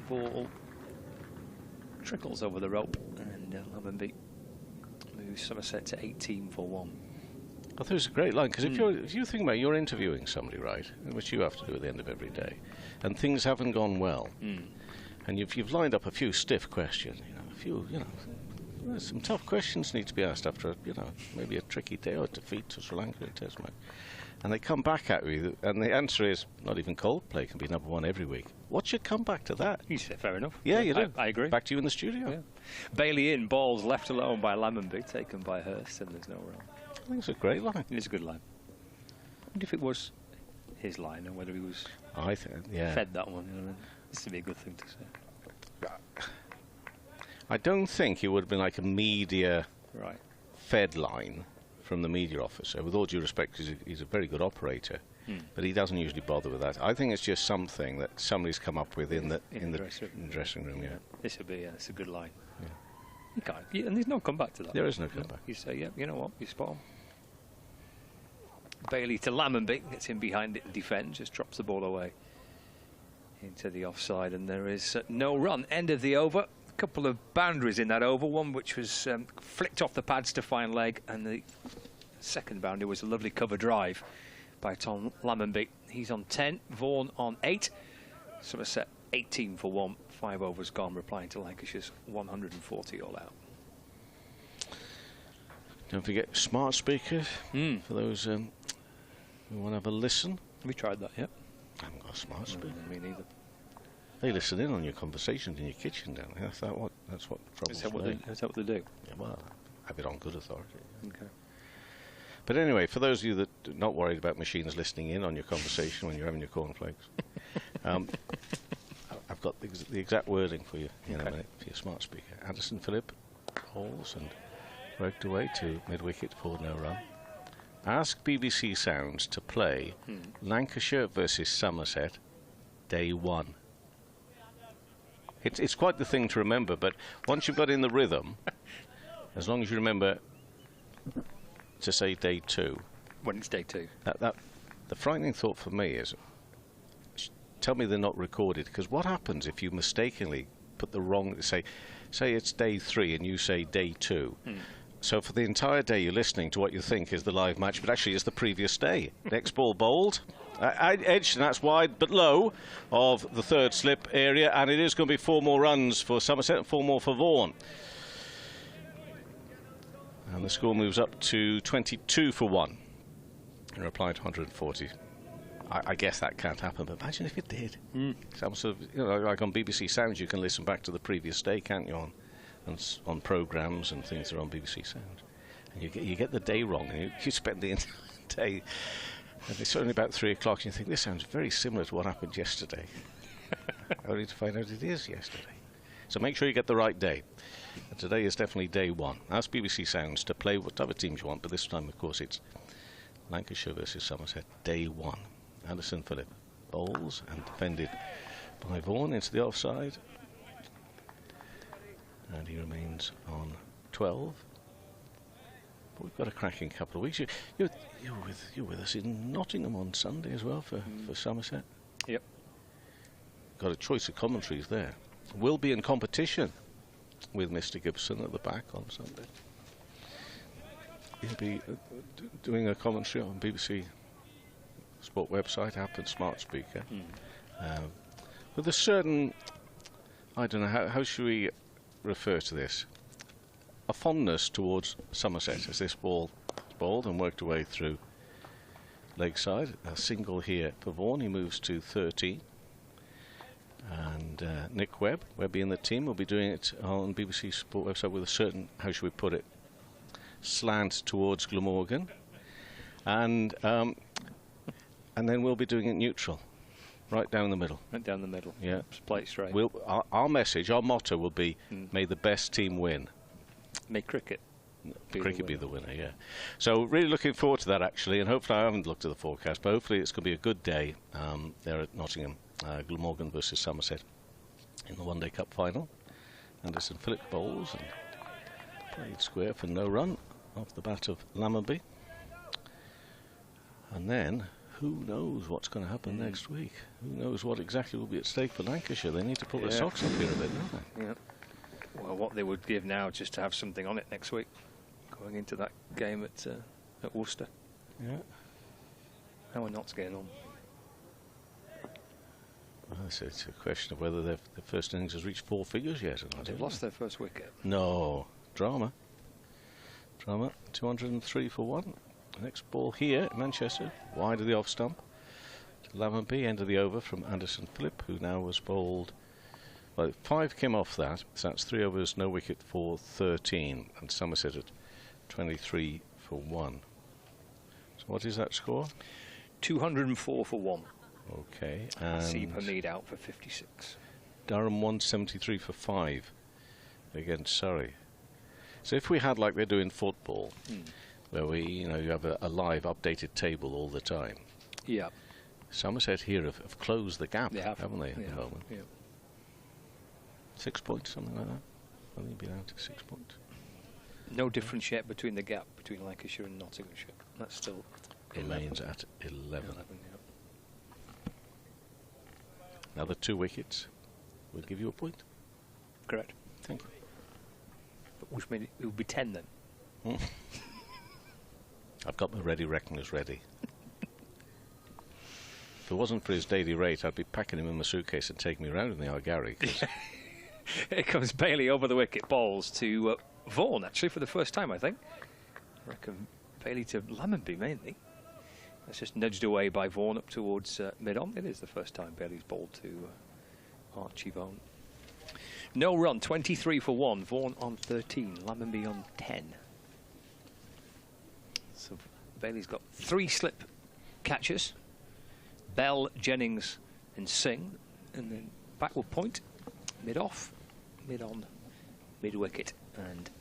Ball trickles over the rope, and Lammonby moves Somerset to 18 for 1. I thought it was a great line, because if you think about it, you're interviewing somebody, right, which you have to do at the end of every day, and things haven't gone well, and you've lined up a few stiff questions, some tough questions need to be asked after, maybe a tricky day or defeat to Sri Lanka in Test match, and they come back at you, and the answer is not even Coldplay can be #1 every week. What's your comeback to that? You said fair enough. Yeah, you do. I agree. Back to you in the studio. Yeah. Bailey in, balls left alone by Lammonby, taken by Hurst, and there's no run. I think it's a great line. It is a good line. I wonder if it was his line or whether he was fed that one. This would be a good thing to say. I don't think it would have been like a media fed line from the media officer. With all due respect, because he's a very good operator, but he doesn't usually bother with that. I think it's just something that somebody's come up with in the dressing room. Yeah, this would be it's a good line. Yeah. You can't, and there's no comeback to that. There is no comeback. You say, yeah, you know what, you're spot on. Bailey to Lammonby, gets in behind it and defends, just drops the ball away into the offside, and there is no run. End of the over. A couple of boundaries in that over, one which was flicked off the pads to find leg, and the second boundary was a lovely cover drive by Tom Lammonby. He's on 10, Vaughan on 8, Somerset 18 for 1, 5 overs gone, replying to Lancashire's 140 all out. Don't forget smart speakers for those who want to have a listen. Have we tried that yet? I haven't got a smart speaker. Me neither. They listen in on your conversations in your kitchen down there. That's what troubles me. Is that what they do? Yeah, well, I have it on good authority. Okay. But anyway, for those of you that are not worried about machines listening in on your conversation when you're having your cornflakes, I've got the exact wording for you in a minute for your smart speaker. Anderson Phillip hauls and worked away to mid-wicket for no run. Ask BBC Sounds to play Lancashire versus Somerset, day 1. It's quite the thing to remember, but once you've got in the rhythm, as long as you remember to say day 2. When it's day 2. The frightening thought for me is, tell me they're not recorded, because what happens if you mistakenly put the wrong, say it's day 3 and you say day 2. So for the entire day you're listening to what you think is the live match, but actually it's the previous day. Next ball bowled, edged, and that's wide but low of the third slip area, and it is going to be 4 more runs for Somerset and 4 more for Vaughan. And the score moves up to 22 for 1 in reply to 140. I guess that can't happen, but imagine if it did. Some sort of, like on BBC Sounds, you can listen back to the previous day, can't you, on programmes and things that are on BBC Sound. And you get the day wrong, and you spend the entire day, and it's only about 3 o'clock, and you think, this sounds very similar to what happened yesterday. Only to find out it is yesterday. So make sure you get the right day. And today is definitely day 1. Ask BBC Sounds to play whatever teams you want, but this time, of course, it's Lancashire versus Somerset, day 1. Anderson Phillip bowls and defended by Vaughan into the offside. And he remains on 12. But we've got a cracking couple of weeks. You're with us in Nottingham on Sunday as well for Somerset. Yep. Got a choice of commentaries there. We'll be in competition with Mr. Gibson at the back on Sunday. He'll be doing a commentary on BBC Sport website, app and smart speaker. With a certain, I don't know, how should we refer to this? A fondness towards Somerset as this ball bowled and worked away through leg side. A single here for Vaughan. He moves to 13. And Nick Webby in the team will be doing it on BBC Sport website with a certain, how should we put it, slant towards Glamorgan. And then we'll be doing it neutral. Right down the middle. Right down the middle. Yeah. Just play it straight. Our message, our motto will be, may the best team win. May cricket. Cricket be the winner, yeah. So really looking forward to that, actually, and hopefully I haven't looked at the forecast, but hopefully it's going to be a good day there at Nottingham. Glamorgan versus Somerset in the One Day Cup final. Anderson Phillip bowls and played square for no run off the bat of Lammonby. And then, who knows what's going to happen next week? Who knows what exactly will be at stake for Lancashire? They need to pull their socks up here a bit, don't they? Yeah. Well, what they would give now just to have something on it next week, going into that game at Worcester. Yeah. How are Notts getting on? Well, it's a question of whether their first innings has reached 4 figures yet. They've lost their first wicket. No. Drama. 203 for 1. Next ball here at Manchester, wide of the off stump. To Lammonby, end of the over from Anderson Phillip, who now was bowled. Well, 5 came off that, so that's 3 overs, no wicket for 13, and Somerset at 23 for 1. So what is that score? 204 for 1. Okay, and Seep Hamid out for 56. Durham 173 for 5 against Surrey. So if we had, like they do in football, where you have a live updated table all the time. Yeah. Somerset here have closed the gap, haven't they, at the moment? Yeah. 6 points, something like that. I think been out to 6 points. No difference yet between the gap between Lancashire and Nottinghamshire. That's still remains at 11. Yeah. Another 2 wickets will give you a point. Correct. Thank you. Which means it would be 10 then. I've got my ready reckoners ready. If it wasn't for his daily rate, I'd be packing him in my suitcase and taking me around in the Argari. Here comes Bailey over the wicket, balls to Vaughan, actually, for the first time, I think. I reckon Bailey to Lammonby, mainly. That's just nudged away by Vaughan up towards mid-on. It is the first time Bailey's bowled to Archie Vaughan. No run, 23 for 1. Vaughan on 13, Lammonby on 10. So Bailey's got 3 slip catches. Bell, Jennings and Singh. And then backward point, mid-off, mid-on, mid-wicket and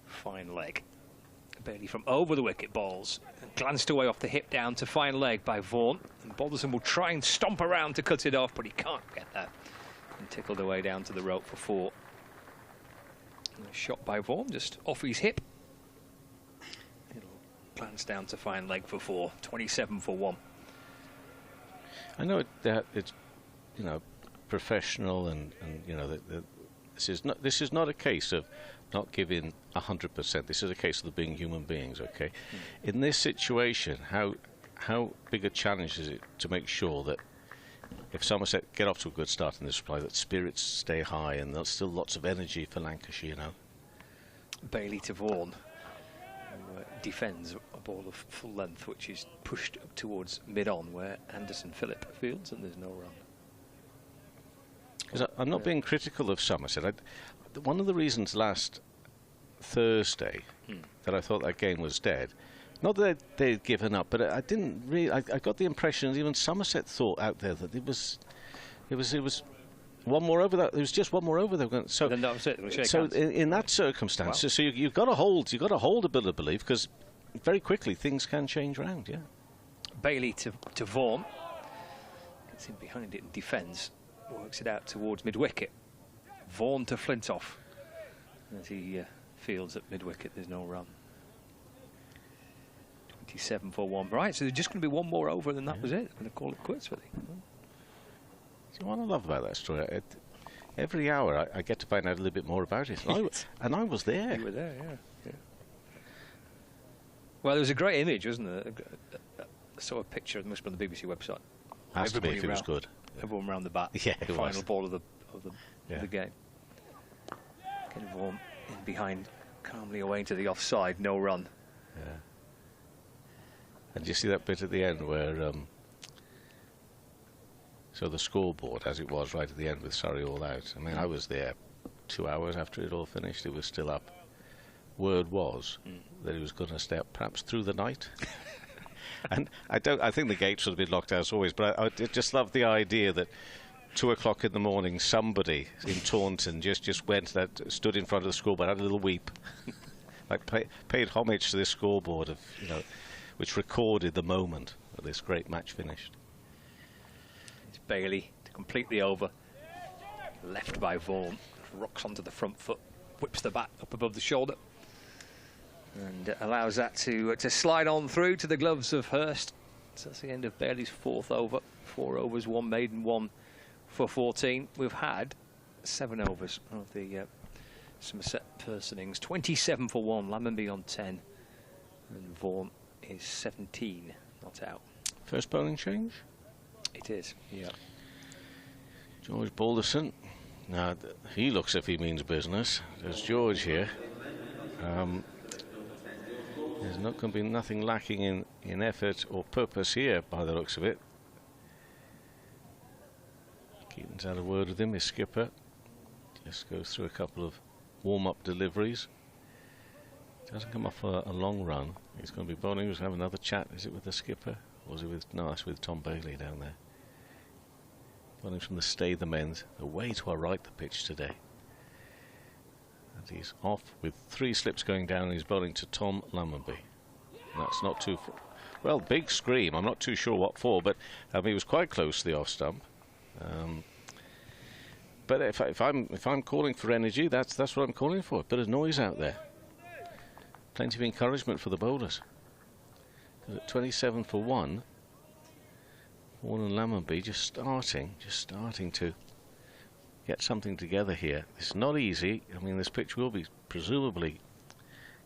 fine leg. Bailey from over the wicket balls. Glanced away off the hip down to fine leg by Vaughan. And Balderson will try and stomp around to cut it off, but he can't get that. And tickled away down to the rope for 4. And a shot by Vaughan, just off his hip. It'll glance down to fine leg for 4. 27 for 1. I know that it's, professional, and this is not a case of not giving 100%. This is a case of them being human beings. Okay, in this situation, how big a challenge is it to make sure that if Somerset get off to a good start in this supply, that spirits stay high and there's still lots of energy for Lancashire, Bailey to Vaughan, who defends a ball of full length, which is pushed up towards mid-on, where Anderson Phillip fields, and there's no run. I'm not being critical of Somerset. One of the reasons last Thursday that I thought that game was dead, not that they'd given up, but I didn't really. I got the impression that even Somerset thought out there that it was one more over. That it was just one more over. They were going. So then that was it. So in that circumstance, so you've got to hold a bit of belief, because very quickly things can change around. Yeah. Bailey to Vaughan, gets in behind it and defends. Works it out towards mid-wicket. Vaughan to Flintoff. As he fields at mid-wicket, there's no run. 27 for 1. Right, so there's just going to be one more over, and then that was it. I'm going to call it quits, really. So what I love about that story, every hour I get to find out a little bit more about it. And I was there. You were there, yeah. Well, there was a great image, wasn't there? I saw a picture, it must be on the BBC website. Has to be if it was good. Everyone round the bat. Yeah, the final ball of the game. Getting Vaughan in behind, calmly away into the offside, no run. Yeah. And you see that bit at the end where, so the scoreboard, as it was right at the end with Surrey all out. I mean, I was there 2 hours after it all finished. It was still up. Word was that he was going to stay up perhaps through the night. And I think the gates would have been locked as always, but I just love the idea that 2 o'clock in the morning, somebody in Taunton just went, stood in front of the scoreboard, had a little weep, like paid homage to this scoreboard of, which recorded the moment of this great match finished. It's Bailey to complete the over, left by Vaughan, rocks onto the front foot, whips the bat up above the shoulder, and allows that to slide on through to the gloves of Hurst. So that's the end of Bailey's 4th over. 4 overs, 1 maiden, 1 for 14. We've had 7 overs of the Somerset purse innings. 27 for 1, Lammonby on 10, and Vaughan is 17 not out. First bowling change? It is, yeah. George Balderson. Now, he looks as if he means business. There's George here. There's not going to be nothing lacking in effort or purpose here, by the looks of it. Keaton's had a word with him, his skipper. Just goes through a couple of warm-up deliveries. Doesn't come off a long run. He's going to be bowling. He's going to have another chat. Is it with the skipper? Or is it with... No, it's with Tom Bailey down there. Bowling from the Stay the Men's. Away to our right, the pitch today. And he's off with 3 slips going down, and he's bowling to Tom Lammonby. That's not too... Well, big scream. I'm not too sure what for, but he was quite close to the off stump. But if I'm calling for energy, that's what I'm calling for. A bit of noise out there. Plenty of encouragement for the bowlers. At 27 for 1, Vaughan and Lammonby just starting to get something together here. It's not easy. I mean, this pitch will be presumably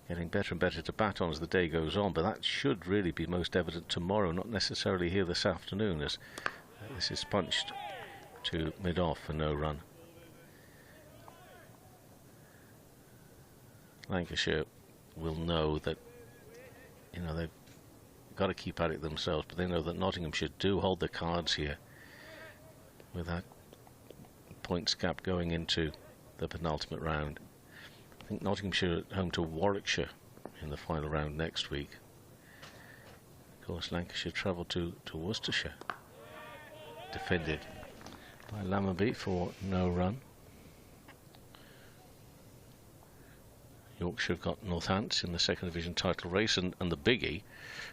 getting better and better to bat on as the day goes on, but that should really be most evident tomorrow, not necessarily here this afternoon, as this is punched to mid-off for no run. Lancashire will know that, they've got to keep at it themselves, but they know that Nottinghamshire do hold the cards here with that points gap going into the penultimate round. I think Nottinghamshire at home to Warwickshire in the final round next week. Of course, Lancashire travel to Worcestershire, defended by Lammonby for no run. Yorkshire have got Northants in the 2nd Division title race, and the biggie,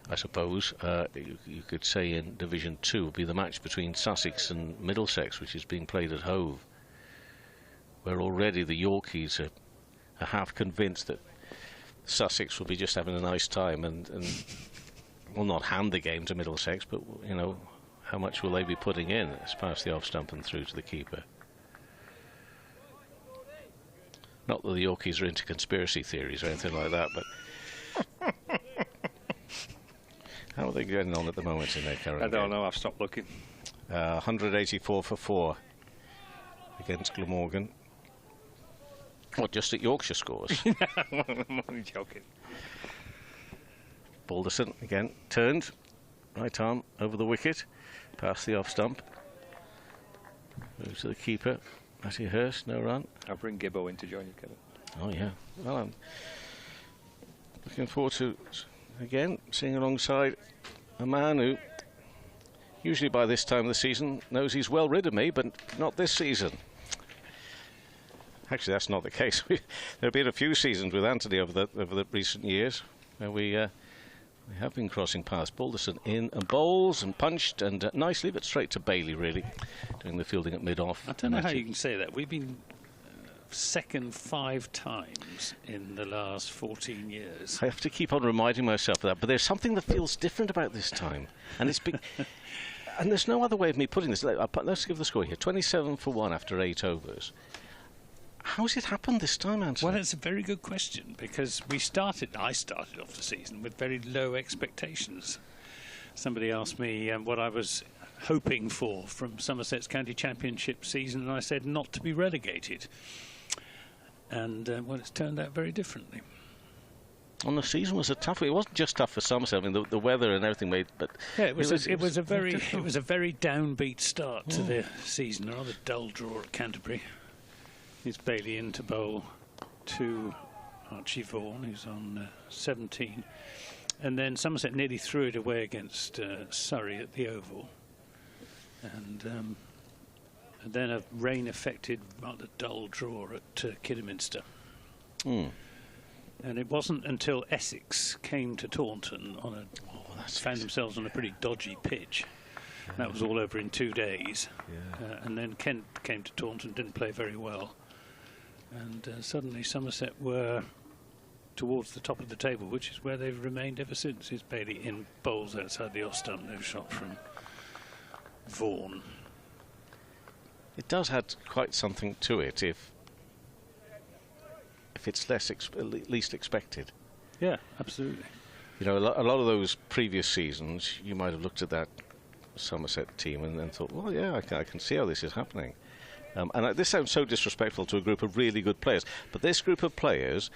I suppose, you could say in Division 2 would be the match between Sussex and Middlesex, which is being played at Hove, where already the Yorkies are half convinced that Sussex will be just having a nice time and will not hand the game to Middlesex, but how much will they be putting in? It's past the off stump and through to the keeper. Not that the Yorkies are into conspiracy theories or anything like that, but how are they getting on at the moment in their current I don't game? know, I've stopped looking. 184 for 4 against Glamorgan. What, just at Yorkshire scores? I'm only joking. Balderson again turned, right arm over the wicket, past the off stump. Moves to the keeper. Matty Hurst, no run. I'll bring Gibbo in to join you, Kevin. Oh yeah. Well, I'm looking forward to again seeing alongside a man who usually by this time of the season knows he's well rid of me, but not this season. Actually, that's not the case. There have been a few seasons with Anthony over the recent years where we have been crossing paths. Balderson in and bowls and punched and nicely, but straight to Bailey, really, doing the fielding at mid-off. I don't know how you can say that. We've been second 5 times in the last 14 years. I have to keep on reminding myself of that, but there's something that feels different about this time. And it's big. And there's no other way of me putting this. Let's give the score here. 27 for 1 after 8 overs. How's it happened this time, Anthony? Well, it's a very good question, because I started off the season with very low expectations. Somebody asked me what I was hoping for from Somerset's County Championship season, and I said not to be relegated. And, well, it's turned out very differently. And the season was a tough one. It wasn't just tough for Somerset. I mean, the weather and everything made, but yeah, it was a very downbeat start to the season. A rather dull draw at Canterbury. Here's Bailey in to bowl to Archie Vaughan, who's on 17. And then Somerset nearly threw it away against Surrey at the Oval. And then a rain-affected, rather dull draw at Kidderminster. And it wasn't until Essex came to Taunton found themselves on a pretty dodgy pitch. That was all over in 2 days. And then Kent came to Taunton, didn't play very well. And suddenly Somerset were towards the top of the table, which is where they've remained ever since. Is Bailey in bowls outside the off stump, no shot from Vaughan. It does have quite something to it if it's least expected. Yeah, absolutely. You know, a lot of those previous seasons, you might have looked at that Somerset team and thought, well, yeah, I can see how this is happening. And this sounds so disrespectful to a group of really good players, but this group of players,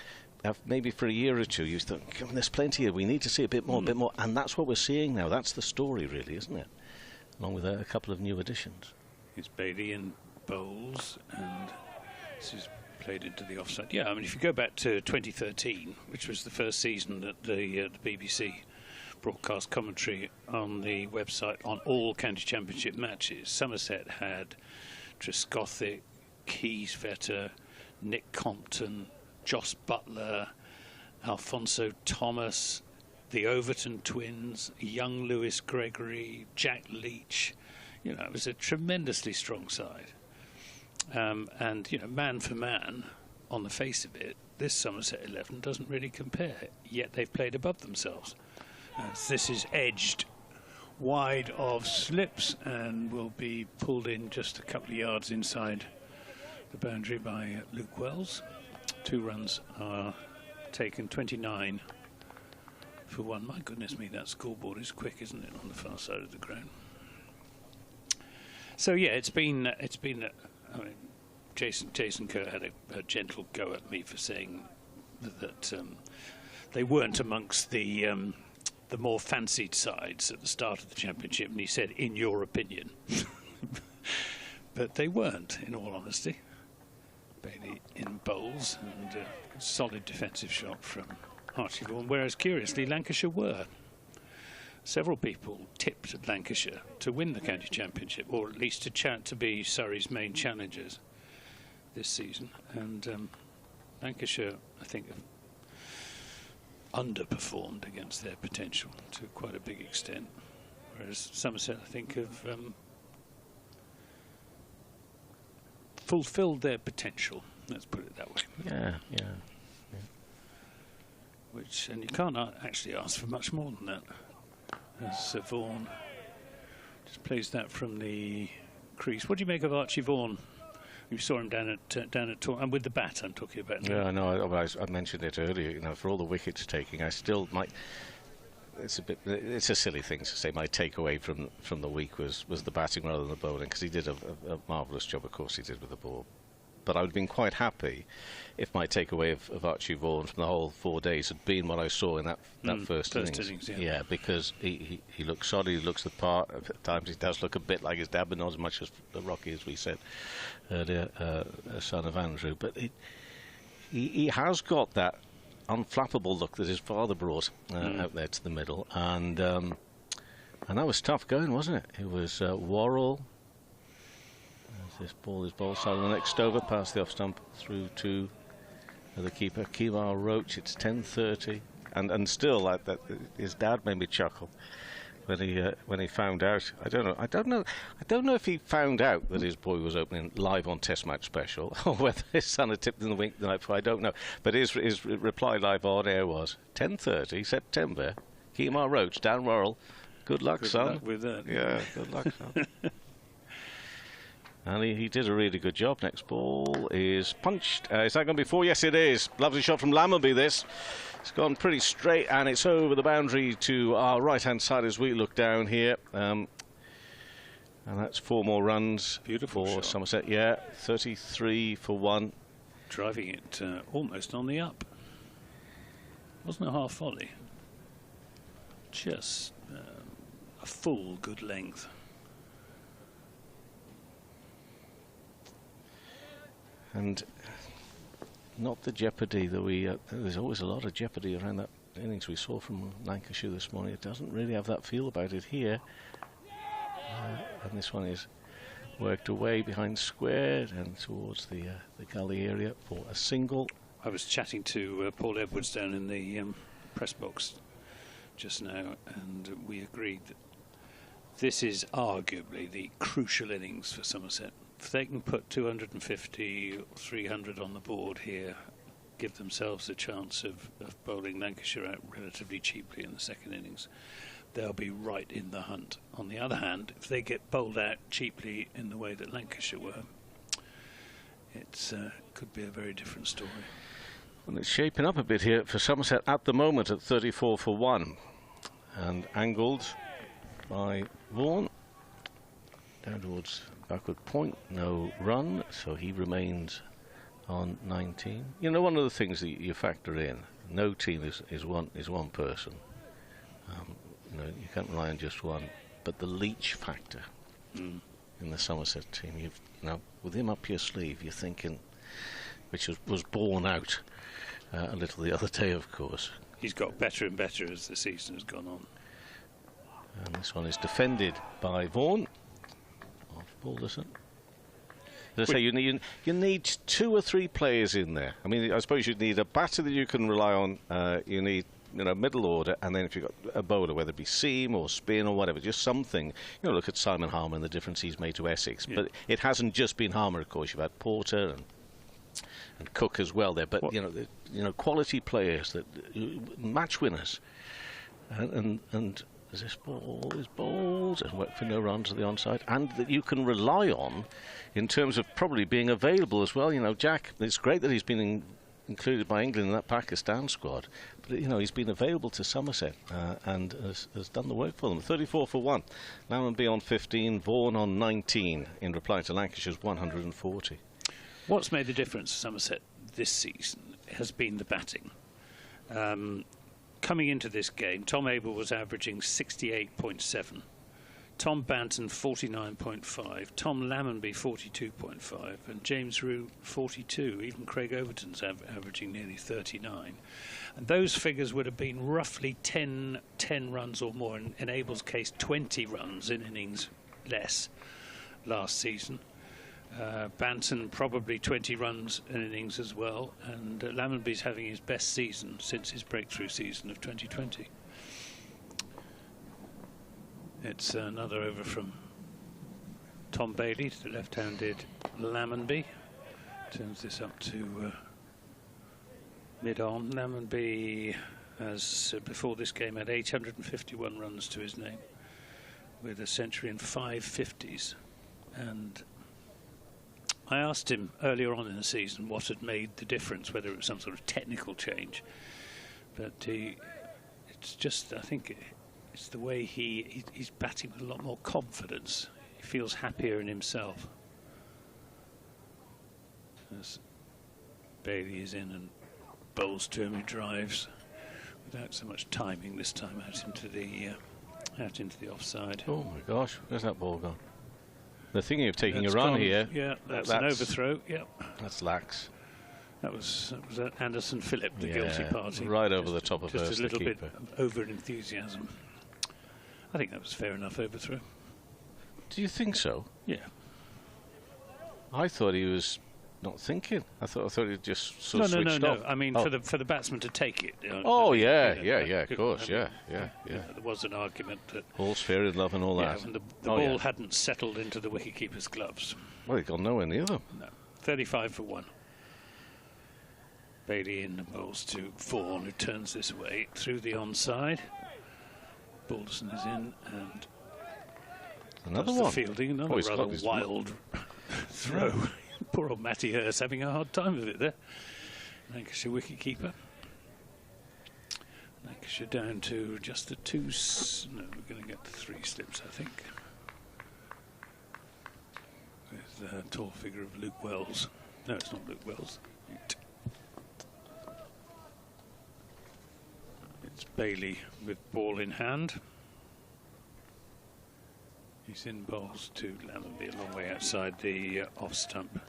maybe for a year or two, you thought, there's plenty here, we need to see a bit more, and that's what we're seeing now. That's the story, really, isn't it? Along with a couple of new additions. It's Bailey and Bowles, and this is played into the offside. Yeah, I mean, if you go back to 2013, which was the first season that the BBC broadcast commentary on the website on all county championship matches, Somerset had Trescothick, Keysvetter, Nick Compton, Joss Butler, Alfonso Thomas, the Overton twins, young Lewis Gregory, Jack Leach. You know, it was a tremendously strong side. And, you know, man for man, on the face of it, this Somerset 11 doesn't really compare, yet they've played above themselves. This is edged wide of slips and will be pulled in just a couple of yards inside the boundary by Luke Wells. 2 runs are taken, 29 for 1. My goodness me, that scoreboard is quick, isn't it, on the far side of the ground? So yeah, it's been. I mean, Jason Kerr had a gentle go at me for saying that they weren't amongst the more fancied sides at the start of the championship, and he said, "In your opinion," but they weren't, in all honesty. Bailey in bowls and a solid defensive shot from Archie Vaughan, whereas curiously Lancashire were. Several people tipped Lancashire to win the county championship, or at least to be Surrey's main challengers this season. And Lancashire, I think, have underperformed against their potential to quite a big extent, whereas Somerset, I think, have fulfilled their potential. Let's put it that way. Yeah. And you can't actually ask for much more than that. As Vaughan just plays that from the crease. What do you make of Archie Vaughan? You saw him down at and with the bat, I'm talking about. Yeah, I know. I mentioned it earlier. You know, for all the wickets taking, I still might. It's a silly thing to say. My takeaway from the week was the batting rather than the bowling, because he did a marvellous job. Of course, he did with the ball. But I would have been quite happy if my takeaway of Archie Vaughan from the whole 4 days had been what I saw in that first innings. Yeah, because he looks solid, he looks the part. At times he does look a bit like his dad, but not as much as the Rocky, as we said earlier, son of Andrew. But he has got that unflappable look that his father brought out there to the middle. And that was tough going, wasn't it? It was Worrell. This ball is bowled side of the next over, past the off stump through to the keeper, Kemar Roach. It's 10:30, and still his dad made me chuckle when he found out. I don't know if he found out that his boy was opening live on Test Match Special, or whether his son had tipped in the wink the night before. I don't know, but his reply live on air was 10:30 September. Kemar Roach, Dan Worrell. Good luck, son. Good luck with that. Yeah, good luck, son. And he did a really good job. Next ball is punched. Is that going to be 4? Yes, it is. Lovely shot from Lammerby, this. It's gone pretty straight, and it's over the boundary to our right-hand side as we look down here. And that's 4 more runs. Beautiful for shot. Somerset. Yeah, 33 for 1. Driving it almost on the up. Wasn't a half volley. Just a full good length. And not the jeopardy that there's always a lot of jeopardy around that innings we saw from Lancashire this morning, it doesn't really have that feel about it here. And this one is worked away behind square and towards the gully area for a single. I was chatting to Paul Edwards down in the press box just now, and we agreed that this is arguably the crucial innings for Somerset. If they can put 250 or 300 on the board here, give themselves a chance of bowling Lancashire out relatively cheaply in the second innings, they'll be right in the hunt. On the other hand, if they get bowled out cheaply in the way that Lancashire were, it could be a very different story. Well, it's shaping up a bit here for Somerset at the moment at 34 for 1. And angled by Vaughan down towards backward point, no run, so he remains on 19. You know, one of the things that you factor in, no team is one person. You know, you can't rely on just one, but the leech factor in the Somerset team, you know, with him up your sleeve, you're thinking, which was borne out a little the other day, of course. He's got better and better as the season has gone on. And this one is defended by Vaughan of Balderson. As I say, you need 2 or 3 players in there. I mean, I suppose you need a batter that you can rely on. You need, you know, middle order, and then if you've got a bowler, whether it be seam or spin or whatever, just something. You know, look at Simon Harmer and the difference he's made to Essex. Yeah. But it hasn't just been Harmer, of course. You've had Porter and Cook as well there. But you know, quality players that match winners, and this ball is bowled and work for no runs to the onside, and that you can rely on in terms of probably being available as well. You know, Jack, it's great that he's been included by England in that Pakistan squad, but you know, he's been available to Somerset and has done the work for them. 34 for 1. Lammonby on 15, Vaughan on 19 in reply to Lancashire's 140. What's made the difference for Somerset this season has been the batting. Coming into this game, Tom Abel was averaging 68.7, Tom Banton 49.5, Tom Lammonby 42.5, and James Rue 42. Even Craig Overton's averaging nearly 39. And those figures would have been roughly 10 runs or more, in Abel's case 20 runs in innings less last season. Banton probably 20 runs in innings as well, and Lammonby's having his best season since his breakthrough season of 2020. It's another over from Tom Bailey to the left-handed Lammonby. Turns this up to mid-on. Lammonby has, before this game, had 851 runs to his name, with a century and 5 50s. And I asked him earlier on in the season what had made the difference, whether it was some sort of technical change. But it's just, I think it's the way he's batting with a lot more confidence. He feels happier in himself. As Bailey is in and bowls to him, he drives without so much timing this time out into the offside. Oh my gosh, where's that ball gone? They're thinking of taking a run here. Yeah, that's an overthrow. Yeah, that's lax. That was Anderson Phillip, the guilty party. Right over the top of just a little bit of over enthusiasm. I think that was fair enough overthrow. Do you think so? Yeah. I thought he was not thinking. I thought he just sort of switched off. No. I mean, for the batsman to take it. Oh yeah, of course, yeah. There was an argument that all's fair in love and all that. And the ball hadn't settled into the wicketkeeper's gloves. Well, he got nowhere near them. No. 35 for 1. Bailey in the bowls to Vaughan, who turns this way through the onside. Balderson is in, and another one. The fielding, another rather wild throw. Poor old Matty Hurst having a hard time with it there. Lancashire wicketkeeper. Lancashire down to just the 2. No, we're going to get the 3 slips, I think. With the tall figure of Luke Wells. No, it's not Luke Wells. It's Bailey with ball in hand. He's in bowls to Lammonby, a long way outside the off stump,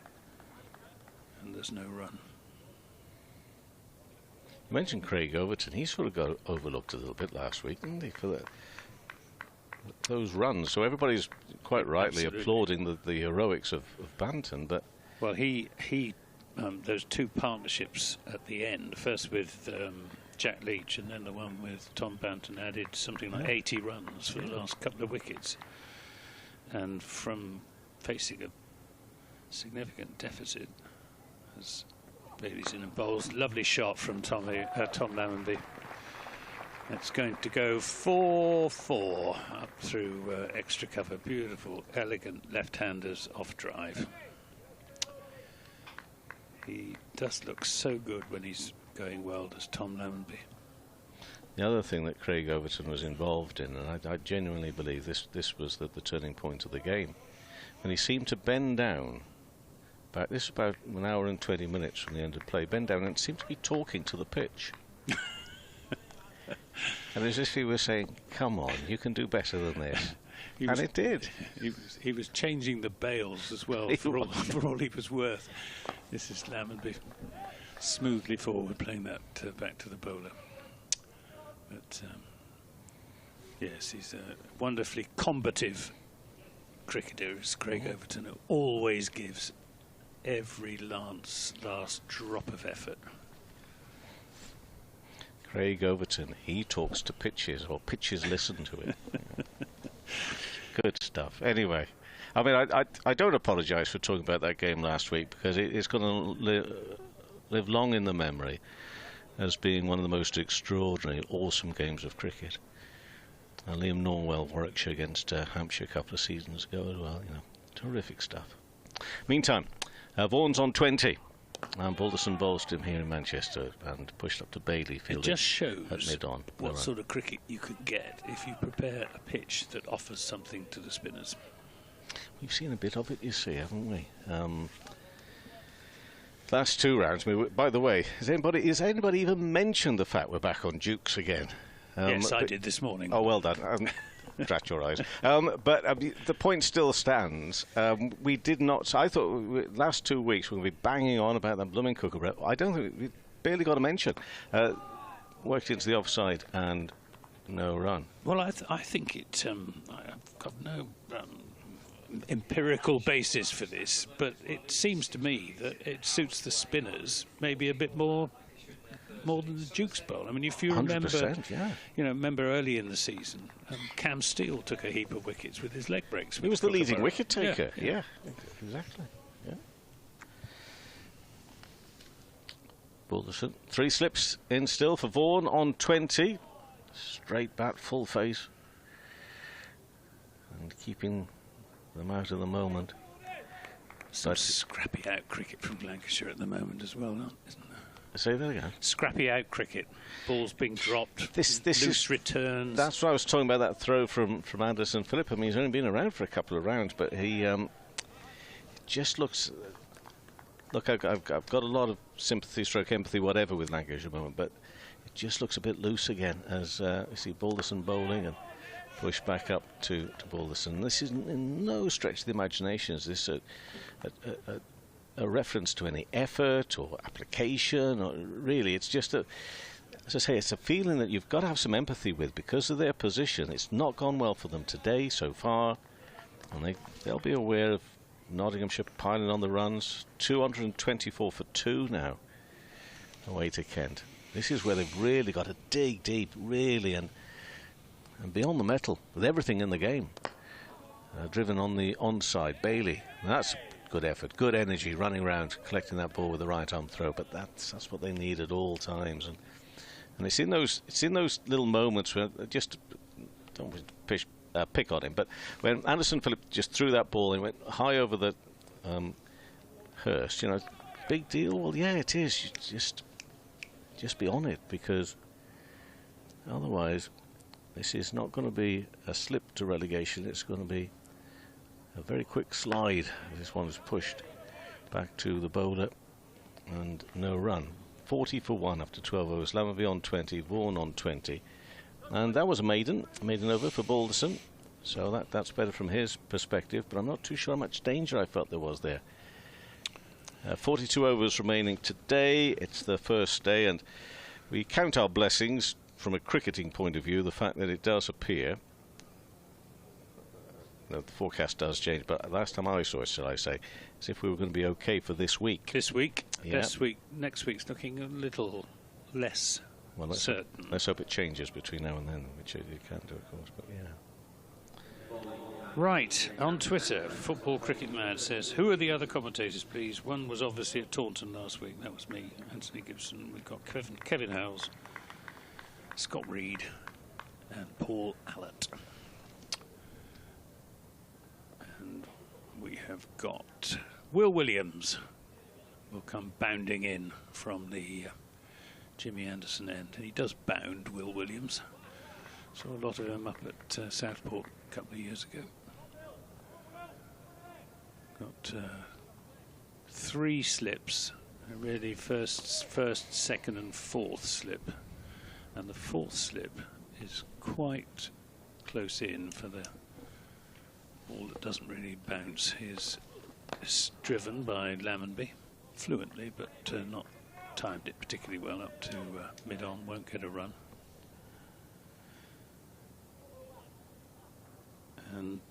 and there's no run. You mentioned Craig Overton. He sort of got overlooked a little bit last week, didn't he, for those runs? So everybody's quite rightly applauding the heroics of Banton, but well, he those two partnerships at the end, first with Jack Leach and then the one with Tom Banton, added something like 80 runs for the last couple of wickets, and from facing a significant deficit as Bailey's in and bowls. Lovely shot from Tom Lammonby. It's going to go 4-4 up through extra cover. Beautiful, elegant left-handers off drive. He does look so good when he's going well, does Tom Lammonby. The other thing that Craig Overton was involved in, and I genuinely believe this was the turning point of the game, when he seemed to bend down. This is about an hour and 20 minutes from the end of play. Bend down and seemed to be talking to the pitch. And as if he was saying, "Come on, you can do better than this." And it did. He was changing the bails as well for all he was worth. This is Lammonby smoothly forward, playing that back to the bowler. But yes, he's a wonderfully combative cricketer, is Craig Overton, who always gives every last drop of effort. Craig Overton, he talks to pitches, or pitches listen to it. Good stuff. Anyway, I mean, I don't apologise for talking about that game last week, because it's going to live long in the memory as being one of the most extraordinary, awesome games of cricket. And Liam Norwell, Warwickshire against Hampshire a couple of seasons ago as well. You know, terrific stuff. Meantime, Vaughan's on 20. And Balderson bowls to him here in Manchester and pushed up to Bailey. It just shows at mid-on. what sort of cricket you could get if you prepare a pitch that offers something to the spinners. We've seen a bit of it, you see, haven't we? Last two rounds. By the way, has anybody even mentioned the fact we're back on Dukes again? Yes, I did this morning. Oh, well done. Drat your eyes. But the point still stands. We did not. I thought last 2 weeks we're going to be banging on about that blooming Kookaburra. I don't think we barely got a mention. Worked into the offside and no run. Well, I think it. I've got no empirical basis for this, but it seems to me that it suits the spinners maybe a bit more than the Duke's bowl. I mean, if you remember, yeah. remember early in the season, Cam Steele took a heap of wickets with his leg breaks. He was the leading wicket taker. Yeah, exactly. Yeah. Balderson, 3 slips in still for Vaughan on 20. Straight bat, full face, and keeping them out of the moment. Some scrappy out cricket from Lancashire at the moment as well, isn't there? Say that again. Scrappy out cricket. Balls being dropped. This loose returns. That's what I was talking about, that throw from Anderson Phillip. I mean, he's only been around for a couple of rounds, but he just looks. Look, I've got a lot of sympathy, stroke empathy, whatever, with Lancashire at the moment, but it just looks a bit loose again as you see Balderson bowling and push back up to Balderson. This is in no stretch of the imagination. Is this a reference to any effort or application, or really it's just as I say, it's a feeling that you've got to have some empathy with because of their position. It's not gone well for them today so far, and they'll be aware of Nottinghamshire piling on the runs. 224 for 2 now away to Kent. This is where they've really got to dig deep, really, and beyond the metal with everything in the game. Driven on the onside, Bailey. That's good effort, good energy, running around, collecting that ball with the right arm throw. But that's what they need at all times, and it's in those little moments where just don't pick on him. But when Anderson Phillip just threw that ball and went high over the Hurst, big deal. Well, yeah, it is. You just be on it, because otherwise this is not going to be a slip to relegation. It's going to be a very quick slide. This one is pushed back to the bowler and no run. 40 for 1 after 12 overs. Lammonby on 20, Vaughan on 20, and that was a maiden over for Balderson, so that's better from his perspective, but I'm not too sure how much danger I felt there was there. 42 overs remaining today. It's the first day, and We count our blessings from a cricketing point of view, the fact that it does appear, the forecast does change, but last time I saw it, shall I say, as if we were going to be okay for this week. This week? Yeah. This week. Next week's looking a little less certain. Let's hope it changes between now and then, which you can't do, of course, but yeah. Right, on Twitter, Football Cricket Mad says, who are the other commentators, please? One was obviously at Taunton last week. That was me, Anthony Gibson. We've got Kevin Howells, Scott Reed, and Paul Allott. And we have got Will Williams will come bounding in from the Jimmy Anderson end. And he does bound, Will Williams. Saw a lot of him up at Southport a couple of years ago. Got 3 slips, really first, second and fourth slip, and the fourth slip is quite close in for the ball that doesn't really bounce. Is driven by Lamonby fluently, but not timed it particularly well up to mid-on, won't get a run. And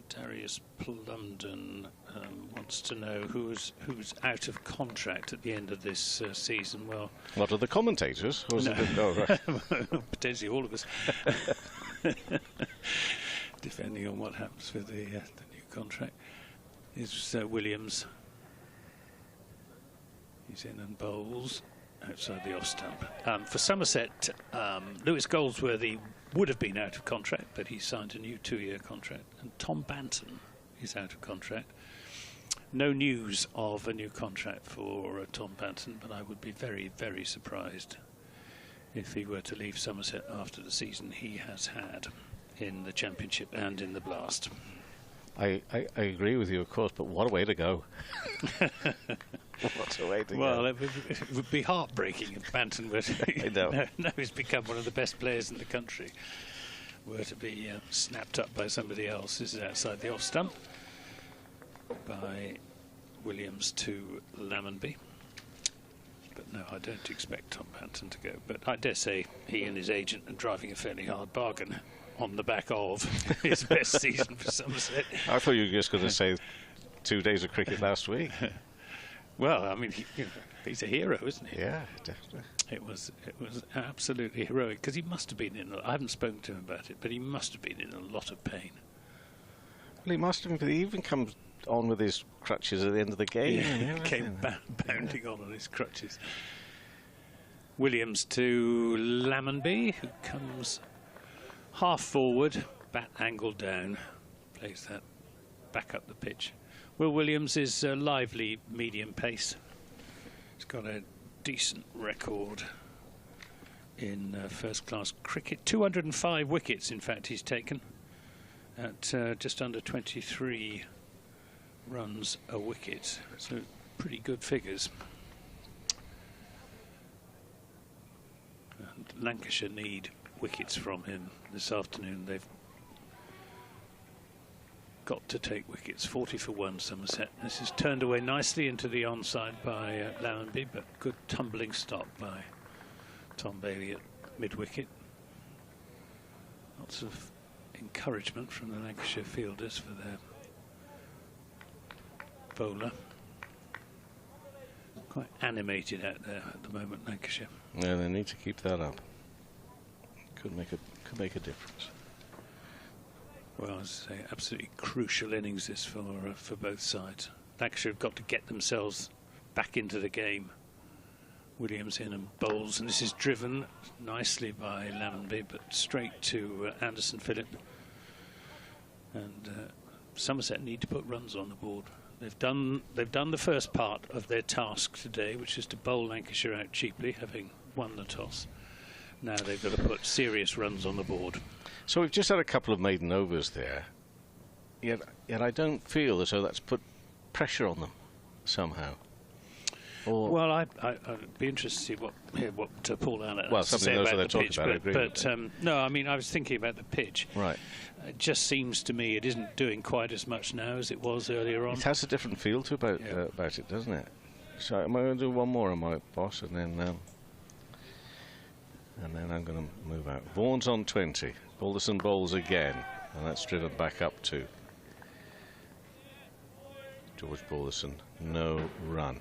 Darius Plumpton wants to know who's out of contract at the end of this season. Well, what are the commentators? No. Right. Potentially all of us, depending on what happens with the new contract. Is Williams? He's in and bowls outside the off stump. For Somerset, Lewis Goldsworthy would have been out of contract, but he signed a new 2-year contract. And Tom Banton is out of contract. No news of a new contract for Tom Banton, but I would be very, very surprised if he were to leave Somerset after the season he has had in the Championship and in the Blast. I agree with you, of course, but what a way to go. What a way to go. Well, it would be heartbreaking if Banton were to, now he's become one of the best players in the country, were to be snapped up by somebody else. This is outside the off stump by Williams to Lamonby. But no, I don't expect Tom Banton to go. But I dare say he and his agent are driving a fairly hard bargain on the back of his best season for Somerset. I thought you were just going to say 2 days of cricket last week. Well, I mean, he's a hero, isn't he? Yeah, definitely. It was absolutely heroic, because he must have been I haven't spoken to him about it, but he must have been in a lot of pain. Well, he must have been, but he even comes on with his crutches at the end of the game. Yeah, came bounding on his crutches. Williams to Lamonby, who comes half forward, bat angle down, plays that back up the pitch. Will Williams is lively medium pace. He's got a decent record in first-class cricket. 205 wickets, in fact, he's taken at just under 23 runs a wicket. So pretty good figures. And Lancashire need wickets from him this afternoon. They've got to take wickets. 40 for 1 Somerset. This is turned away nicely into the onside by Lamonby, but good tumbling stop by Tom Bailey at mid-wicket. Lots of encouragement from the Lancashire fielders for their bowler. Quite animated out there at the moment, Lancashire. Yeah, they need to keep that up. Could make a difference. Well, as I say, absolutely crucial innings this for both sides. Lancashire have got to get themselves back into the game. Williams in and bowls, and this is driven nicely by Lamonby, but straight to Anderson Phillip. And Somerset need to put runs on the board. They've done the first part of their task today, which is to bowl Lancashire out cheaply, having won the toss. Now they've got to put serious runs on the board. So we've just had a couple of maiden overs there, yet I don't feel as though that's put pressure on them somehow. Or well, I'd be interested to see what Paul Allott has to say about the pitch. But no, I mean, I was thinking about the pitch. Right. It just seems to me it isn't doing quite as much now as it was earlier on. It has a different feel to about it, doesn't it? So am I going to do one more on my boss, and then And then I'm going to move out. Vaughan's on 20. Balderson bowls again, and that's driven back up to George Balderson. No run.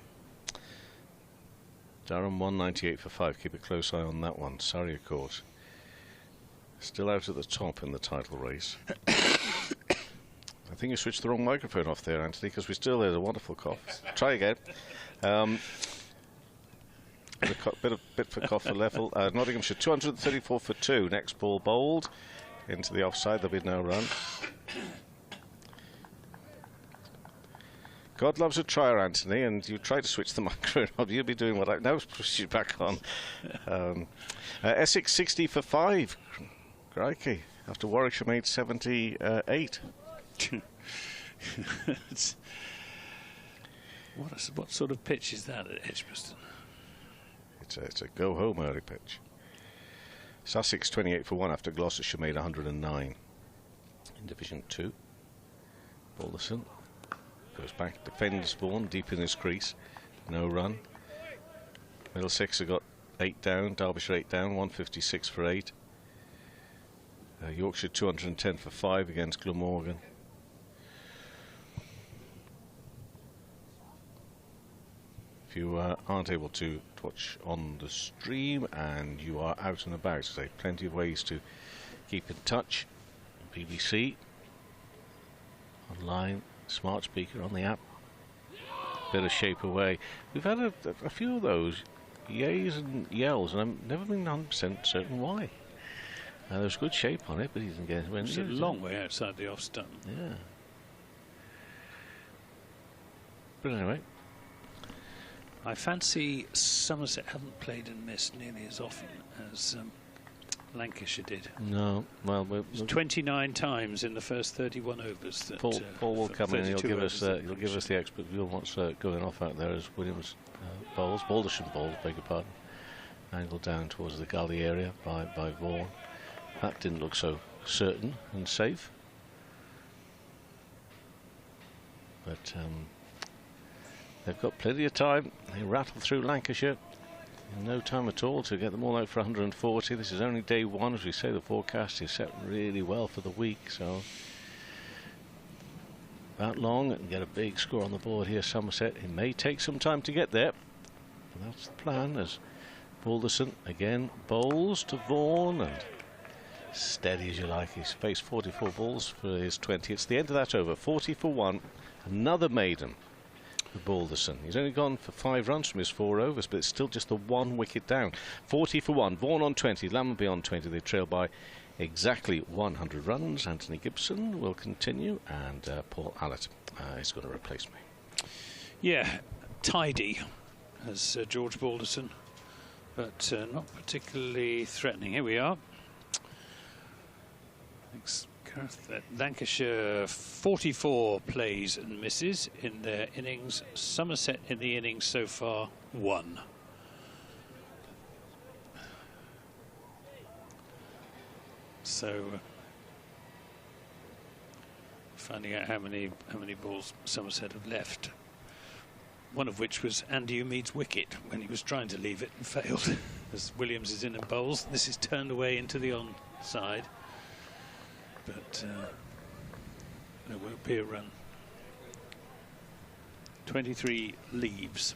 Durham 198 for 5. Keep a close eye on that one. Surrey, of course, still out at the top in the title race. I think you switched the wrong microphone off there, Anthony, because we still heard a wonderful cough. Try again. Bit for cough for level. Nottinghamshire 234 for 2. Next ball bowled into the offside. There'll be no run. God loves a trier, Anthony, and you try to switch the microphone on. You'll be doing what I now push you back on. Essex 60 for 5. Crikey. After Warwickshire made 78. What sort of pitch is that at Edgbaston? It's a go home early pitch. Sussex 28 for 1 after Gloucestershire made 109 in Division 2. Balderson goes back, defends Vaughan deep in his crease. No run. Middlesex have got 8 down. Derbyshire 8 down. 156 for 8. Yorkshire 210 for 5 against Glamorgan. If you aren't able to watch on the stream and you are out and about, so plenty of ways to keep in touch. BBC, online, smart speaker on the app. Bit of shape away. We've had a few of those yays and yells, and I've never been 100% certain why. There's good shape on it, but he didn't get it. It's a long way outside the off stump. Yeah. But anyway, I fancy Somerset haven't played and missed nearly as often as Lancashire did. No, well, it's 29 times in the first 31 overs. That, Paul will come in. He'll give us the expert view on what's going off out there as Williams bowls. Balderson bowls, beg your pardon. Angled down towards the gully area by Vaughan. That didn't look so certain and safe. But they've got plenty of time. They rattle through Lancashire in no time at all to get them all out for 140. This is only day 1, as we say. The forecast is set really well for the week, so about long and get a big score on the board here. Somerset, it may take some time to get there, but that's the plan. As Balderson again bowls to Vaughan, and steady as you like. He's faced 44 balls for his 20. It's the end of that over. 40 for 1. Another maiden for Balderson. He's only gone for 5 runs from his 4 overs, but it's still just the 1 wicket down. 40 for 1. Vaughan on 20. Lammonby on 20. They trail by exactly 100 runs. Anthony Gibson will continue, and Paul Allett is going to replace me. Yeah, tidy as George Balderson, but not particularly threatening. Here we are. Lancashire 44 plays and misses in their innings. Somerset in the innings so far 1. So finding out how many balls Somerset have left. One of which was Andy Umeed's wicket when he was trying to leave it and failed. As Williams is in and bowls, this is turned away into the onside. But there won't be a run. 23 leaves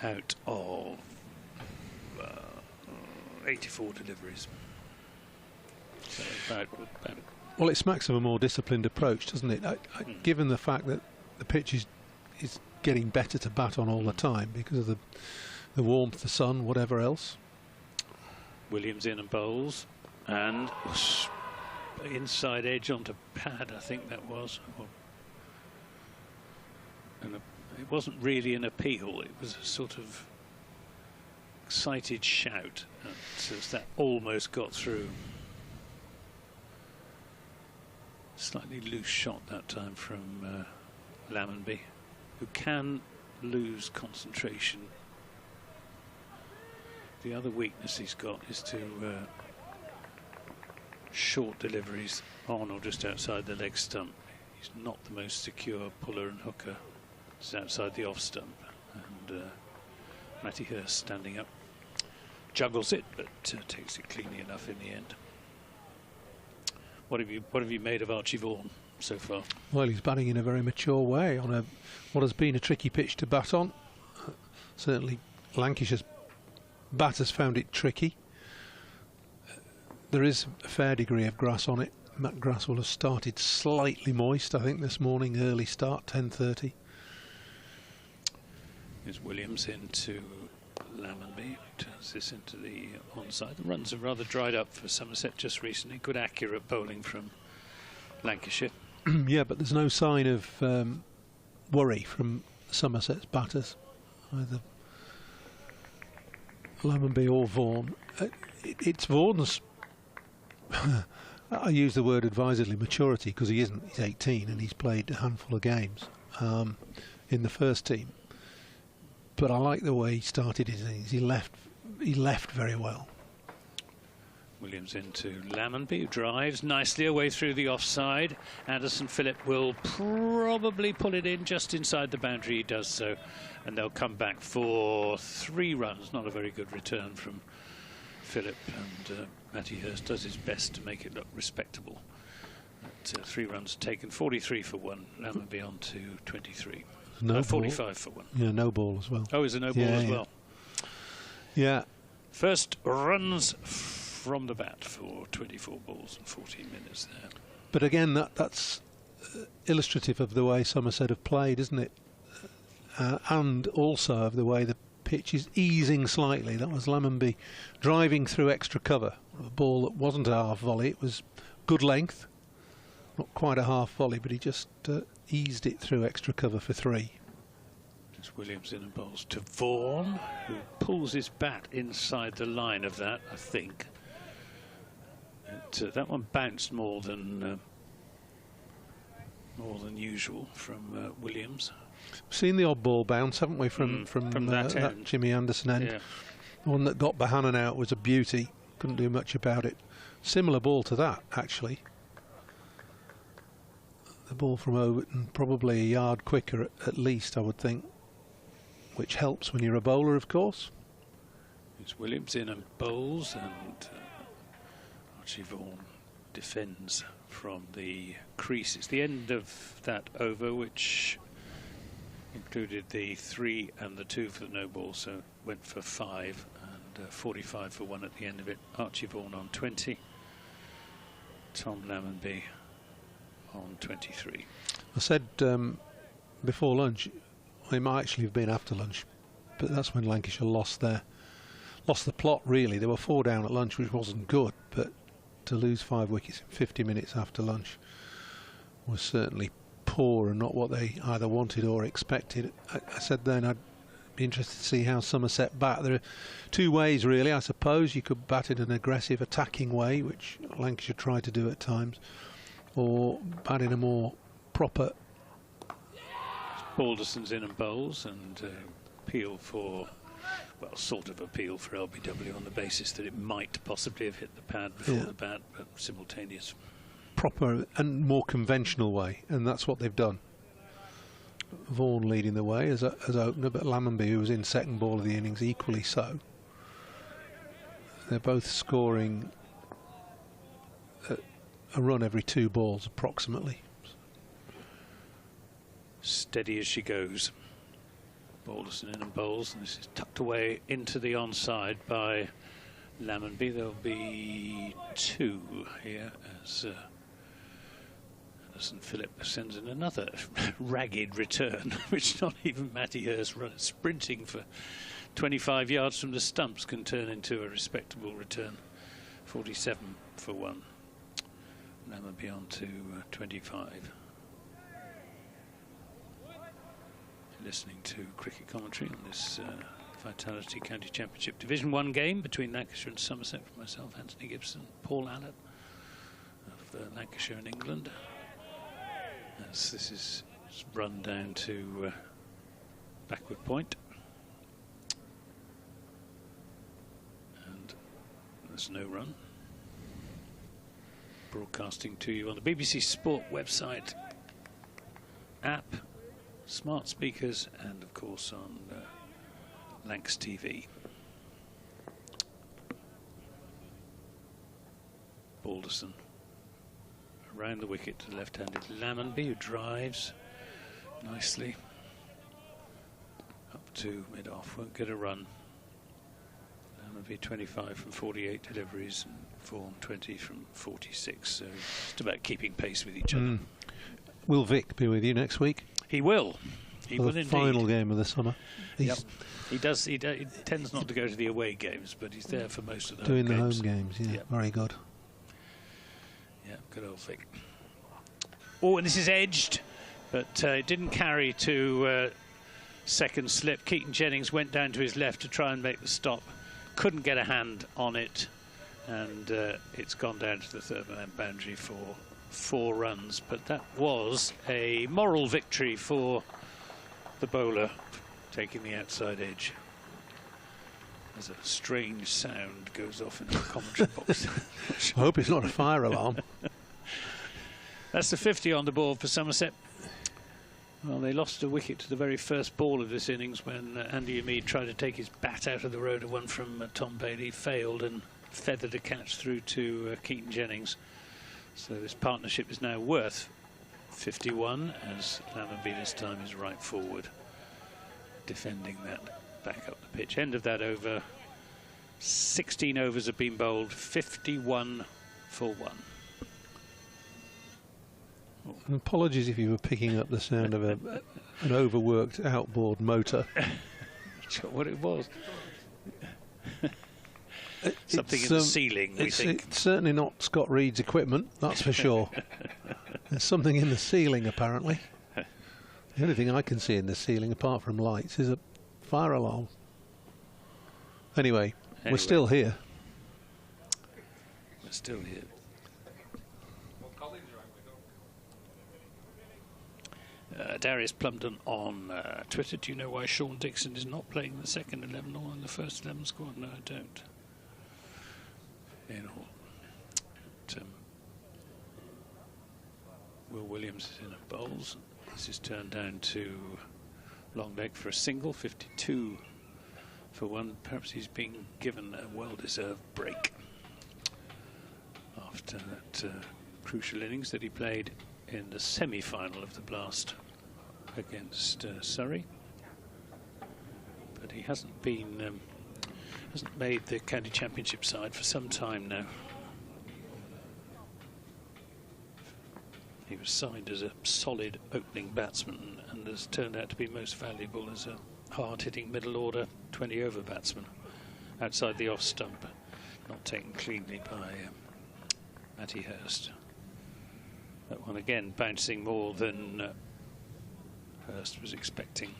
out of 84 deliveries. So about well, it smacks of a more disciplined approach, doesn't it? Given the fact that the pitch is getting better to bat on all the time because of the warmth, the sun, whatever else. Williams in and bowls. And inside edge onto pad, I think that was. And it wasn't really an appeal, it was a sort of excited shout. As that almost got through. Slightly loose shot that time from Lammonby, who can lose concentration. The other weakness he's got is to short deliveries on or just outside the leg stump. He's not the most secure puller and hooker. He's outside the off stump. And Matty Hurst standing up. juggles it, but takes it cleanly enough in the end. What have you made of Archie Vaughan so far? Well, he's batting in a very mature way on what has been a tricky pitch to bat on. Certainly, Lancashire's batters found it tricky. There is a fair degree of grass on it. That grass will have started slightly moist, I think, this morning. Early start, 10:30. Here's Williams into Lammonby, turns this into the onside. The runs have rather dried up for Somerset just recently. Good accurate bowling from Lancashire. Yeah, but there's no sign of worry from Somerset's batters, either Lammonby or Vaughan. It's Vaughan's, I use the word advisedly, maturity, because he isn't. He's 18 and he's played a handful of games in the first team. But I like the way he started his innings. He left very well. Williams into Lammonby, who drives nicely away through the offside. Anderson Phillip will probably pull it in just inside the boundary. He does so, and they'll come back for 3 runs. Not a very good return from Phillip, and Matty Hurst does his best to make it look respectable. But, 3 runs taken, 43 for 1. Lammonby on to 23. No 45 ball. For 1. Yeah, no ball as well. Oh, is there no ball as well? Yeah. First runs from the bat for 24 balls and 14 minutes there. But again, that's illustrative of the way Somerset have played, isn't it? And also of the way the pitch is easing slightly. That was Lammonby driving through extra cover. A ball that wasn't a half volley, it was good length. Not quite a half volley, but he just eased it through extra cover for 3. It's Williams in and bowls to Vaughan, who pulls his bat inside the line of that, I think. That one bounced more than usual from Williams. We've seen the odd ball bounce, haven't we, from that Jimmy Anderson end. Yeah. The one that got Bohannon out was a beauty. Couldn't do much about it. Similar ball to that, actually. The ball from Overton, probably a yard quicker at least, I would think, which helps when you're a bowler, of course. It's Williams in and bowls, and Archie Vaughan defends from the crease. It's the end of that over, which included the 3 and the 2 for the no ball, so went for 5 and 45 for 1 at the end of it. Archie Vaughan on 20, Tom Lammonby on 23. I said before lunch, it might actually have been after lunch, but that's when Lancashire lost the plot, really. They were 4 down at lunch, which wasn't good, but to lose 5 wickets in 50 minutes after lunch was certainly poor and not what they either wanted or expected. I said then I'd be interested to see how Somerset bat. There are 2 ways, really, I suppose. You could bat in an aggressive attacking way, which Lancashire tried to do at times, or bat in a more proper. Balderson's in and bowls, and appeal for, well, sort of appeal for LBW on the basis that it might possibly have hit the pad before the bat, but simultaneous. Proper and more conventional way, and that's what they've done. Vaughan leading the way as opener, but Lammonby, who was in second ball of the innings, equally so. They're both scoring a run every 2 balls approximately. Steady as she goes. Balderson in and bowls, and this is tucked away into the onside by Lammonby. There'll be 2 here as Anderson Phillip sends in another ragged return, which not even Matty Hurst sprinting for 25 yards from the stumps can turn into a respectable return. 47 for 1. Lammonby on to 25. Listening to cricket commentary on this Vitality County Championship Division 1 game between Lancashire and Somerset, for myself, Anthony Gibson, Paul Allett of Lancashire and England. As this is run down to backward point. And there's no run. Broadcasting to you on the BBC Sport website, app, smart speakers, and of course on Lancs TV. Balderson. Around the wicket to the left-handed Lammonby, who drives nicely up to mid-off, won't get a run. Lammonby 25 from 48 deliveries, and Vaughan 20 from 46, so just about keeping pace with each other. Will Vic be with you next week? He will. He will the indeed. Final game of the summer. Yep. He does. He tends not to go to the away games, but he's there for most of the doing home games. the home games. Yeah, Yep. very good. Yeah, good old Vic. Oh, and this is edged, but it didn't carry to second slip. Keaton Jennings went down to his left to try and make the stop. Couldn't get a hand on it, and it's gone down to the third-man boundary for 4 runs. But that was a moral victory for the bowler, taking the outside edge. As a strange sound goes off in the commentary box. I hope it's not a fire alarm. That's the 50 on the board for Somerset. Well, they lost a wicket to the very first ball of this innings when Andy Hamid tried to take his bat out of the road. A one from Tom Bailey failed and feathered a catch through to Keaton Jennings. So this partnership is now worth 51, as Lammonby this time is right forward, defending that back up the pitch. End of that over. 16 overs have been bowled, 51 for 1. And apologies if you were picking up the sound of an overworked outboard motor. Sure what it was. Something in the ceiling, we think. It's certainly not Scott Reed's equipment, that's for sure. There's something in the ceiling, apparently. The only thing I can see in the ceiling, apart from lights, is a fire alarm. Anyway, we're still here. We're still here. Darius Plumden on Twitter. Do you know why Sean Dixon is not playing the second 11 or in the first 11 squad? No, I don't. Will Williams is in a bowls. This is turned down to long leg for a single, 52 for 1. Perhaps he's being given a well-deserved break after that crucial innings that he played in the semi-final of the Blast against Surrey. But he hasn't been, hasn't made the county championship side for some time now. He was signed as a solid opening batsman and has turned out to be most valuable as a hard-hitting middle-order 20-over batsman outside the off-stump, not taken cleanly by Matty Hurst. That one again bouncing more than Hurst was expecting.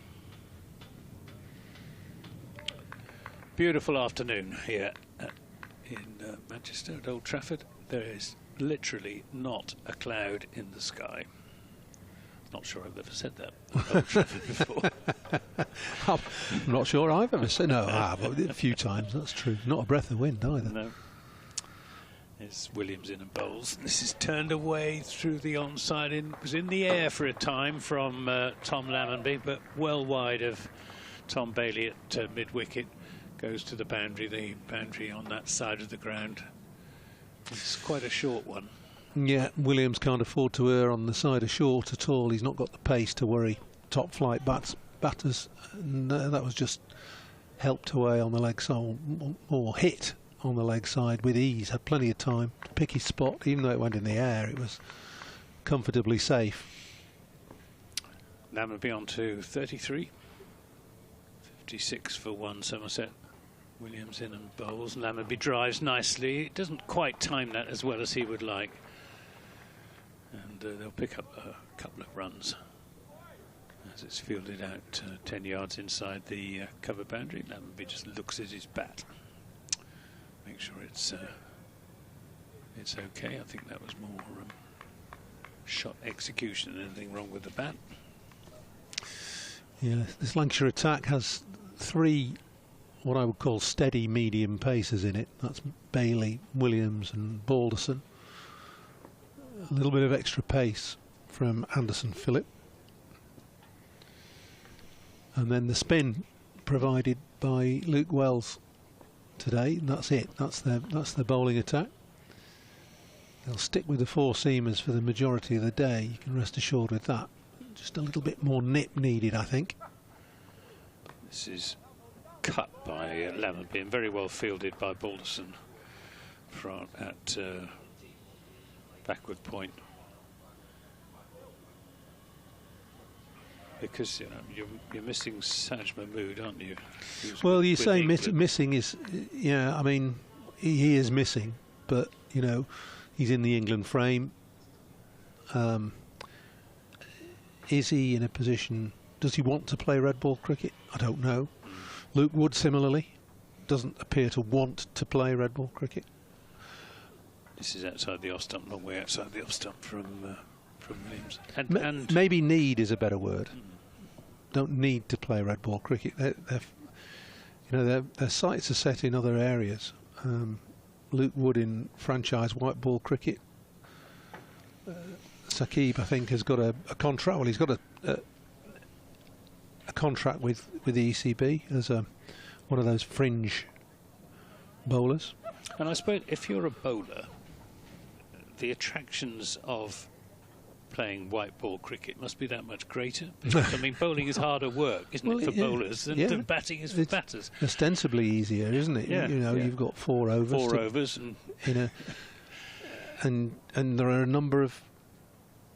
Beautiful afternoon here in Manchester at Old Trafford. There is literally not a cloud in the sky. Not sure I've ever said that at Old Trafford before. I'm not sure I've ever said. No, I have a few times. That's true. Not a breath of wind either. No. It's Williams in and bowls. This is turned away through the onside. It was in the air for a time from Tom Lammonby, but well wide of Tom Bailey at mid-wicket. Goes to the boundary on that side of the ground. It's quite a short one. Yeah, Williams can't afford to err on the side of short at all. He's not got the pace to worry top flight batters. And, that was just helped away on the leg side, or hit on the leg side with ease. Had plenty of time to pick his spot. Even though it went in the air, it was comfortably safe. Lammonby on to 33. 56 for 1 Somerset. Williams in and bowls. Lammonby drives nicely. It doesn't quite time that as well as he would like. And they'll pick up a couple of runs as it's fielded out 10 yards inside the cover boundary. Lammonby just looks at his bat. Make sure it's okay. I think that was more shot execution than anything wrong with the bat. Yeah, this Lancashire attack has 3 what I would call steady medium pacers in it. That's Bailey, Williams and Balderson. A little bit of extra pace from Anderson Phillip. And then the spin provided by Luke Wells today, and that's it. That's their bowling attack. He'll stick with the four seamers for the majority of the day. You can rest assured with that. Just a little bit more nip needed, I think. This is cut by Lammerby and very well fielded by Balderson at backward point. Because you're missing Saj Mahmood, aren't you? Well, you say missing is, yeah. I mean, he is missing, but you know, he's in the England frame. Is he in a position? Does he want to play red ball cricket? I don't know. Luke Wood similarly doesn't appear to want to play red ball cricket. This is outside the off stump, long way outside the off stump from Williams. And maybe need is a better word. Don't need to play red ball cricket. Their sights are set in other areas. Luke Wood in franchise white ball cricket. Saqib, I think, has got a contract. Well, he's got a contract with the ECB as one of those fringe bowlers. And I suppose if you're a bowler, the attractions of playing white ball cricket must be that much greater. Because, I mean, bowling is harder work, isn't it, for bowlers than batting is for batters. Ostensibly easier, isn't it? Yeah, you've got 4 overs. 4 overs, and there are a number of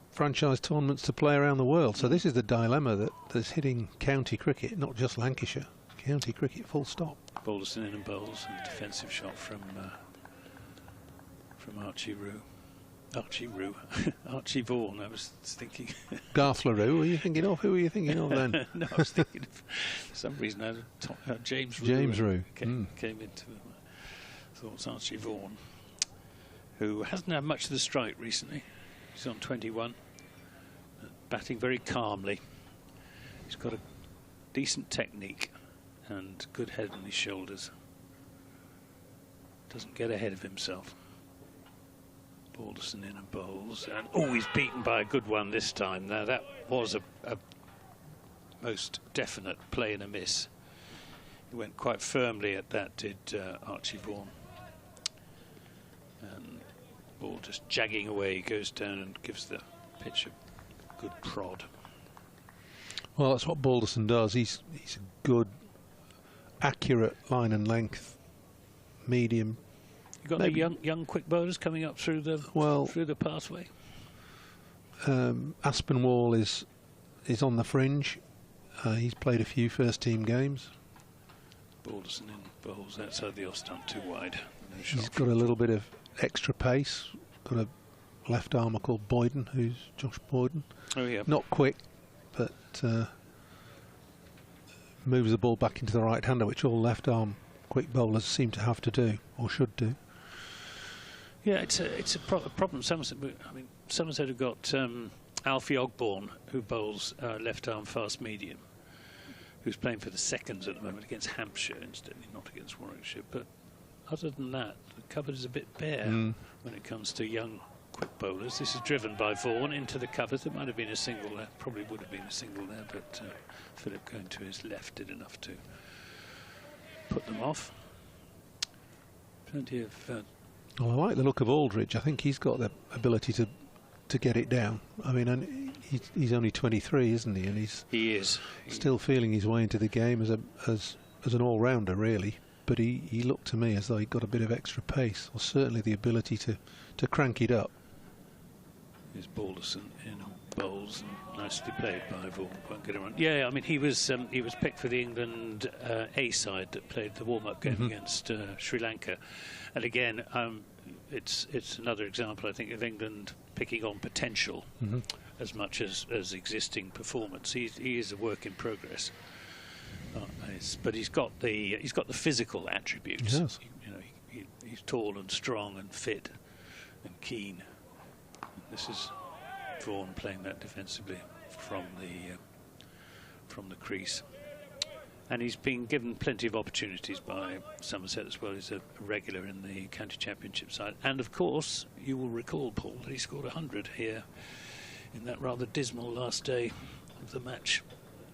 franchise tournaments to play around the world. So this is the dilemma that's hitting county cricket, not just Lancashire. County cricket, full stop. Balderson in and bowls, and defensive shot from Archie Roux. Archie Vaughan, I was thinking. Garth LaRue, were you thinking of? Who were you thinking of then? No, I was thinking of, for some reason, James Roux. James Roux. Came into thoughts. Archie Vaughan, who hasn't had much of the strike recently. He's on 21, batting very calmly. He's got a decent technique and good head on his shoulders. Doesn't get ahead of himself. Balderson in and bowls, and he's beaten by a good one this time. Now that was a most definite play and a miss. He went quite firmly at that, did Archie Vaughan. And ball just jagging away, he goes down and gives the pitch a good prod. Well, that's what Balderson does. He's a good, accurate line and length, medium. You got the young quick bowlers coming up through the pathway. Aspinwall is on the fringe. He's played a few first team games. Balderson in bowls outside the off stump, too wide. He's got a little bit of extra pace. Got a left armer called Boyden, who's Josh Boyden. Oh yeah. Not quick, but moves the ball back into the right hander, which all left arm quick bowlers seem to have to do or should do. Yeah, it's a problem. Somerset have got Alfie Ogborn, who bowls left arm fast medium, who's playing for the seconds at the moment against Hampshire, incidentally, not against Warwickshire. But other than that, the cupboard is a bit bare when it comes to young quick bowlers. This is driven by Vaughan into the covers. There might have been a single there, probably would have been a single there, but Philip going to his left did enough to put them off. Plenty of. Well, I like the look of Aldridge. I think he's got the ability to get it down. I mean, he's only 23, isn't he? And he's still feeling his way into the game as an all-rounder, really. But he looked to me as though he got a bit of extra pace, or certainly the ability to crank it up. Here's Balderson in bowls, and nicely played by Vaughan. Won't get around. Yeah, I mean he was picked for the England A side that played the warm-up game against Sri Lanka, and again it's another example, I think, of England picking on potential as much as existing performance. He is a work in progress, but he's got the physical attributes. Yes. He's tall and strong and fit and keen. This is Vaughan playing that defensively from the crease, and he's been given plenty of opportunities by Somerset as well. He's a regular in the county championship side, and of course you will recall, Paul, that he scored 100 here in that rather dismal last day of the match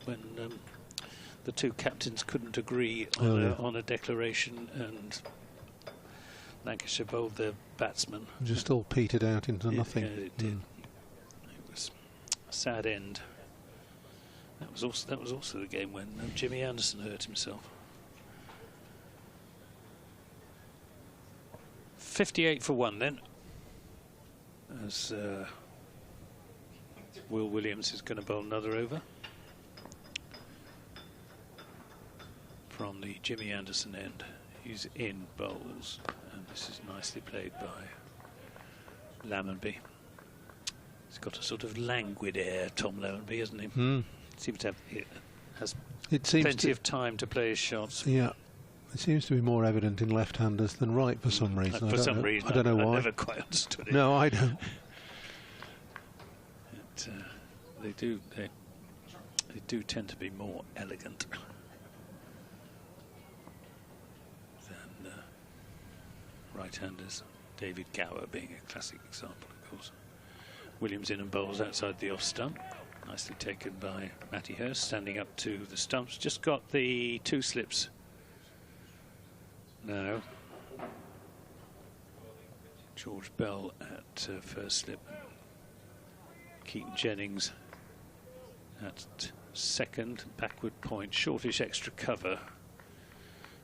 when the two captains couldn't agree on a declaration, and Lancashire bowled their batsman. Just all petered out into nothing. Yeah, it did. It was a sad end. That was also the game when Jimmy Anderson hurt himself. 58 for 1 then, as Will Williams is going to bowl another over from the Jimmy Anderson end. He's in, bowls, and this is nicely played by Lammonby. He's got a sort of languid air, Tom Lammonby, hasn't he? Seems to have plenty of time to play his shots. Yeah, it seems to be more evident in left-handers than right for some reason. For some reason, I don't know why. I never quite understood it. No, I don't. They do tend to be more elegant than right-handers. David Gower being a classic example, of course. Williams in and bowls outside the off stump. Nicely taken by Matty Hurst, standing up to the stumps. Just got the 2 slips now. George Bell at first slip. Keaton Jennings at second. Backward point, shortish extra cover.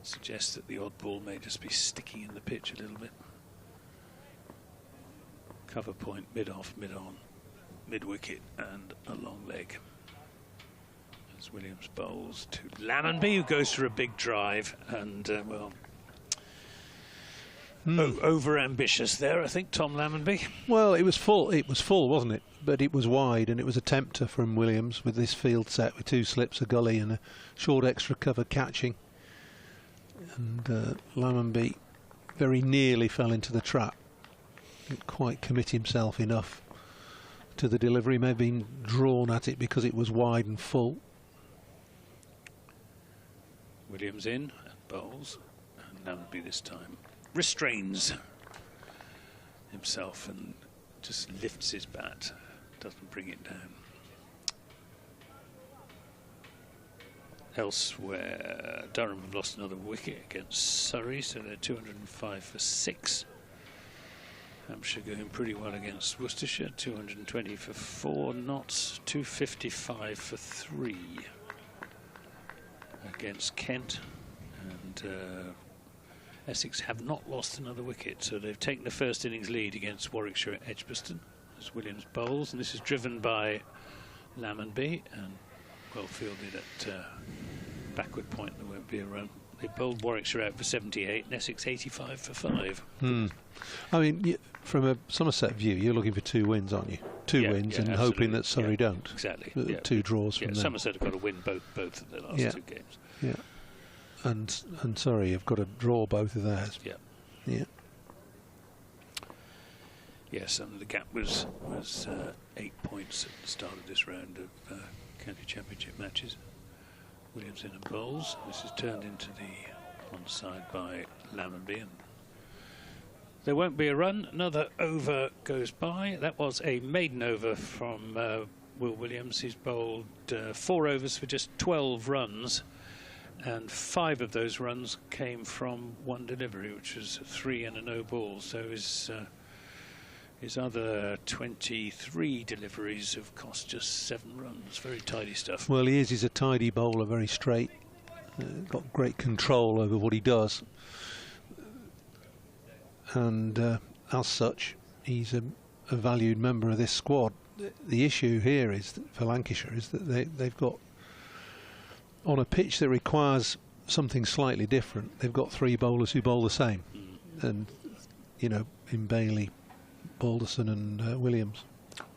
Suggests that the odd ball may just be sticking in the pitch a little bit. Cover point, mid-off, mid-on, mid-wicket and a long leg. As Williams bowls to Lammonby, who goes for a big drive and, well, over-ambitious there, I think, Tom Lammonby. Well, it was full, wasn't it? But it was wide, and it was a tempter from Williams with this field set with 2 slips, a gully and a short extra cover catching. And Lammonby very nearly fell into the trap. Didn't quite commit himself enough to the delivery, may have been drawn at it because it was wide and full. Williams in and bowls, and Lammonby this time restrains himself and just lifts his bat, doesn't bring it down. Elsewhere, Durham have lost another wicket against Surrey, so they're 205 for 6. Hampshire going pretty well against Worcestershire, 220 for 4. Notts 255 for 3 against Kent, and Essex have not lost another wicket, so they've taken the first innings lead against Warwickshire at Edgbaston as Williams bowls, and this is driven by Lammonby and well fielded at backward point. There won't be a run. They bowled Warwickshire out for 78 and Essex 85 for 5. I mean, from a Somerset view, you're looking for 2 wins, aren't you? 2 wins and hoping that Surrey don't. Exactly. 2 draws from them. Somerset have got to win both of their last 2 games. Yeah. And Surrey have got to draw both of theirs. Yeah. Yeah. Yes, and the gap was 8 points at the start of this round of county championship matches. Williams in and bowls. This is turned into the onside by Lammonby, and there won't be a run. Another over goes by. That was a maiden over from Will Williams. He's bowled 4 overs for just 12 runs, and 5 of those runs came from 1 delivery, which was a 3 and a no ball. So his other 23 deliveries have cost just 7 runs. Very tidy stuff. Well, he's a tidy bowler, very straight. Got great control over what he does. And as such, he's a valued member of this squad. The issue here is that for Lancashire is that they've got, on a pitch that requires something slightly different, they've got 3 bowlers who bowl the same. And, you know, in Bailey, Balderson and Williams.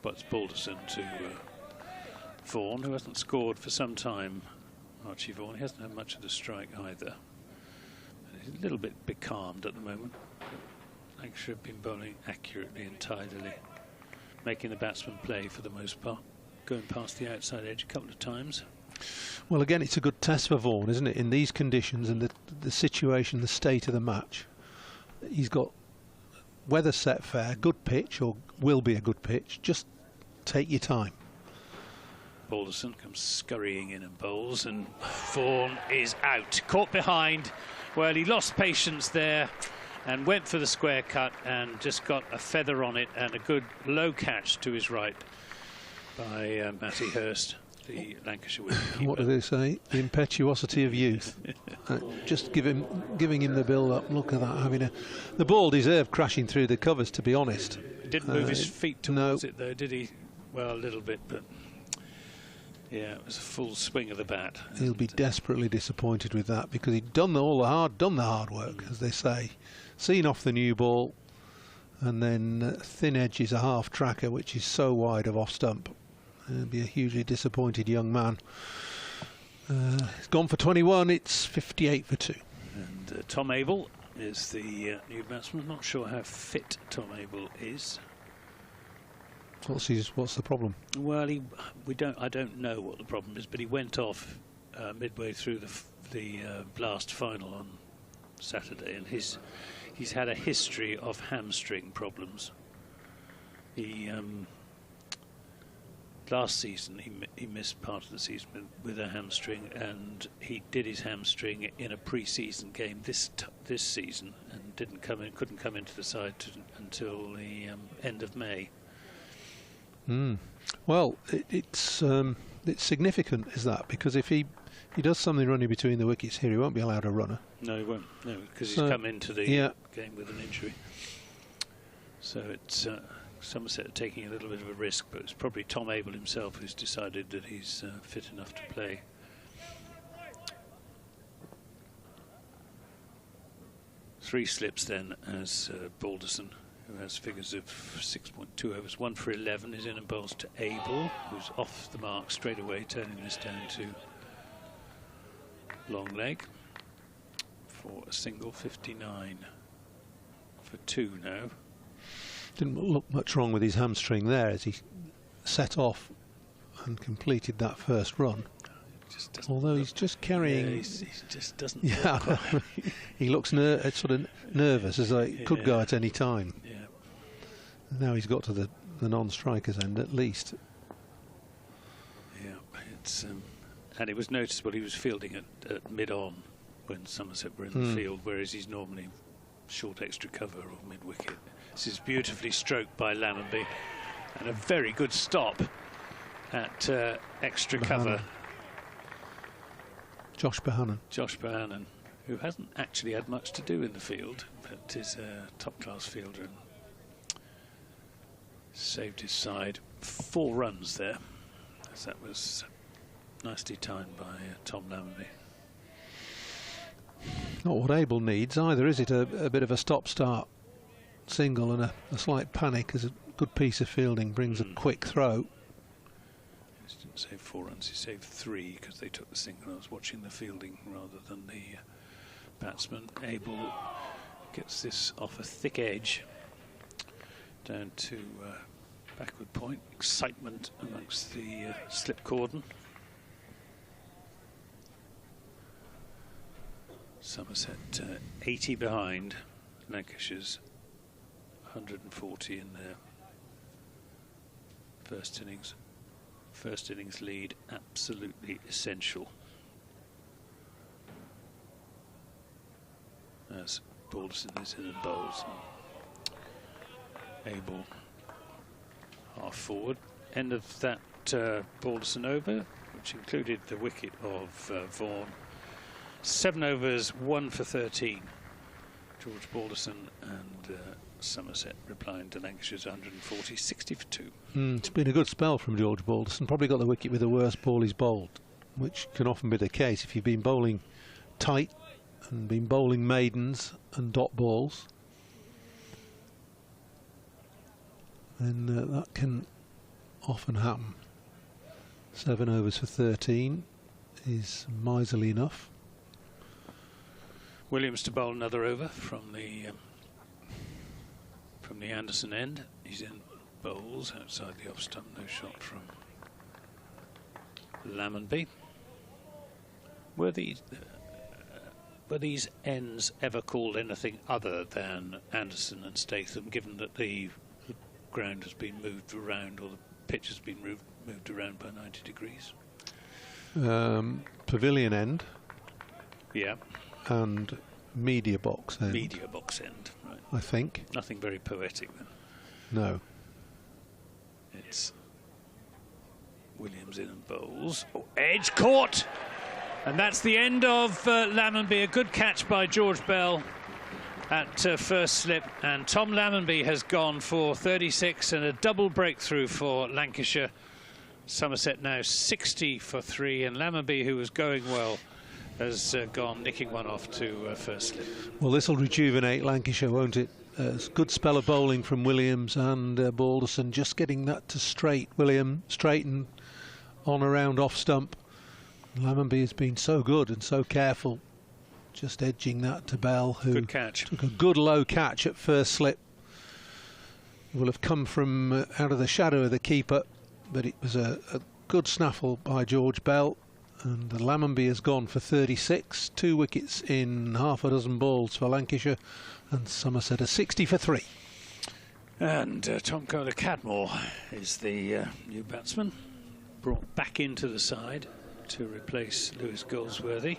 But it's Balderson to Vaughan, who hasn't scored for some time. Archie Vaughan, he hasn't had much of the strike either. He's a little bit becalmed at the moment. Lancashire have been bowling accurately and tidily, making the batsman play for the most part, going past the outside edge a couple of times. Well, again, it's a good test for Vaughan, isn't it? In these conditions and the situation, the state of the match, he's got weather set fair, good pitch, or will be a good pitch. Just take your time. Balderson comes scurrying in and bowls, and Vaughan is out. Caught behind. Well, he lost patience there, and went for the square cut and just got a feather on it, and a good low catch to his right by Matty Hurst, the Lancashire wicketkeeper. What do they say? The impetuosity of youth. Just giving him the build-up. Look at that, the ball deserved crashing through the covers, to be honest. He didn't move his feet towards it though, did he? Well, a little bit, but yeah, it was a full swing of the bat. He'll be desperately disappointed with that, because he'd done the hard work, as they say. Seen off the new ball, and then thin edge is a half tracker, which is so wide of off stump. He'll be a hugely disappointed young man. He's gone for 21. It's 58 for 2. And Tom Abel is the new batsman. Not sure how fit Tom Abel is. What's the problem? Well, I don't know what the problem is, but he went off midway through the last final on Saturday, and he's had a history of hamstring problems. He last season he missed part of the season with a hamstring, and he did his hamstring in a pre-season game this season, and couldn't come into the side until the end of May. Well, it's significant, is that, because if he does something running between the wickets here, he won't be allowed a runner. No, he won't. No, because he's come into the game with an injury. So it's Somerset are taking a little bit of a risk, but it's probably Tom Abel himself who's decided that he's fit enough to play. Three slips then as Balderson, who has figures of 6.2 overs. 1 for 11 is in and bowls to Abel, who's off the mark straight away, turning this down to long leg for a single. 59 for 2 now. Didn't look much wrong with his hamstring there as he set off and completed that first run. Although he's just carrying... Yeah, he just doesn't... Yeah, he looks sort of nervous, as it could go at any time. Yeah. Now he's got to the non-striker's end at least. Yeah, it's... and it was noticeable he was fielding at mid-on when Somerset were in the field, whereas he's normally short extra cover or mid-wicket. This is beautifully stroked by Lammonby, and a very good stop at extra cover. Josh Bohannon, who hasn't actually had much to do in the field, but is a top-class fielder and saved his side. 4 runs there, as that was nicely timed by Tom Lammonby. Not what Abel needs either, is it? A bit of a stop-start single and a slight panic, as a good piece of fielding brings a quick throw. He didn't save 4 runs, he saved 3 because they took the single. I was watching the fielding rather than the batsman. Abel gets this off a thick edge down to backward point. Excitement amongst the slip cordon. Somerset 80 behind, Lancashire's 140 in their first innings. First innings lead absolutely essential. As Balderson is in and bowls. Abel half forward. End of that Balderson over, which included the wicket of Vaughan. 7 overs, 1 for 13. George Balderson and Somerset replying to Lancashire's 140, 60 for 2. It's been a good spell from George Balderson. Probably got the wicket with the worst ball he's bowled, which can often be the case if you've been bowling tight and been bowling maidens and dot balls. Then that can often happen. 7 overs for 13 is miserly enough. Williams to bowl another over from the Anderson end. He's in bowls outside the off stump. No shot from Lammonby. Were these ends ever called anything other than Anderson and Statham, given that the ground has been moved around, or the pitch has been moved around by 90 degrees? Pavilion end. Yeah. And media box end. Media box end, right. I think. Nothing very poetic then. No. It's Williams in and bowls. Oh, edge caught! And that's the end of Lammonby. A good catch by George Bell at first slip. And Tom Lammonby has gone for 36 and a double breakthrough for Lancashire. Somerset now 60 for 3, and Lammonby, who was going well, has gone nicking one off to first slip. Well, this will rejuvenate Lancashire, won't it? It's a good spell of bowling from Williams and Balderson, just getting that to straight. William straighten on around off stump. Lammonby has been so good and so careful, just edging that to Bell, who good catch. Took a good low catch at first slip. It will have come from out of the shadow of the keeper, but it was a good snaffle by George Bell, and Lammonby has gone for 36, 2 wickets in half a dozen balls for Lancashire, and Somerset are 60 for 3. And Tom Kohler-Cadmore is the new batsman, brought back into the side to replace Lewis Goldsworthy,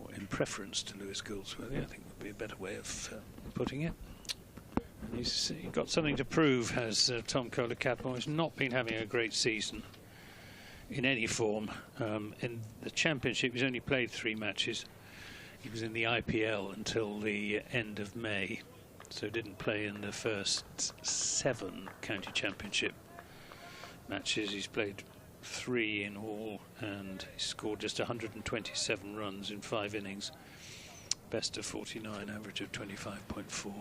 or in preference to Lewis Goldsworthy, I think would be a better way of putting it. And he's got something to prove, has Tom Kohler-Cadmore. He's not been having a great season in any form. In the Championship, he's only played 3 matches. He was in the IPL until the end of May, so didn't play in the first 7 County Championship matches. He's played 3 in all, and he scored just 127 runs in 5 innings. Best of 49, average of 25.4.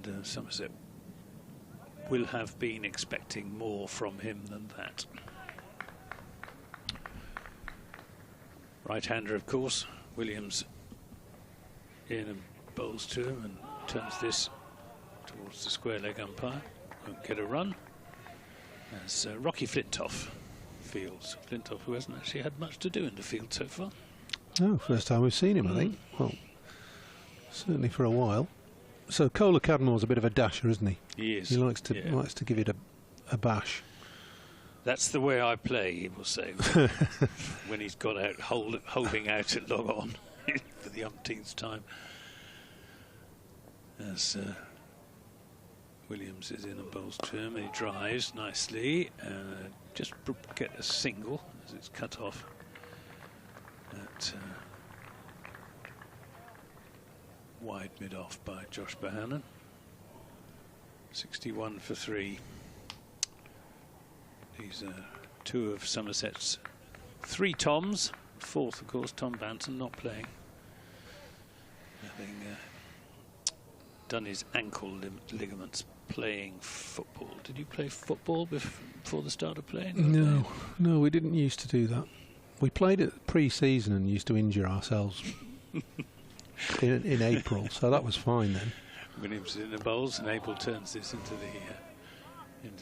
And Somerset will have been expecting more from him than that. Right-hander, of course. Williams in and bowls to him and turns this towards the square leg umpire. Won't get a run. As Rocky Flintoff fields. Flintoff, who hasn't actually had much to do in the field so far. No, first time we've seen him, I think. Well, certainly for a while. So Kohler-Cadmore's a bit of a dasher, isn't he? He is. He likes to give it a bash. That's the way I play, he will say, when he's got out holding out at long on for the umpteenth time. As Williams is in and bowls to him, and he drives nicely, just get a single as it's cut off at wide mid-off by Josh Bohannon. 61 for 3. These are 2 of Somerset's 3 Toms. 4th, of course, Tom Banton not playing, having done his ankle ligaments playing football. Did you play football before the start of playing? No, we didn't used to do that. We played it pre-season and used to injure ourselves in April, so that was fine then. Williams in the bowls, and Abel turns this into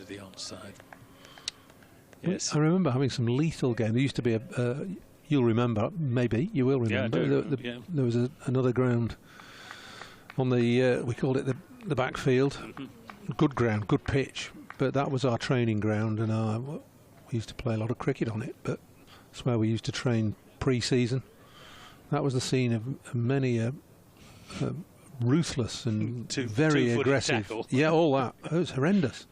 the onside. Yes, I remember having some lethal games. There used to be you'll remember, maybe you will remember. Yeah, there was another ground on the we called it the backfield. Good ground, good pitch, but that was our training ground, and we used to play a lot of cricket on it. But that's where we used to train pre-season. That was the scene of many ruthless and very aggressive. Tackle. Yeah, all that. It was horrendous.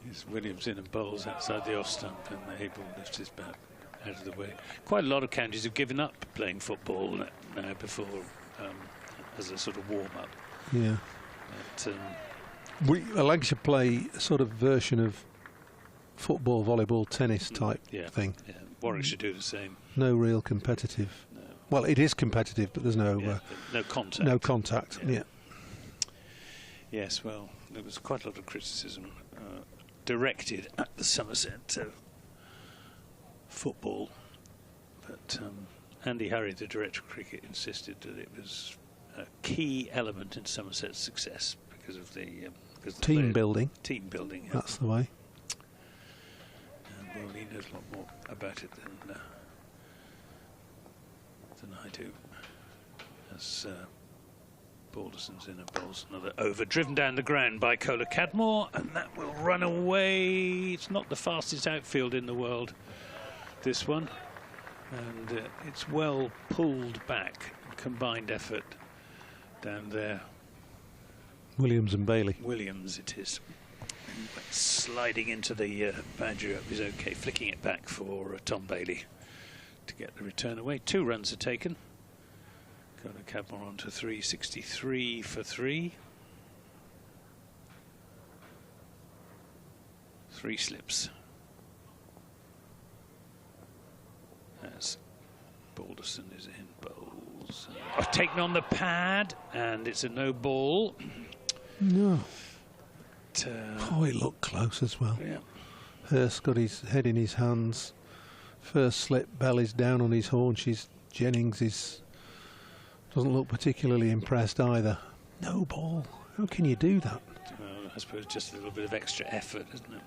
Yes, Williams in and bowls outside the off stump, and Abel lifts his bat out of the way. Quite a lot of counties have given up playing football now before as a sort of warm-up. Yeah. Lancashire play a sort of version of football, volleyball, tennis type thing. Yeah. Warwick should do the same. No real competitive. No. Well, it is competitive, but there's no contact. No contact. Yeah. Yes. Well, there was quite a lot of criticism directed at the Somerset football, but Andy Harry, the director of cricket, insisted that it was a key element in Somerset's success because of the team building. Team building. Yeah. That's the way. And well, he knows a lot more about it than I do. As Balderson's in a bowls another over, driven down the ground by Kohler-Cadmore, and that will run away. It's not the fastest outfield in the world, this one. And it's well pulled back, combined effort down there. Williams and Bailey. Williams it is. Sliding into the Badger up is okay, flicking it back for Tom Bailey to get the return away. 2 runs are taken. Got a Cadmore on to 363 for 3. 3 slips. As Balderson is in bowls. Taken on the pad, and it's a no ball. No. Oh, he looked close as well. Yeah. Hurst got his head in his hands. First slip, Belly's down on his haunches. Jennings doesn't look particularly impressed either. No ball. How can you do that? Well, I suppose just a little bit of extra effort, isn't it?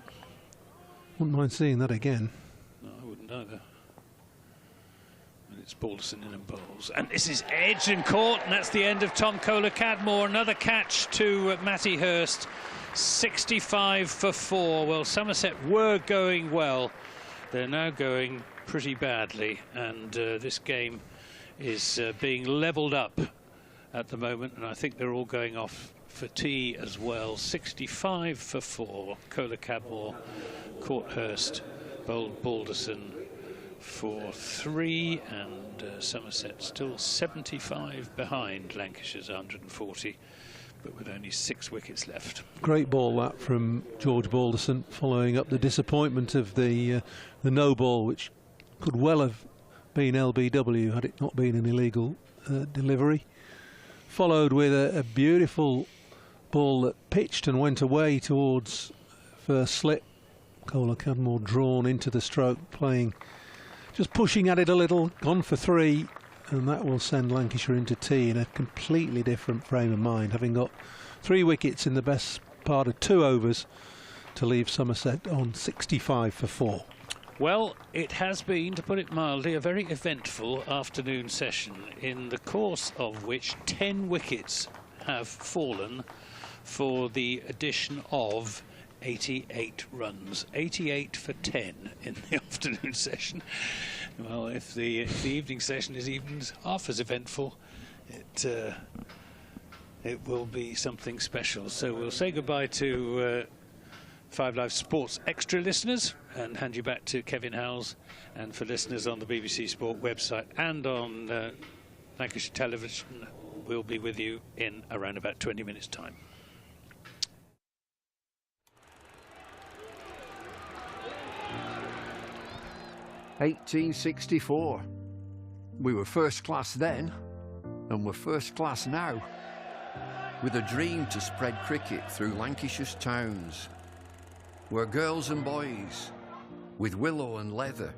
Wouldn't mind seeing that again. No, I wouldn't either. And it's Balderson in and bowls. And this is edged and caught, and that's the end of Tom Kohler-Cadmore. Another catch to Matty Hurst. 65 for 4. Well, Somerset were going well. They're now going pretty badly, and this game is being levelled up at the moment, and I think they're all going off for tea as well. 65 for 4. Kohler-Cadmore caught Hurst, bowled Balderson for 3, and Somerset still 75 behind Lancashire's 140, but with only 6 wickets left. Great ball that from George Balderson, following up the disappointment of the no ball, which could well have been LBW had it not been an illegal delivery. Followed with a beautiful ball that pitched and went away towards first slip. Kohler-Cadmore drawn into the stroke, playing, just pushing at it a little, gone for 3, and that will send Lancashire into tea in a completely different frame of mind, having got 3 wickets in the best part of 2 overs to leave Somerset on 65 for 4. Well, it has been, to put it mildly, a very eventful afternoon session, in the course of which 10 wickets have fallen for the addition of 88 runs. 88 for 10 in the afternoon session. Well, if the evening session is even half as eventful, it will be something special. So we'll say goodbye to 5 Live Sports Extra listeners and hand you back to Kevin Howells, and for listeners on the BBC Sport website and on Lancashire Television, we'll be with you in around about 20 minutes' time. "1864. We were first class then, and we're first class now. With a dream to spread cricket through Lancashire's towns, where girls and boys, with willow and leather,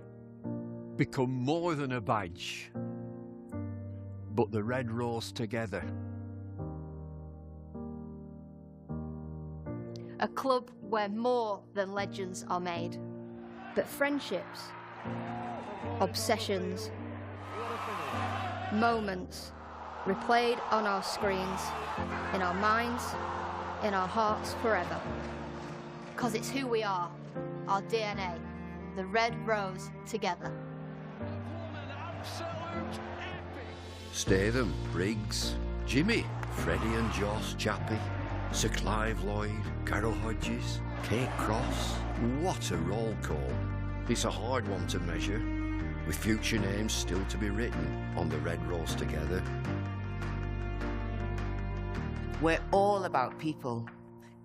become more than a badge, but the red rose together." A club where more than legends are made, but friendships, obsessions, moments replayed on our screens, in our minds, in our hearts forever. 'Cause it's who we are, our DNA, the red rose together. Statham, Briggs, Jimmy, Freddie and Joss Chappie, Sir Clive Lloyd, Carol Hodges, Kate Cross. What a roll call. It's a hard one to measure, with future names still to be written on the red rose together. We're all about people.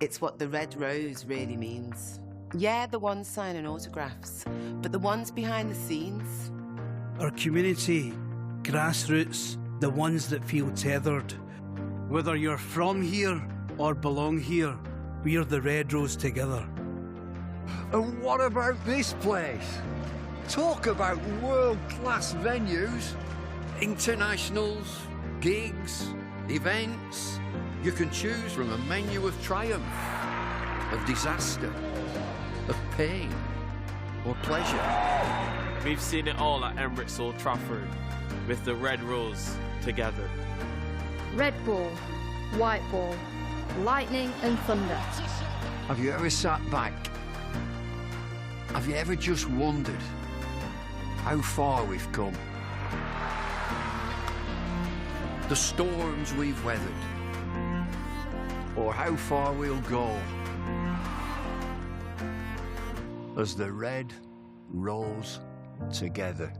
It's what the red rose really means. Yeah, the ones signing autographs, but the ones behind the scenes. Our community, grassroots, the ones that feel tethered. Whether you're from here or belong here, we're the red rose together. And what about this place? Talk about world-class venues. Internationals, gigs, events. You can choose from a menu of triumph, of disaster, of pain, or pleasure. We've seen it all at Emirates Old Trafford, with the red rose together. Red ball, white ball, lightning and thunder. Have you ever sat back? Have you ever just wondered, how far we've come, the storms we've weathered, or how far we'll go as the red rolls together.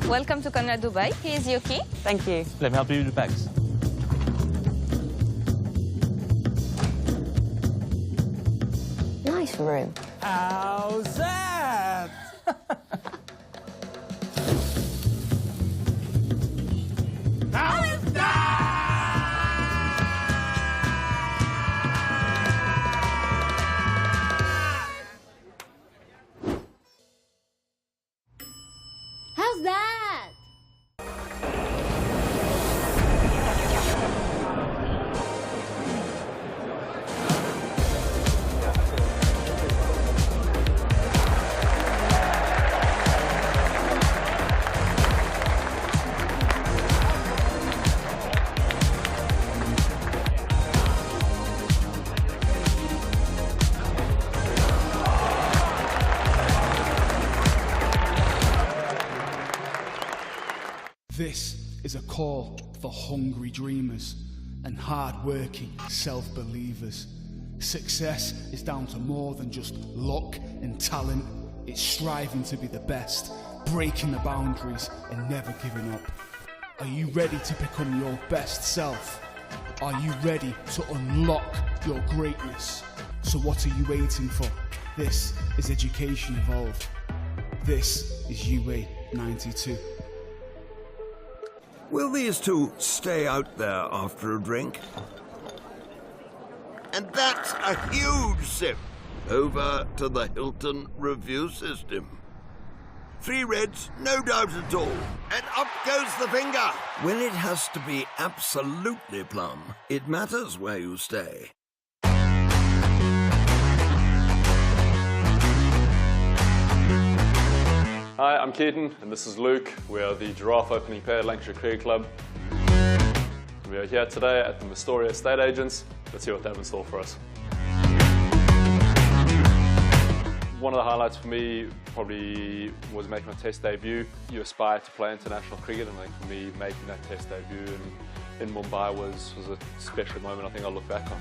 Welcome to Conrad Dubai. Here's your key. Thank you. Let me help you with the bags. Nice room. How's that? How's How's that? This is a call for hungry dreamers and hard-working self-believers. Success is down to more than just luck and talent. It's striving to be the best, breaking the boundaries and never giving up. Are you ready to become your best self? Are you ready to unlock your greatness? So what are you waiting for? This is Education Evolved. This is UA 92. Will these two stay out there after a drink? And that's a huge sip. Over to the Hilton review system. 3 reds, no doubt at all. And up goes the finger. When it has to be absolutely plum, it matters where you stay. Hi, I'm Keaton and this is Luke. We are the giraffe opening pair at Lancashire Cricket Club. We are here today at the Astoria Estate Agents. Let's see what they have in store for us. One of the highlights for me probably was making my Test debut. You aspire to play international cricket, and I think for me making that Test debut in Mumbai was a special moment I think I'll look back on.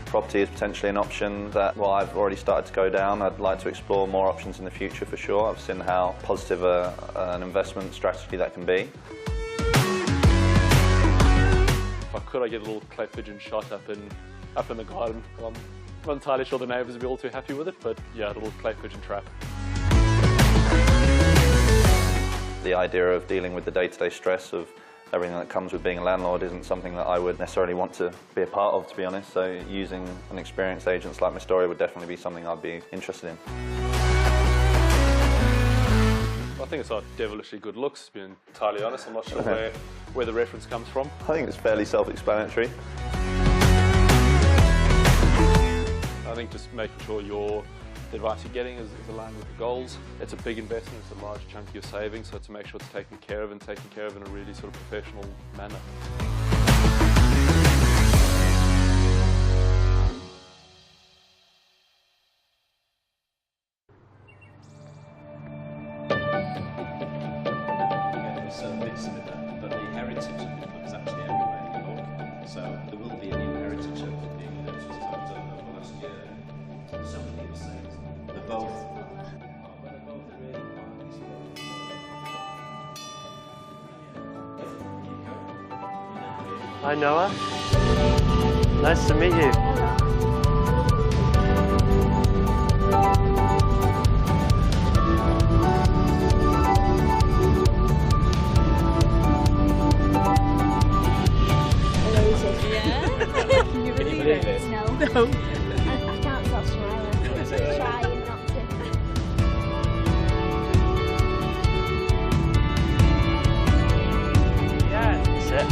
Property is potentially an option that, well, I've already started to go down. I'd like to explore more options in the future for sure. I've seen how positive an investment strategy that can be. If I could, I'd get a little clay pigeon shot up in the garden. Well, I'm not entirely sure the neighbours would be all too happy with it, but yeah, a little clay pigeon trap. The idea of dealing with the day-to-day stress of everything that comes with being a landlord isn't something that I would necessarily want to be a part of, to be honest. So using an experienced agent like Astoria would definitely be something I'd be interested in. I think it's our devilishly good looks, to be entirely honest. I'm not sure where the reference comes from. I think it's fairly self-explanatory. I think just making sure the advice you're getting is aligned with the goals. It's a big investment, it's a large chunk of your savings, so to make sure it's taken care of in a really sort of professional manner. So it's but the heritage of the club is actually everywhere you look. So there will be an inheritance of the English that was done over the last year. So many people say they're both. Hi Noah, nice to meet you. Can you believe it? No. I can't stop smiling. I'm trying not to. Yeah, that's it.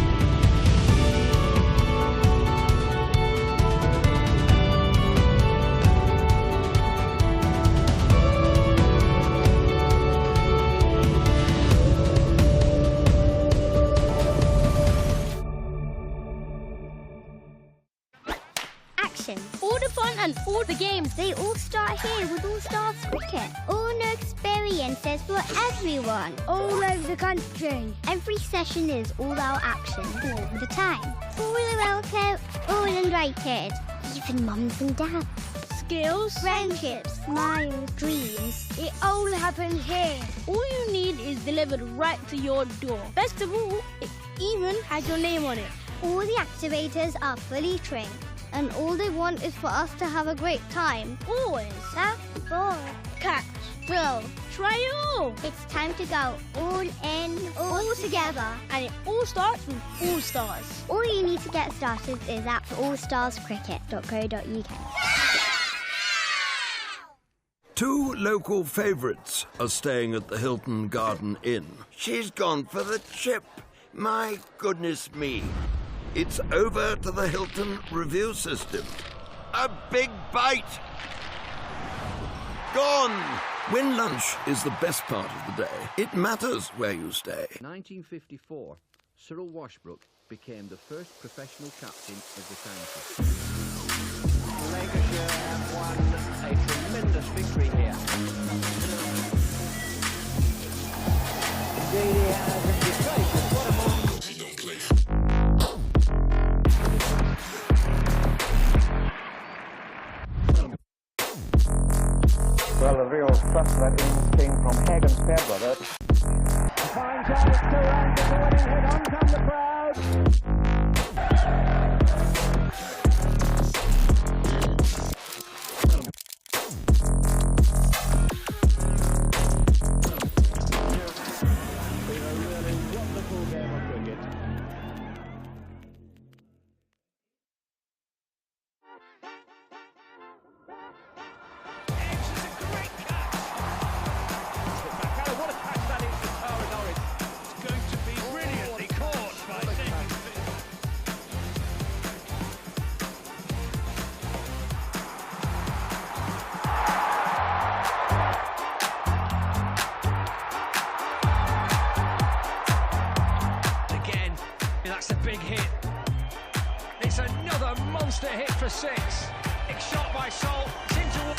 actions. All the fun and all the games, they all start here with All Stars Cricket. All new experiences for everyone, all over the country. Every session is all-out action all the time. All welcome, all invited, even mums and dads. Skills, friendships, smiles, dreams. It all happens here. All you need is delivered right to your door. Best of all, it even has your name on it. All the activators are fully trained, and all they want is for us to have a great time. Always. That's all. Catch, throw, try it all. It's time to go all in, all together. And it all starts with All Stars. All you need to get started is at allstarscricket.co.uk. 2 local favourites are staying at the Hilton Garden Inn. She's gone for the chip. My goodness me. It's over to the Hilton review system. A big bite. Gone. When lunch is the best part of the day, it matters where you stay. 1954, Cyril Washbrook became the first professional captain of the county. Lancashire have won a tremendous victory here. Indeed he has, and he's played with what a moment. Well, a real thrust that innings came from Hagen's Fairbrother. Fine chance, 2 runs and the winning hit. On come the crowd. Been a really wonderful game of cricket. That's a big hit. It's another monster hit for 6. Big shot by Sol. It's into...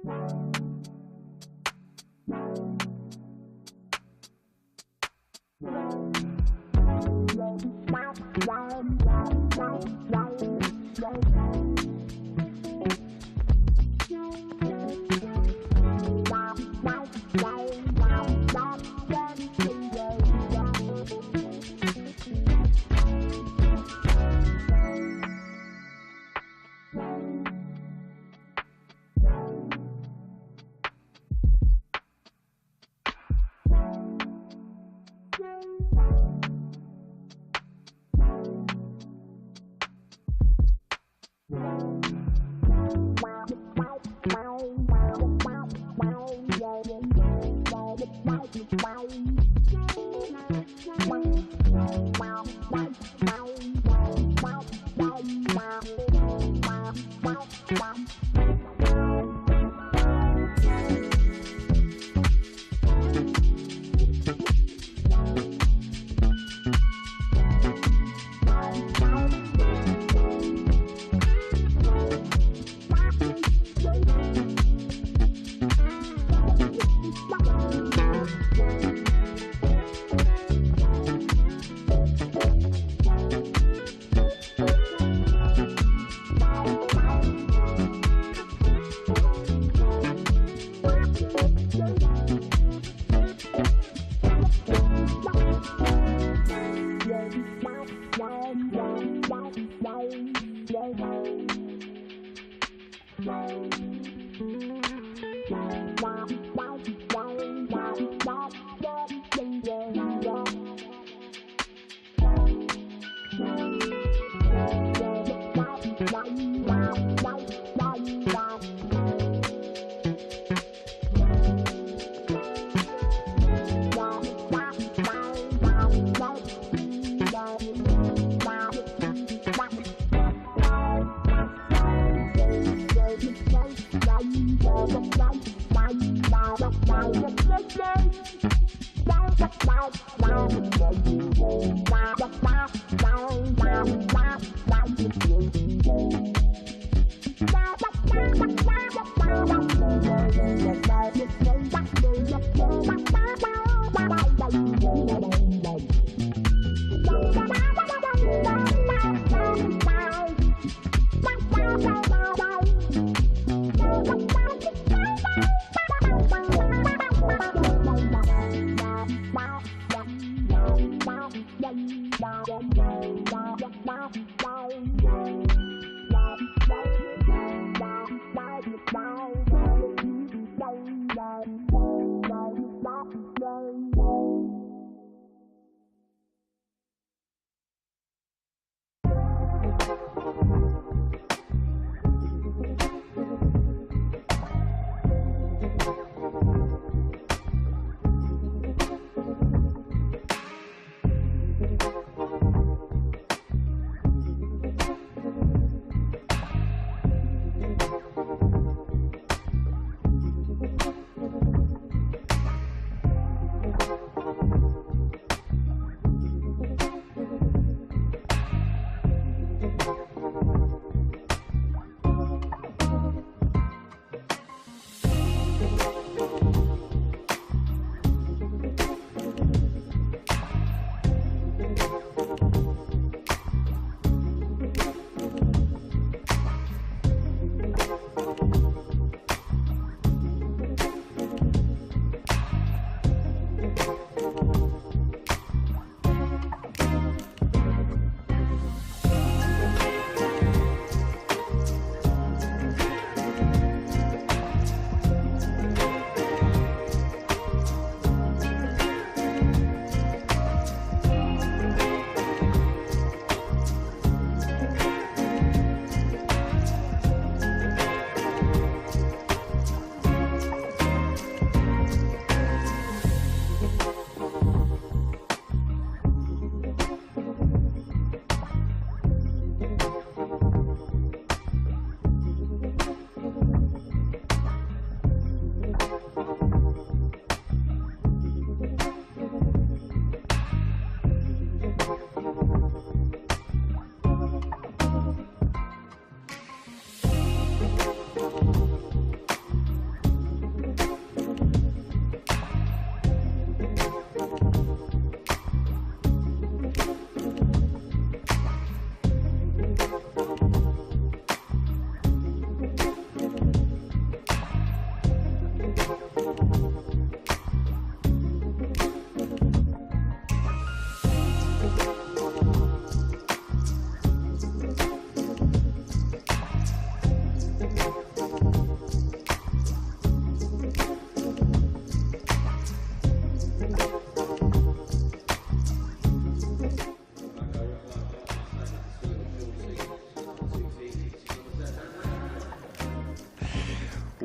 Wow.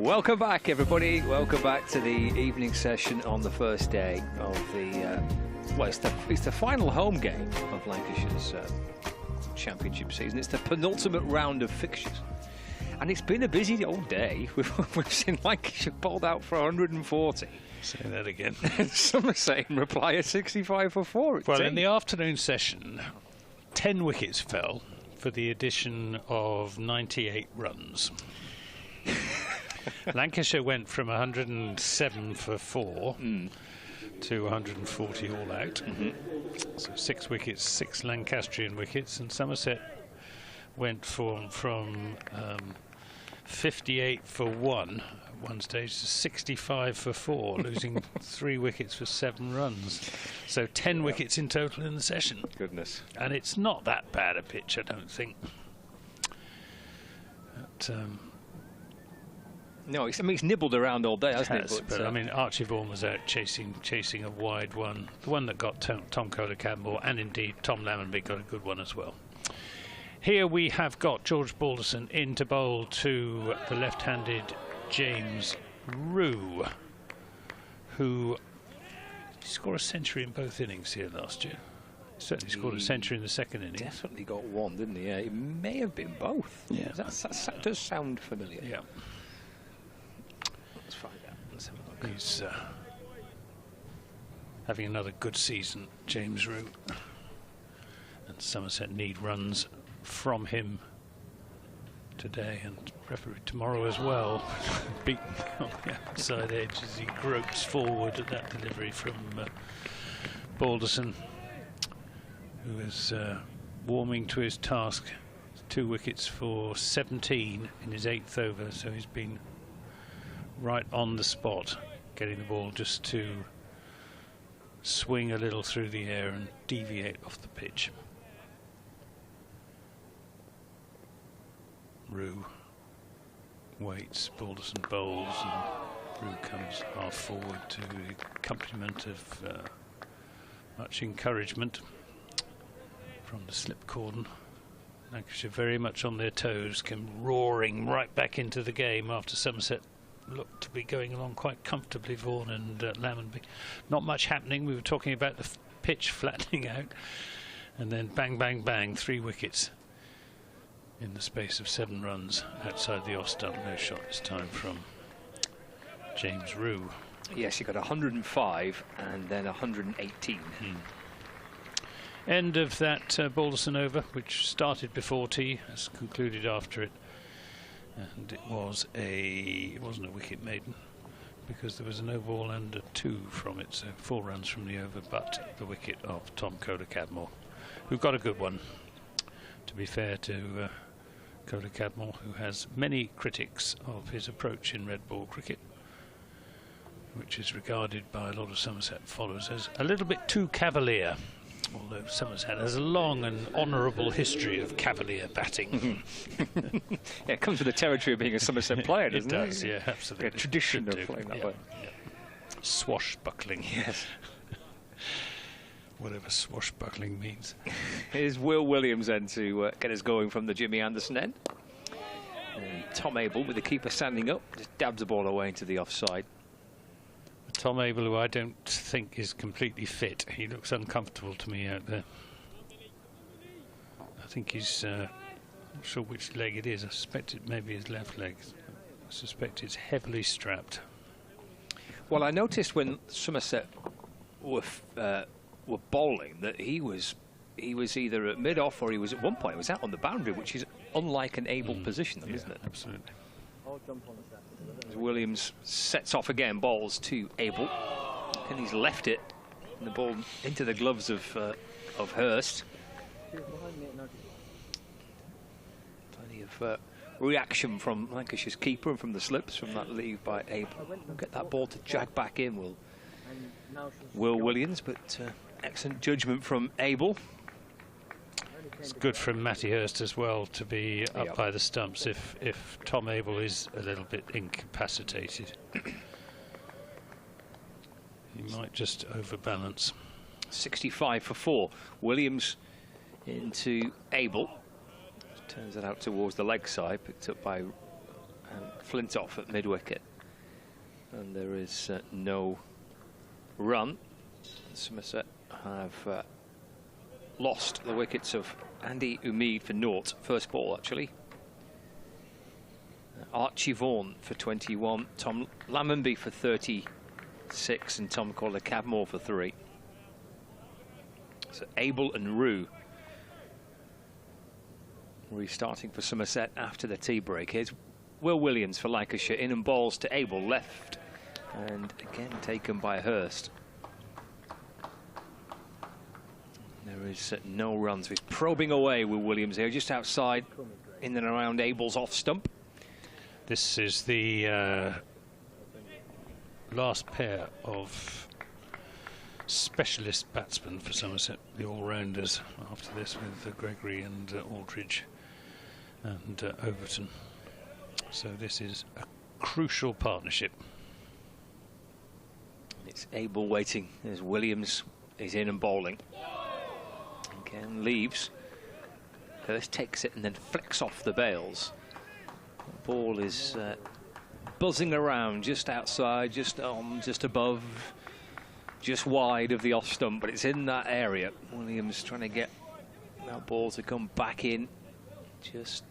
Welcome back, everybody. Welcome back to the evening session on the first day of the, well, it's the final home game of Lancashire's championship season. It's the penultimate round of fixtures. And it's been a busy old day. We've seen Lancashire bowled out for 140. Say that again. Somerset in reply at 65 for 4. Well, in the afternoon session, 10 wickets fell for the addition of 98 runs. Lancashire went from 107 for 4 to 140 all out. So 6 wickets, 6 Lancastrian wickets, and Somerset went from 58 for 1 at one stage to 65 for 4, losing 3 wickets for 7 runs. So 10 wickets in total in the session. Goodness. And it's not that bad a pitch, I don't think. But, no, it's nibbled around all day, hasn't it? But I mean, Archie Vaughan was out chasing a wide one, the one that got Tom Kohler-Cadmore, and indeed Tom Lammonby got a good one as well. Here we have got George Balderson in to bowl to the left-handed James Rue, who scored a century in both innings here last year. He certainly scored a century in the second innings. Definitely got one, didn't he? Yeah, it may have been both. Yeah, that does sound familiar. Yeah. Let's find out. Let's have a look. He's having another good season, James Rue. And Somerset need runs from him today and preferably tomorrow as well. Beaten on the outside edge as he gropes forward at that delivery from Balderson, who is warming to his task. 2 wickets for 17 in his 8th over, so he's been right on the spot, getting the ball just to swing a little through the air and deviate off the pitch. Rue waits, Balderson bowls, and Rue comes half forward to the accompaniment of much encouragement from the slip cordon. Lancashire very much on their toes, came roaring right back into the game after Somerset looked to be going along quite comfortably. Vaughan and Lammonby. Not much happening. We were talking about the pitch flattening out, and then bang, bang, bang, 3 wickets in the space of 7 runs outside the off stump. No shot this time from James Rue. Yes, he got 105 and then 118. End of that Balderson over, which started before tea, has concluded after it, and it wasn't a wicket maiden because there was a no ball and a 2 from it, so 4 runs from the over, but the wicket of Tom Kohler-Cadmore, who got a good one. To be fair to Kohler-Cadmore, who has many critics of his approach in red ball cricket, which is regarded by a lot of Somerset followers as a little bit too cavalier, although Somerset has a long and honourable history of cavalier batting. Yeah, it comes with the territory of being a Somerset player, doesn't it? It does, yeah, absolutely. A tradition of playing that way. Yeah. Swashbuckling. Yes. Whatever swashbuckling means. Here's Will Williams then to get us going from the Jimmy Anderson end. And Tom Abel with the keeper standing up, just dabs the ball away into the offside. Tom Abel, who I don't think is completely fit. He looks uncomfortable to me out there. I think he's not sure which leg it is. I suspect it may be his left leg. I suspect it's heavily strapped. Well, I noticed when Somerset were bowling that he was either at mid-off or he was at one point, he was out on the boundary, which is unlike an Abel position, yeah, isn't it? Absolutely. As Williams sets off again, balls to Abel, and he's left it, and the ball into the gloves of Hurst. Plenty of reaction from Lancashire's keeper and from the slips from that leave by Abel. We'll get that ball to jag back in, Will Williams, but excellent judgment from Abel. It's good from Matty Hurst as well to be up by the stumps if Tom Abel is a little bit incapacitated. He might just overbalance. 65 for 4. Williams into Abel. Turns it out towards the leg side, picked up by and Flintoff at mid-wicket. And there is no run. Somerset have lost the wickets of Andy Umeed for naught. First ball, actually. Archie Vaughan for 21. Tom Lammonby for 36. And Tom Calder-Cadmore for 3. So Abel and Rue restarting for Somerset after the tea break. Here's Will Williams for Lancashire. In and balls to Abel, left. And again taken by Hurst. There is no runs. He's probing away with Williams here, just outside, in and around Abel's off stump. This is the last pair of specialist batsmen for Somerset, the all-rounders, after this with Gregory and Aldridge and Overton. So this is a crucial partnership. It's Abel waiting as Williams is in and bowling. Again, leaves. Hurst takes it and then flicks off the bails. The ball is buzzing around just outside, just on, just above, just wide of the off stump, but it's in that area. Williams trying to get that ball to come back in, just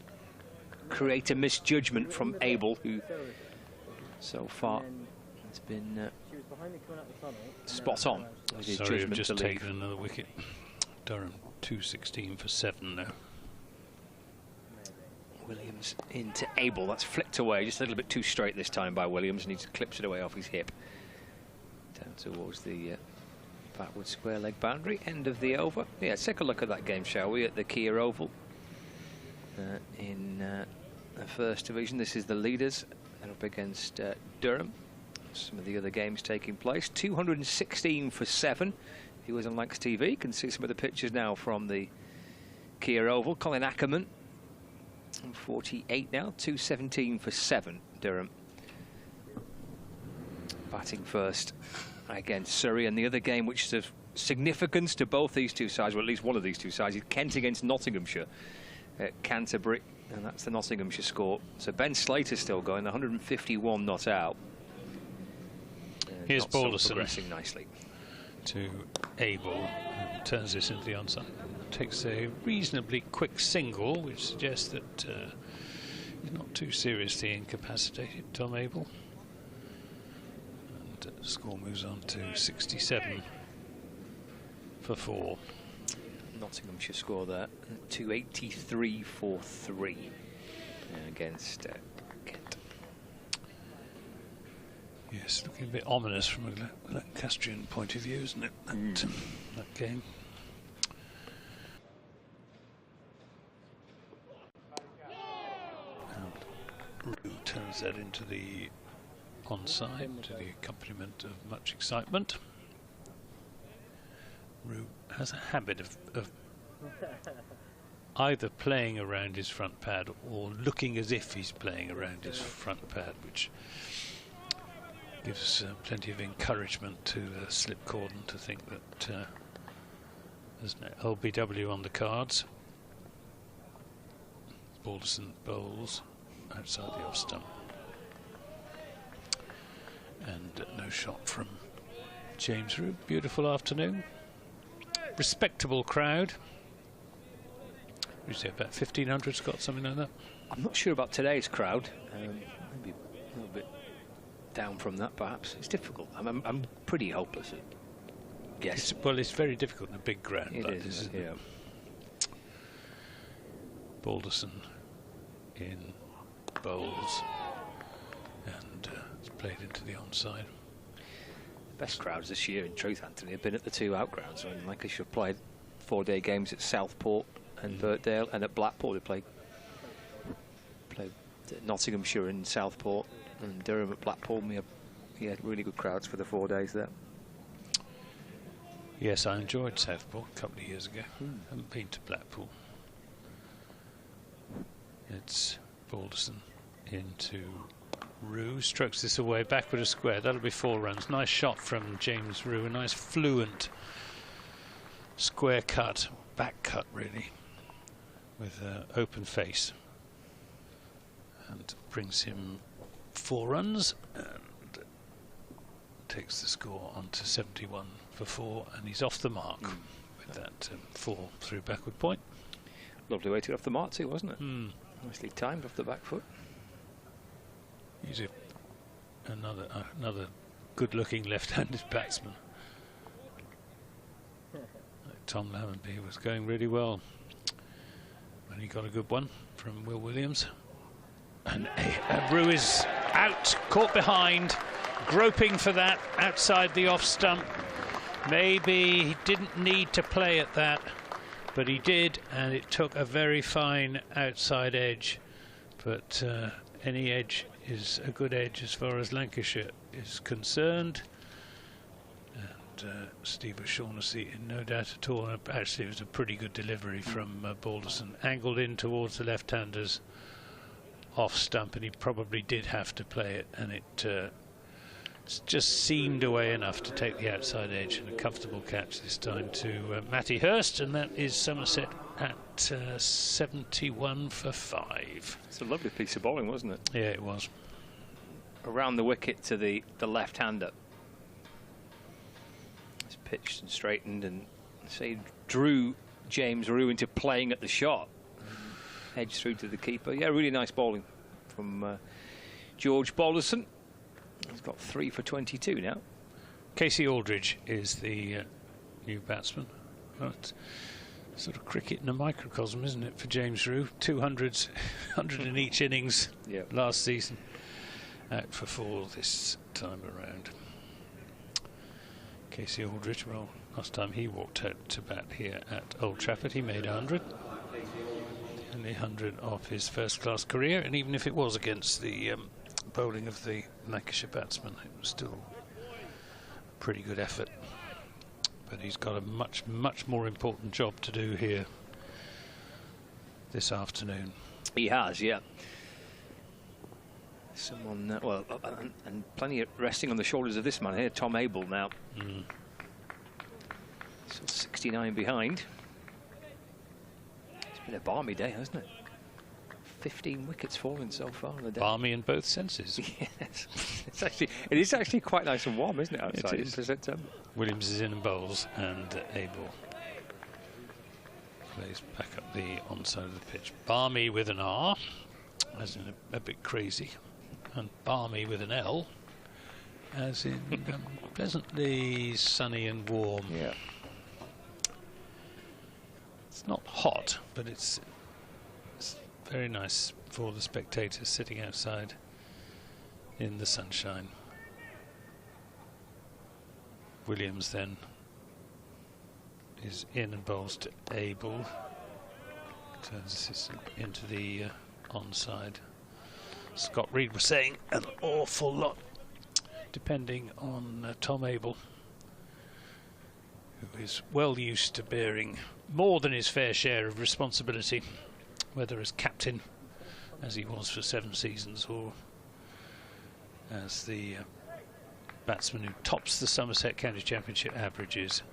create a misjudgment from Abel, who so far has been spot on with his Sorry, I've judgment just to leave. taken another wicket. Durham 216 for 7 now. Williams into Abel, that's flicked away just a little bit too straight this time by Williams, and he just clips it away off his hip down towards the backward square leg boundary. End of the over. Yeah, let's take a look at that game, shall we, at the Kia Oval in the First Division. This is the leaders. They're up against Durham. Some of the other games taking place. 216 for 7. He was on Lancs TV. You can see some of the pictures now from the Kia Oval. Colin Ackerman, 48 now. 217 for 7, Durham. Batting first against Surrey. And the other game which is of significance to both these two sides, or at least one of these two sides, is Kent against Nottinghamshire at Canterbury. And that's the Nottinghamshire score. So Ben Slater's still going, 151 not out. Here's Balderson progressing nicely to Abel, turns this into the onside. Takes a reasonably quick single, which suggests that he's not too seriously incapacitated, Tom Abel. And the score moves on to 67 for 4. Nottinghamshire score there, 283 for 3 against Kent. Yes, looking a bit ominous from a Lancastrian point of view, isn't it, that game? And Rue turns that into the onside, to the accompaniment of much excitement. Rue has a habit of either playing around his front pad or looking as if he's playing around his front pad, which gives plenty of encouragement to Slip Cordon to think that there's no LBW on the cards. Balderson bowls outside the off stump. And no shot from James Rue. Beautiful afternoon. Respectable crowd. You say about 1,500, Scott, something like that? I'm not sure about today's crowd. Maybe a little bit down from that, perhaps. It's difficult. I'm pretty hopeless at guessing. Well, it's very difficult in a big ground. It like is, this, isn't yeah. it? Balderson in bowls, and it's played into the onside. Best crowds this year, in truth, Anthony, have been at the two outgrounds. I mean, Lancashire played 4-day games at Southport and Birkdale, and at Blackpool they played Nottinghamshire in Southport and Durham at Blackpool. We had really good crowds for the 4 days there. Yes, I enjoyed Southport a couple of years ago. Haven't been to Blackpool. It's Balderson into Rue, strokes this away, backward a square. That'll be 4 runs. Nice shot from James Rue, a nice fluent square cut, back cut really, with open face. and brings him 4 runs and takes the score on to 71 for 4, and he's off the mark with that 4 through backward point. Lovely way to get off the mark too, wasn't it? Nicely timed off the back foot. He's another good-looking left-handed batsman. Tom Lammonby was going really well when he got a good one from Will Williams. And Rue is out, caught behind, groping for that outside the off stump. Maybe he didn't need to play at that, but he did, and it took a very fine outside edge. But any edge is a good edge as far as Lancashire is concerned. And Steve O'Shaughnessy, in no doubt at all. Actually, it was a pretty good delivery from Balderson. Angled in towards the left-handers off stump, and he probably did have to play it, and it just seemed away enough to take the outside edge, and a comfortable catch this time to Matty Hurst, and that is Somerset at 71 for 5. It's a lovely piece of bowling, wasn't it? Yeah, it was. Around the wicket to the left-hander. It's pitched and straightened, and say drew James Rue into playing at the shot. Edge through to the keeper. Yeah, really nice bowling from George Balderson. He's got 3 for 22 now. Casey Aldridge is the new batsman. But sort of cricket in a microcosm, isn't it, for James Rue? 200s, 100 in each innings last season. Out for 4 this time around. Casey Aldridge, well, last time he walked out to bat here at Old Trafford, he made 100. Only 100 of his first-class career, and even if it was against the bowling of the Lancashire batsman, it was still a pretty good effort. But he's got a much, much more important job to do here this afternoon. He has, yeah. Someone, well, and plenty of resting on the shoulders of this man here, Tom Abel now. So 69 behind. It's been a balmy day, hasn't it? 15 wickets fallen so far in the day. Balmy in both senses. Yes. It is actually quite nice and warm, isn't it, outside? It is. Williams is in and bowls, and Abel plays back up the onside of the pitch. Balmy with an R, as in a bit crazy, and balmy with an L, as in pleasantly sunny and warm. Yeah. It's not hot, but it's very nice for the spectators sitting outside in the sunshine. Williams then is in and bowls to Abel. Turns this into the onside. Scott Reed was saying an awful lot depending on Tom Abel, who is well used to bearing more than his fair share of responsibility, whether as captain, as he was for 7 seasons, or as the batsman who tops the Somerset County Championship averages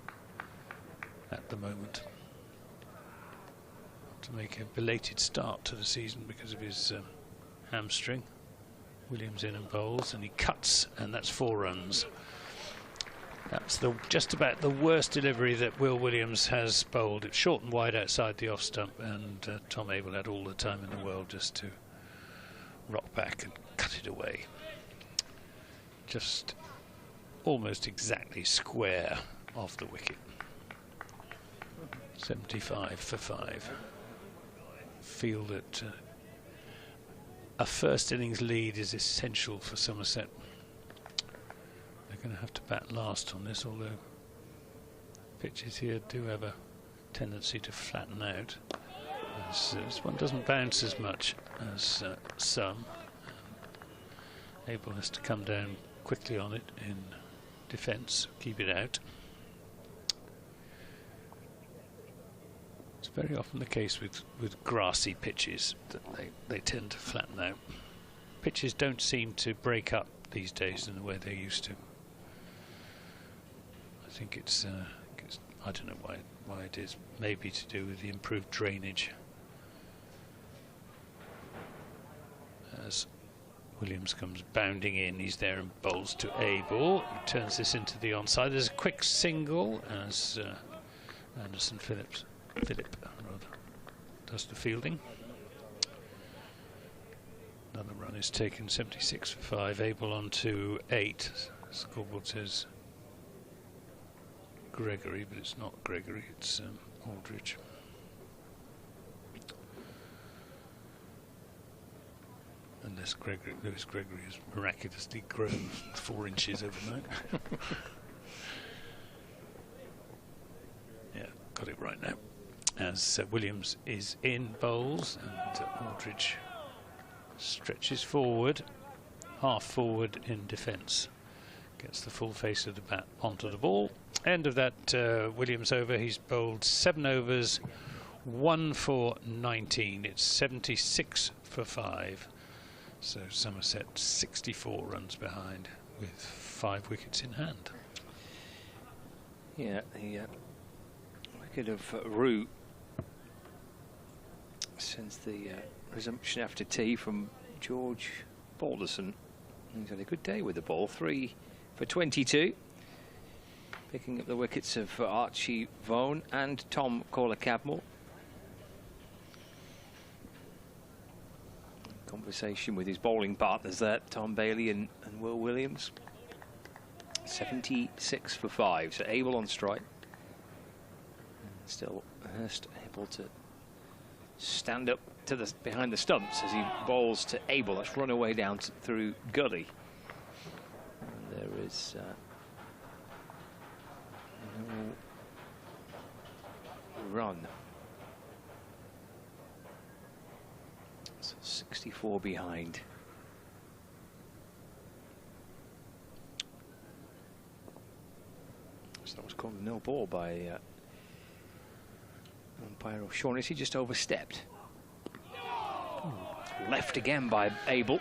at the moment. To make a belated start to the season because of his hamstring. Williams in and bowls, and he cuts, and that's 4 runs. That's just about the worst delivery that Will Williams has bowled. It's short and wide outside the off stump, and Tom Abel had all the time in the world just to rock back and cut it away. Just almost exactly square off the wicket. 75 for 5. Feel that a first innings lead is essential for Somerset. They're going to have to bat last on this, although pitches here do have a tendency to flatten out. This one doesn't bounce as much as some. Abel has to come down quickly on it in defence, keep it out. It's very often the case with grassy pitches that they tend to flatten out. Pitches don't seem to break up these days in the way they used to. I think it's I don't know why it is. Maybe to do with the improved drainage. as Williams comes bounding in. He's there and bowls to Abel. He turns this into the onside. There's a quick single as Philip does the fielding. Another run is taken, 76 for 5. Abel on to 8. Scoreboard says Gregory, but it's not Gregory, it's Aldridge. Unless Lewis Gregory has miraculously grown 4 inches overnight. Yeah, got it right now. As Williams is in bowls and Aldridge stretches forward, half forward in defence. Gets the full face of the bat onto the ball. End of that Williams over. He's bowled 7 overs, 1 for 19. It's 76 for 5. So Somerset 64 runs behind with 5 wickets in hand. Yeah, the wicket of Root since the resumption after tea from George Balderson. He's had a good day with the ball, 3 for 22. Picking up the wickets of Archie Vaughan and Tom Corley-Cadmore. Conversation with his bowling partners there, Tom Bailey and Will Williams. 76 for 5, so Abel on strike. And still Hurst able to stand up to the behind the stumps as he bowls to Abel. That's run away down through Gully. And there is no run. So 64 behind. So that was called a no ball by umpire O'Shaughnessy, just overstepped. Left again by Abel.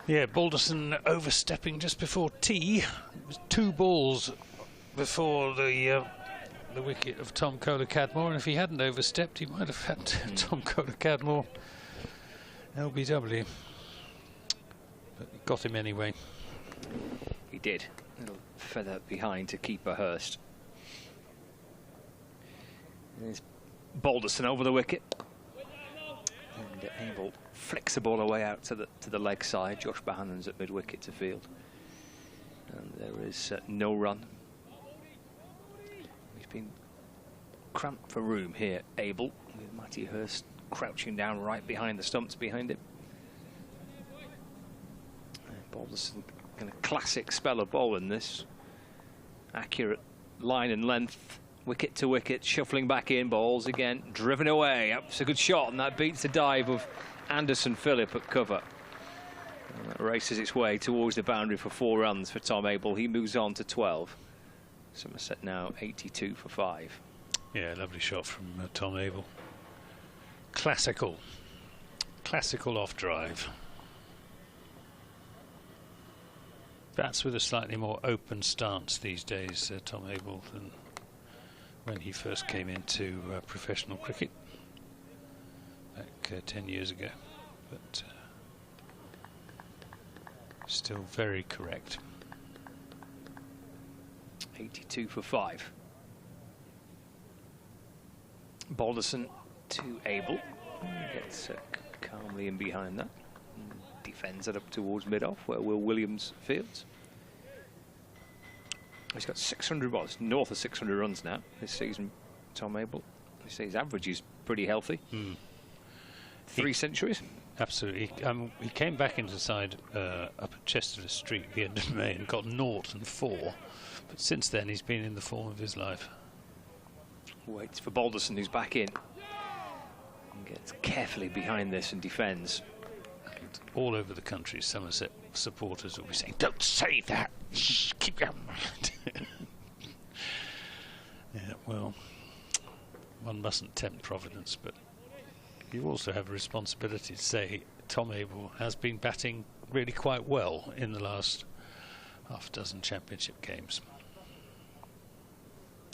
Yeah, Balderson overstepping just before tea. It was 2 balls before the wicket of Tom Corley-Cadmore, and if he hadn't overstepped, he might have had Tom Corley-Cadmore LBW. But he got him anyway. He did. A little feather behind to keeper Hurst. There's Balderson over the wicket. And Abel flicks the ball away out to the leg side. Josh Bahannon's at mid-wicket to field. And there is no run. He's been cramped for room here, Abel, with Matty Hurst crouching down right behind the stumps behind him. Balderson in a classic spell of bowling this. Accurate line and length, wicket to wicket, shuffling back in, balls again, driven away. That's a good shot, and that beats the dive of Anderson Phillip at cover. And that races its way towards the boundary for 4 runs for Tom Abel. He moves on to 12. Somerset now 82 for 5. Yeah, lovely shot from Tom Abel. Classical off drive. Bats with a slightly more open stance these days, Tom Abel, than when he first came into professional cricket back 10 years ago. But still very correct. 82 for 5. Balderson to Abel. Gets calmly in behind that. Defends it up towards mid-off where Will Williams fields. He's got 600, well, it's north of 600 runs now this season, Tom Abel. They say his average is pretty healthy. 3 centuries. Absolutely. He came back into the side up at Chesterfield Street at the end of May and got 0 and 4. But since then, he's been in the form of his life. Waits for Balderson, who's back in. And gets carefully behind this and defends. And all over the country, Somerset supporters will be saying, "Don't say that! Shh, keep your mind." Yeah, well, one mustn't tempt Providence, but you also have a responsibility to say Tom Abel has been batting really quite well in the last half dozen championship games.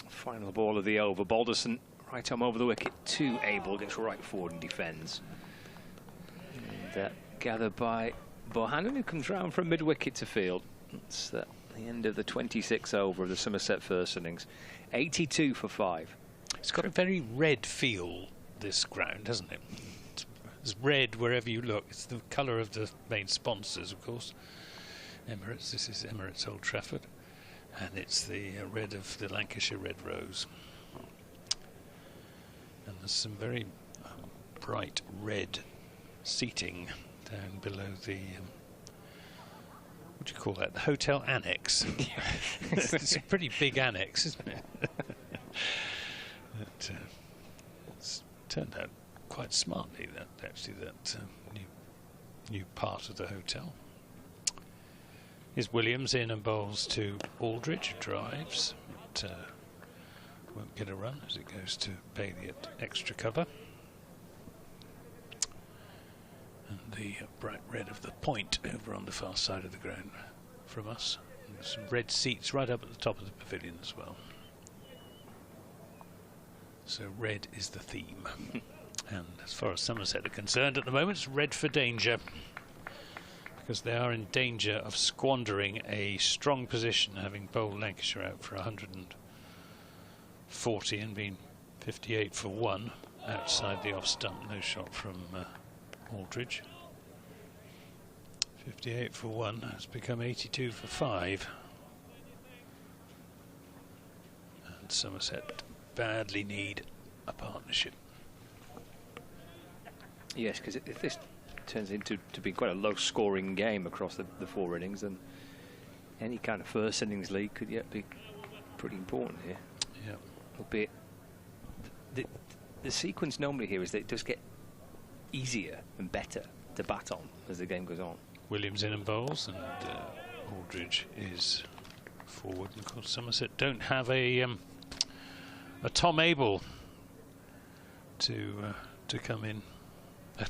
Final ball of the over. Balderson right arm over the wicket to Abel, gets right forward and defends. And gathered by Bohannon, who comes round from mid-wicket to field. It's the end of the 26th over of the Somerset first innings. 82 for 5. It's got a very red feel, this ground, hasn't it? It's red wherever you look. It's the colour of the main sponsors, of course. Emirates. This is Emirates Old Trafford. And it's the red of the Lancashire Red Rose. And there's some very bright red seating down below the what do you call that? The hotel annex. It's a pretty big annex, isn't it? It's turned out quite smartly. That new part of the hotel. Here's Williams in and bowls to Aldridge, drives. But, won't get a run as it goes to Bailey at extra cover. And the bright red of the point over on the far side of the ground from us. And there's some red seats right up at the top of the pavilion as well. So red is the theme. And as far as Somerset are concerned at the moment, it's red for danger. Because they are in danger of squandering a strong position, having bowled Lancashire out for 140 and been 58 for 1 outside the off stump. No shot from Aldridge. 58 for 1 has become 82 for 5. And Somerset badly need a partnership. Yes, because if this turns into be quite a low-scoring game across the 4 innings, then any kind of first innings lead could yet be pretty important here. Yeah. Albeit the sequence normally here is that it does get easier and better to bat on as the game goes on. Williams in and bowls, and Aldridge is forward. And of course, Somerset don't have a Tom Abel to come in.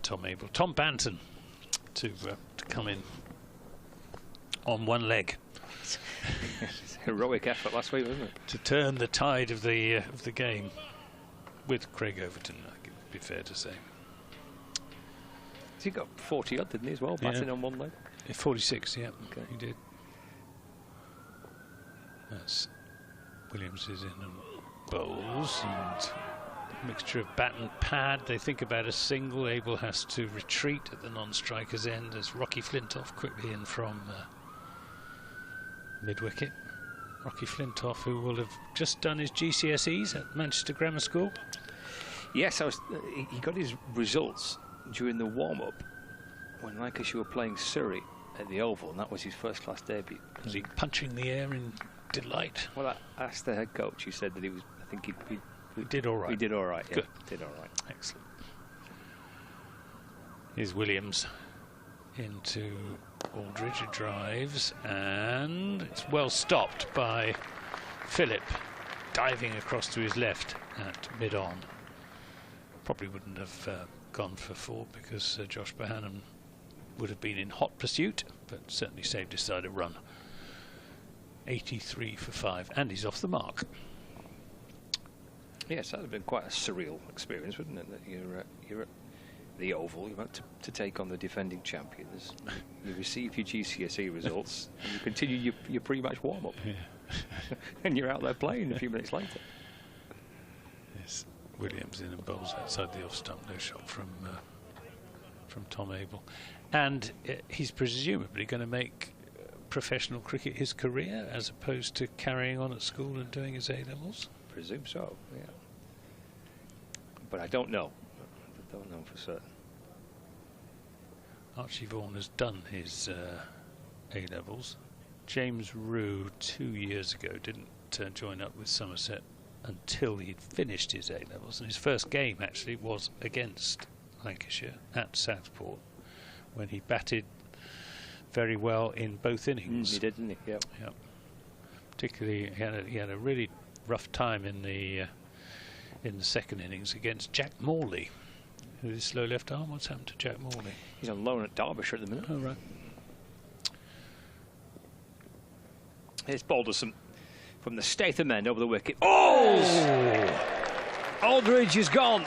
Tom Banton to come in on one leg. Heroic effort last week, wasn't it? To turn the tide of the game with Craig Overton, I think it would be fair to say. He got 40 odd, didn't he, as well, batting on one leg? 46, yeah, okay. He did. That's Williams is in and bowls, and mixture of bat and pad. They think about a single. Abel has to retreat at the non-striker's end as Rocky Flintoff quickly in from mid-wicket. Rocky Flintoff, who will have just done his GCSEs at Manchester Grammar School. Yes, he got his results during the warm-up when Lancashire were playing Surrey at the Oval, and that was his first-class debut. Was he punching the air in delight? Well, I asked the head coach. He said that he was. I think he did all right. He did all right. Yeah. Good. Did all right. Excellent. Here's Williams into Aldridge, drives, and it's well stopped by Phillip, diving across to his left at mid-on. Probably wouldn't have gone for 4 because Josh Bohannon would have been in hot pursuit, but certainly saved his side a run. 83 for 5, and he's off the mark. Yes, that would have been quite a surreal experience, wouldn't it? That you're at the Oval, you're about to take on the defending champions. You receive your GCSE results, and you continue your pre-match warm-up. Yeah. And you're out there playing a few minutes later. Yes, Williams in and bowls outside the off-stump. No shot from Tom Abel. And he's presumably going to make professional cricket his career as opposed to carrying on at school and doing his A-levels? Presume so, yeah. But I don't know. I don't know for certain. Archie Vaughan has done his A-levels. James Rue 2 years ago didn't join up with Somerset until he'd finished his A-levels, and his first game actually was against Lancashire at Southport when he batted very well in both innings. He did, didn't he? Yep. Yep. Particularly, he had a really rough time in the second innings against Jack Morley, who is slow left arm. What's happened to Jack Morley? He's on loan at Derbyshire at the minute. Oh, right. Here's Balderson from the Statham end over the wicket. Oh! Aldridge is gone,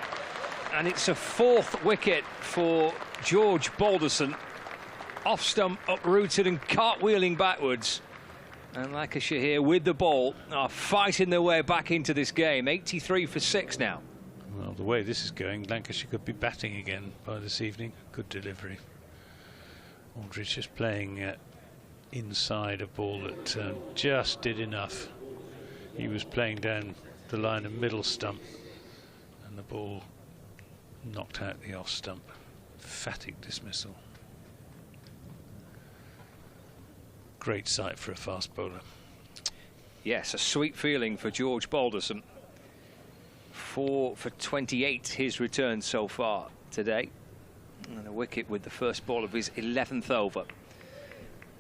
and it's a 4th wicket for George Balderson. off stump, uprooted and cartwheeling backwards. And Lancashire here with the ball are fighting their way back into this game. 83 for 6 now. Well, the way this is going, Lancashire could be batting again by this evening. Good delivery. Aldridge is playing inside a ball that just did enough. He was playing down the line of middle stump, and the ball knocked out the off stump. Emphatic dismissal. Great sight for a fast bowler. Yes, a sweet feeling for George Balderson. 4 for 28 his return so far today. And a wicket with the first ball of his 11th over.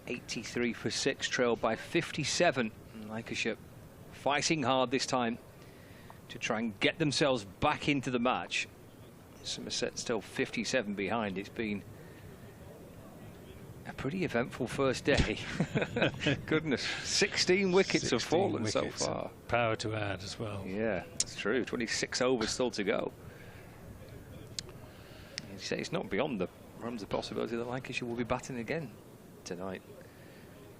83 for 6, trailed by 57. Lancashire fighting hard this time to try and get themselves back into the match. Somerset still 57 behind. It's been a pretty eventful first day. Goodness, 16 wickets have fallen so far. Power to add as well. Yeah, that's true. 26 overs still to go. You say it's not beyond the realms of possibility that Lancashire will be batting again tonight.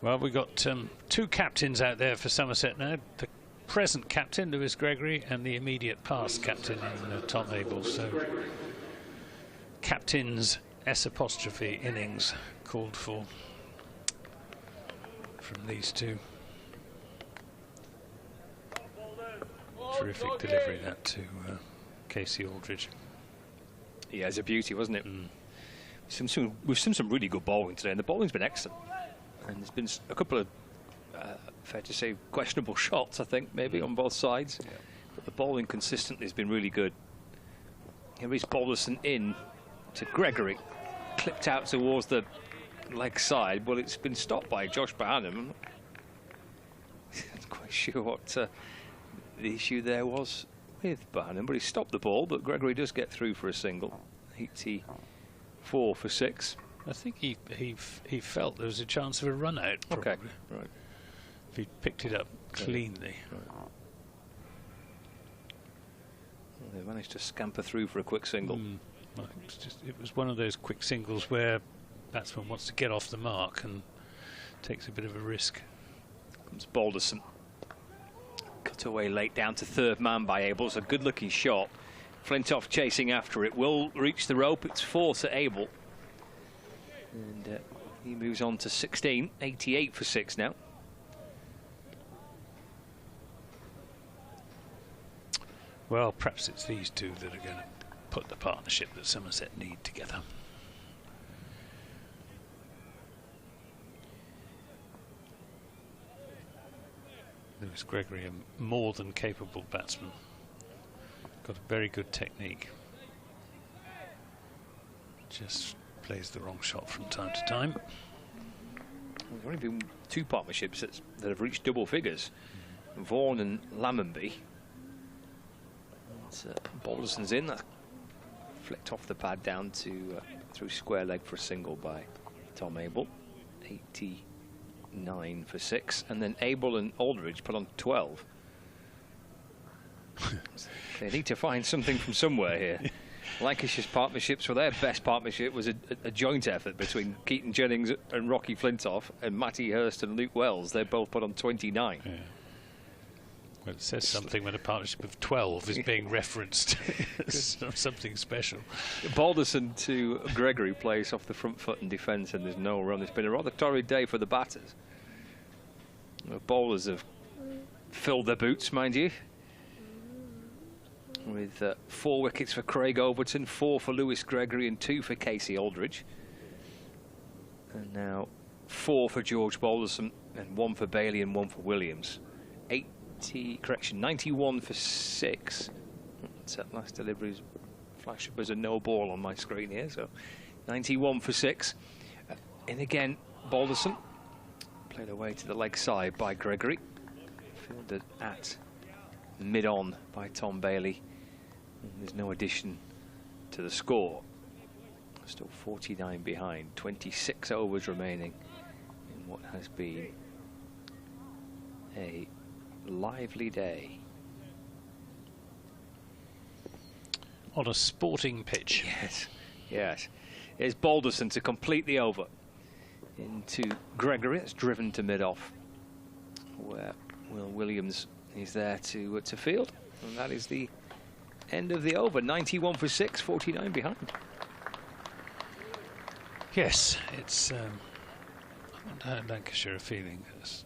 Well, we've got two captains out there for Somerset now. The present captain, Lewis Gregory, and the immediate past captain in Tom Abel. So, captain's S' innings called for from these two. Terrific delivery that to Casey Aldridge. Yeah, it's a beauty, wasn't it? We've seen some really good bowling today, and the bowling's been excellent. And there's been a couple of, fair to say, questionable shots, I think, maybe on both sides. Yeah. But the bowling consistently has been really good. Here is Balderson in to Gregory, clipped out towards the leg side. Well, it's been stopped by Josh Bahanam. I'm not quite sure what the issue there was with Bahanam, but he stopped the ball. But Gregory does get through for a single. 84 for 6. I think he felt there was a chance of a run out. Probably. Okay, right. If he picked it up cleanly. Right. Well, they managed to scamper through for a quick single. Well, it was one of those quick singles where batsman wants to get off the mark and takes a bit of a risk. Comes Balderson. Cut away late down to third man by Abel. It's a good looking shot. Flintoff chasing after it. Will reach the rope. It's 4 to Abel. And he moves on to 16. 88 for 6 now. Well, perhaps it's these two that are going to put the partnership that Somerset need together. Lewis Gregory, a more than capable batsman. Got a very good technique. Just plays the wrong shot from time to time. There's only been 2 partnerships that have reached double figures. Vaughan and Lammonby. Balderson's in. That flicked off the pad down to through square leg for a single by Tom Abel. 89 for 6. And then Abel and Aldridge put on 12. They need to find something from somewhere here. Lancashire's partnerships, well, their best partnership was a joint effort between Keaton Jennings and Rocky Flintoff, and Matty Hurst and Luke Wells. They both put on 29. Yeah. Well, it says something when a partnership of 12 is being referenced. Something special. Balderson to Gregory plays off the front foot in defence, and there's no run. It's been a rather torrid day for the batters. The bowlers have filled their boots, mind you, with 4 wickets for Craig Overton, 4 for Lewis Gregory and 2 for Casey Aldridge. And now 4 for George Balderson and 1 for Bailey and 1 for Williams. 91 for 6. That last delivery flash up as a no ball on my screen here, so 91 for 6. And again, Balderson played away to the leg side by Gregory. Fielded at mid-on by Tom Bailey. And there's no addition to the score. Still 49 behind. 26 overs remaining in what has been a lively day. On a sporting pitch. Yes, yes. Here's Balderson to complete the over. into Gregory. It's driven to mid-off, where Will Williams is there to field. And that is the end of the over. 91 for 6, 49 behind. Yes, it's... I wonder how Lancashire are feeling this.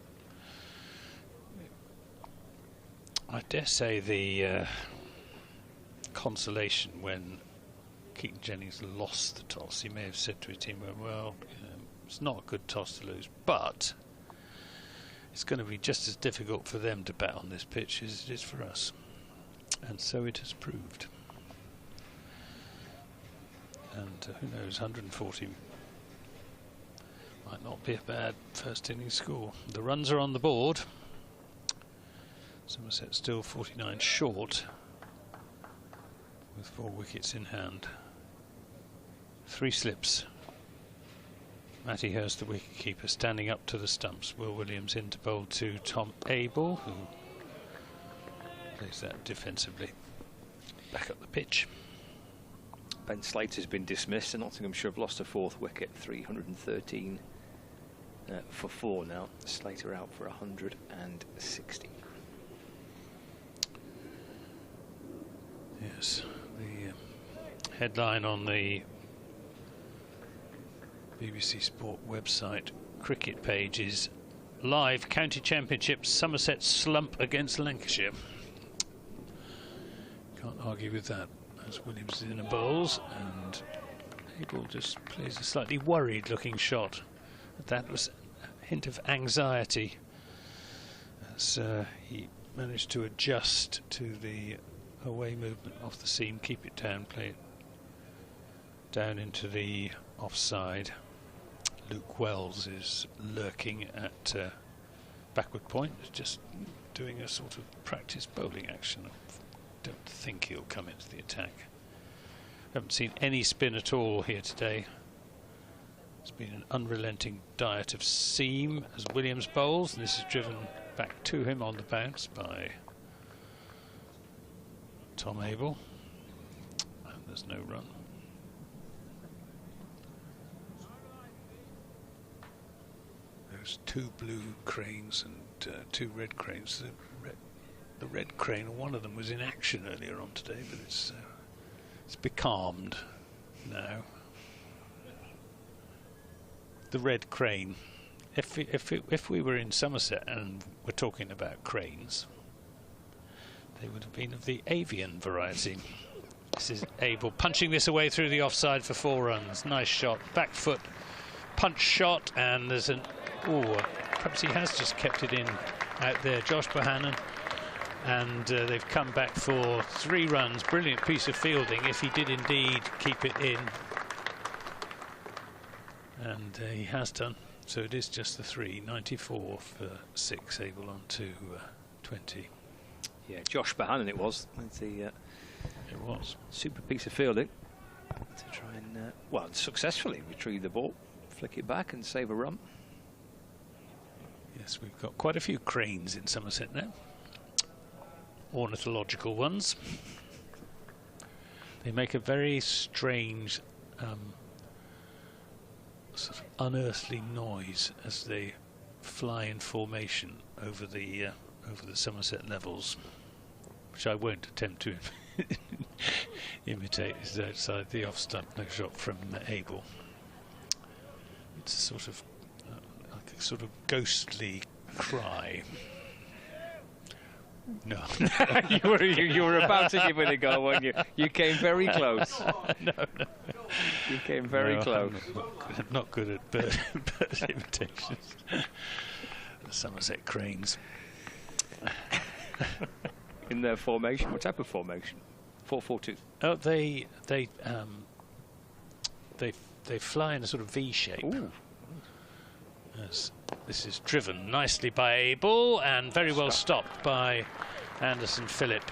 I dare say the consolation when Keaton Jennings lost the toss, he may have said to his team, well, it's not a good toss to lose, but it's going to be just as difficult for them to bat on this pitch as it is for us. And so it has proved. And who knows, 140 might not be a bad first innings score. The runs are on the board. Somerset still 49 short, with 4 wickets in hand. 3 slips. Matty Hurst, the wicketkeeper, standing up to the stumps. Will Williams in to bowl to Tom Abel, who plays that defensively back up the pitch. Ben Slater's been dismissed, and Nottinghamshire have lost a 4th wicket. 313 for 4 now. Slater out for 160. Yes, the headline on the BBC Sport website cricket page is live county championship, Somerset slump against Lancashire. Can't argue with that, as Williams is in the bowls, and Abel just plays a slightly worried looking shot. That was a hint of anxiety as he managed to adjust to the away movement off the seam, keep it down, play it down into the offside. Luke Wells is lurking at backward point, just doing a sort of practice bowling action. I don't think he'll come into the attack. Haven't seen any spin at all here today. It's been an unrelenting diet of seam as Williams bowls, and this is driven back to him on the bounce by Tom Abel, and there's no run. There's 2 blue cranes and 2 red cranes. The red crane, one of them was in action earlier on today, but it's becalmed now. The red crane. If we were in Somerset and we're talking about cranes, they would have been of the avian variety. This is Abel punching this away through the offside for 4 runs. Nice shot, back foot punch shot, and there's an perhaps he has just kept it in out there. Josh Bohannon, and they've come back for 3 runs. Brilliant piece of fielding if he did indeed keep it in, and he has done. So it is just the 3. 94 for 6. Abel on to 20. Yeah, Josh Bohannon it was. It was. Super piece of fielding to try and, well, successfully retrieve the ball, flick it back and save a run. Yes, we've got quite a few cranes in Somerset now. Ornithological ones. They make a very strange sort of unearthly noise as they fly in formation over the Somerset levels, which I won't attempt to imitate. Is outside the off-stump shot from Abel. It's a sort of like a sort of ghostly cry. No, you were about to give it a go, weren't you? You came very close. No. You came very close. I'm not good at bird imitations. The Somerset cranes. In their formation, what type of formation? 4-4-2. Oh, they fly in a sort of V shape. Ooh. Yes, this is driven nicely by Abel and very well stopped by Anderson Phillip.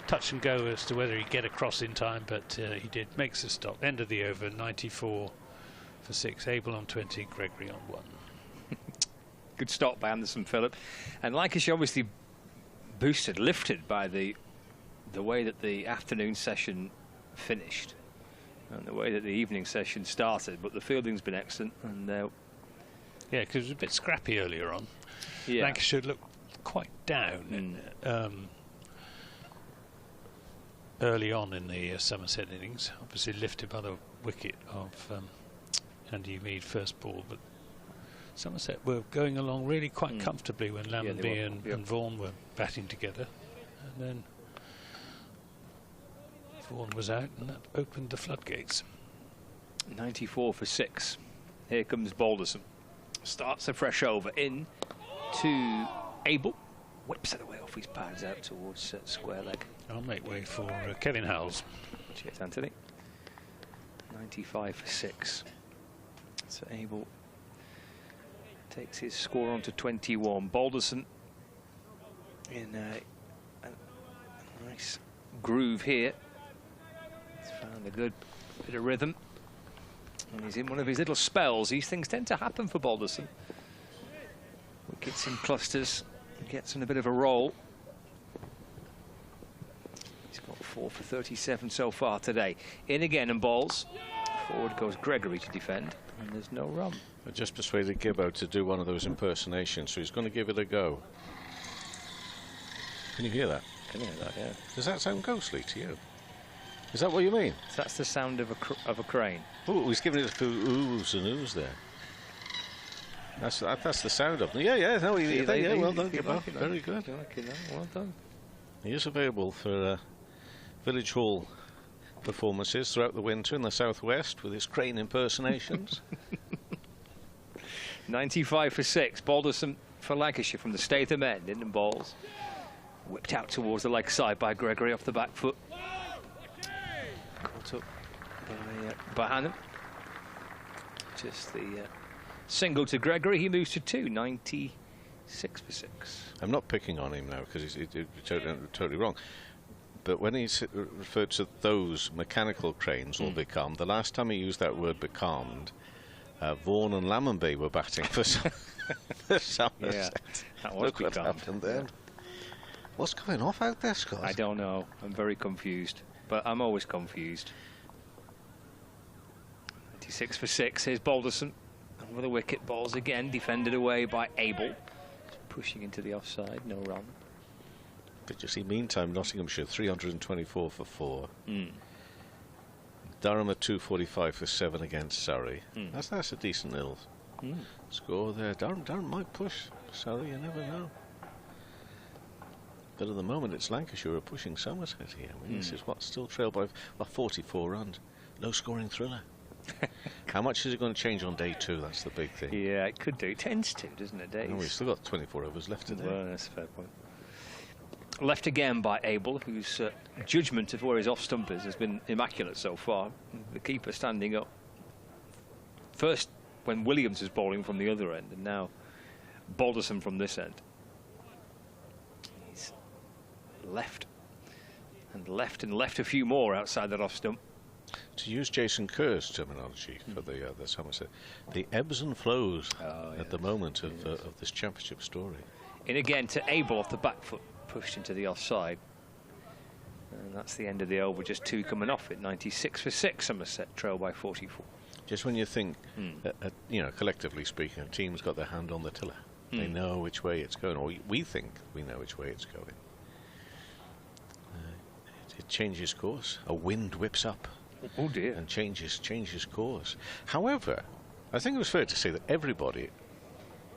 Touch and go as to whether he'd get across in time, but he did. Makes a stop. End of the over. 94 for 6. Abel on 20. Gregory on 1. Good stop by Anderson Phillip, and Lancashire obviously boosted, lifted by the way that the afternoon session finished and the way that the evening session started. But the fielding's been excellent, and Yeah, because it was a bit scrappy earlier on. Yeah. Lancashire looked quite down early on in the Somerset innings. Obviously lifted by the wicket of Andy Mead first ball, but Somerset were going along really quite comfortably when Lammonby and Vaughan were batting together, and then Vaughan was out, and that opened the floodgates. 94 for 6. Here comes Balderson. Starts a fresh over in to Abel. Whips it away off his pads out towards square leg. I'll make way for Kevin Howells. Cheers, Anthony. 95 for 6. So Abel takes his score on to 21. Balderson in a nice groove here. He's found a good bit of rhythm. And he's in one of his little spells. These things tend to happen for Balderson. Wickets in clusters. He gets in a bit of a roll. He's got 4 for 37 so far today. In again and balls. Forward goes Gregory to defend. And there's no run. I just persuaded Gibbo to do one of those impersonations, so he's going to give it a go. Can you hear that? Can you hear that, yeah. Does that sound ghostly to you? Is that what you mean? So that's the sound of a crane. Oh, he's giving it a few oohs and oohs there. That's the sound of them. Yeah, no, well done, Gibbo. Very good. Well done. He is available for Village Hall performances throughout the winter in the southwest with his crane impersonations. 95 for 6. Balderson for Lancashire from the Statham end. In and balls. Whipped out towards the leg side by Gregory off the back foot. Caught up by Hannum. Just the single to Gregory. He moves to 2. 96 for 6. I'm not picking on him now because he's totally wrong. But when he referred to those mechanical cranes all becalmed, the last time he used that word becalmed, Vaughan and Lammonby were batting for Somerset. Yeah, that was Look what happened then. What's going off out there, Scott? I don't know. I'm very confused. But I'm always confused. 96 for 6. Here's Balderson. Over the wicket, balls again. Defended away by Abel. Pushing into the offside. No run. But you see, meantime, Nottinghamshire 324 for 4. Durham at 245 for 7 against Surrey. That's a decent little score there. Durham might push Surrey, you never know. But at the moment, it's Lancashire who are pushing Somerset here. I mean, this is what, still trailed by 44 runs. Low scoring thriller. How much is it going to change on day 2? That's the big thing. Yeah, it could do. It tends to, doesn't it, Dave? Oh, we've still got 24 overs left today. Well, that's a fair point. Left again by Abel, whose judgment of where his off stump is has been immaculate so far. The keeper standing up. First when Williams is bowling from the other end, and now Balderson from this end. He's left and left and left a few more outside that off stump. To use Jason Kerr's terminology for the Somerset, the ebbs and flows at the moment of this championship story. In again to Abel off the back foot. Pushed into the offside, and that's the end of the over. Just 2 coming off it. 96 for 6. Somerset trail by 44. Just when you think, you know, collectively speaking, a team's got their hand on the tiller. They know which way it's going, or we think we know which way it's going. It changes course. A wind whips up. Oh dear! And changes course. However, I think it was fair to say that everybody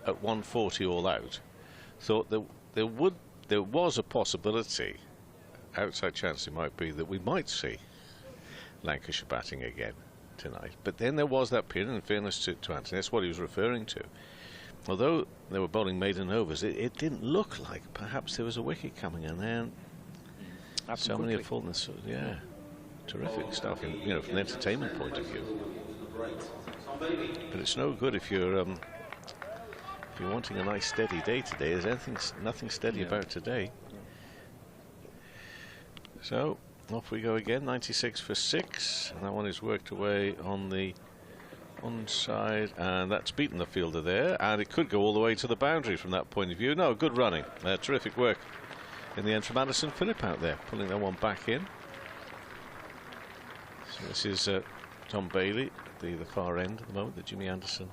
at 140 all out thought that there was a possibility, outside chance it might be, that we might see Lancashire batting again tonight. But then there was that period, in fairness to Anthony, that's what he was referring to. Although they were bowling maiden overs, it didn't look like perhaps there was a wicket coming, and then so many have fallen. Yeah, terrific stuff, you know, from an entertainment point of view. But it's no good if you're wanting a nice steady day today. There's nothing steady about today. So off we go again. 96 for 6, and that one is worked away on the onside, and that's beaten the fielder there, and it could go all the way to the boundary from that point of view. No, good running. Terrific work in the end from Anderson Phillip out there, pulling that one back in. So this is Tom Bailey, the far end at the moment, the Jimmy Anderson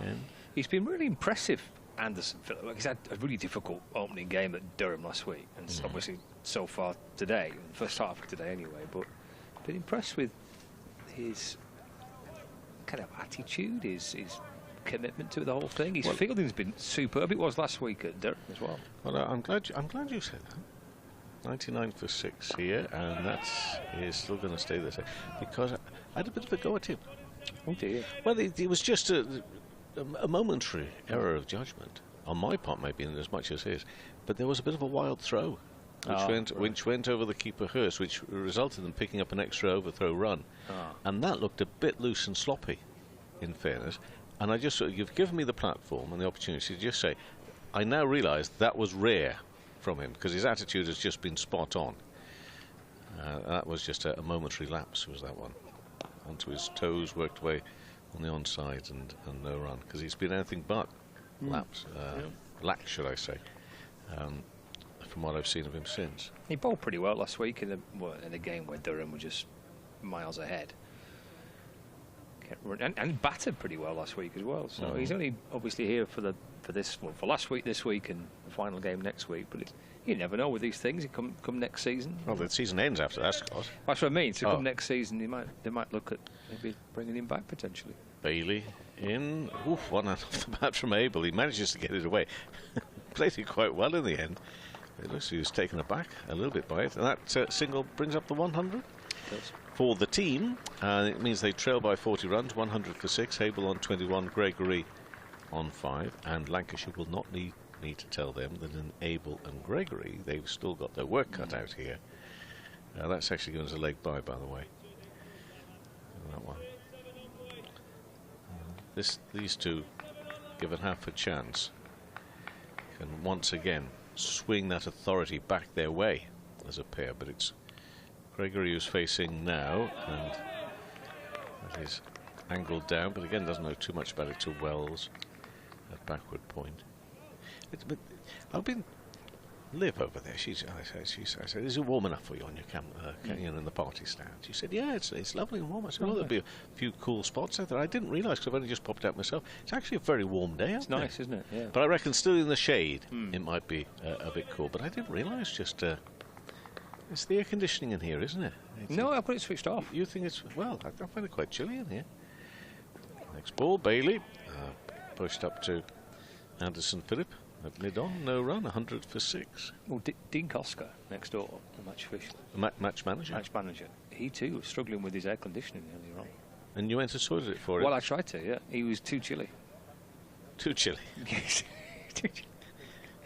end. He's been really impressive, Anderson Phillip. He's had a really difficult opening game at Durham last week, and obviously so far today, the first half of today anyway, but been impressed with his kind of attitude, his commitment to the whole thing. His fielding's been superb. It was last week at Durham as well. Well, I'm glad you said that. 99 for 6 here, and that is still going to stay the same, because I had a bit of a go at him. Oh dear. Well, it was just a momentary error of judgment on my part, maybe, in as much as his, but there was a bit of a wild throw which went over the keeper Hurst, which resulted in picking up an extra overthrow run, and that looked a bit loose and sloppy, in fairness. And I just you've given me the platform and the opportunity to just say, I now realise that was rare from him, because his attitude has just been spot on. That was just a momentary lapse, was that one. Onto his toes, worked away on the onside, and no run, because he's been anything but lax, should I say, from what I've seen of him since. He bowled pretty well last week in a game where Durham were just miles ahead. And batted pretty well last week as well. So he's only obviously here for last week, this week, and the final game next week. But you never know with these things. It come next season. Well, the season ends after that, Scott. That's what I mean. So come next season, they might look at maybe bringing him back potentially. Bailey in. Oof, one out off the bat from Abel. He manages to get it away. Played it quite well in the end. It looks like he was taken aback a little bit by it. And that single brings up the 100. For the team, it means they trail by 40 runs, 100 for 6. Abel on 21, Gregory on 5, and Lancashire will not need to tell them that in Abel and Gregory they've still got their work cut out here. That's actually going as a leg by the way. That one. These two, given half a chance, can once again swing that authority back their way as a pair, but it's Gregory who's facing now, and that is angled down, but again doesn't know too much about it to Wells at backward point. But I've been Liv over there. I said, is it warm enough for you on your camera, in the party stand? She said, yeah, it's lovely and warm. I said, well, there'll be a few cool spots out there. I didn't realise, because I've only just popped out myself. It's actually a very warm day out there. It's nice, isn't it? Yeah. But I reckon still in the shade, it might be a bit cool. But I didn't realise just. It's the air conditioning in here, isn't it? No, I've got it switched off. You think it's... Well, I find it quite chilly in here. Next ball, Bailey. Pushed up to Anderson Phillip at mid-on. No run, 100 for 6. Well, Dean Koska, next door, the match official. Match manager? Match manager. He, too, was struggling with his air conditioning earlier on. And you went and sorted it for him? Well, I tried to, yeah. He was too chilly. Too chilly? Yes. Too chilly.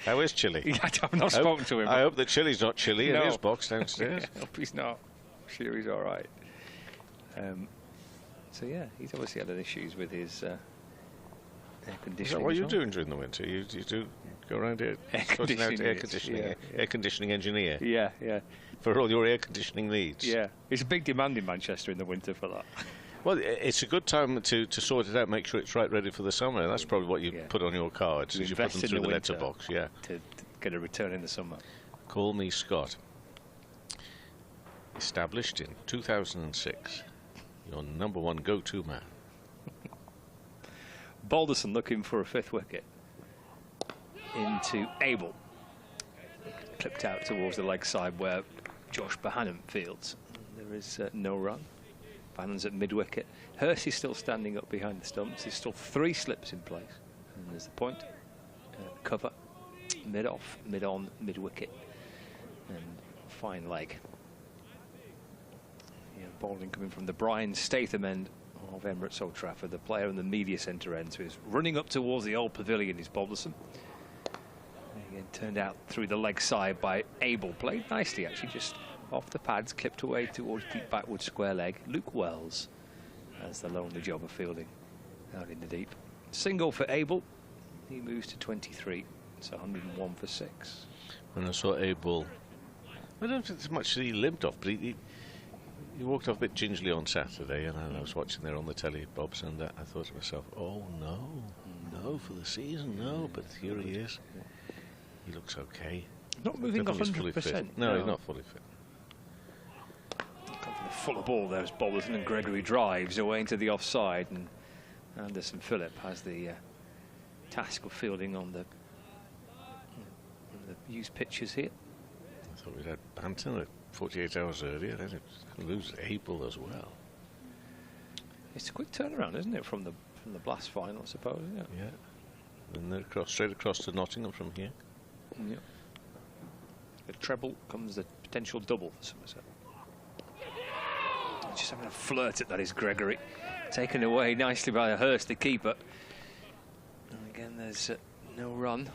How is Chilly? I've not spoken to him. I hope that Chilly's not chilly in his box downstairs. I hope he's not. I'm sure he's all right. So, yeah, he's obviously had issues with his air conditioning. Is that what you're doing during the winter? You do go around here sorting out air conditioning, air conditioning engineer? Yeah, yeah. For all your air conditioning needs? Yeah. It's a big demand in Manchester in the winter for that. Well, it's a good time to sort it out, make sure it's ready for the summer. That's probably what you put on your cards, as you put them through the letterbox, to get a return in the summer. Call me Scott. Established in 2006. Your #1 go-to man. Balderson looking for a 5th wicket. Into Abel. Clipped out towards the leg side where Josh Bohannon fields. There is no run. Bannon's at mid-wicket. Hurst is still standing up behind the stumps. There's still 3 slips in place. And there's the point. Cover. Mid-off, mid-on, mid-wicket. And fine leg. Yeah, bowling coming from the Brian Statham end of Emirates Old Trafford. The player in the media centre end, so he's running up towards the old pavilion is Balderson. Again, turned out through the leg side by Abel. Played nicely, actually, just off the pads, clipped away towards deep backward square leg. Luke Wells has the lonely job of fielding out in the deep. Single for Abel. He moves to 23. It's 101 for 6. When I saw Abel, I don't think there's much that he limped off, but he walked off a bit gingerly on Saturday, and I was watching there on the telly, Bob's, and I thought to myself, oh no for the season, no. But here he is. He looks okay. Not moving 100%. No, he's not fully fit. Full of ball there as Balderson, and Gregory drives away into the offside, and Anderson Phillip has the task of fielding on the used pitches here. I thought we'd had Banton at 48 hours earlier. Then lose Abel as well. It's a quick turnaround, isn't it, from the Blast final, I suppose? Yeah. Yeah. And they're straight across to Nottingham from here. Yeah. The treble comes the potential double for Somerset. Just having a flirt at that is Gregory. Taken away nicely by Hurst, the keeper. And again, there's no run.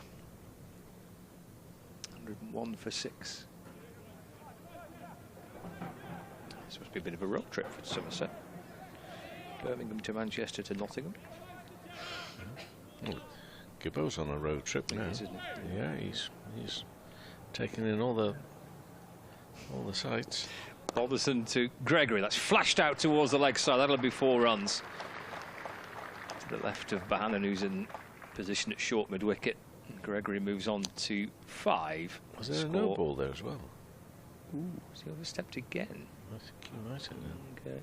101 for 6. This must be a bit of a road trip for Somerset. Birmingham to Manchester to Nottingham. Well, Gibbo's on a road trip now. Isn't it? Yeah, he's taking in all the sights. Balderson to Gregory. That's flashed out towards the leg side. That'll be 4 runs. To the left of Bahanan, who's in position at short mid-wicket. Gregory moves on to 5. Was there a no ball there as well? Ooh, has he overstepped again? I think he might have now. Okay.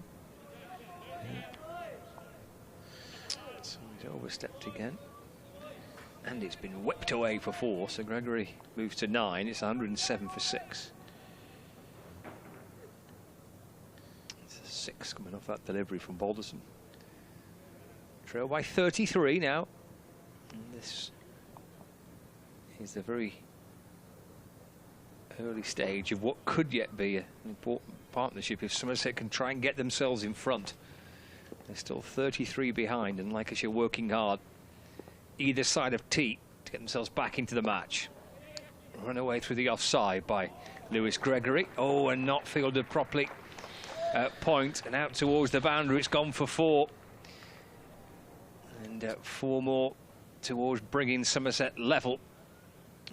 Yeah. So he's overstepped again. And it's been whipped away for 4, so Gregory moves to 9. It's 107 for 6. It's a 6 coming off that delivery from Balderson. Trail by 33 now. And this is the very early stage of what could yet be an important partnership if Somerset can try and get themselves in front. They're still 33 behind, and Lancashire working hard either side of T to get themselves back into the match. Run away through the offside by Lewis Gregory. Oh, and not fielded properly. Point and out towards the boundary. It's gone for 4. And 4 more towards bringing Somerset level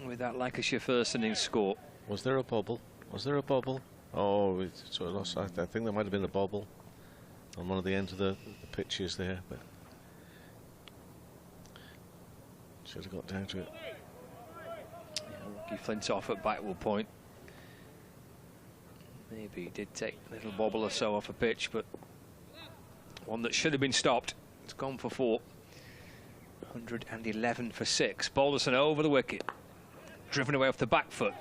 with that Lancashire first innings score. Was there a bobble? Was there a bobble? Oh, it sort of lost. I think there might have been a bobble on one of the ends of the pitches there, but should have got down to it. Yeah, Rocky Flint off at backward point. Maybe he did take a little bobble or so off a pitch, but one that should have been stopped. It's gone for 4. 111 for 6. Balderson over the wicket. Driven away off the back foot.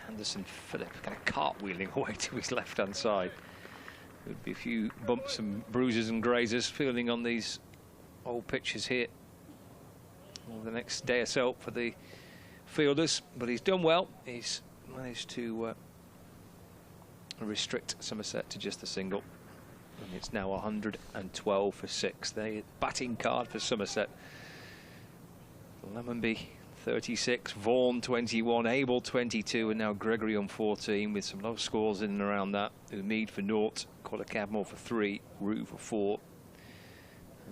Anderson Phillip kind of cartwheeling away to his left-hand side. Could be a few bumps and bruises and grazes fielding on these old pitches here over the next day or so for the fielders. But he's done well. He's managed to restrict Somerset to just a single. And it's now 112 for 6. The batting card for Somerset. Lemonby 36, Vaughan 21, Abel 22, and now Gregory on 14 with some low scores in and around that. Umid for 0, Cadmore for 3, Rue for 4,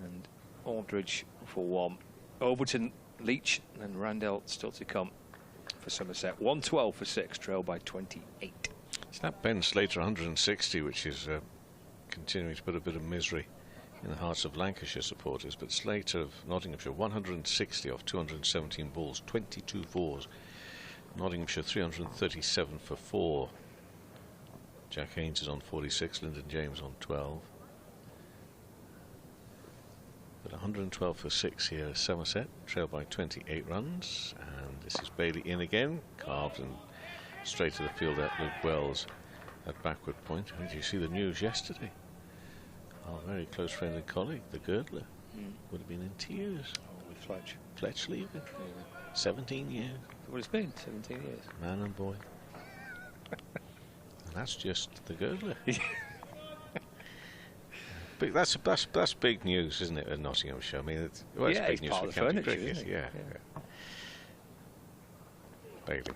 and Aldridge for 1. Overton, Leach, and Randell still to come for Somerset. 112 for 6, trailed by 28. It's that Ben Slater 160, which is continuing to put a bit of misery in the hearts of Lancashire supporters, but Slater of Nottinghamshire 160 off 217 balls, 22 fours. Nottinghamshire 337 for 4. Jack Haynes is on 46, Lyndon James on 12. But 112 for 6 here, Somerset, trailed by 28 runs, and this is Bailey in again, carved and straight to the field at Luke Wells at backward point. Did you see the news yesterday? Our very close friend and colleague, the Girdler, would have been in tears. With Fletch. Fletch leaving. 17 years. What it's been, 17 years. Man and boy. And that's just the Girdler. But that's big news, isn't it, at Nottinghamshire? I mean, it's big news for county cricket. Yeah. Bailey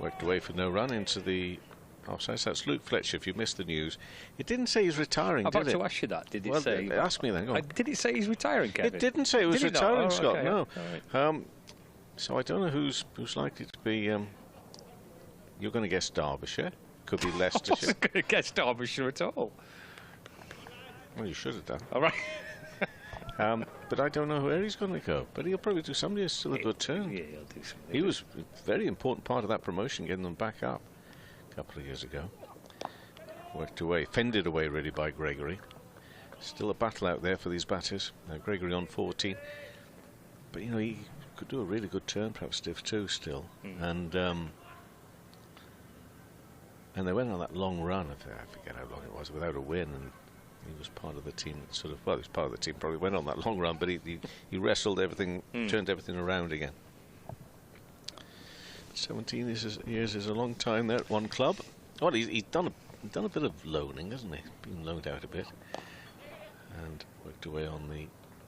worked away for no run into the offside. So that's Luke Fletcher. If you missed the news, it didn't say he's retiring, I'm about did it? to ask you that. Did it well, say? Ask me then. Go on. Did it say he's retiring, Kevin? It didn't say he was retiring, Scott. Okay. No. Right. So I don't know who's likely to be. You're going to guess Derbyshire. Could be Leicestershire. I wasn't going to guess Derbyshire at all. Well, you should have done. All right. But I don't know where he's going to go. But he'll probably do somebody who's still a good turn. Yeah, he'll do something. He was a very important part of that promotion, getting them back up a couple of years ago. Worked away, fended away really by Gregory. Still a battle out there for these batters. Now Gregory on 14. But, you know, he could do a really good turn, perhaps stiff too still. And they went on that long run, I forget how long it was, without a win, and he was part of the team that sort of, well, he was part of the team, probably went on that long run, but he wrestled everything, turned everything around again. 17 years is a long time there at one club. Well, he's done a bit of loaning, hasn't he? Been loaned out a bit and worked away on the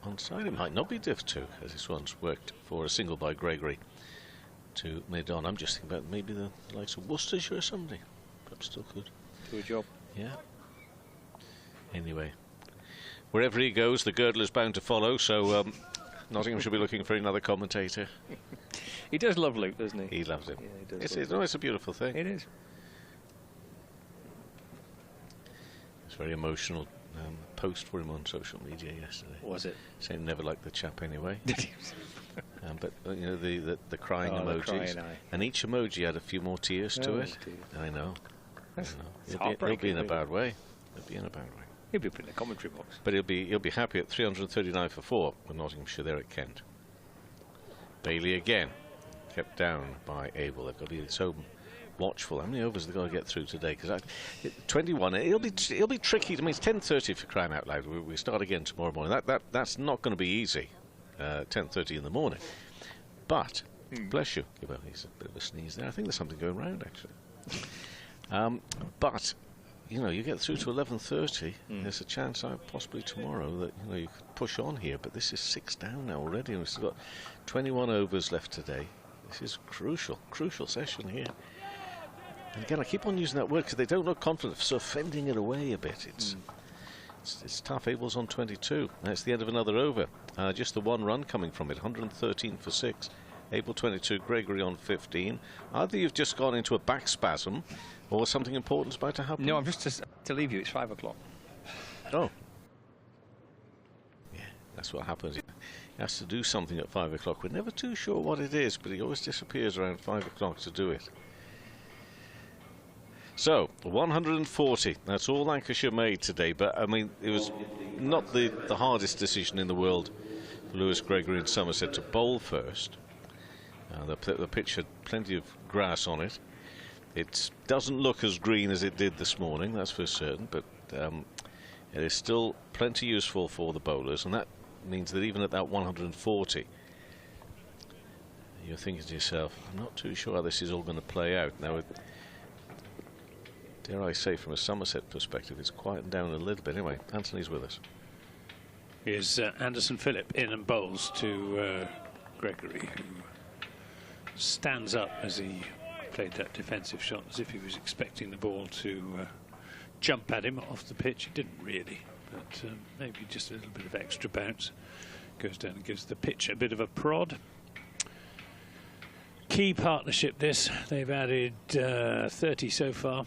onside. It might not be diff 2, as this one's worked for a single by Gregory to mid-on. I'm just thinking about maybe the likes of Worcestershire or somebody. Perhaps still could. Do a job. Yeah. Anyway, wherever he goes, the girdle is bound to follow, so Nottingham should be looking for another commentator. He does love Luke, doesn't he? He loves him. Yeah, he does. It's a beautiful thing. It is. It's very emotional post for him on social media yesterday. Was it? Saying never liked the chap anyway. But you know, the crying emojis, the crying eye. And each emoji had a few more tears to it. Dear. I know. He'll be in a bad way. He'll be in a bad way. He'll be up in the commentary box. But he'll be happy at 339 for 4 with Nottinghamshire there at Kent. Bailey again, kept down by Abel. They've got to be so watchful. How many overs they've got to get through today? Because 21. It'll be tricky. I mean, it's 10:30 for crying out loud. We start again tomorrow morning. That's not going to be easy. 10:30 in the morning. But bless you. Well, he's a bit of a sneeze there. I think there's something going round actually. But you know, you get through to 11:30. There's a chance, possibly tomorrow, that you know you could push on here. But this is 6 down now already, and we've still got 21 overs left today. This is crucial session here. And again, I keep on using that word because they don't look confident, so fending it away a bit. It's tough. Abel's on 22. That's the end of another over. Just the one run coming from it. 113 for 6. Abel 22. Gregory on 15. Either you've just gone into a back spasm, or something important's about to happen. No, I'm just to leave you. It's 5 o'clock. Oh. Yeah, that's what happens. He has to do something at 5 o'clock. We're never too sure what it is, but he always disappears around 5 o'clock to do it. So, 140. That's all Lancashire made today, but I mean, it was not the hardest decision in the world for Lewis, Gregory and Somerset to bowl first. The pitch had plenty of grass on it. It doesn't look as green as it did this morning, that's for certain, but it is still plenty useful for the bowlers, and that means that even at that 140, you're thinking to yourself, I'm not too sure how this is all going to play out. Now, dare I say, from a Somerset perspective, it's quieted down a little bit. Anyway, Anthony's with us. Here's Anderson Phillip in and bowls to Gregory, who stands up as he played that defensive shot as if he was expecting the ball to jump at him off the pitch. It didn't really, but maybe just a little bit of extra bounce. Goes down and gives the pitch a bit of a prod. Key partnership this. They've added 30 so far.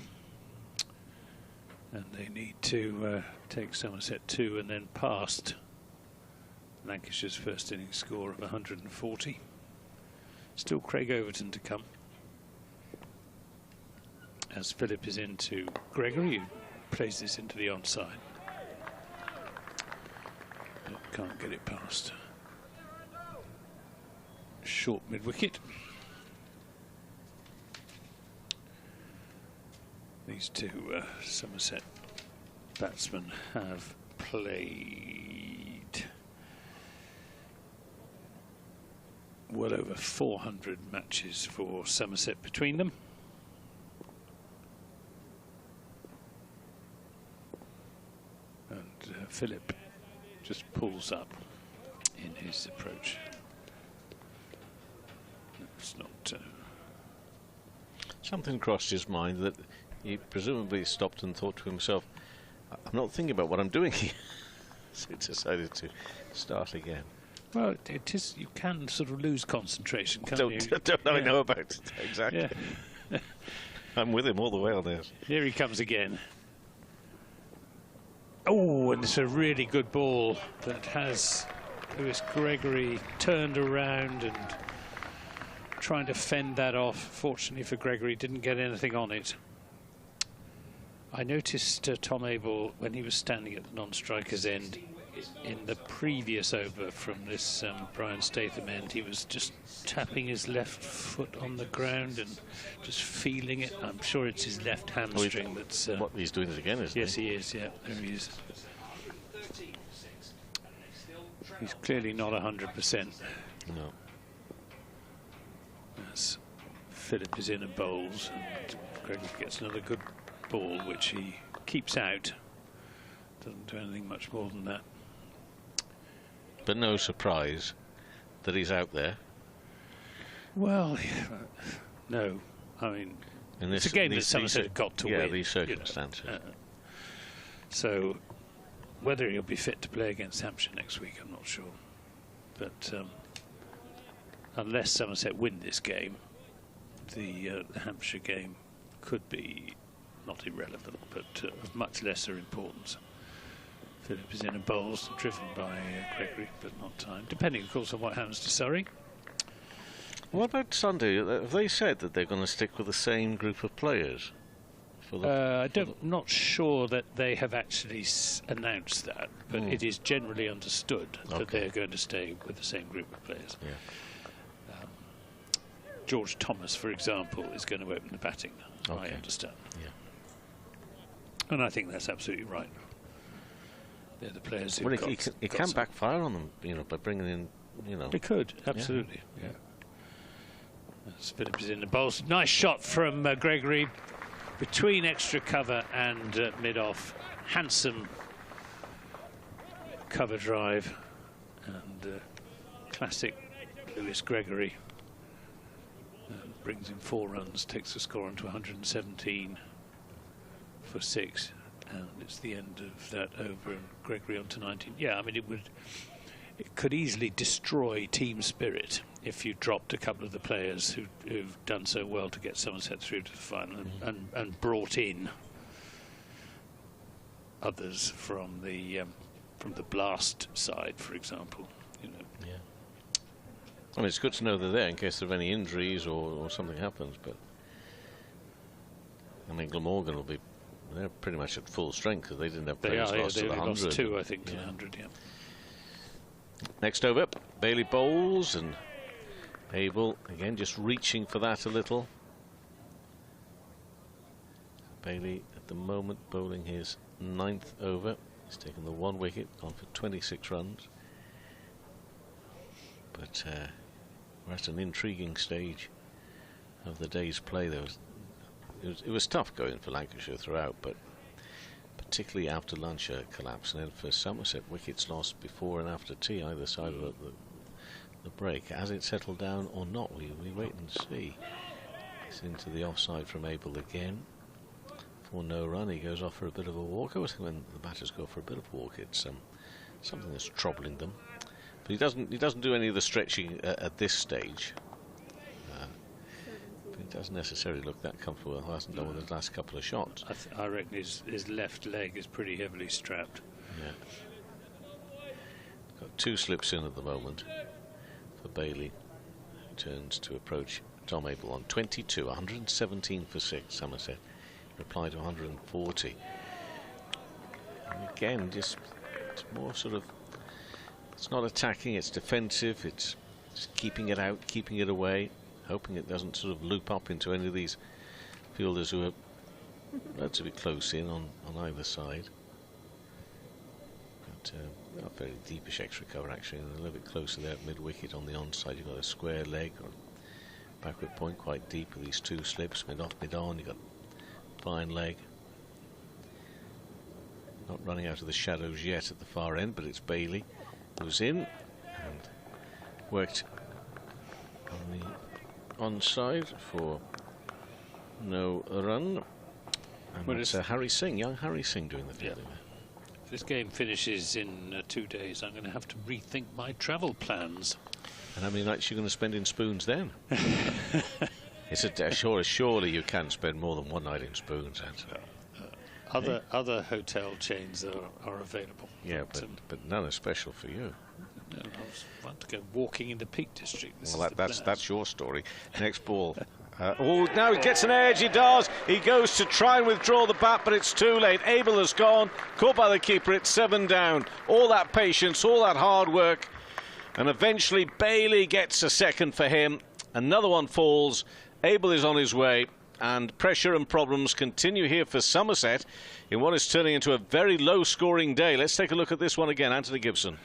And they need to take Somerset 2 and then past Lancashire's first innings score of 140. Still Craig Overton to come. As Phillip is into Gregory, who plays this into the onside. But can't get it past. Short mid-wicket. These two Somerset batsmen have played well over 400 matches for Somerset between them. And Phillip just pulls up in his approach. It's not... Something crossed his mind that he presumably stopped and thought to himself, I'm not thinking about what I'm doing here. So he decided to start again. Well, it is. You can sort of lose concentration, can't you? Don't I know about it, exactly. Yeah. I'm with him all the way on this. Here he comes again. Oh, and it's a really good ball that has Lewis Gregory turned around and trying to fend that off. Fortunately for Gregory, didn't get anything on it. I noticed Tom Abel, when he was standing at the non-striker's end, in the previous over from this Brian Statham end, he was just tapping his left foot on the ground and just feeling it. I'm sure it's his left hamstring that's... what, he's doing it again, isn't he? Yes, he is, yeah, there he is. He's clearly not 100%. No. As Philip is in and bowls, and Gregory gets another good ball, which he keeps out. Doesn't do anything much more than that. But no surprise that he's out there. Well, no. I mean, it's a game that Somerset have got to win. Yeah, these circumstances. So, whether he'll be fit to play against Hampshire next week, I'm not sure. But unless Somerset win this game, the Hampshire game could be not irrelevant, but of much lesser importance. Philip is in and bowls, driven by Gregory, but not time. Depending, of course, on what happens to Surrey. What about Sunday? Have they said that they're going to stick with the same group of players? For the not sure that they have actually announced that, but it is generally understood that they're going to stay with the same group of players. Yeah. George Thomas, for example, is going to open the batting, I understand. Yeah. And I think that's absolutely right. They're the players who it can backfire on them, you know, by bringing in, you know. It could, absolutely. Yeah. As Philip is in the bowls. Nice shot from Gregory between extra cover and mid-off. Handsome cover drive and classic Lewis Gregory. Brings in 4 runs, takes the score on to 117 for 6. And it's the end of that over, and Gregory on to 19. Yeah, I mean, it could easily destroy team spirit if you dropped a couple of the players who've done so well to get Somerset through to the final and brought in others from the blast side, for example. You know. Yeah. I mean, it's good to know they're there in case of any injuries or something happens. But I mean, Glamorgan will be. They're pretty much at full strength because they didn't have players lost to the 100. Lost 2, I think, to the 100, yeah. Next over, Bailey bowls, and Abel, again, just reaching for that a little. Bailey, at the moment, bowling his 9th over. He's taken the 1 wicket, gone for 26 runs. But we're at an intriguing stage of the day's play. It was tough going for Lancashire throughout, but particularly after Lancashire collapse, and then for Somerset, wickets lost before and after tea, either side of the break. Has it settled down or not? We wait and see. It's into the offside from Abel again. For no run, he goes off for a bit of a walk. I always think when the batters go for a bit of a walk, it's something that's troubling them. But he doesn't do any of the stretching at this stage. He doesn't necessarily look that comfortable. He hasn't done with his last couple of shots. I reckon his left leg is pretty heavily strapped. Yeah. Got 2 slips in at the moment for Bailey. Turns to approach Tom Abel on 22, 117 for 6. Somerset reply to 140. And again, it's more sort of. It's not attacking. It's defensive. It's just keeping it out, keeping it away. Hoping it doesn't sort of loop up into any of these fielders who are relatively close in on either side. But not very deepish extra cover actually, and a little bit closer there at mid-wicket on the onside. You've got a square leg or backward point quite deep with these 2 slips, mid-off, mid-on. You've got fine leg. Not running out of the shadows yet at the far end, but it's Bailey who's in and worked on the onside for no run. And well, it's Harry Singh, young Harry Singh doing the fielding. If this game finishes in 2 days, I'm going to have to rethink my travel plans. And how many nights are you going to spend in Spoons then? Surely you can spend more than 1 night in Spoons. Other hotel chains are available. Yeah, but none are special for you. No, I want to go walking in the Peak District. Well, that's your story. Next ball Now he gets an edge, he does. He goes to try and withdraw the bat, but it's too late. Abel has gone, caught by the keeper, it's 7 down. All that patience, all that hard work. And eventually Bailey gets a second for him. Another one falls. Abel is on his way. And pressure and problems continue here for Somerset in what is turning into a very low-scoring day. Let's take a look at this one again. Anthony Gibson.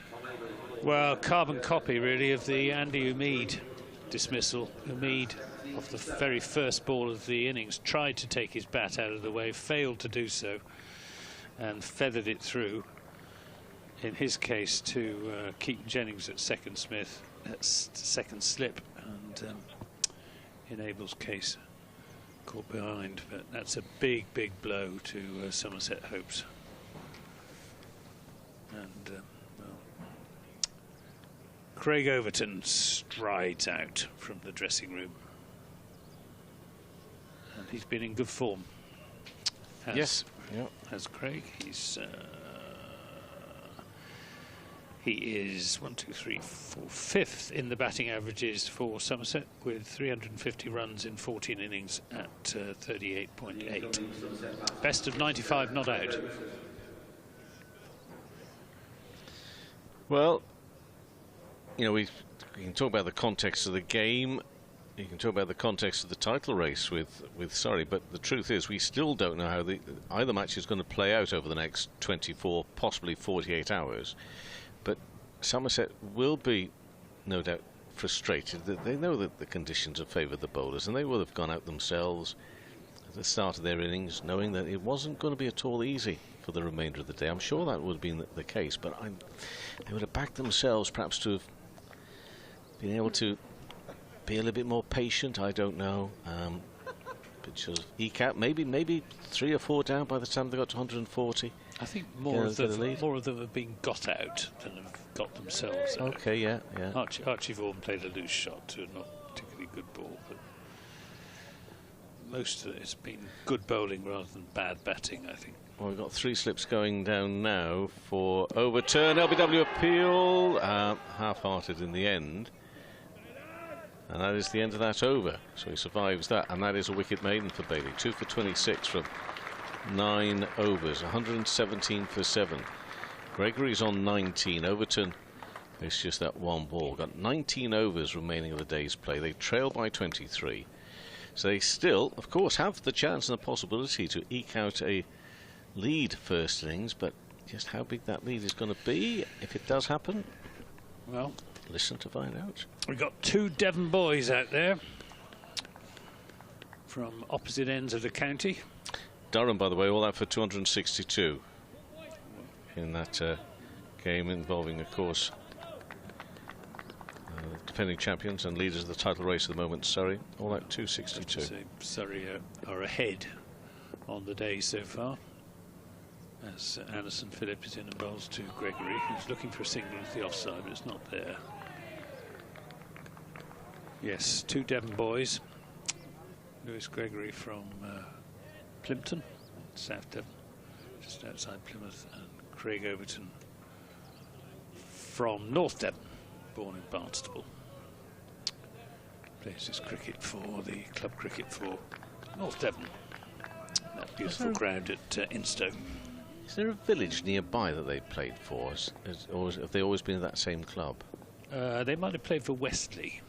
Well, carbon copy, really, of the Andy Umeed dismissal. Umeed, off the very first ball of the innings, tried to take his bat out of the way, failed to do so, and feathered it through, in his case, to Keaton Jennings at second slip, and in Abel's case, caught behind. But that's a big, big blow to Somerset hopes. And well, Craig Overton strides out from the dressing room, and he's been in good form. Yes, as Craig, he is 1, 2, 3, 4, 5th in the batting averages for Somerset, with 350 runs in 14 innings at 38.8. Best of 95 not out. Well, you know, we can talk about the context of the game. You can talk about the context of the title race with Surrey, but the truth is we still don't know how either match is going to play out over the next 24, possibly 48 hours. But Somerset will be, no doubt, frustrated. They know that the conditions have favoured the bowlers, and they will have gone out themselves at the start of their innings knowing that it wasn't going to be at all easy for the remainder of the day. I'm sure that would have been the case, but they would have backed themselves perhaps to have been able to be a little bit more patient. I don't know. But sort of eke out, maybe 3 or 4 down by the time they got to 140. I think more of them have been got out than have got themselves out. Okay, yeah. Archie Vaughan played a loose shot to a not particularly good ball, but most of it's been good bowling rather than bad batting, I think. Well, we've got 3 slips going down now for overturn. LBW appeal, half-hearted in the end. And that is the end of that over. So he survives that, and that is a wicket maiden for Bailey. 2 for 26 from 9 overs, 117 for 7. Gregory's on 19. Overton is just that one ball. Got 19 overs remaining of the day's play. They trail by 23. So they still, of course, have the chance and the possibility to eke out a lead first innings, but just how big that lead is going to be, if it does happen, well, listen to find out. We've got 2 Devon boys out there from opposite ends of the county. Durham, by the way, all out for 262 in that game involving, of course, defending champions and leaders of the title race at the moment, Surrey. All out 262. So Surrey are ahead on the day so far, as Anderson Phillip is in and bowls to Gregory, who's looking for a single at the offside, but it's not there. Yes, 2 Devon boys. Lewis Gregory from Plimpton, South Devon, just outside Plymouth, and Craig Overton from North Devon, born in Barnstaple. Plays his cricket for the club cricket for North Devon. That beautiful ground at Instow. Is there a village nearby that they played for, or have they always been in that same club? They might have played for Westley,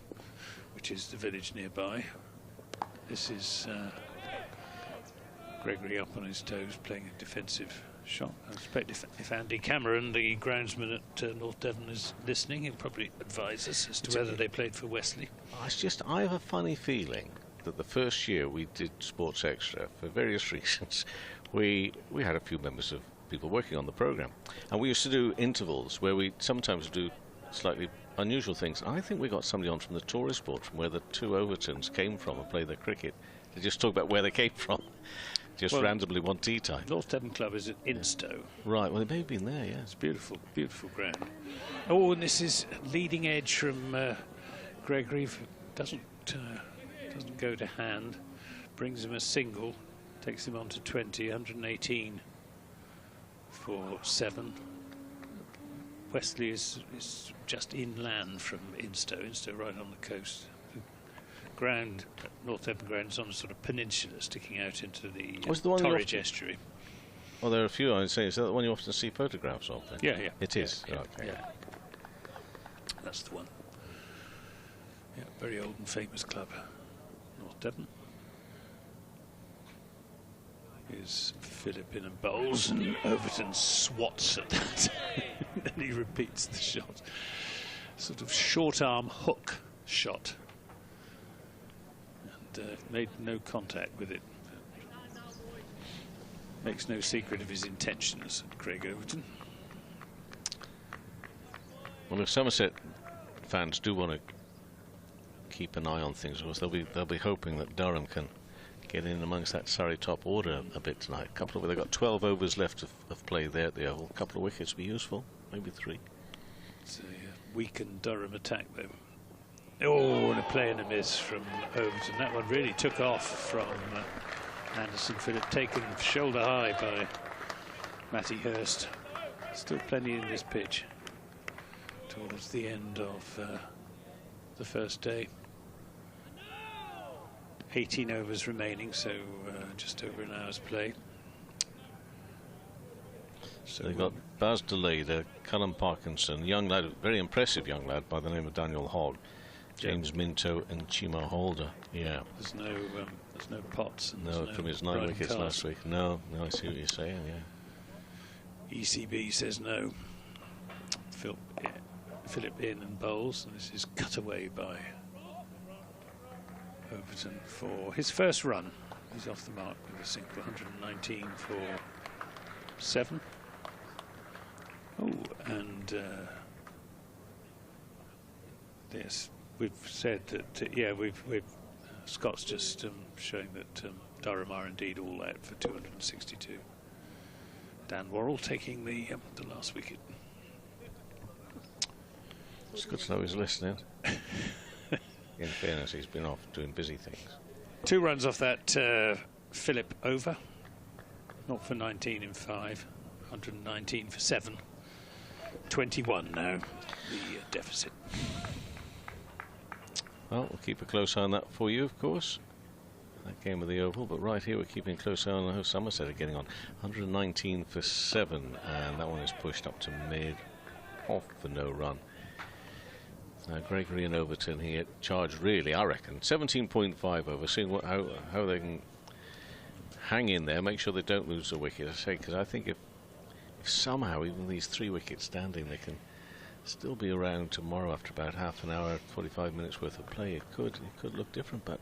which is the village nearby. This is Gregory up on his toes, playing a defensive shot. I expect if Andy Cameron, the groundsman at North Devon, is listening, he'll probably advise us as to whether they played for Westley. I have a funny feeling that the first year we did Sports Extra, for various reasons, we had a few members of people working on the programme, and we used to do intervals where we sometimes do slightly unusual things. I think we got somebody on from the tourist board, from where the 2 Overtons came from and played their cricket. They just talk about where they came from, just randomly one tea time. North Devon Club is at Instow. Right, well, they may have been there, yeah. It's beautiful, beautiful ground. Oh, and this is leading edge from Gregory. Doesn't go to hand. Brings him a single. Takes him on to 20, 118 for 7. Westley is just inland from Instow right on the coast. ground, North Devon ground, is on a sort of peninsula sticking out into the Was the one Torridge estuary. Well, there are a few, I would say. Is that the one you often see photographs of? Then? Yeah, yeah. It is. Yeah, okay. yeah. That's the one. Yeah, very old and famous club, North Devon. Here's Philip in and bowls, and Overton swats at that. And he repeats the shot. Sort of short arm hook shot. And made no contact with it. Makes no secret of his intentions, Craig Overton. Well, if Somerset fans do want to keep an eye on things, of course, they'll be hoping that Durham can get in amongst that Surrey top order a bit tonight. They've got 12 overs left of play there at the Oval. A couple of wickets would be useful, maybe 3. It's a weakened Durham attack, though. Oh, and a play and a miss from Overton. That one really took off from Anderson Phillip, taken shoulder high by Matty Hurst. Still plenty in this pitch towards the end of the first day. 18 overs remaining, so just over an hour's play. So they've got Baz DeLay, Callum Parkinson, young lad, very impressive young lad by the name of Daniel Hogg, James Minto and Chimo Holder. Yeah. There's no Potts. And no, from his 9 wickets last week. No, I see what you're saying. Yeah. ECB says no. Philip in and bowls, and this is cut away by Overton for his first run. He's off the mark with a single, 119 for 7. Oh, and yes, we've said that. Yeah, we've Scott's just showing that Durham are indeed all out for 262. Dan Worrell taking the last wicket. It's good to know he's listening. In fairness, he's been off doing busy things. 2 runs off that Philip over. 0 for 19 in 5. 119 for 7. 21 now, the deficit. Well, we'll keep a close eye on that for you, of course. That game of the Oval, but right here we're keeping a close eye on how Somerset are getting on. 119 for 7, and that one is pushed up to mid, off for no run. Gregory and Overton here charged really, I reckon, 17.5 over, seeing how they can hang in there, make sure they don't lose a wicket. I say, because I think if somehow even these 3 wickets standing, they can still be around tomorrow after about half an hour, 45 minutes worth of play. It could look different, but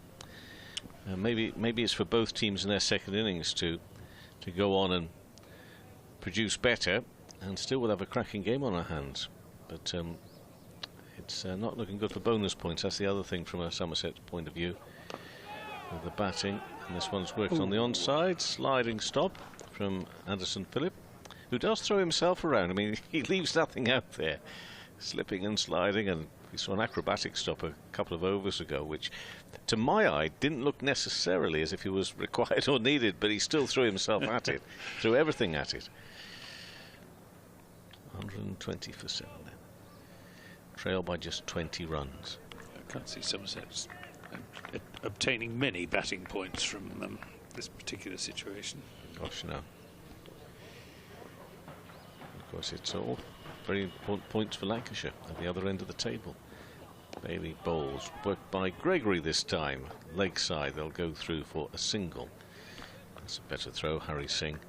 maybe it's for both teams in their second innings to go on and produce better, and still we'll have a cracking game on our hands. But it's not looking good for bonus points. That's the other thing from a Somerset point of view with the batting. And this one's worked on the onside. Sliding stop from Anderson Phillip, who does throw himself around. I mean, he leaves nothing out there. Slipping and sliding, and we saw an acrobatic stop a couple of overs ago, which to my eye didn't look necessarily as if he was required or needed, but he still threw himself at it, threw everything at it. 120 for 7 then. Trail by just 20 runs. I can't see Somerset obtaining many batting points from this particular situation. Gosh, no. Of course, it's all very important points for Lancashire at the other end of the table. Bailey bowls, worked by Gregory this time. Leg side, they'll go through for a single. That's a better throw. Harry Singh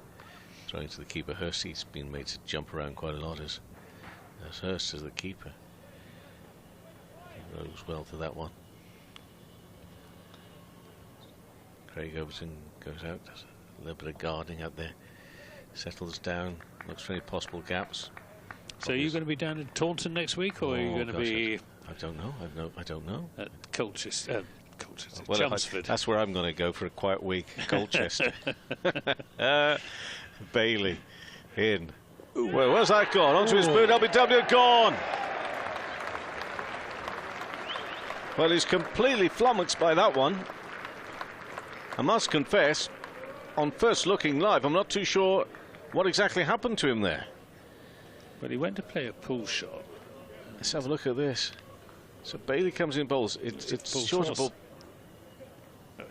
throwing to the keeper. Hurst, he's been made to jump around quite a lot as Hurst as the keeper. He rose well to that one. Craig Overton goes out, does a little bit of guarding out there, settles down, looks for any possible gaps. So are you going to be down in Taunton next week, or are you going to be? I don't know. I don't know. At Colchester, well, Chelmsford. That's where I'm going to go for a quiet week. Colchester. Bailey in. Well, where's that gone? Onto his boot. LBW gone. Well, he's completely flummoxed by that one. I must confess, on first looking live, I'm not too sure what exactly happened to him there. But he went to play a pull shot. Let's have a look at this. So Bailey comes in bowls. It's short of ball.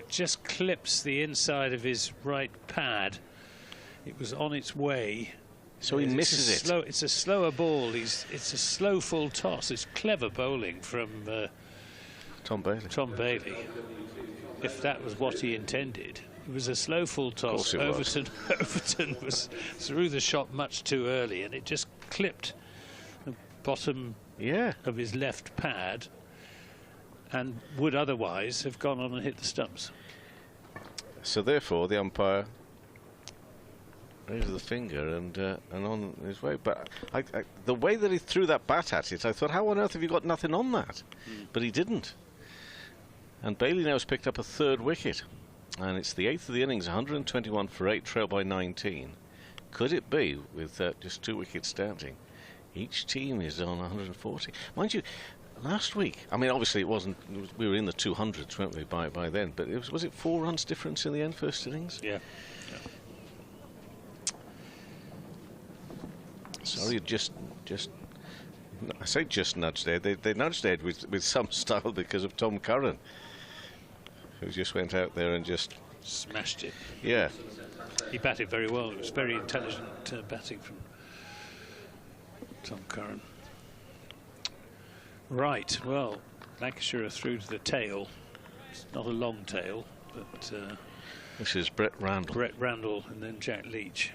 just clips the inside of his right pad. It was on its way. So he misses it. It's a slower ball. It's a slow full toss. It's clever bowling from Tom Bailey. If that was what he intended. It was a slow full toss. Overton was threw the shot much too early, and it just clipped the bottom of his left pad, and would otherwise have gone on and hit the stumps. So therefore, the umpire raised the finger and on his way. But the way that he threw that bat at it, I thought, how on earth have you got nothing on that? But he didn't. And Bailey now has picked up a 3rd wicket. And it's the 8th of the innings, 121 for 8, trailed by 19. Could it be, with just 2 wickets standing, each team is on 140? Mind you, last week, I mean, obviously it wasn't, we were in the 200s, weren't we, by then, but was it 4 runs difference in the end, first innings? Yeah. Sorry, just I say just nudged Ed. They nudged Ed with some style because of Tom Curran, who just went out there and just smashed it. Yeah. He batted very well. It was very intelligent batting from Tom Curran. Right, well, Lancashire are through to the tail. It's not a long tail, but... this is Brett Randall. Brett Randall and then Jack Leach.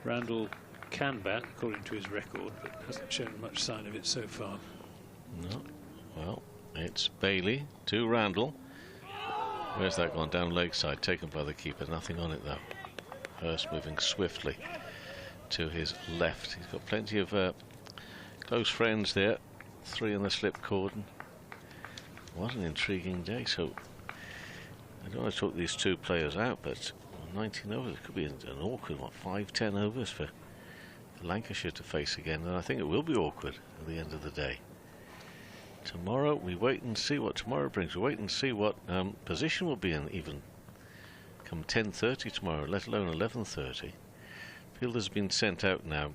Randall can bat, according to his record, but hasn't shown much sign of it so far. No. Well, it's Bailey to Randall. Where's that gone? Down leg side, taken by the keeper. Nothing on it, though. Hurst moving swiftly to his left. He's got plenty of close friends there. 3 in the slip cordon. What an intriguing day. So, I don't want to talk these 2 players out, but 19 overs, it could be an awkward, 5-10 overs for Lancashire to face again, and I think it will be awkward at the end of the day. Tomorrow, we wait and see what tomorrow brings. We wait and see what position we'll be in, even come 10:30 tomorrow, let alone 11:30. Fielder's been sent out now.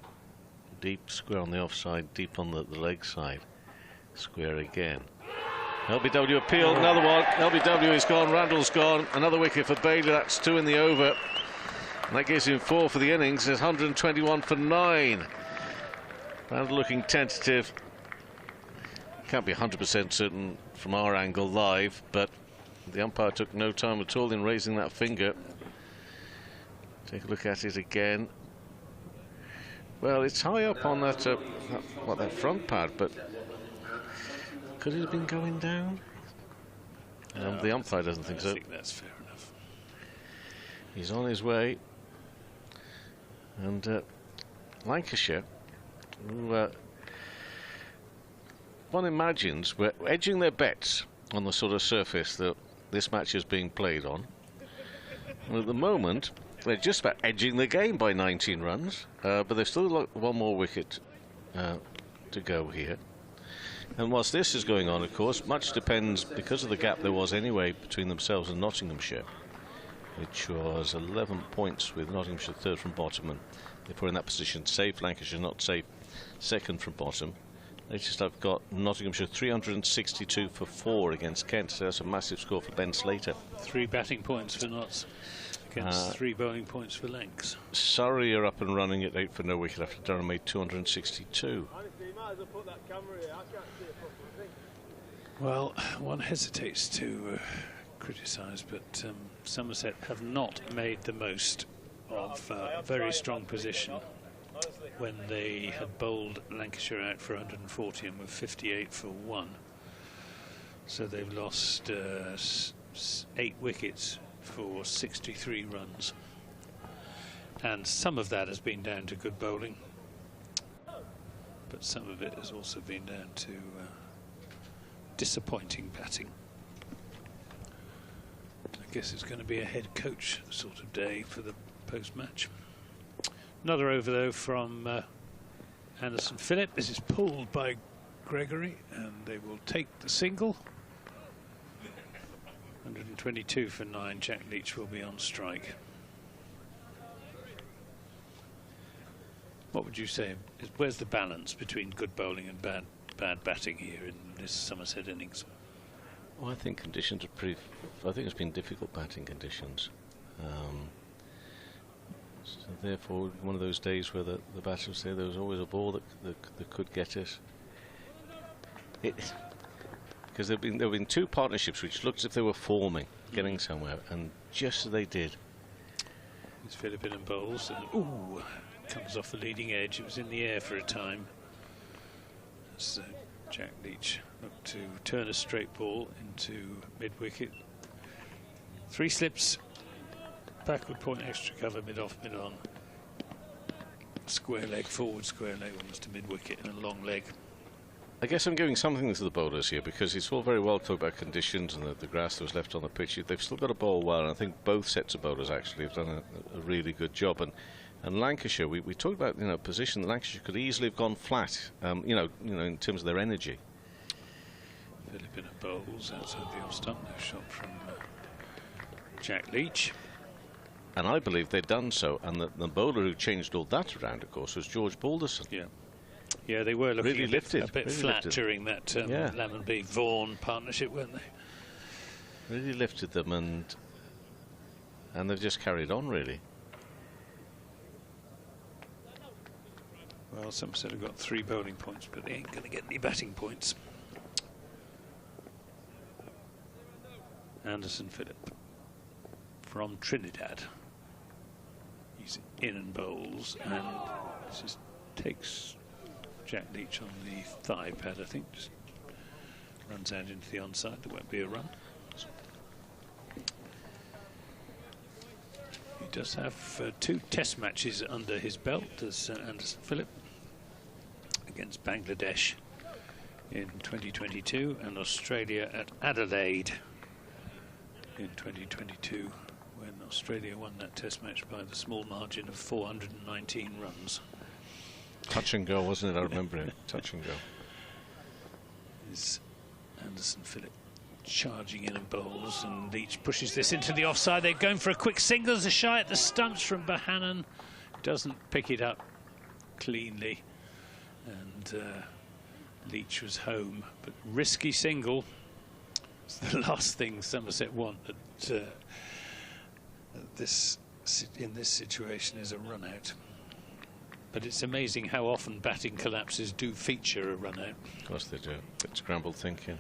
Deep, square on the offside, deep on the leg side. Square again. LBW appealed, another one. LBW is gone, Randall's gone. Another wicket for Bailey, that's 2 in the over. And that gives him 4 for the innings. There's 121 for 9. Randall looking tentative. Can't be 100% certain from our angle live, but the umpire took no time at all in raising that finger. Take a look at it again. Well, it's high up on that, that front pad, but could it have been going down? The umpire doesn't think so. I think that's fair enough. He's on his way. And Lancashire, who one imagines, were edging their bets on the sort of surface that this match is being played on. And at the moment, they're just about edging the game by 19 runs, but they've still got 1 more wicket to go here. And whilst this is going on, of course, much depends, because of the gap there was anyway between themselves and Nottinghamshire, which was 11 points with Nottinghamshire 3rd from bottom, and if we're in that position, safe. Lancashire not safe, 2nd from bottom. They just have got Nottinghamshire 362 for 4 against Kent, so that's a massive score for Ben Slater. 3 batting points for Notts against 3 bowling points for Lancs. Surrey are up and running at 8 for no wicket after Durham made 262. Well, one hesitates to criticise, but Somerset have not made the most of a very strong position when they had bowled Lancashire out for 140 and were 58 for 1. So they've lost 8 wickets for 63 runs. And some of that has been down to good bowling, but some of it has also been down to disappointing batting. I guess it's going to be a head coach sort of day for the post-match. Another over though from Anderson Phillip. This is pulled by Gregory, and they will take the single. 122 for 9. Jack Leach will be on strike. What would you say? Where's the balance between good bowling and bad batting here in this Somerset innings? Well, I think conditions are pretty. I think it's been difficult batting conditions. So therefore, one of those days where the batter would say there was always a ball that could get it. Because there have been two partnerships which looked as if they were forming, getting somewhere, and just as they did. It's Philip in and bowls, and ooh, comes off the leading edge. It was in the air for a time. So Jack Leach looked to turn a straight ball into mid-wicket. 3 slips, backward point, extra cover, mid-off, mid-on. Square leg, forward square leg, almost to mid-wicket, and a long leg. I guess I'm giving something to the bowlers here, because it's all very well talk about conditions and the grass that was left on the pitch. They've still got to bowl well, and I think both sets of bowlers actually have done a really good job. And Lancashire, we talked about position that Lancashire could easily have gone flat, in terms of their energy. Filipina bowls outside the off stump. No shot from Jack Leach. And I believe they'd done so, and the bowler who changed all that around, of course, was George Balderson. Yeah, they were looking really a bit flat during that Lammonby-Vaughan partnership, weren't they? Really lifted them, and they've just carried on, really. Well, Somerset have got 3 bowling points, but they ain't going to get any batting points. Anderson Phillip from Trinidad. He's in and bowls, and just takes Jack Leach on the thigh pad, I think. Just runs out into the onside. There won't be a run. He does have 2 test matches under his belt as Anderson Phillip, against Bangladesh in 2022 and Australia at Adelaide in 2022, when Australia won that test match by the small margin of 419 runs. Touch and go, wasn't it? I remember it. Touch and go. Is Anderson Phillip charging in and bowls, and Leach pushes this into the offside. They're going for a quick single. There's a shy at the stumps from Bohannon. Doesn't pick it up cleanly, and Leach was home. But risky single. It's the last thing Somerset want in this situation is a run out. But it's amazing how often batting collapses do feature a run out. Of course they do. Bit scrambled thinking.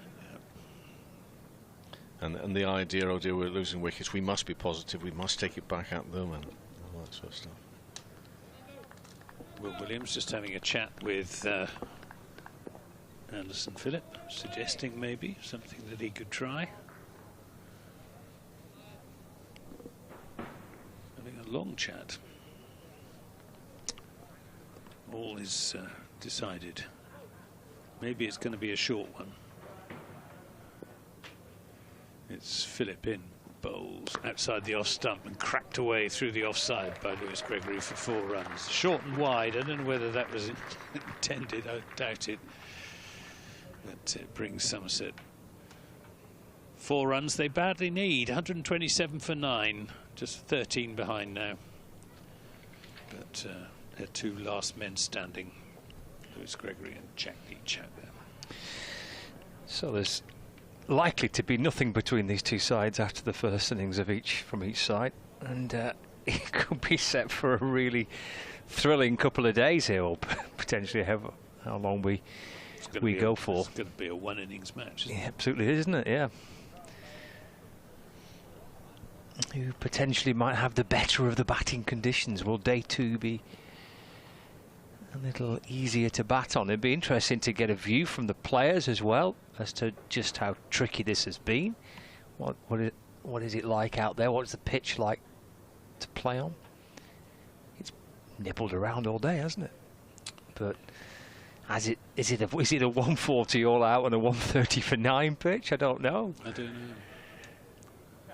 And the idea, oh dear, we're losing wickets, we must be positive, we must take it back at them, and all that sort of stuff. Will Williams just having a chat with Anderson Phillip, suggesting maybe something that he could try. Having a long chat. All is decided. Maybe it's going to be a short one. It's Phillip in, bowls outside the off stump and cracked away through the offside by Lewis Gregory for 4 runs. Short and wide. I don't know whether that was intended. I doubt it. But it brings Somerset 4 runs they badly need. 127 for 9. Just 13 behind now. But their 2 last men standing, Lewis Gregory and Jack Leach out there. So there's likely to be nothing between these 2 sides after the first innings of each from each side, and it could be set for a really thrilling couple of days here, or potentially how long we go for. It's going to be a 1 innings match, isn't it? Absolutely, isn't it? Yeah. Who potentially might have the better of the batting conditions? Will day 2 be a little easier to bat on? It'd be interesting to get a view from the players as well as to just how tricky this has been. What is it like out there? What's the pitch like to play on? It's nibbled around all day, hasn't it? But is it a 140 all out and a 130 for 9 pitch? I don't know. I don't know.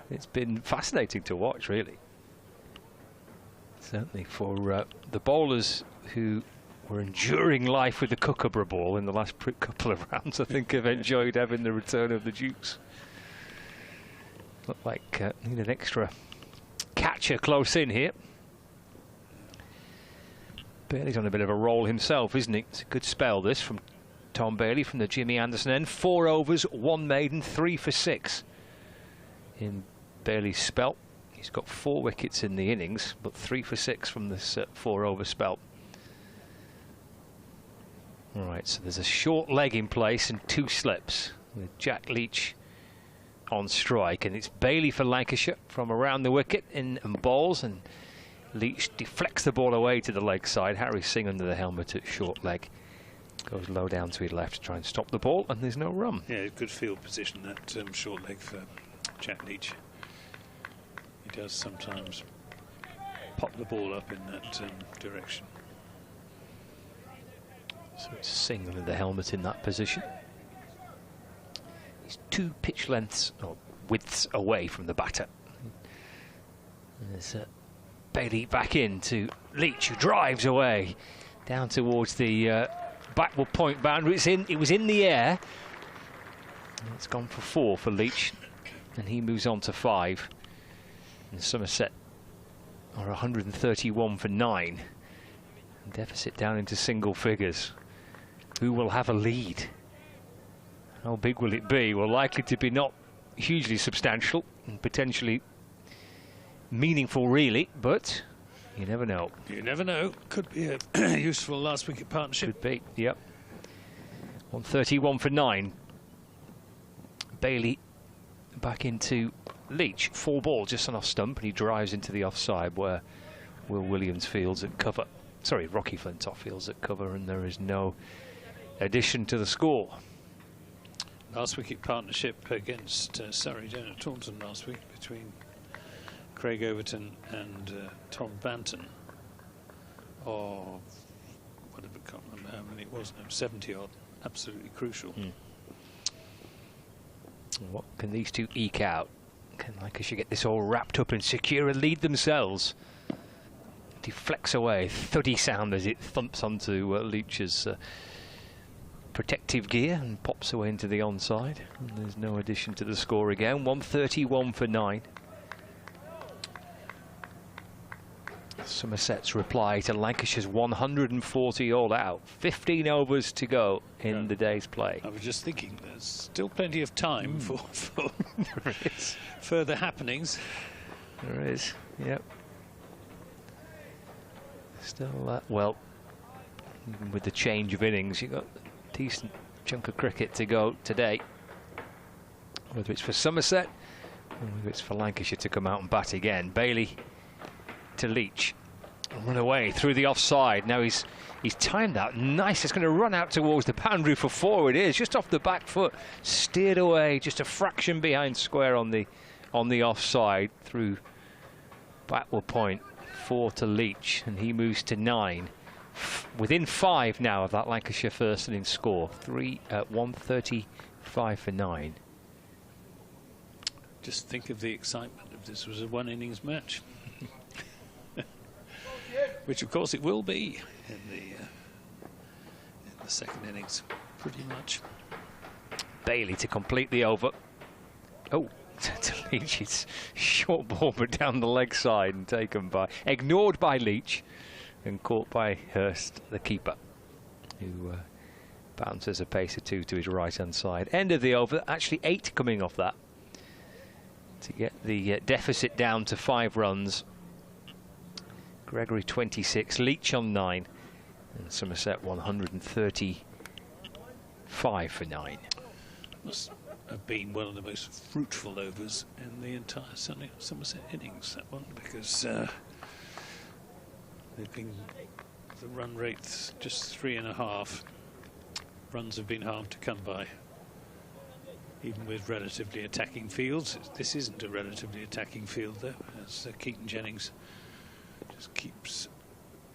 It's been fascinating to watch, really. Certainly for the bowlers who were enduring life with the Kookaburra ball in the last couple of rounds. I think have enjoyed having the return of the Dukes. Look like need an extra catcher close in here. Bailey's on a bit of a roll himself, isn't he? It's a good spell, this, from Tom Bailey from the Jimmy Anderson end. 4 overs, 1 maiden, 3 for 6 in Bailey's spell. He's got 4 wickets in the innings, but 3 for 6 from this 4-over spell. All right, so there's a short leg in place and 2 slips with Jack Leach on strike, and it's Bailey for Lancashire from around the wicket in and bowls, and Leach deflects the ball away to the leg side. Harry Singh under the helmet at short leg. Goes low down to his left to try and stop the ball, and there's no run. Yeah, good field position, that short leg for Jack Leach. He does sometimes pop the ball up in that direction. So it's Singh under the helmet in that position. He's 2 pitch lengths, or widths away from the batter. There's Bailey back in to Leach, who drives away down towards the backward point boundary. It was in the air. It's gone for 4 for Leach, and he moves on to 5. And Somerset are 131 for 9. Deficit down into single figures. Who will have a lead? How big will it be? Well, likely to be not hugely substantial and potentially meaningful, really, but you never know. You never know. Could be a useful last wicket partnership. Could be, yep. 131 for 9. Bailey back into Leach. 4 ball just on off stump, and he drives into the offside where Will Williams fields at cover. Sorry, Rocky Flintoff fields at cover, and there is no addition to the score. Last wicket partnership against Surrey down at Taunton last week between Craig Overton and Tom Banton. Or whatever, I can't remember how many it was now, 70 odd. Absolutely crucial. What can these two eke out? Can Lancashire get this all wrapped up and secure a lead themselves? Deflects away, thuddy sound as it thumps onto Leach's protective gear and pops away into the onside. And there's no addition to the score again. 131 for 9. Somerset's reply to Lancashire's 140 all out. 15 overs to go in the day's play. I was just thinking, there's still plenty of time for further happenings. There is, yep. Still, well, even with the change of innings, you've got a decent chunk of cricket to go today. Whether it's for Somerset or whether it's for Lancashire to come out and bat again. Bailey to Leach. Run away through the offside. Now he's timed that nice. It's going to run out towards the boundary for 4. It is just off the back foot, steered away, just a fraction behind square on the offside through backward point. 4 to Leach, and he moves to 9. Within 5 now of that Lancashire first innings score. 135 for 9. Just think of the excitement if this was a 1 innings match. Which, of course, it will be in the second innings, pretty much. Bailey to complete the over. Oh, to Leach. It's short ball, but down the leg side and ignored by Leach and caught by Hurst, the keeper, who bounces a pace or 2 to his right-hand side. End of the over. Actually, 8 coming off that to get the deficit down to 5 runs. Gregory 26, Leach on 9, and Somerset 135 for 9. Must have been one of the most fruitful overs in the entire Somerset innings, that one, because they've been, the run rate's just 3.5. Runs have been hard to come by, even with relatively attacking fields. This isn't a relatively attacking field, though, as Keaton Jennings just keeps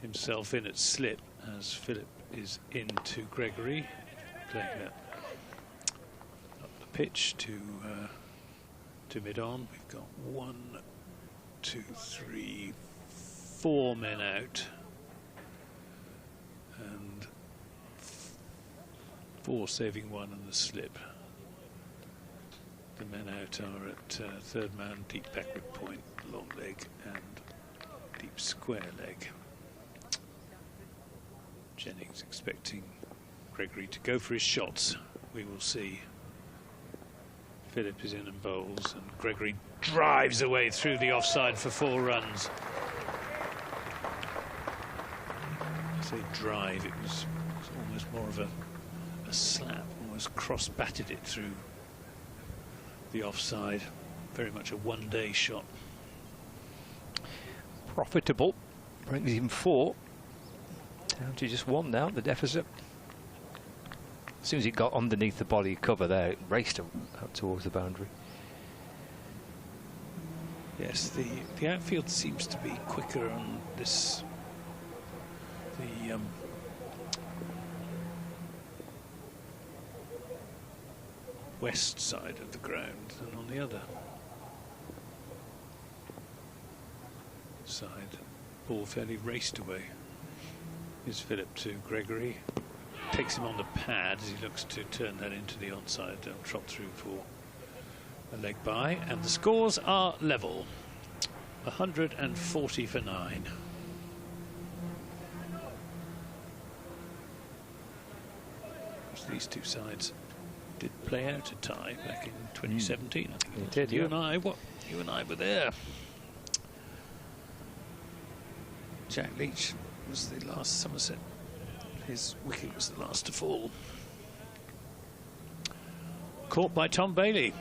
himself in at slip as Philip is into Gregory, playing that up the pitch to mid-on. We've got 1, 2, 3, 4 men out, and 4 saving 1 and the slip. The men out are at third man, deep backward point, long leg, and deep square leg. Jennings expecting Gregory to go for his shots. We will see. Philip is in and bowls, and Gregory drives away through the offside for 4 runs. I say drive, it was almost more of a slap, almost cross-batted it through the offside. Very much a one-day shot. Profitable, brings him 4. Down to just 1 now, the deficit. As soon as it got underneath the body cover there, it raced out towards the boundary. Yes, the outfield seems to be quicker on this. The west side of the ground than on the other side. Ball fairly raced away. Here's Philip to Gregory. Takes him on the pad as he looks to turn that into the onside. They'll trot through for a leg by, and the scores are level. 140 for 9. These two sides did play out a tie back in 2017. I think it did. You and I were there. Jack Leach was the last Somerset. His wicket was the last to fall. Caught by Tom Bailey.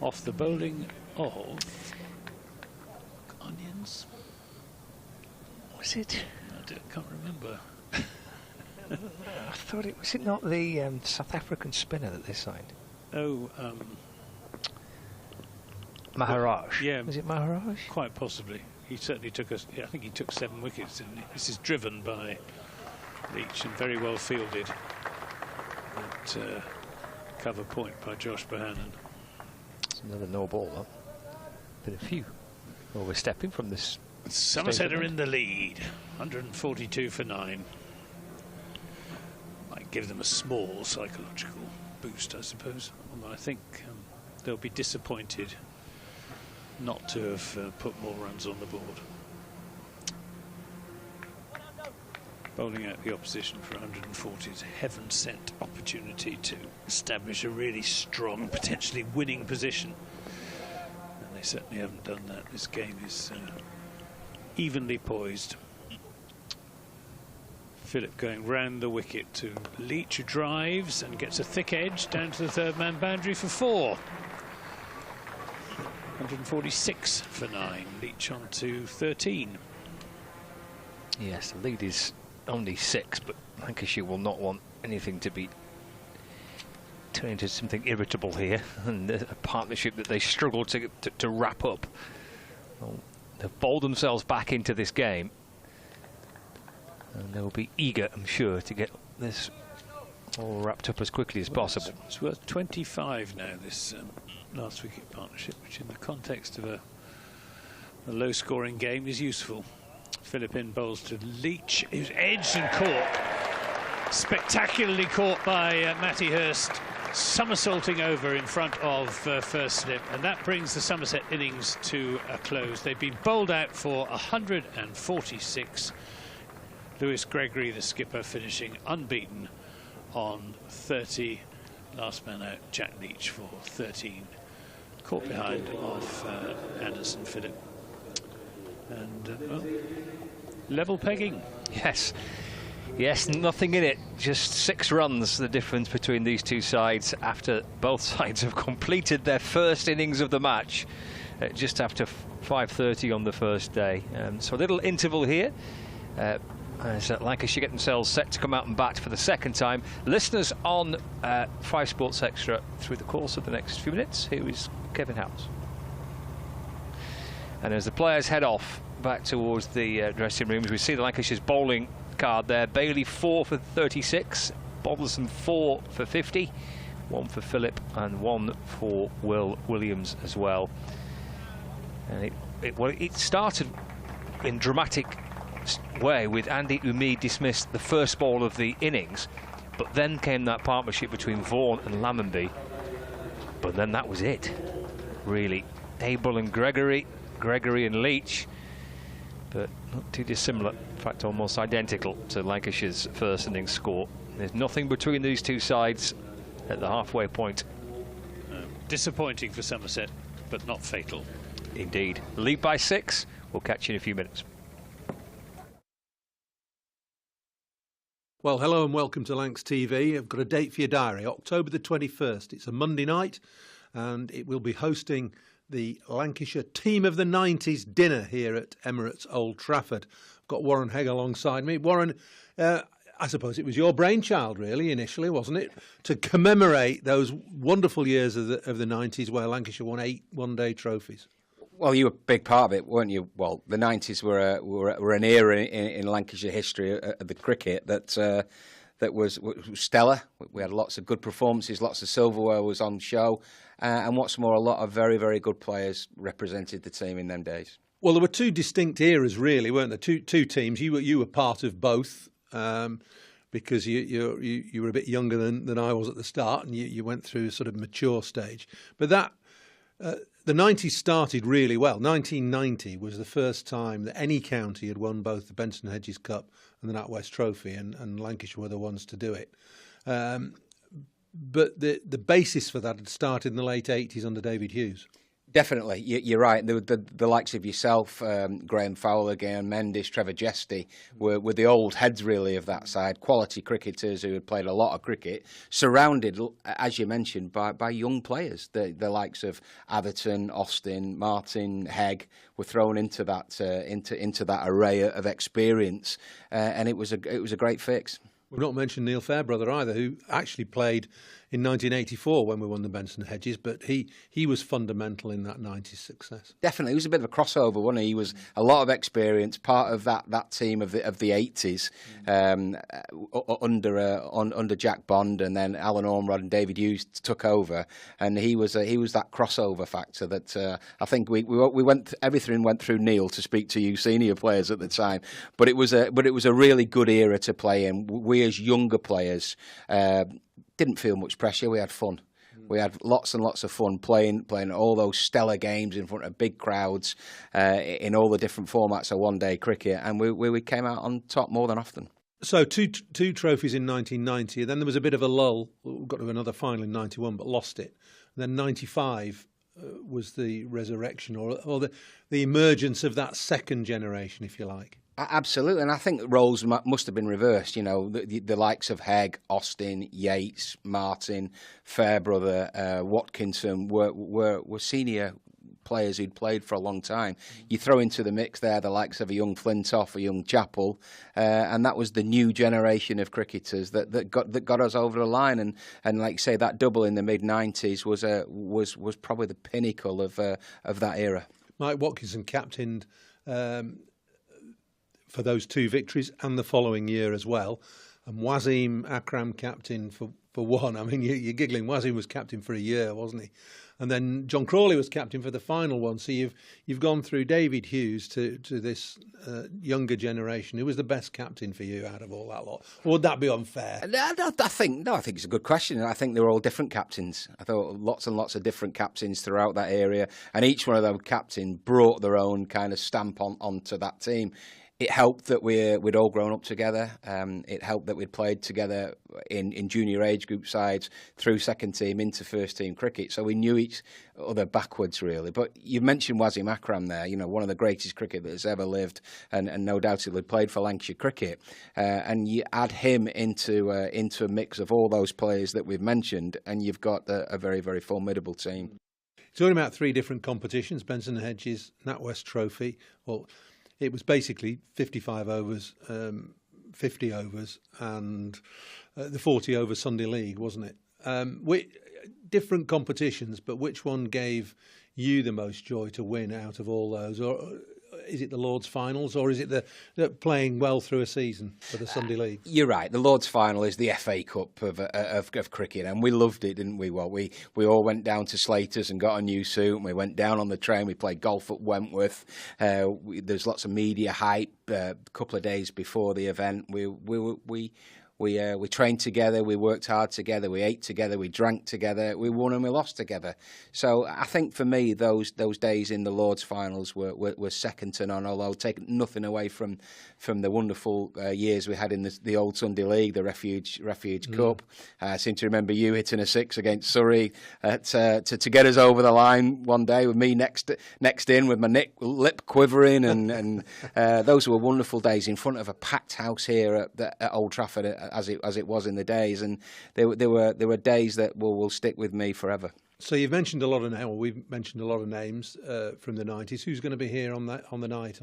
Off the bowling of Onions. Was it? I can't remember. I thought it was. It not the South African spinner that they signed? Oh, Maharaj. Yeah, was it Maharaj? Quite possibly. He certainly took us. Yeah, I think he took 7 wickets. And this is driven by Leach and very well fielded at cover point by Josh Bohannon. It's another no ball, though. Been a few overstepping from this. Somerset are in the lead. 142 for 9. Might give them a small psychological boost, I suppose. Although I think they'll be disappointed not to have put more runs on the board. Bowling out the opposition for 140 is a heaven-sent opportunity to establish a really strong, potentially winning position. And they certainly haven't done that. This game is evenly poised. Philip going round the wicket to Leach, who drives and gets a thick edge down to the third-man boundary for 4. 146 for 9. Leach on to 13. Yes, the lead is only 6, but Lancashire will not want anything to be turned into something irritable here, and a partnership that they struggle to wrap up. Well, they've bowled themselves back into this game, and they'll be eager, I'm sure, to get this all wrapped up as quickly as possible. It's worth 25 now, this last wicket partnership, which in the context of a low-scoring game is useful. Philip in bowls to Leach, who's edged and caught. Spectacularly caught by Matty Hurst, somersaulting over in front of first slip, and that brings the Somerset innings to a close. They've been bowled out for 146. Lewis Gregory, the skipper, finishing unbeaten on 30. Last man out, Jack Leach for 13. Caught behind of Anderson Phillip. And well, level pegging. Yes. Yes, nothing in it. Just 6 runs, the difference between these two sides after both sides have completed their first innings of the match just after 5:30 on the first day. So a little interval here. As Lancashire get themselves set to come out and bat for the second time. Listeners on 5 Sports Extra through the course of the next few minutes. Here is Kevin House. And as the players head off back towards the dressing rooms, we see the Lancashire's bowling card there. Bailey 4 for 36, Bothersome 4 for 50, 1 for Philip and 1 for Will Williams as well. And it started in dramatic way with Andy Umeed dismissed the first ball of the innings, but then came that partnership between Vaughan and Lammonby. But then that was it, really. Abel and Gregory and Leach, but not too dissimilar fact almost identical to Lancashire's first innings score. There's nothing between these two sides at the halfway point. Disappointing for Somerset, but not fatal. Indeed. Lead by 6. We'll catch you in a few minutes. Well, hello and welcome to Lancs TV. I've got a date for your diary, October the 21st. It's a Monday night, and it will be hosting the Lancashire Team of the 90s dinner here at Emirates Old Trafford. I've got Warren Hegg alongside me. Warren, I suppose it was your brainchild, really, initially, wasn't it? To commemorate those wonderful years of the 90s where Lancashire won 8 one-day trophies. Well, you were a big part of it, weren't you? Well, the 90s were an era in Lancashire history of the cricket that was stellar. We had lots of good performances, lots of silverware was on show, and what's more, a lot of very, very good players represented the team in them days. Well, there were 2 distinct eras, really, weren't there? Two teams. You were part of both. Because you were a bit younger than I was at the start, and you went through a sort of mature stage. But the 90s started really well. 1990 was the first time that any county had won both the Benson Hedges Cup and the NatWest Trophy, and Lancashire were the ones to do it. But the basis for that had started in the late 80s under David Hughes. Definitely, you're right. The likes of yourself, Graham Fowler, Gayon Mendes, Trevor Jesty were the old heads really of that side. Quality cricketers who had played a lot of cricket, surrounded, as you mentioned, by young players. The likes of Atherton, Austin, Martin, Hegg were thrown into that into that array of experience, and it was a great fix. We've not mentioned Neil Fairbrother either, who actually played in 1984 when we won the Benson Hedges, but he was fundamental in that 90s success. Definitely, he was a bit of a crossover, wasn't he? He was a lot of experience, part of that team of the 80s, under Jack Bond, and then Alan Ormrod and David Hughes took over, and he was that crossover factor that I think everything went through Neil to speak to you senior players at the time, but it was a really good era to play in. We as younger players didn't feel much pressure. We had fun. We had lots and lots of fun playing all those stellar games in front of big crowds in all the different formats of one-day cricket, and we came out on top more than often. So two trophies in 1990, then there was a bit of a lull. We got to another final in 91, but lost it. And then 95 was the resurrection or the emergence of that second generation, if you like. Absolutely, and I think roles must have been reversed. You know, the likes of Hegg, Austin, Yates, Martin, Fairbrother, Watkinson were senior players who'd played for a long time. You throw into the mix there the likes of a young Flintoff, a young Chappell, and that was the new generation of cricketers that got us over the line. And like you say, that double in the mid-90s was probably the pinnacle of that era. Mike Watkinson captained for those 2 victories and the following year as well. And Wasim Akram captain for one. I mean, you're giggling. Wasim was captain for a year, wasn't he? And then John Crawley was captain for the final one. So you've gone through David Hughes to this younger generation. Who was the best captain for you out of all that lot? Or would that be unfair? I think it's a good question. I think they were all different captains. I thought lots and lots of different captains throughout that area, and each one of them captains brought their own kind of stamp onto that team. It helped that we'd all grown up together. It helped that we'd played together in junior age group sides through second team into first team cricket. So we knew each other backwards, really. But you mentioned Wasim Akram there, you know, one of the greatest cricketers ever lived, and no doubt he'll have played for Lancashire cricket. And you add him into a mix of all those players that we've mentioned, and you've got a very, very formidable team. Talking about 3 different competitions, Benson Hedges, NatWest Trophy. Well, it was basically 55 overs, 50 overs, and the 40 over Sunday League, wasn't it? Different competitions, but which one gave you the most joy to win out of all those? Or is it the Lord's Finals, or is it the playing well through a season for the Sunday League? You're right. The Lord's Final is the FA Cup of cricket, and we loved it, didn't we? Well, we all went down to Slater's and got a new suit, and we went down on the train. We played golf at Wentworth. There's lots of media hype. A couple of days before the event, we We trained together, we worked hard together, we ate together, we drank together, we won and we lost together. So I think for me, those days in the Lord's finals were second to none. Although take nothing away from the wonderful years we had in the old Sunday League, the Refuge Cup. I seem to remember you hitting a 6 against Surrey to get us over the line one day, with me next in with my lip quivering, and those were wonderful days in front of a packed house here at Old Trafford, as it was in the days, and there were days that will stick with me forever. So you've mentioned a lot of names. We've mentioned a lot of names from the 90s. Who's going to be here on the night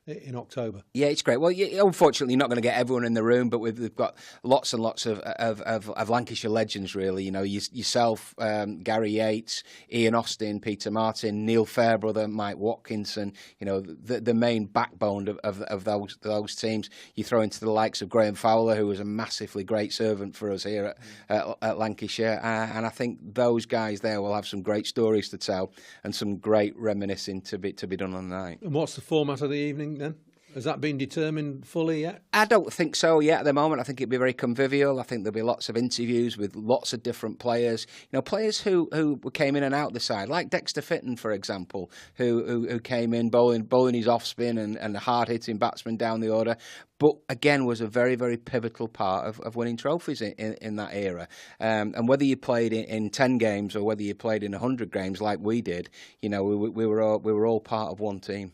in October? Yeah, it's great. Well, unfortunately, you're not going to get everyone in the room, but we've got lots and lots of Lancashire legends, really. You know, yourself, Gary Yates, Ian Austin, Peter Martin, Neil Fairbrother, Mike Watkinson. You know, the main backbone of those teams. You throw into the likes of Graham Fowler, who was a massively great servant for us here at Lancashire, and I think those guys there will have some great stories to tell and some great reminiscing to be done on the night. And what's the format of the evening then? Has that been determined fully yet? I don't think so yet at the moment. I think it'll be very convivial. I think there'll be lots of interviews with lots of different players. You know, players who came in and out the side, like Dexter Fitton, for example, who came in bowling his off spin and hard hitting batsman down the order. But again, was a very, very pivotal part of winning trophies in that era. And whether you played in 10 games or whether you played in 100 games like we did, you know, we were all part of one team.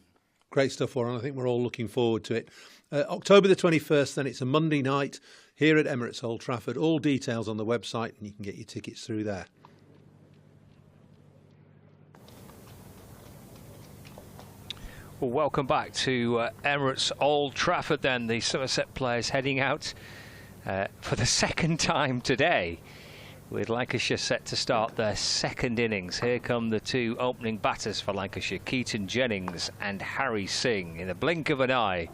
Great stuff, Warren. I think we're all looking forward to it. October the 21st, then it's a Monday night here at Emirates Old Trafford. All details on the website, and you can get your tickets through there. Well, welcome back to Emirates Old Trafford then. The Somerset players heading out for the second time today, with Lancashire set to start their second innings. Here come the two opening batters for Lancashire, Keaton Jennings and Harry Singh. In a blink of an eye,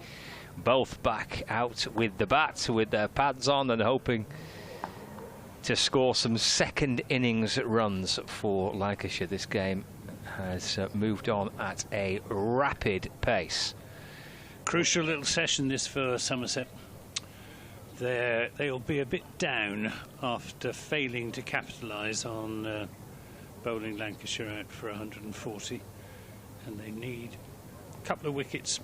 both back out with the bat, with their pads on, and hoping to score some second innings runs for Lancashire. This game has moved on at a rapid pace. Crucial little session this for Somerset. They'll be a bit down after failing to capitalise on bowling Lancashire out for 140, and they need a couple of wickets,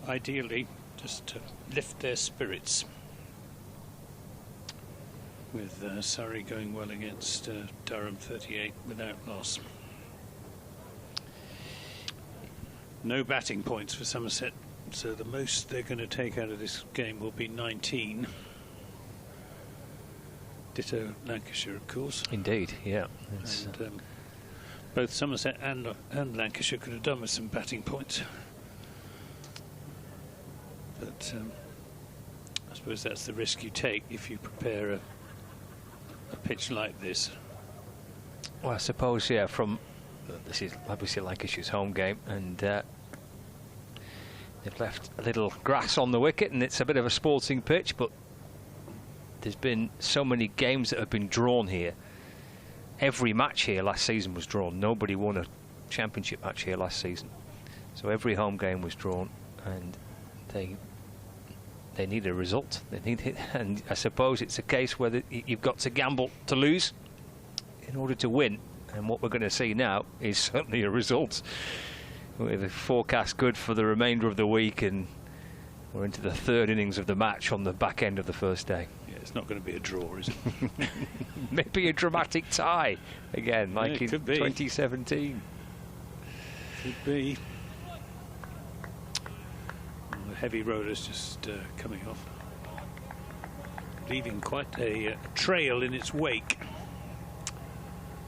ideally, just to lift their spirits. With Surrey going well against Durham 38 without loss. No batting points for Somerset. So the most they're going to take out of this game will be 19. Ditto Lancashire, of course. Indeed, yeah. And, both Somerset and Lancashire could have done with some batting points. But I suppose that's the risk you take if you prepare a pitch like this. Well, I suppose, yeah, this is obviously Lancashire's home game, and they've left a little grass on the wicket, and it's a bit of a sporting pitch, but there's been so many games that have been drawn here. Every match here last season was drawn. Nobody won a championship match here last season. So every home game was drawn, and they need a result. They need it, and I suppose it's a case where you've got to gamble to lose in order to win. And what we're going to see now is certainly a result. With the forecast good for the remainder of the week, and we're into the third innings of the match on the back end of the first day. Yeah, it's not going to be a draw, is it? Maybe a dramatic tie again, like in 2017. Could be. And the heavy roller's just coming off, leaving quite a trail in its wake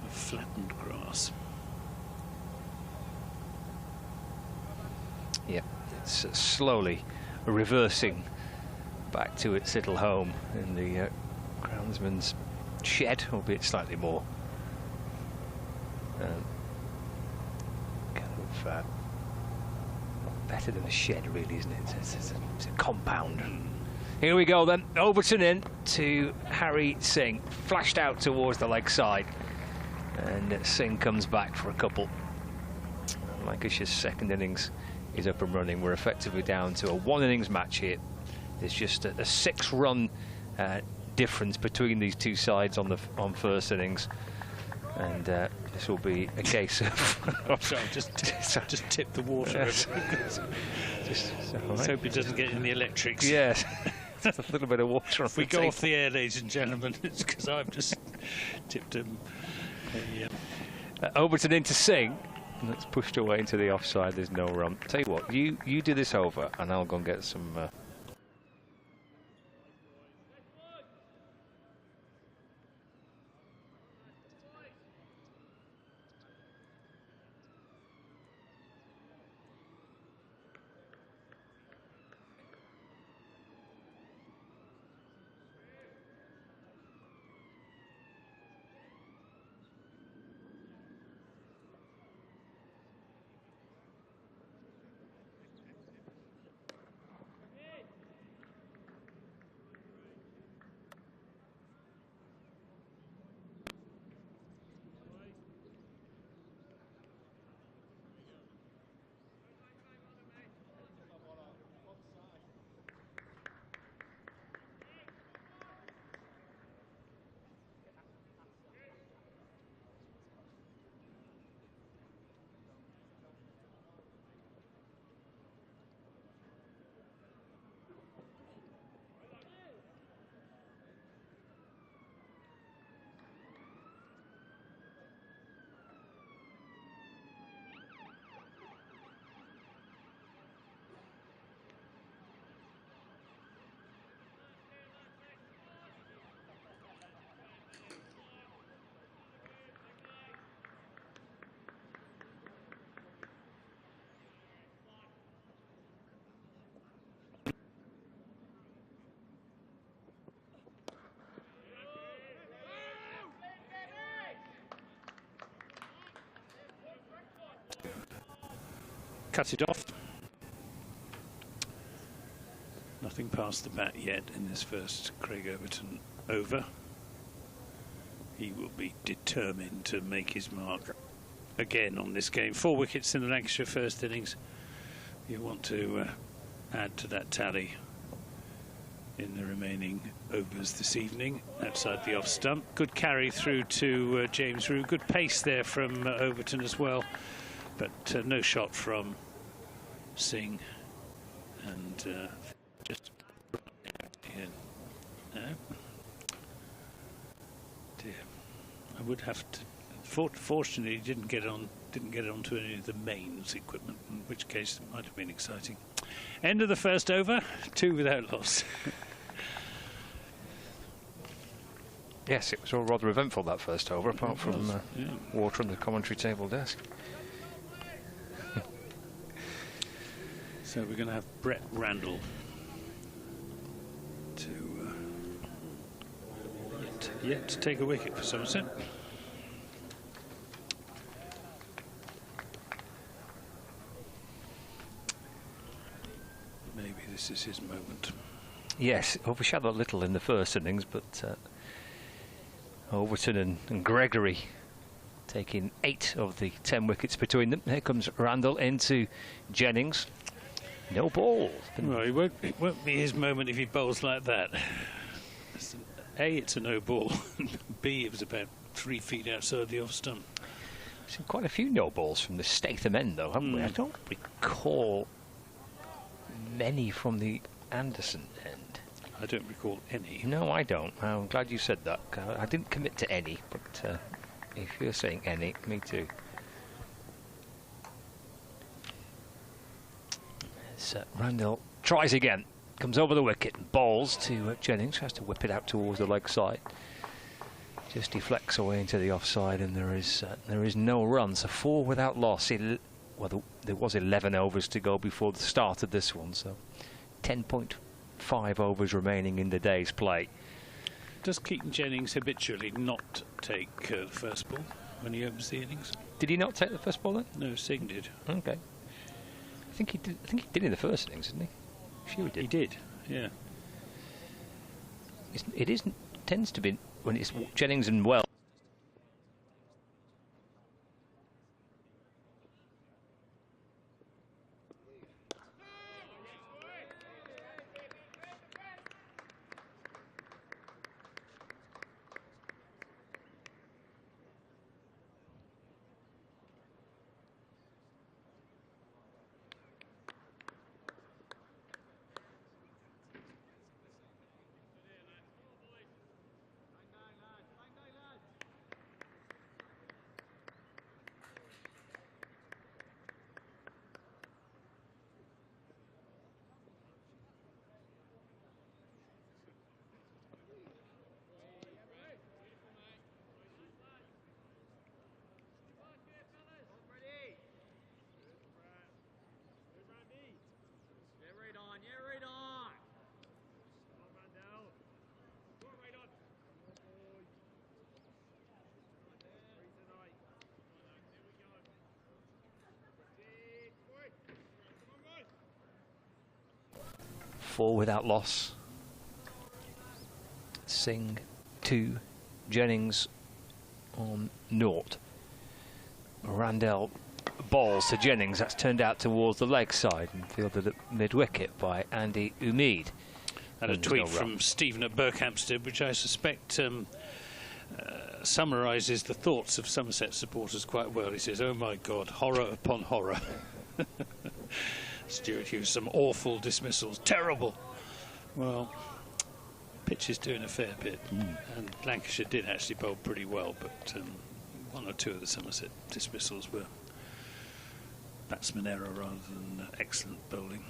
of flattened grass. Yeah, it's slowly reversing back to its little home in the groundsman's shed, albeit slightly more better than a shed, really, isn't it? It's a compound. Here we go then, Overton in to Harry Singh, flashed out towards the leg side, and Singh comes back for a couple. Lancashire's second innings is up and running. We're effectively down to a one innings match here There's just a 6-run difference between these two sides on first innings, and this will be a case of. Sorry, just tip the water. Yes. Let's hope it doesn't get in the electrics. Yes. A little bit of water. If we go off the air, ladies and gentlemen, it's because I've just tipped him. Overton into Singh. And it's pushed away into the offside. There's no run. Tell you what, you do this over, and I'll go and get some. Cut it off. Nothing past the bat yet in this first Craig Overton over. He will be determined to make his mark again on this game. 4 wickets in the Lancashire first innings. You want to add to that tally in the remaining overs this evening outside the off stump. Good carry through to James Rue. Good pace there from Overton as well, but no shot from Singh, and just no. Dear, I would have to. Fortunately, he didn't get onto any of the mains equipment, in which case it might have been exciting. End of the first over, 2 without loss. Yes, it was all rather eventful, that first over, apart from water on the commentary table desk. So we're going to have Brett Randall yet to take a wicket for Somerset. Maybe this is his moment. Yes, overshadowed a little in the first innings, but Overton and Gregory taking 8 of the 10 wickets between them. Here comes Randall into Jennings. No ball. Well, it won't be his moment if he bowls like that. A, it's a no ball. B, it was about 3 feet outside the off stump. We've seen quite a few no balls from the Statham end, though, haven't we? I don't recall many from the Anderson end. I don't recall any. No, I don't. I'm glad you said that. I didn't commit to any, but if you're saying any, me too. Randall tries again, comes over the wicket and bowls to Jennings, has to whip it out towards the leg side. Just deflects away into the offside, and there is no run. So 4 without loss. Well, there was 11 overs to go before the start of this one, so 10.5 overs remaining in the day's play. Does Keaton Jennings habitually not take the first ball when he opens the innings? Did he not take the first ball then? No, Singh did. Okay. I think he did in the first innings, didn't he? Sure he did. He did, yeah. Tends to be when it's Jennings and Wells. 4 without loss. Singh 2, Jennings on 0. Randell balls to Jennings. That's turned out towards the leg side and fielded at mid-wicket by Andy Umeed. And a tweet from Stephen at Berkhamsted, which I suspect summarises the thoughts of Somerset supporters quite well. He says, "Oh my God, horror upon horror." Stuart Hughes, some awful dismissals, terrible. Well, pitch is doing a fair bit, and Lancashire did actually bowl pretty well, but 1 or 2 of the Somerset dismissals were batsman error rather than excellent bowling.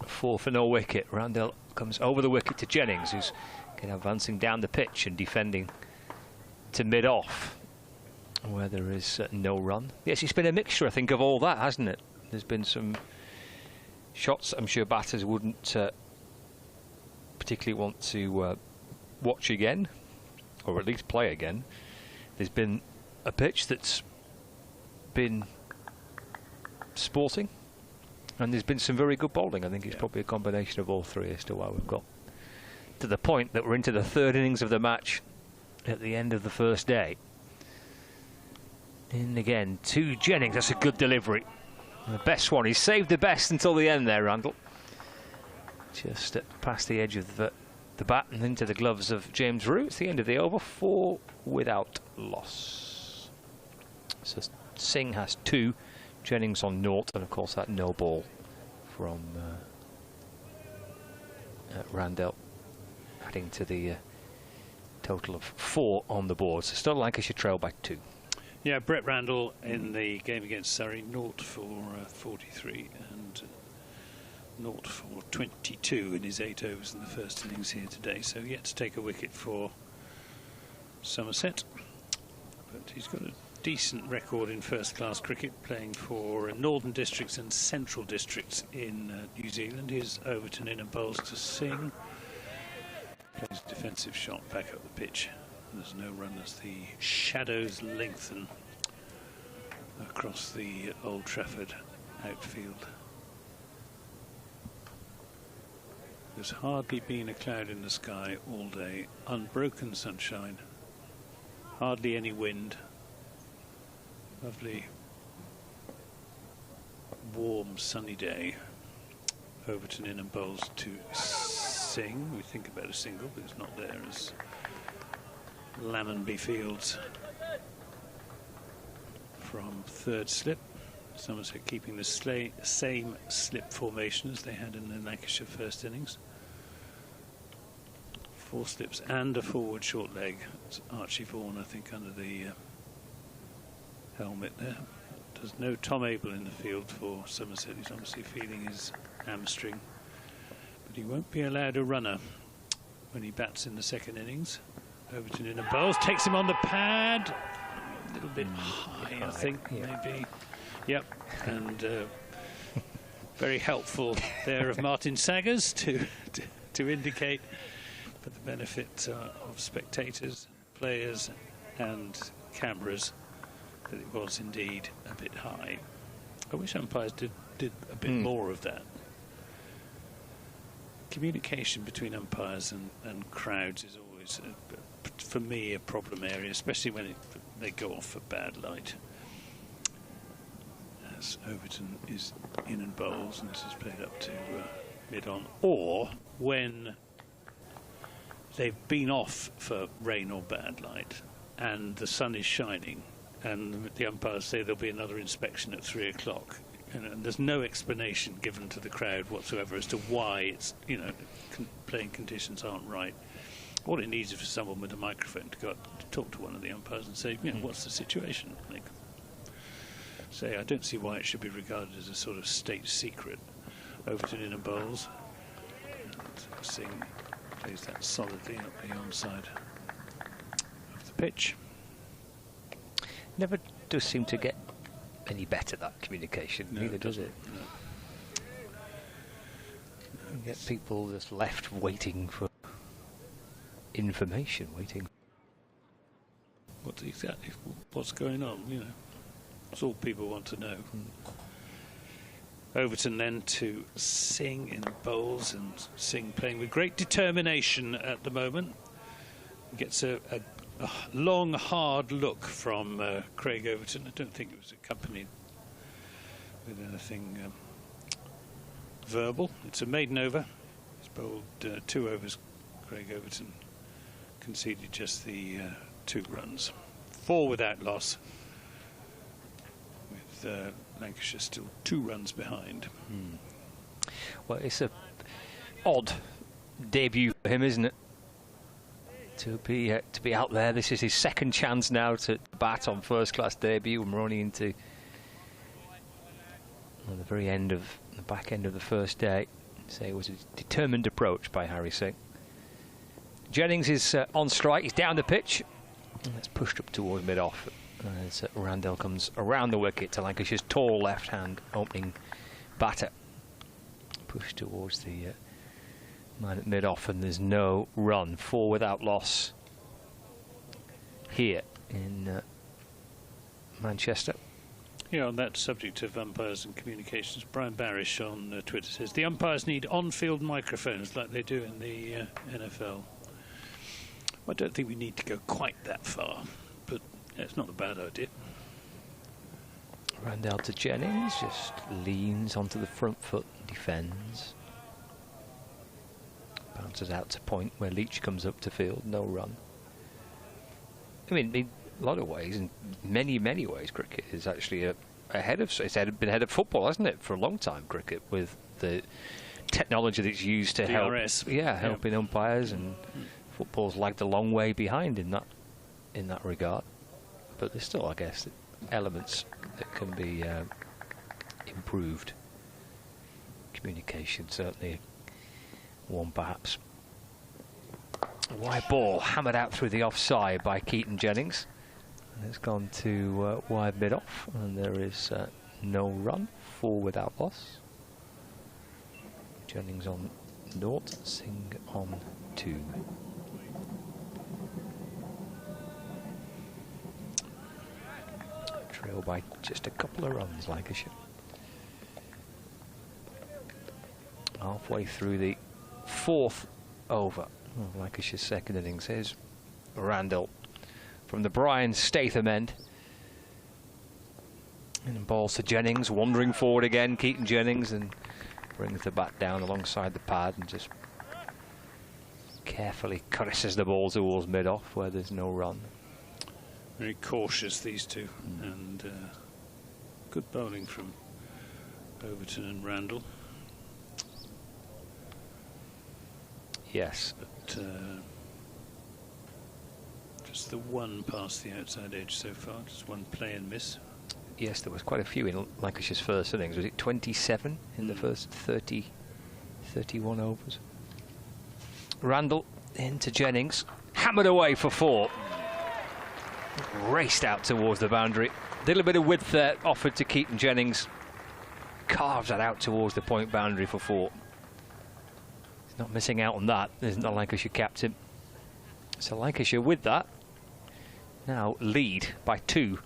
4 for no wicket. Randell comes over the wicket to Jennings, who's advancing down the pitch and defending to mid-off, where there is no run. Yes, it's been a mixture, I think, of all that, hasn't it? There's been some shots I'm sure batters wouldn't particularly want to watch again, or at least play again. There's been a pitch that's been sporting, and there's been some very good bowling. I think it's probably a combination of all 3 as to why we've got to the point that we're into the 3rd innings of the match at the end of the first day. In again to Jennings. That's a good delivery. And the best one. He's saved the best until the end there, Randall. Just past the edge of the bat and into the gloves of James Root. It's the end of the over. 4 without loss. So Singh has 2, Jennings on 0, and of course that no ball from Randell, adding to the total of 4 on the board. So still Lancashire trail by 2. Yeah, Brett Randall in the game against Surrey, 0 for 43 and 0 for 22 in his 8 overs in the first innings here today. So yet to take a wicket for Somerset, but he's got a decent record in first-class cricket, playing for Northern Districts and Central Districts in New Zealand. Here's Overton in and bowls to Singh. Plays a defensive shot back up the pitch. There's no run as the shadows lengthen across the Old Trafford outfield. There's hardly been a cloud in the sky all day. Unbroken sunshine. Hardly any wind. Lovely, warm, sunny day. Overton in and bowls to Singh. We think about a single, but it's not there as Lammonby fields from 3rd slip. Somerset keeping the same slip formation as they had in the Lancashire first innings. 4 slips and a forward short leg. It's Archie Vaughan, I think, under the helmet there. There's no Tom Abel in the field for Somerset. He's obviously feeling his hamstring, but he won't be allowed a runner when he bats in the 2nd innings. Overton in and bowls, takes him on the pad, a little bit high, I think, maybe. Yep, and very helpful there of Martin Saggers to indicate, for the benefit of spectators, players and cameras, that it was indeed a bit high. I wish umpires did a bit more of that. Communication between umpires and crowds is always, for me, a problem area, especially when they go off for bad light. As Overton is in and bowls, and this is played up to mid-on, or when they've been off for rain or bad light and the sun is shining, and the umpires say there'll be another inspection at 3 o'clock, and there's no explanation given to the crowd whatsoever as to why it's, playing conditions aren't right. All it needs is for someone with a microphone to go up to talk to one of the umpires and say, what's the situation? Like, say, I don't see why it should be regarded as a sort of state secret. Overton in and bowls, and Singh plays that solidly up the onside of the pitch. Never does seem to get any better, that communication, neither does it? No. You get people just left waiting for information, waiting. What's going on, That's all people want to know. Overton then to Singh in bowls, and Singh playing with great determination at the moment. Gets a long, hard look from Craig Overton. I don't think it was accompanied with anything verbal. It's a maiden over. He's bowled 2 overs. Craig Overton conceded just the 2 runs. 4 without loss, with Lancashire still 2 runs behind. Well, it's a odd debut for him, isn't it? To be out there. This is his second chance now to bat on first-class debut, and we're only into the very end of the back end of the first day. So it was a determined approach by Harry Singh. Jennings is on strike. He's down the pitch. It's pushed up towards mid-off as Randell comes around the wicket to Lancashire's tall left-hand opening batter. Pushed towards the man at mid-off, and there's no run. 4 without loss here in Manchester. Yeah, on that subject of umpires and communications, Brian Barish on Twitter says the umpires need on-field microphones like they do in the NFL. I don't think we need to go quite that far, but it's not a bad idea. Randell to Jennings, just leans onto the front foot, defends. Bounces out to point where Leach comes up to field, no run. I mean, in a lot of ways, in many ways, cricket is actually ahead of. It's been ahead of football, hasn't it, for a long time? Cricket, with the technology that's used to DRS. helping umpires, and football's lagged a long way behind in that regard. But there's still, I guess, elements that can be improved. Communication, certainly one perhaps. A wide ball hammered out through the offside by Keaton Jennings. And it's gone to wide mid-off, and there is no run. 4 without loss. Jennings on 0, Singh on 2. Trail by just a couple of runs, Lancashire. Halfway through the 4th over. Lancashire's second innings. Here's Randall from the Brian Statham end. And balls to Jennings, wandering forward again, Keaton Jennings, and brings the bat down alongside the pad and just carefully caresses the ball towards mid-off where there's no run. Very cautious, these two, and good bowling from Overton and Randall. Yes. But just the one past the outside edge so far, just one play and miss. Yes, there was quite a few in Lancashire's first innings. Was it 27 in the first 31 overs? Randall into Jennings, hammered away for 4. Raced out towards the boundary. A little bit of width there offered to Keaton Jennings. Carves that out towards the point boundary for 4. He's not missing out on that, isn't the Lancashire captain. So Lancashire with that now lead by 2.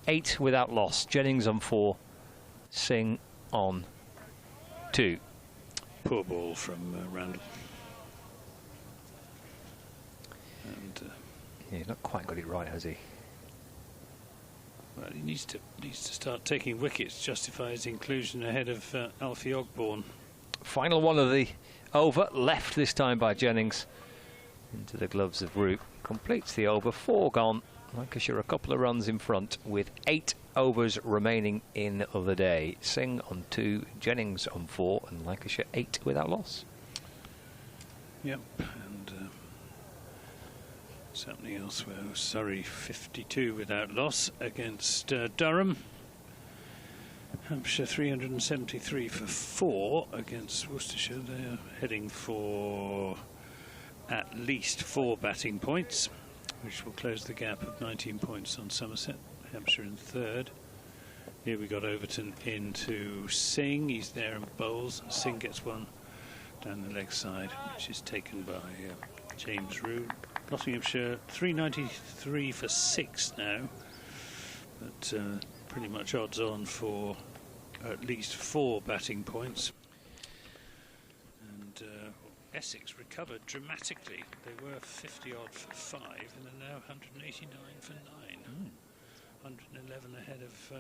8 without loss. Jennings on 4. Singh on 2. Poor ball from Randall. And yeah, he's not quite got it right, has he? Well, he needs to start taking wickets, justify his inclusion ahead of Alfie Ogborn. Final one of the over, left this time by Jennings into the gloves of Root. Completes the over, 4 gone. Lancashire a couple of runs in front with 8 overs remaining in the day. Singh on 2, Jennings on 4, and Lancashire 8 without loss. Yep, and something elsewhere. Surrey 52 without loss against Durham. Hampshire 373 for 4 against Worcestershire. They're heading for at least 4 batting points, which will close the gap of 19 points on Somerset. Hampshire in 3rd. Here we got Overton into Singh. He's there and bowls. Singh gets one down the leg side, which is taken by James Root. Nottinghamshire 393 for 6 now, but pretty much odds on for at least 4 batting points. And Essex recovered dramatically. They were 50 odd for 5 and are now 189 for 9. 111 ahead of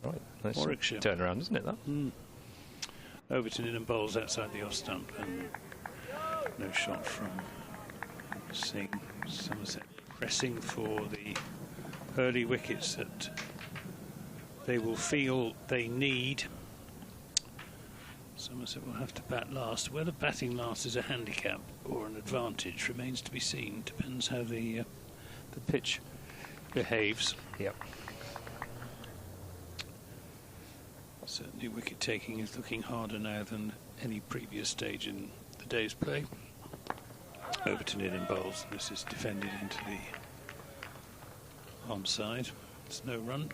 Right, nice Warwickshire. turnaround, isn't it, that? Overton in and bowls outside the off stump, and no shot from Singh. Somerset pressing for the early wickets that they will feel they need. Somerset will have to bat last. Whether batting last is a handicap or an advantage remains to be seen. Depends how the pitch behaves. Yep. Certainly wicket taking is looking harder now than any previous stage in the day's play. Overton in and bowls. This is defended into the onside. It's no run.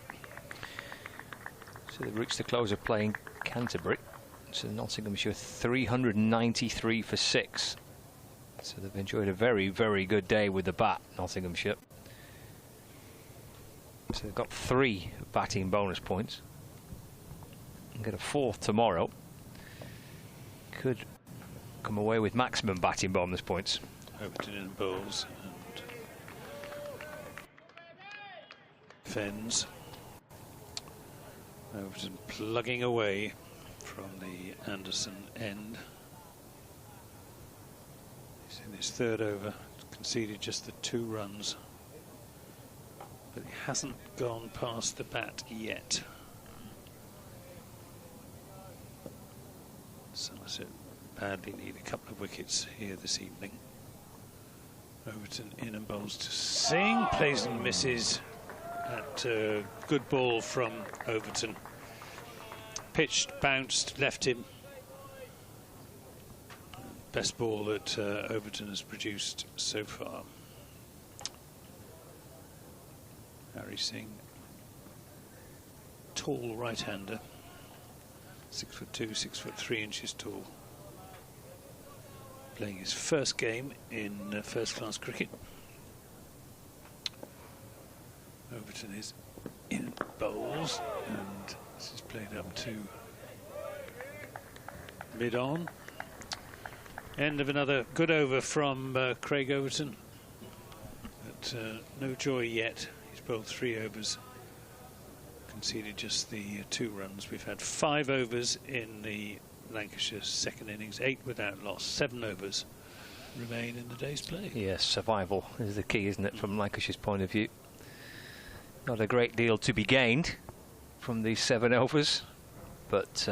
So they've reached the close of playing Canterbury. So Nottinghamshire 393 for 6. So they've enjoyed a very, very good day with the bat, Nottinghamshire. So they've got 3 batting bonus points. And get a 4th tomorrow. Could come away with maximum batting bonus points. Overton in bowls and Fens. Overton plugging away from the Anderson end. He's in his 3rd over, conceded just the 2 runs, but he hasn't gone past the bat yet. Somerset badly need a couple of wickets here this evening. Overton in and bowls to Singh, plays and misses at good ball from Overton. Pitched, bounced, left him. Best ball that Overton has produced so far. Harry Singh, tall right-hander, 6'2", 6'3" tall. Playing his first game in first-class cricket. Overton is in bowls, and this is played up to mid-on. End of another good over from Craig Overton, but no joy yet. He's bowled 3 overs, conceded just the 2 runs. We've had 5 overs in the Lancashire second innings, 8 without loss. 7 overs remain in the day's play. Yes, survival is the key, isn't it, from Lancashire's point of view. Not a great deal to be gained from these 7 overs, but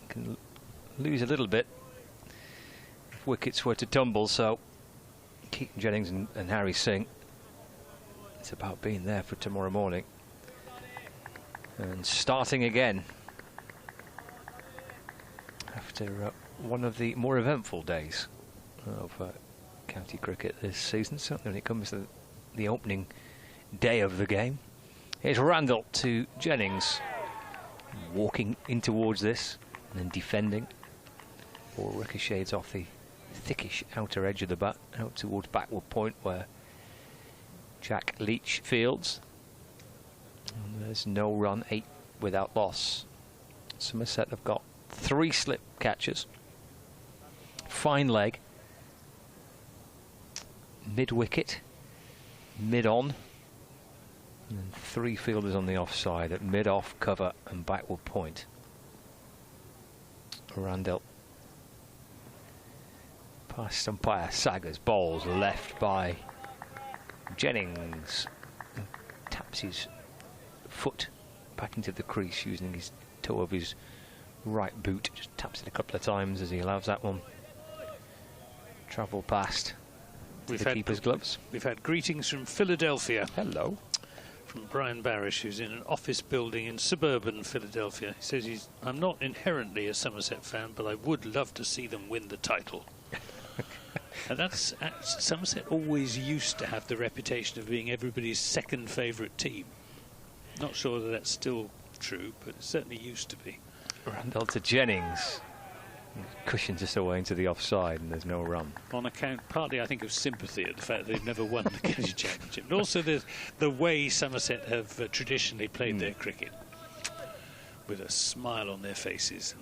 can lose a little bit if wickets were to tumble. So Keaton Jennings and Harry Singh, it's about being there for tomorrow morning and starting again after one of the more eventful days of county cricket this season, certainly when it comes to the opening day of the game. Here's Randall to Jennings, walking in towards this and then defending. Ball ricochets off the thickish outer edge of the bat out towards backward point where Jack Leach fields. And there's no run, 8 without loss. Somerset have got 3 slip catches, fine leg, mid wicket, mid on, and then 3 fielders on the offside at mid off, cover and backward point. Randall past umpire Saggers, bowls left by Jennings, taps his foot back into the crease using his toe of his right boot, just taps it a couple of times as he allows that one travel past the keeper's gloves. We've had greetings from Philadelphia. Hello. From Brian Barish, who's in an office building in suburban Philadelphia. He says I'm not inherently a Somerset fan, but I would love to see them win the title. And that's Somerset always used to have the reputation of being everybody's second favourite team. Not sure that that's still true, but it certainly used to be. Randall to Jennings. Cushions us away into the offside and there's no run. On account, partly I think of sympathy at the fact that they've never won the county championship, but also the way Somerset have traditionally played their cricket, with a smile on their faces.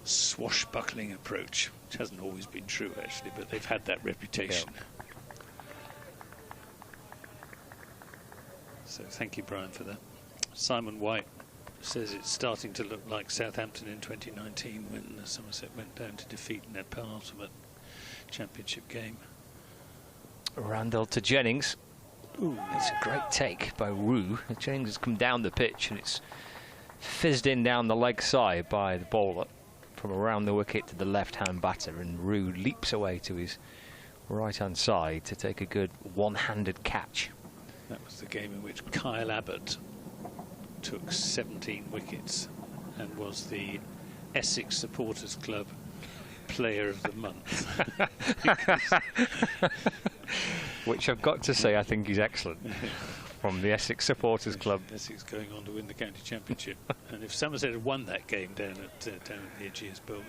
Swashbuckling approach, which hasn't always been true actually, but they've had that reputation. Yeah. So thank you, Brian, for that. Simon White says it's starting to look like Southampton in 2019 when Somerset went down to defeat in that penultimate championship game. Randall to Jennings. Ooh, it's a great take by Roux. Jennings has come down the pitch and it's fizzed in down the leg side by the bowler from around the wicket to the left-hand batter, and Roux leaps away to his right-hand side to take a good one-handed catch. That was the game in which Kyle Abbott took 17 wickets and was the Essex Supporters Club Player of the Month. Which I've got to say, I think he's excellent. From the Essex Supporters Club. Essex going on to win the county championship. And if Somerset had won that game down at the Aegeus Bowling,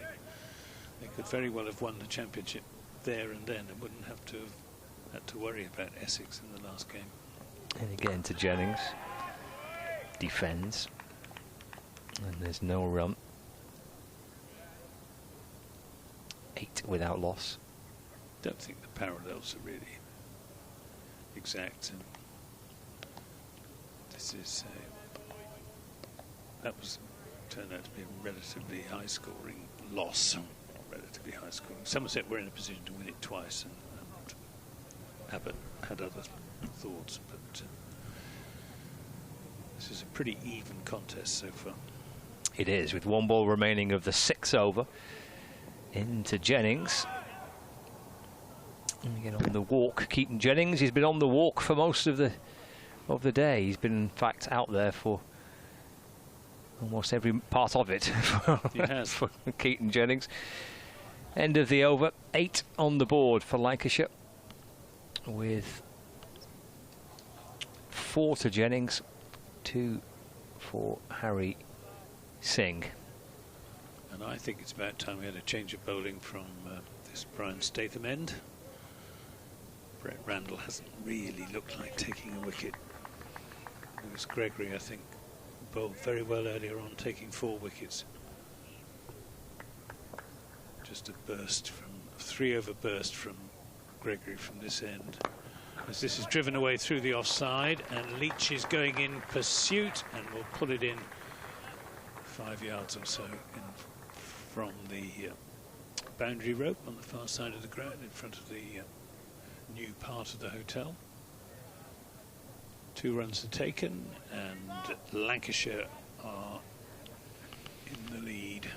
they could very well have won the championship there and then, and wouldn't have to have had to worry about Essex in the last game. And again to Jennings. Defends. And there's no run. 8 without loss. Don't think the parallels are really exact. And this is that was turned out to be a relatively high-scoring loss. Relatively high-scoring. Somerset were in a position to win it twice, and Abbott had other thoughts, but this is a pretty even contest so far. It is, with 1 ball remaining of the 6th over. Into Jennings. And again on the walk, Keaton Jennings. He's been on the walk for most of the day. He's been, in fact, out there for almost every part of it. He has. For Keaton Jennings. End of the over. 8 on the board for Lancashire, with 4 to Jennings, 2 for Harry Singh. And I think it's about time we had a change of bowling from this Brian Statham end. Brett Randall hasn't really looked like taking a wicket. Lewis Gregory, I think, bowled very well earlier on, taking 4 wickets. Just a burst from 3 over burst from Gregory from this end. As this is driven away through the offside, and Leach is going in pursuit and will pull it in 5 yards or so from the boundary rope on the far side of the ground in front of the new part of the hotel. 2 runs are taken and Lancashire are in the lead.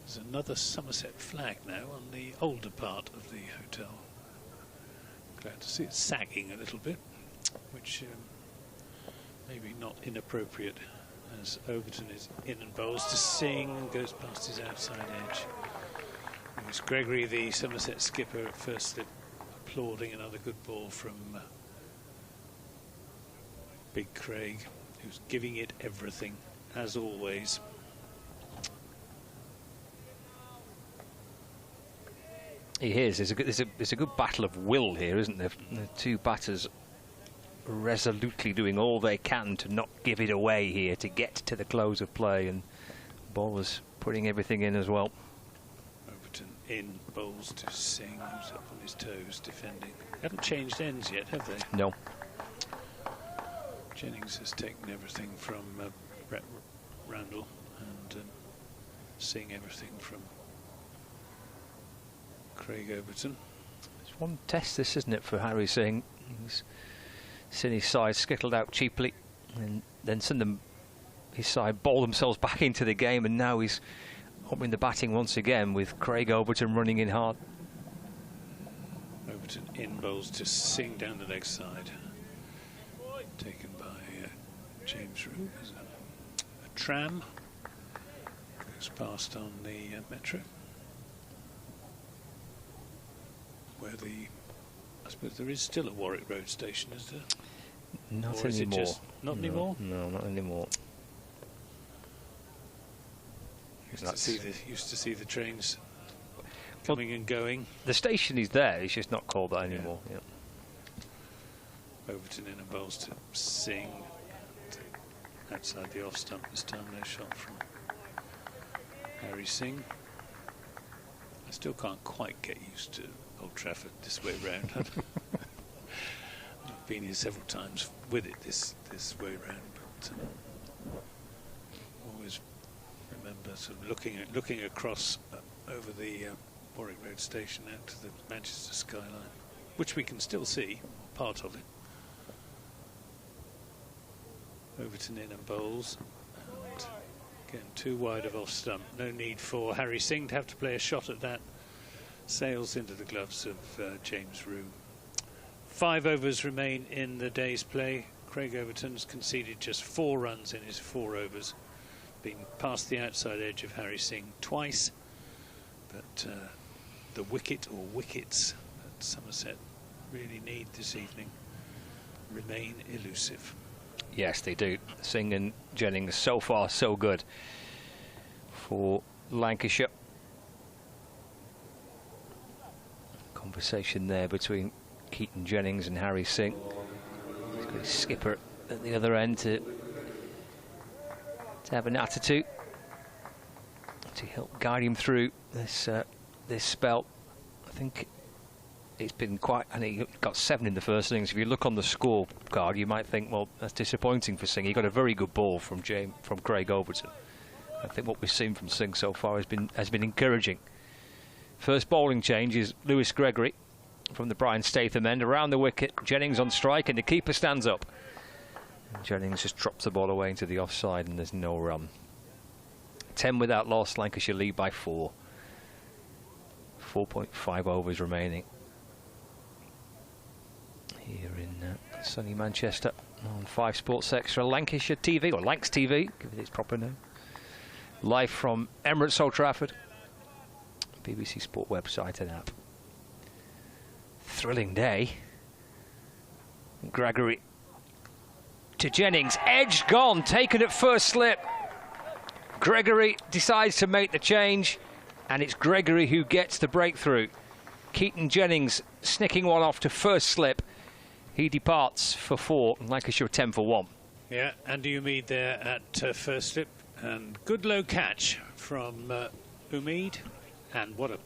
There's another Somerset flag now on the older part of the hotel. Glad to see it sagging a little bit, which maybe not inappropriate, as Overton is in and bowls to Singh and goes past his outside edge. It was Gregory, the Somerset skipper, at first slip, applauding another good ball from Big Craig, who's giving it everything, as always. He is. There's a good battle of will here, isn't there? The 2 batters resolutely doing all they can to not give it away here, to get to the close of play, and bowlers putting everything in as well. Overton in, bowls to Singh, who's up on his toes defending. Haven't changed ends yet, have they? No. Jennings has taken everything from Brett Randall, and Singh everything from Craig Overton. It's one test, this, isn't it, for Harry Singh? He's seen his side skittled out cheaply, and then seen them, his side bowl themselves back into the game, and now he's opening the batting once again with Craig Overton running in hard. Overton in, bowls to Singh down the leg side. Taken by James Roux as a tram. Goes past on the metro. Where I suppose there is still a Warwick Road station, is there? Not or is anymore. It just not anymore? No, not anymore. Used to see the trains coming and going. The station is there, it's just not called that anymore. Yeah. Overton in and bowls to Singh. outside the off stump this time. No shot from Harry Singh. I still can't quite get used to Old Trafford this way round. I've been here several times with it this way round, but always remember sort of looking across over the Warwick Road station out to the Manchester skyline, which we can still see part of it. Overton in and bowls, and again too wide of off stump. No need for Harry Singh to have to play a shot at that. Sails into the gloves of James Roux. 5 overs remain in the day's play. Craig Overton's conceded just 4 runs in his 4 overs, being past the outside edge of Harry Singh twice, but the wicket or wickets that Somerset really need this evening remain elusive. Yes, they do. Singh and Jennings, so far so good for Lancashire. Conversation there between Keaton Jennings and Harry Singh. He's got his skipper at the other end to have an attitude to help guide him through this spell. I think it's been quite. I think he got 7 in the first innings. If you look on the scorecard, you might think, well, that's disappointing for Singh. He got a very good ball from Craig Overton. I think what we've seen from Singh so far has been encouraging. First bowling change is Lewis Gregory from the Brian Statham end. Around the wicket, Jennings on strike, and the keeper stands up. And Jennings just drops the ball away into the offside, and there's no run. 10 without loss, Lancashire lead by 4. 4.5 overs remaining here in sunny Manchester on 5 Sports Extra, Lancashire TV, or Lancs TV, give it its proper name. Live from Emirates Old Trafford, BBC Sport website and app. Thrilling day. Gregory to Jennings, edge gone, taken at first slip. Gregory decides to make the change, and it's Gregory who gets the breakthrough. Keaton Jennings snicking one off to first slip. He departs for 4, and Lancashire 10 for 1. Yeah, Andy Umeed there at first slip, and good low catch from Umeed, and what an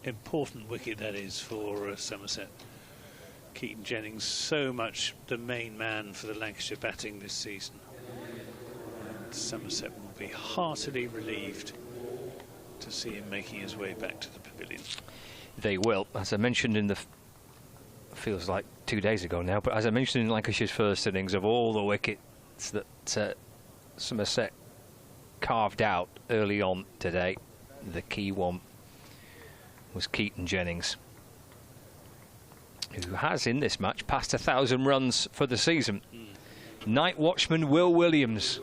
important wicket that is for Somerset. Keaton Jennings, so much the main man for the Lancashire batting this season. And Somerset will be heartily relieved to see him making his way back to the pavilion. They will, as I mentioned in the feels like 2 days ago now, but as I mentioned in Lancashire's first innings, of all the wickets that Somerset carved out early on today, the key one was Keaton Jennings, who has in this match passed 1,000 runs for the season. Night watchman Will Williams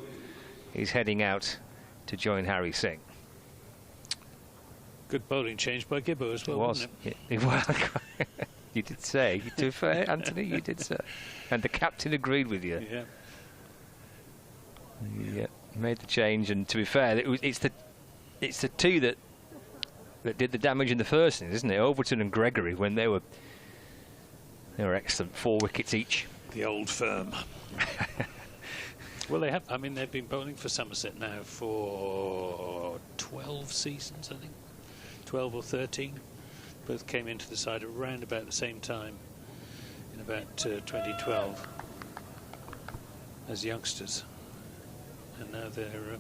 is heading out to join Harry Singh. Good bowling change by Gibbo as well, It was. wasn't it? Yeah, well, you did say. To be fair, Anthony, you did say. And the captain agreed with you. Yeah. Yeah, made the change, and to be fair, it's the two that did the damage in the first innings, isn't it? Overton and Gregory, when they were excellent, 4 wickets each. The old firm. Well, they have. I mean, they've been bowling for Somerset now for 12 seasons, I think. 12 or 13. Both came into the side around about the same time, in about 2012, as youngsters. And now they're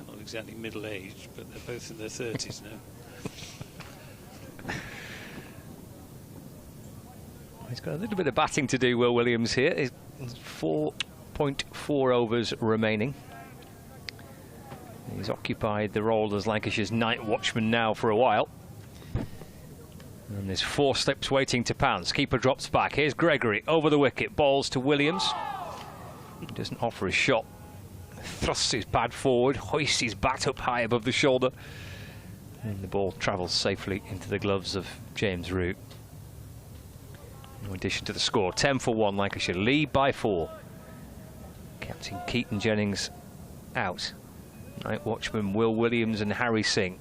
not exactly middle-aged, but they're both in their 30s now. He's got a little bit of batting to do, Will Williams here. It's 4.4 overs remaining. He's occupied the role as Lancashire's night watchman now for a while. And there's 4 slips waiting to pounce. Keeper drops back. Here's Gregory over the wicket. Balls to Williams. He doesn't offer a shot. Thrusts his pad forward. Hoists his bat up high above the shoulder. And the ball travels safely into the gloves of James Roux. In addition to the score, 10 for 1, Lancashire lead by 4. Captain Keaton Jennings out. Night watchman Will Williams and Harry Singh.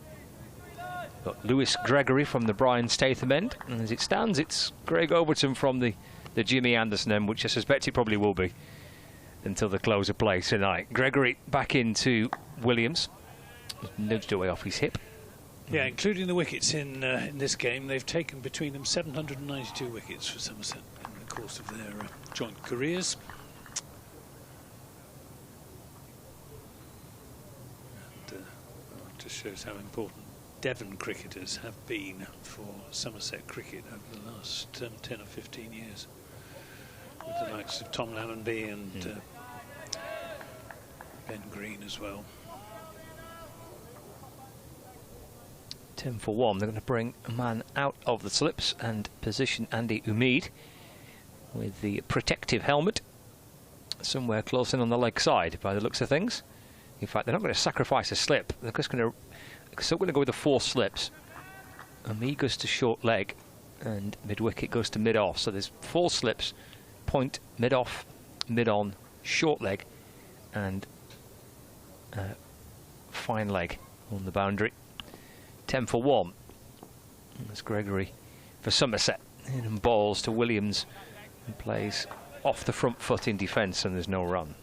Got Lewis Gregory from the Brian Statham end, and as it stands, it's Craig Overton from the Jimmy Anderson end, which I suspect it probably will be until the close of play tonight. Gregory back into Williams. Nudged away off his hip. Yeah, including the wickets in this game, they've taken between them 792 wickets for Somerset in the course of their joint careers. And it just shows how important Devon cricketers have been for Somerset cricket over the last 10 or 15 years, with the likes of Tom Lallenby and Ben Green as well. 10 for 1. They're going to bring a man out of the slips and position Andy Umeed with the protective helmet somewhere close in on the leg side by the looks of things. In fact, they're not going to sacrifice a slip. They're just going to go with the 4 slips. Umeed goes to short leg and mid-wicket goes to mid-off. So there's 4 slips, point, mid-off, mid-on, short leg and fine leg on the boundary. 10 for 1. That's Gregory for Somerset. And balls to Williams and plays off the front foot in defence, and there's no run.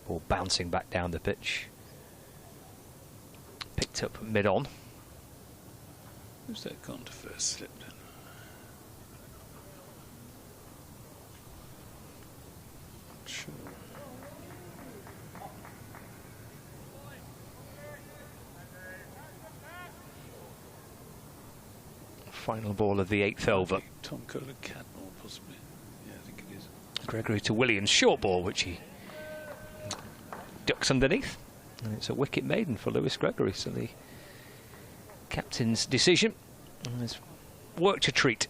Ball bouncing back down the pitch. Picked up mid-on. Who's that gone to first slip then? Sure. Final ball of the 8th over. Tom Kohler-Cadmore, possibly. Yeah, I think it is. Gregory to Williams, short ball, which he ducks underneath. And it's a wicket maiden for Lewis Gregory, so the captain's decision. And there's work to treat.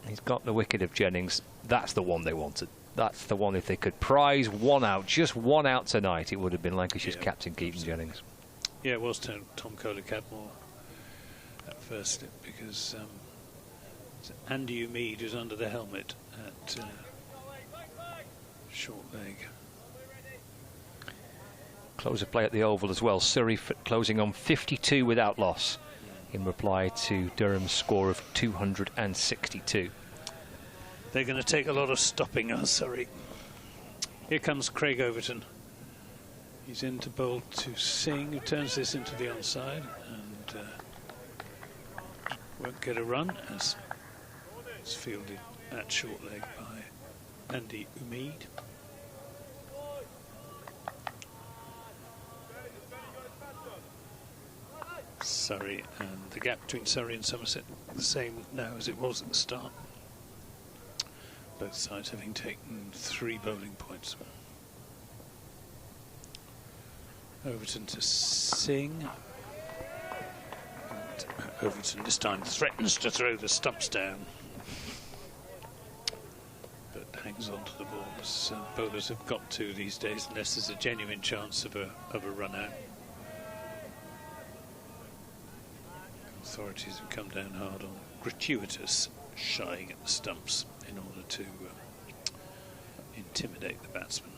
He's got the wicket of Jennings. That's the one they wanted. That's the one, if they could prize one out, just one out tonight, it would have been Lancashire's captain, Keaton Jennings. Yeah, it was Tom Kohler-Cadmore at first slip, because Andy Umeed is under the helmet at short leg. Close of play at the Oval as well. Surrey closing on 52 without loss in reply to Durham's score of 262. They're going to take a lot of stopping, Surrey. Here comes Craig Overton. He's in to bowl to Singh, who turns this into the onside and won't get a run as it's fielded at short leg by Andy Umeed. Surrey, and the gap between Surrey and Somerset the same now as it was at the start. Both sides having taken 3 bowling points. Overton to Singh. And Overton this time threatens to throw the stumps down, but hangs on to the ball, as bowlers have got to these days, unless there's a genuine chance of a run out. Authorities have come down hard on gratuitous shying at the stumps in order to intimidate the batsman.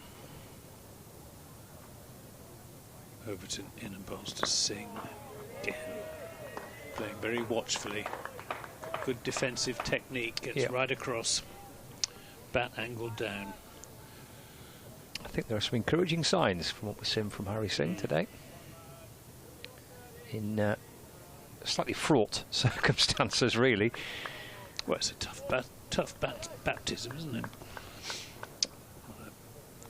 Overton in and bowls to Singh again, playing very watchfully. Good defensive technique, gets right across, bat angled down. I think there are some encouraging signs from what we've seen from Harry Singh today in slightly fraught circumstances, really. Well, it's a tough baptism, isn't it?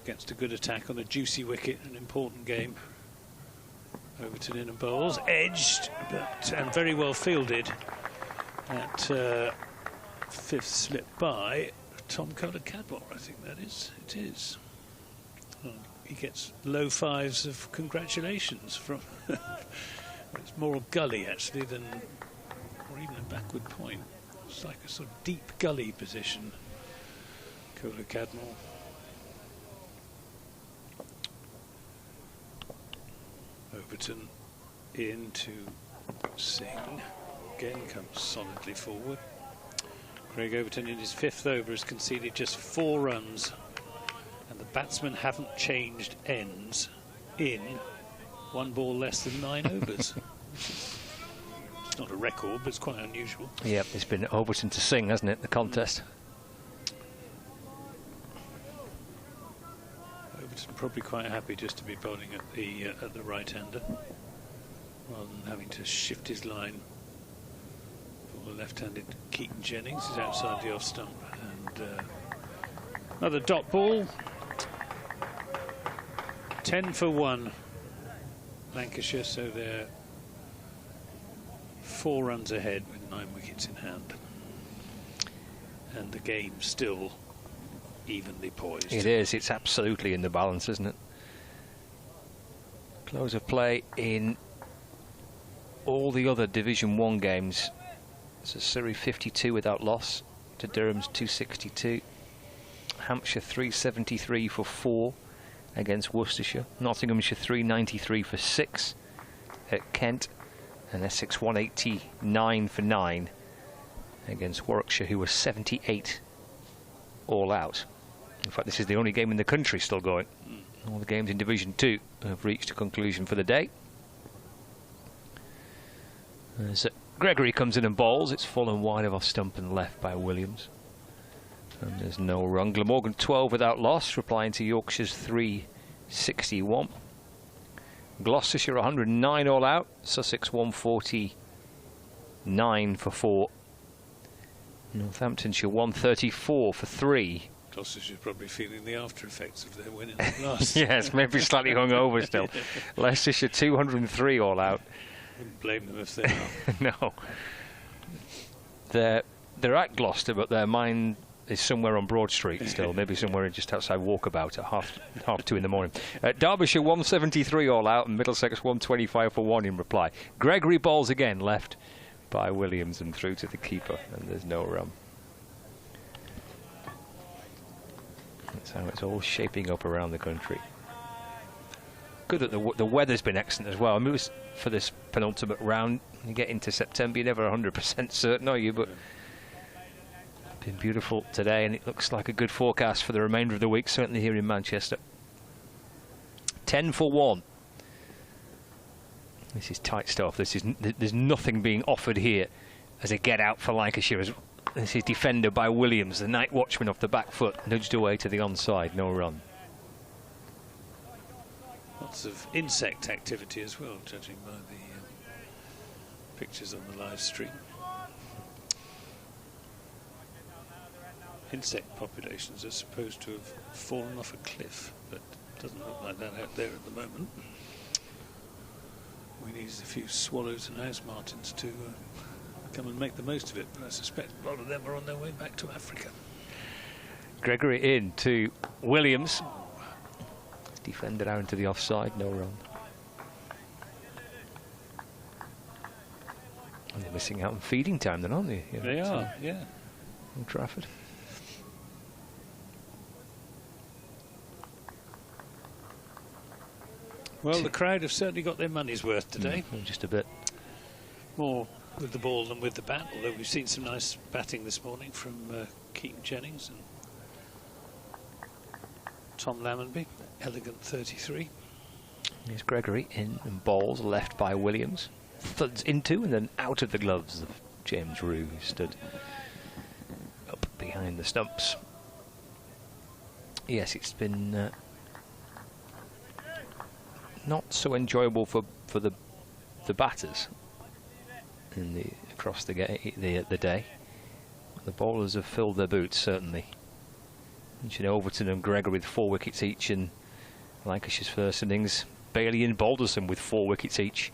Against a good attack on a juicy wicket, an important game. Overton in and bowls, edged, but and very well fielded at 5th slip by Tom Kohler-Cadmore, I think that is. It is. Well, he gets low 5s of congratulations from. It's more a gully actually than, or even a backward point. It's like a sort of deep gully position. Kohler-Cadmore. Overton into Singh. Again comes solidly forward. Craig Overton in his 5th over has conceded just 4 runs, and the batsmen haven't changed ends in 1 ball less than 9 overs. It's not a record, but it's quite unusual. Yep, it's been Overton to Singh, hasn't it, the contest? Overton probably quite happy just to be bowling at the right-hander, rather than having to shift his line for the left-handed Keaton Jennings. Is outside the off stump, and another dot ball. 10 for 1, Lancashire, so they're 4 runs ahead with 9 wickets in hand, and the game still evenly poised. It is. It's absolutely in the balance, isn't it? Close of play in all the other Division 1 games. So Surrey 52 without loss to Durham's 262. Hampshire 373 for 4 against Worcestershire. Nottinghamshire 393 for 6 at Kent. And Essex 189 for 9 against Warwickshire, who were 78 all out. In fact, this is the only game in the country still going. All the games in Division 2 have reached a conclusion for the day. As Gregory comes in and bowls, it's fallen wide of off stump and left by Williams. And there's no run. Glamorgan 12 without loss, replying to Yorkshire's 361. Gloucestershire 109 all out. Sussex 149 for 4. Northamptonshire 134 for 3. Gloucestershire's probably feeling the after effects of their winning at last. Yes, maybe slightly hungover still. Leicestershire 203 all out. Wouldn't blame them if they are. No. They're at Gloucester, but their mind is somewhere on Broad Street still, maybe somewhere just outside Walkabout at half 2 in the morning. Derbyshire 173 all out and Middlesex 125 for 1 in reply. Gregory bowls again, left by Williams and through to the keeper, and there's no run. That's how it's all shaping up around the country. Good that the weather's been excellent as well. I mean, it was for this penultimate round. You get into September, you're never 100% certain, are you? But it's been beautiful today, and it looks like a good forecast for the remainder of the week, certainly here in Manchester. 10 for 1. This is tight stuff. There's nothing being offered here as a get out for Lancashire. This is defender by Williams, the night watchman off the back foot, nudged away to the onside, no run. Lots of insect activity as well, judging by the pictures on the live stream. Insect populations are supposed to have fallen off a cliff, but it doesn't look like that out there at the moment. We need a few swallows and house martins to come and make the most of it, but I suspect a lot of them are on their way back to Africa. Gregory in to Williams. Defended out into the offside, no run. And they're missing out on feeding time then, aren't they? They are, yeah. Old Trafford. Well, the crowd have certainly got their money's worth today. Just a bit. More with the ball than with the bat, although we've seen some nice batting this morning from Keaton Jennings and Tom Lammonby. Elegant 33. Here's Gregory in and bowls, left by Williams. Thuds into and then out of the gloves of James Rue, who stood up behind the stumps. Yes, it's been not so enjoyable for the batters in across the day. The bowlers have filled their boots, certainly. Mention Overton and Gregory with 4 wickets each in Lancashire's first innings. Bailey and Balderson with 4 wickets each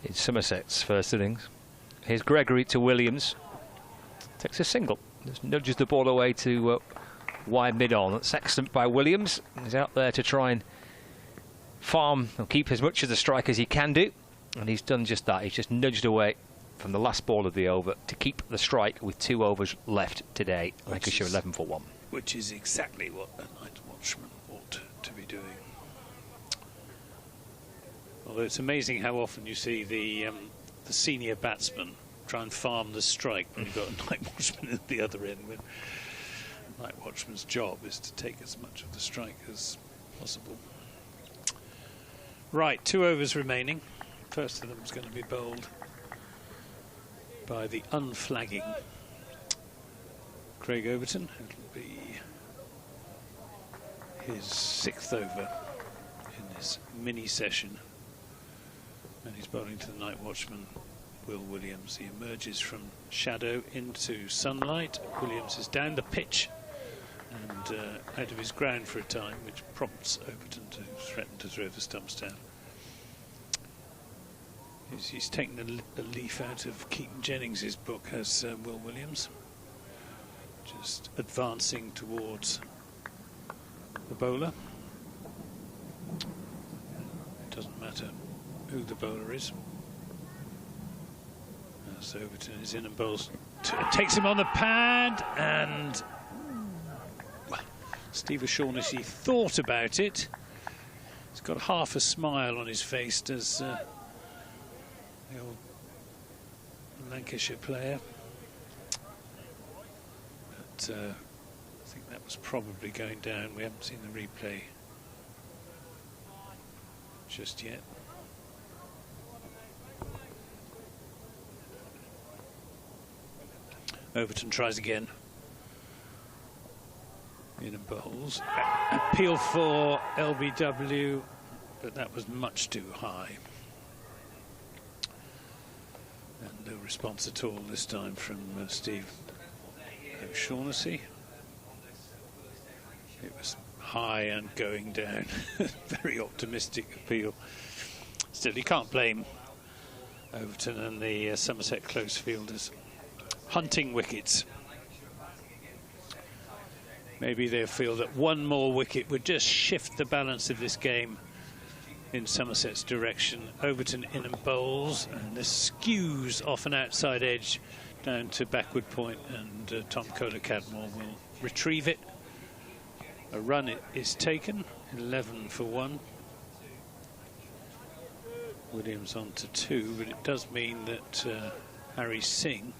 in Somerset's first innings. Here's Gregory to Williams. Takes a single. Just nudges the ball away to wide mid-on. That's excellent by Williams. He's out there to try and farm and keep as much of the strike as he can do. And he's done just that. He's just nudged away from the last ball of the over to keep the strike with 2 overs left today. Lancashire 11 for 1. Which is exactly what a night watchman ought to be doing. Although it's amazing how often you see the senior batsman try and farm the strike when you've got a night watchman at the other end, when the night watchman's job is to take as much of the strike as possible. Right, 2 overs remaining. First of them is going to be bowled by the unflagging Craig Overton. It'll be his 6th over in this mini session, and he's bowling to the night watchman, Will Williams. He emerges from shadow into sunlight. Williams is down the pitch and out of his ground for a time, which prompts Overton to threaten to throw the stumps down. He's taken a leaf out of Keaton Jennings' book, has Will Williams, just advancing towards the bowler. It doesn't matter who the bowler is. As Overton is in and bowls, takes him on the pad, and Steve O'Shaughnessy thought about it. He's got half a smile on his face, does the old Lancashire player. But I think that was probably going down. We haven't seen the replay just yet. Overton tries again. In and bowls. Appeal for LBW, but that was much too high. And no response at all this time from Steve O'Shaughnessy. It was high and going down. Very optimistic appeal. Still, you can't blame Overton and the Somerset close fielders. Hunting wickets. Maybe they'll feel that one more wicket would just shift the balance of this game in Somerset's direction. Overton in and bowls, and this skews off an outside edge down to backward point, and Tom Kohler-Cadmore will retrieve it. A run is taken, 11 for 1. Williams on to 2, but it does mean that Harry Singh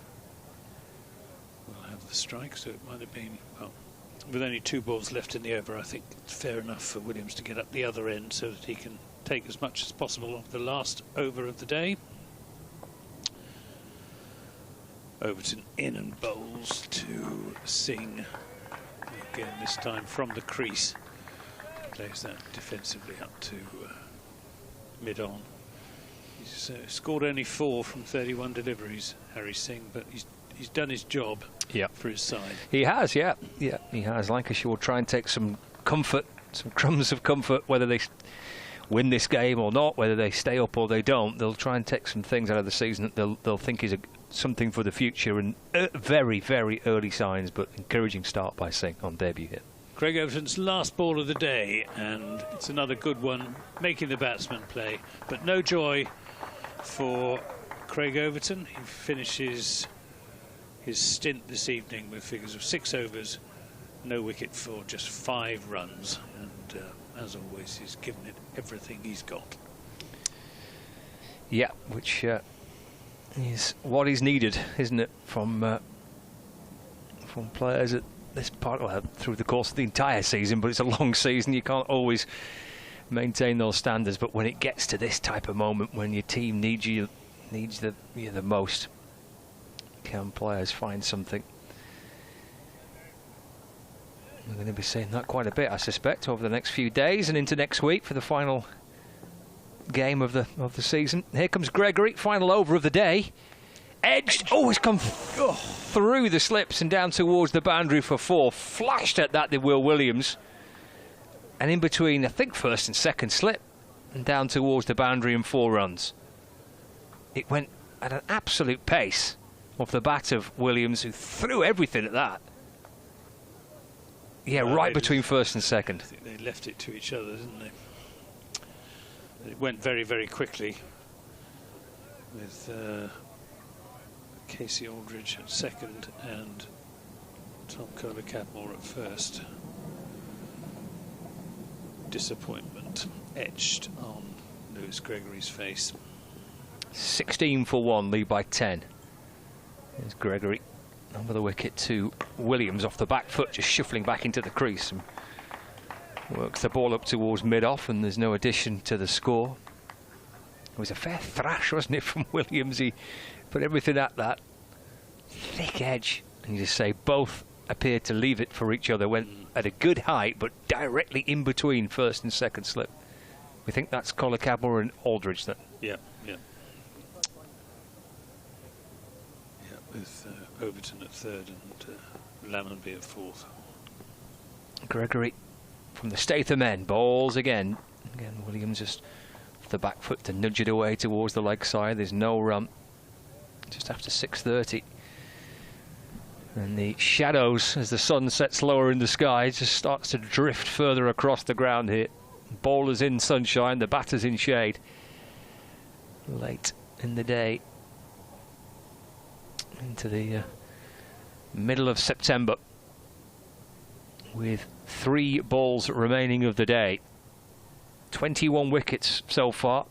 will have the strike, so it might have been, well, with only 2 balls left in the over, I think it's fair enough for Williams to get up the other end so that he can take as much as possible of the last over of the day. Overton in and bowls to Singh. Again, this time from the crease. Plays that defensively up to mid-on. He's scored only 4 from 31 deliveries, Harry Singh, but he's done his job for his side. He has, yeah, he has. Lancashire will try and take some comfort, some crumbs of comfort, whether they win this game or not, whether they stay up or they don't. They'll try and take some things out of the season that they'll think is something for the future, and very, very early signs, but encouraging start by Singh on debut here. Craig Overton's last ball of the day, and it's another good one, making the batsman play, but no joy for Craig Overton. He finishes his stint this evening with figures of 6 overs, no wicket for just 5 runs, and as always, he's given it everything he's got. Yeah, which is what is needed, isn't it, from players at this part, well, through the course of the entire season, but it's a long season, you can't always maintain those standards, but when it gets to this type of moment, when your team needs you the most, can players find something? We're going to be seeing that quite a bit, I suspect, over the next few days and into next week for the final game of the season. Here comes Gregory, final over of the day. Edged, it's come through the slips and down towards the boundary for 4. Flashed at that, did Will Williams. And in between, I think, first and second slip, and down towards the boundary and 4 runs. It went at an absolute pace off the bat of Williams, who threw everything at that. Yeah, right between first and second. I think they left it to each other, didn't they? It went very, very quickly with Casey Aldridge at second and Tom Kohler-Cadmore at first. Disappointment etched on Lewis Gregory's face. 16 for 1, lead by 10. There's Gregory over the wicket to Williams off the back foot, just shuffling back into the crease and works the ball up towards mid-off, and there's no addition to the score. It was a fair thrash, wasn't it, from Williams? He put everything at that thick edge, and you just say both appeared to leave it for each other, went at a good height, but directly in between first and second slip. We think that's Collar Cadmore and Aldridge then. Yeah. With Overton at third and Lammonby at fourth. Gregory from the Statham end, balls again. Again, Williams just off the back foot to nudge it away towards the leg side. There's no run. Just after 6:30. And the shadows, as the sun sets lower in the sky, just starts to drift further across the ground here. Bowlers in sunshine, the batters in shade. Late in the day. Into the middle of September. With 3 balls remaining of the day. 21 wickets so far.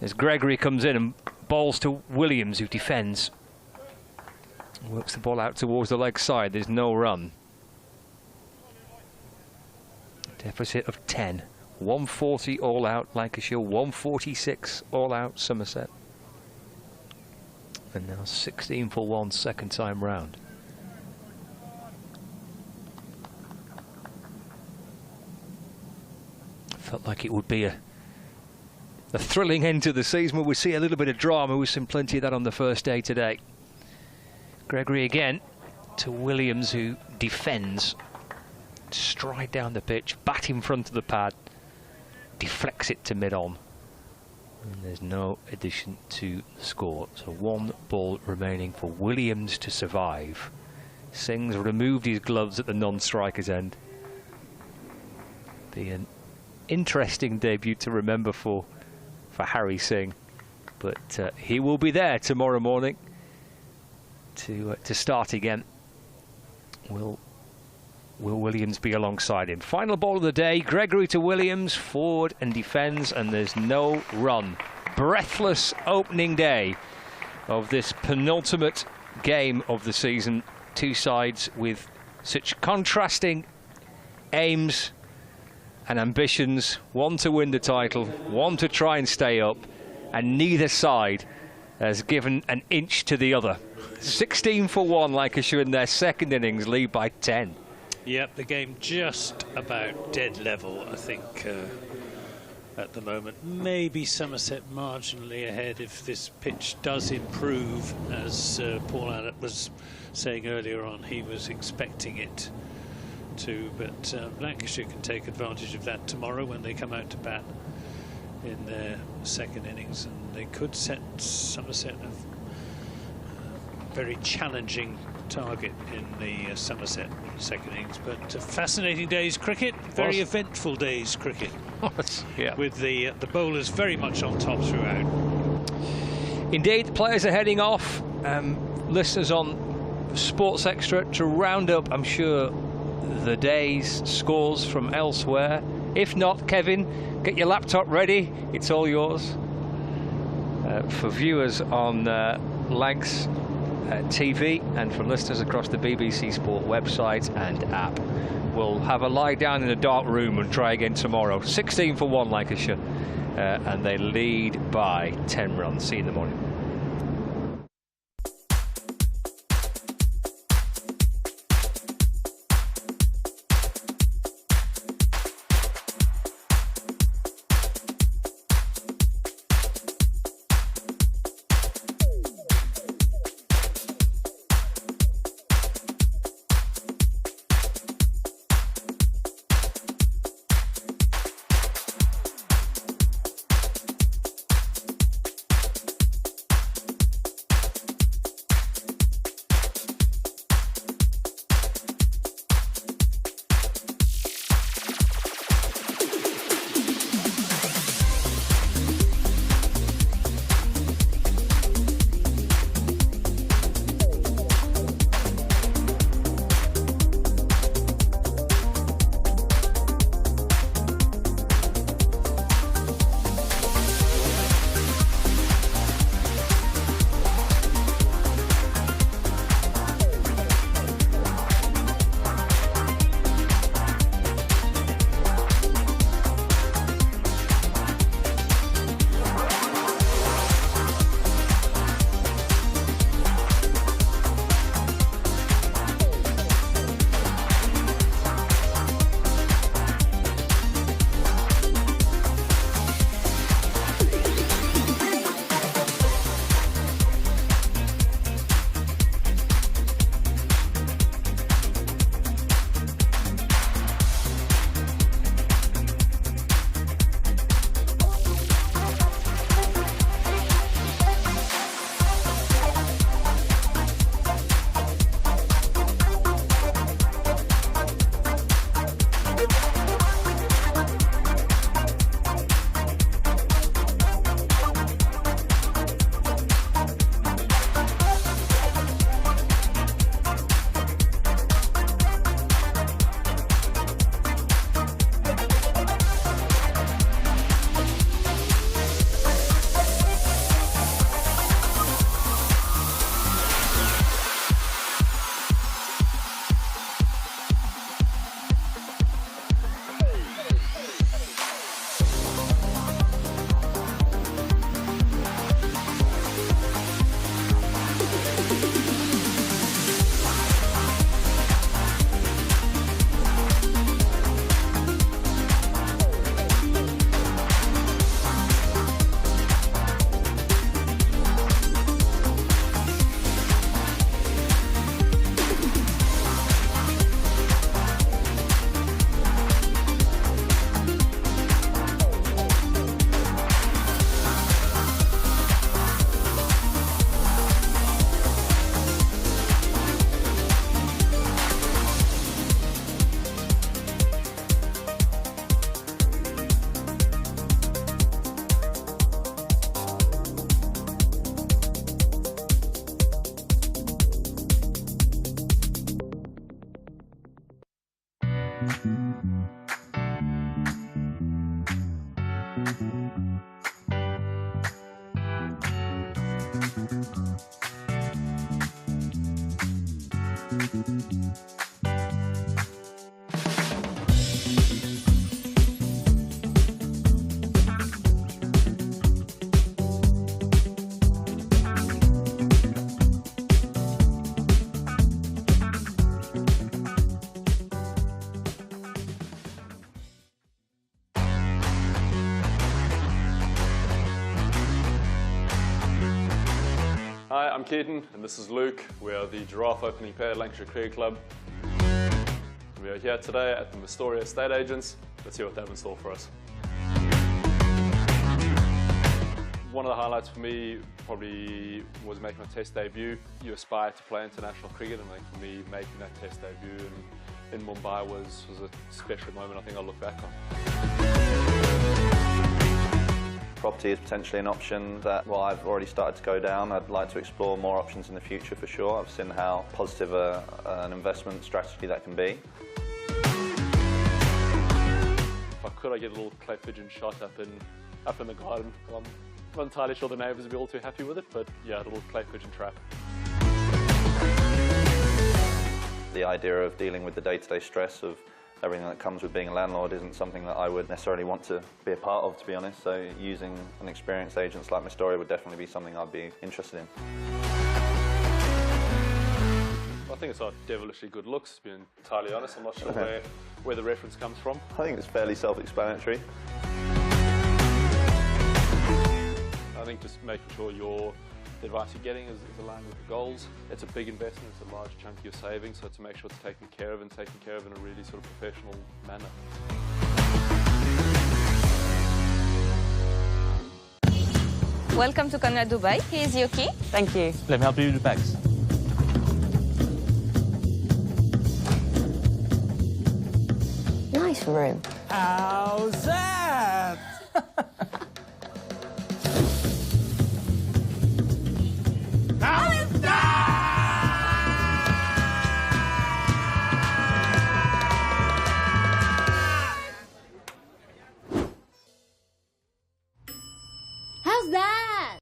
As Gregory comes in and bowls to Williams, who defends. Works the ball out towards the leg side. There's no run. Deficit of 10. 140 all out Lancashire, 146 all out Somerset. And now 16 for 1 second time round. Felt like it would be a thrilling end to the season where we see a little bit of drama. We've seen plenty of that on the first day today. Gregory again to Williams, who defends. Stride down the pitch, bat in front of the pad, deflects it to mid-on. And there's no addition to the score. So 1 ball remaining for Williams to survive. Singh's removed his gloves at the non-striker's end. Be an interesting debut to remember for Harry Singh. But he will be there tomorrow morning to start again. Will Williams be alongside him? Final ball of the day, Gregory to Williams, forward and defends, and there's no run. Breathless opening day of this penultimate game of the season. 2 sides with such contrasting aims and ambitions. One to win the title, one to try and stay up, and neither side has given an inch to the other. 16 for 1 Lancashire in their second innings, lead by 10. Yep, the game just about dead level, I think, at the moment. Maybe Somerset marginally ahead if this pitch does improve, as Paul Addott was saying earlier on. He was expecting it to, but Lancashire can take advantage of that tomorrow when they come out to bat in their second innings, and they could set Somerset a very challenging target in the Somerset second innings. But fascinating day's cricket, very eventful day's cricket. Yeah. With the bowlers very much on top throughout. Indeed, the players are heading off. Listeners on Sports Extra to round up, I'm sure, the day's scores from elsewhere. If not, Kevin, get your laptop ready. It's all yours. For viewers on Lancs TV and for listeners across the BBC Sport website and app, we'll have a lie down in a dark room and try again tomorrow. 16 for 1 Lancashire, and they lead by 10 runs. See you in the morning. Hi, I'm Keaton and this is Luke. We are the giraffe opening pair at Lancashire Cricket Club. We are here today at the Astoria Estate Agents. Let's see what they have in store for us. One of the highlights for me probably was making my Test debut. You aspire to play international cricket, and I think for me making that Test debut in Mumbai was a special moment I think I'll look back on. Property is potentially an option that, well, I've already started to go down. I'd like to explore more options in the future for sure. I've seen how positive an investment strategy that can be. If I could, I'd get a little clay pigeon shot up in the garden. I'm not entirely sure the neighbours would be all too happy with it, but yeah, a little clay pigeon trap. The idea of dealing with the day-to-day stress of everything that comes with being a landlord isn't something that I would necessarily want to be a part of, to be honest. So using an experienced agent like Mistoria would definitely be something I'd be interested in. I think it's our devilishly good looks, to be entirely honest. I'm not sure where the reference comes from. I think it's fairly self-explanatory. I think just making sure the advice you're getting is aligned with the goals. It's a big investment, it's a large chunk of your savings, so to make sure it's taken care of and taken care of in a really sort of professional manner. Welcome to Conrad Dubai. Here's your key. Thank you. Let me help you with the bags. Nice room. How's that? How's that? How's that?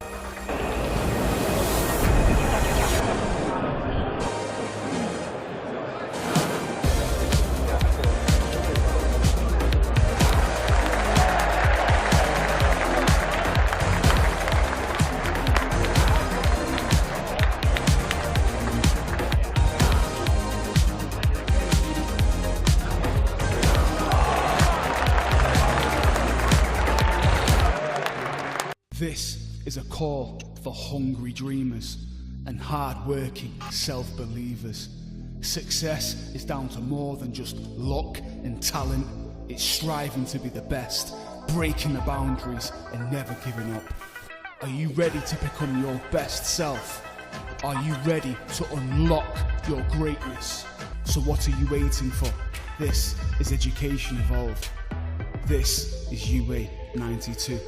This is a call for hungry dreamers and hard-working self-believers. Success is down to more than just luck and talent. It's striving to be the best, breaking the boundaries and never giving up. Are you ready to become your best self? Are you ready to unlock your greatness? So what are you waiting for? This is Education Evolved. This is UA 92.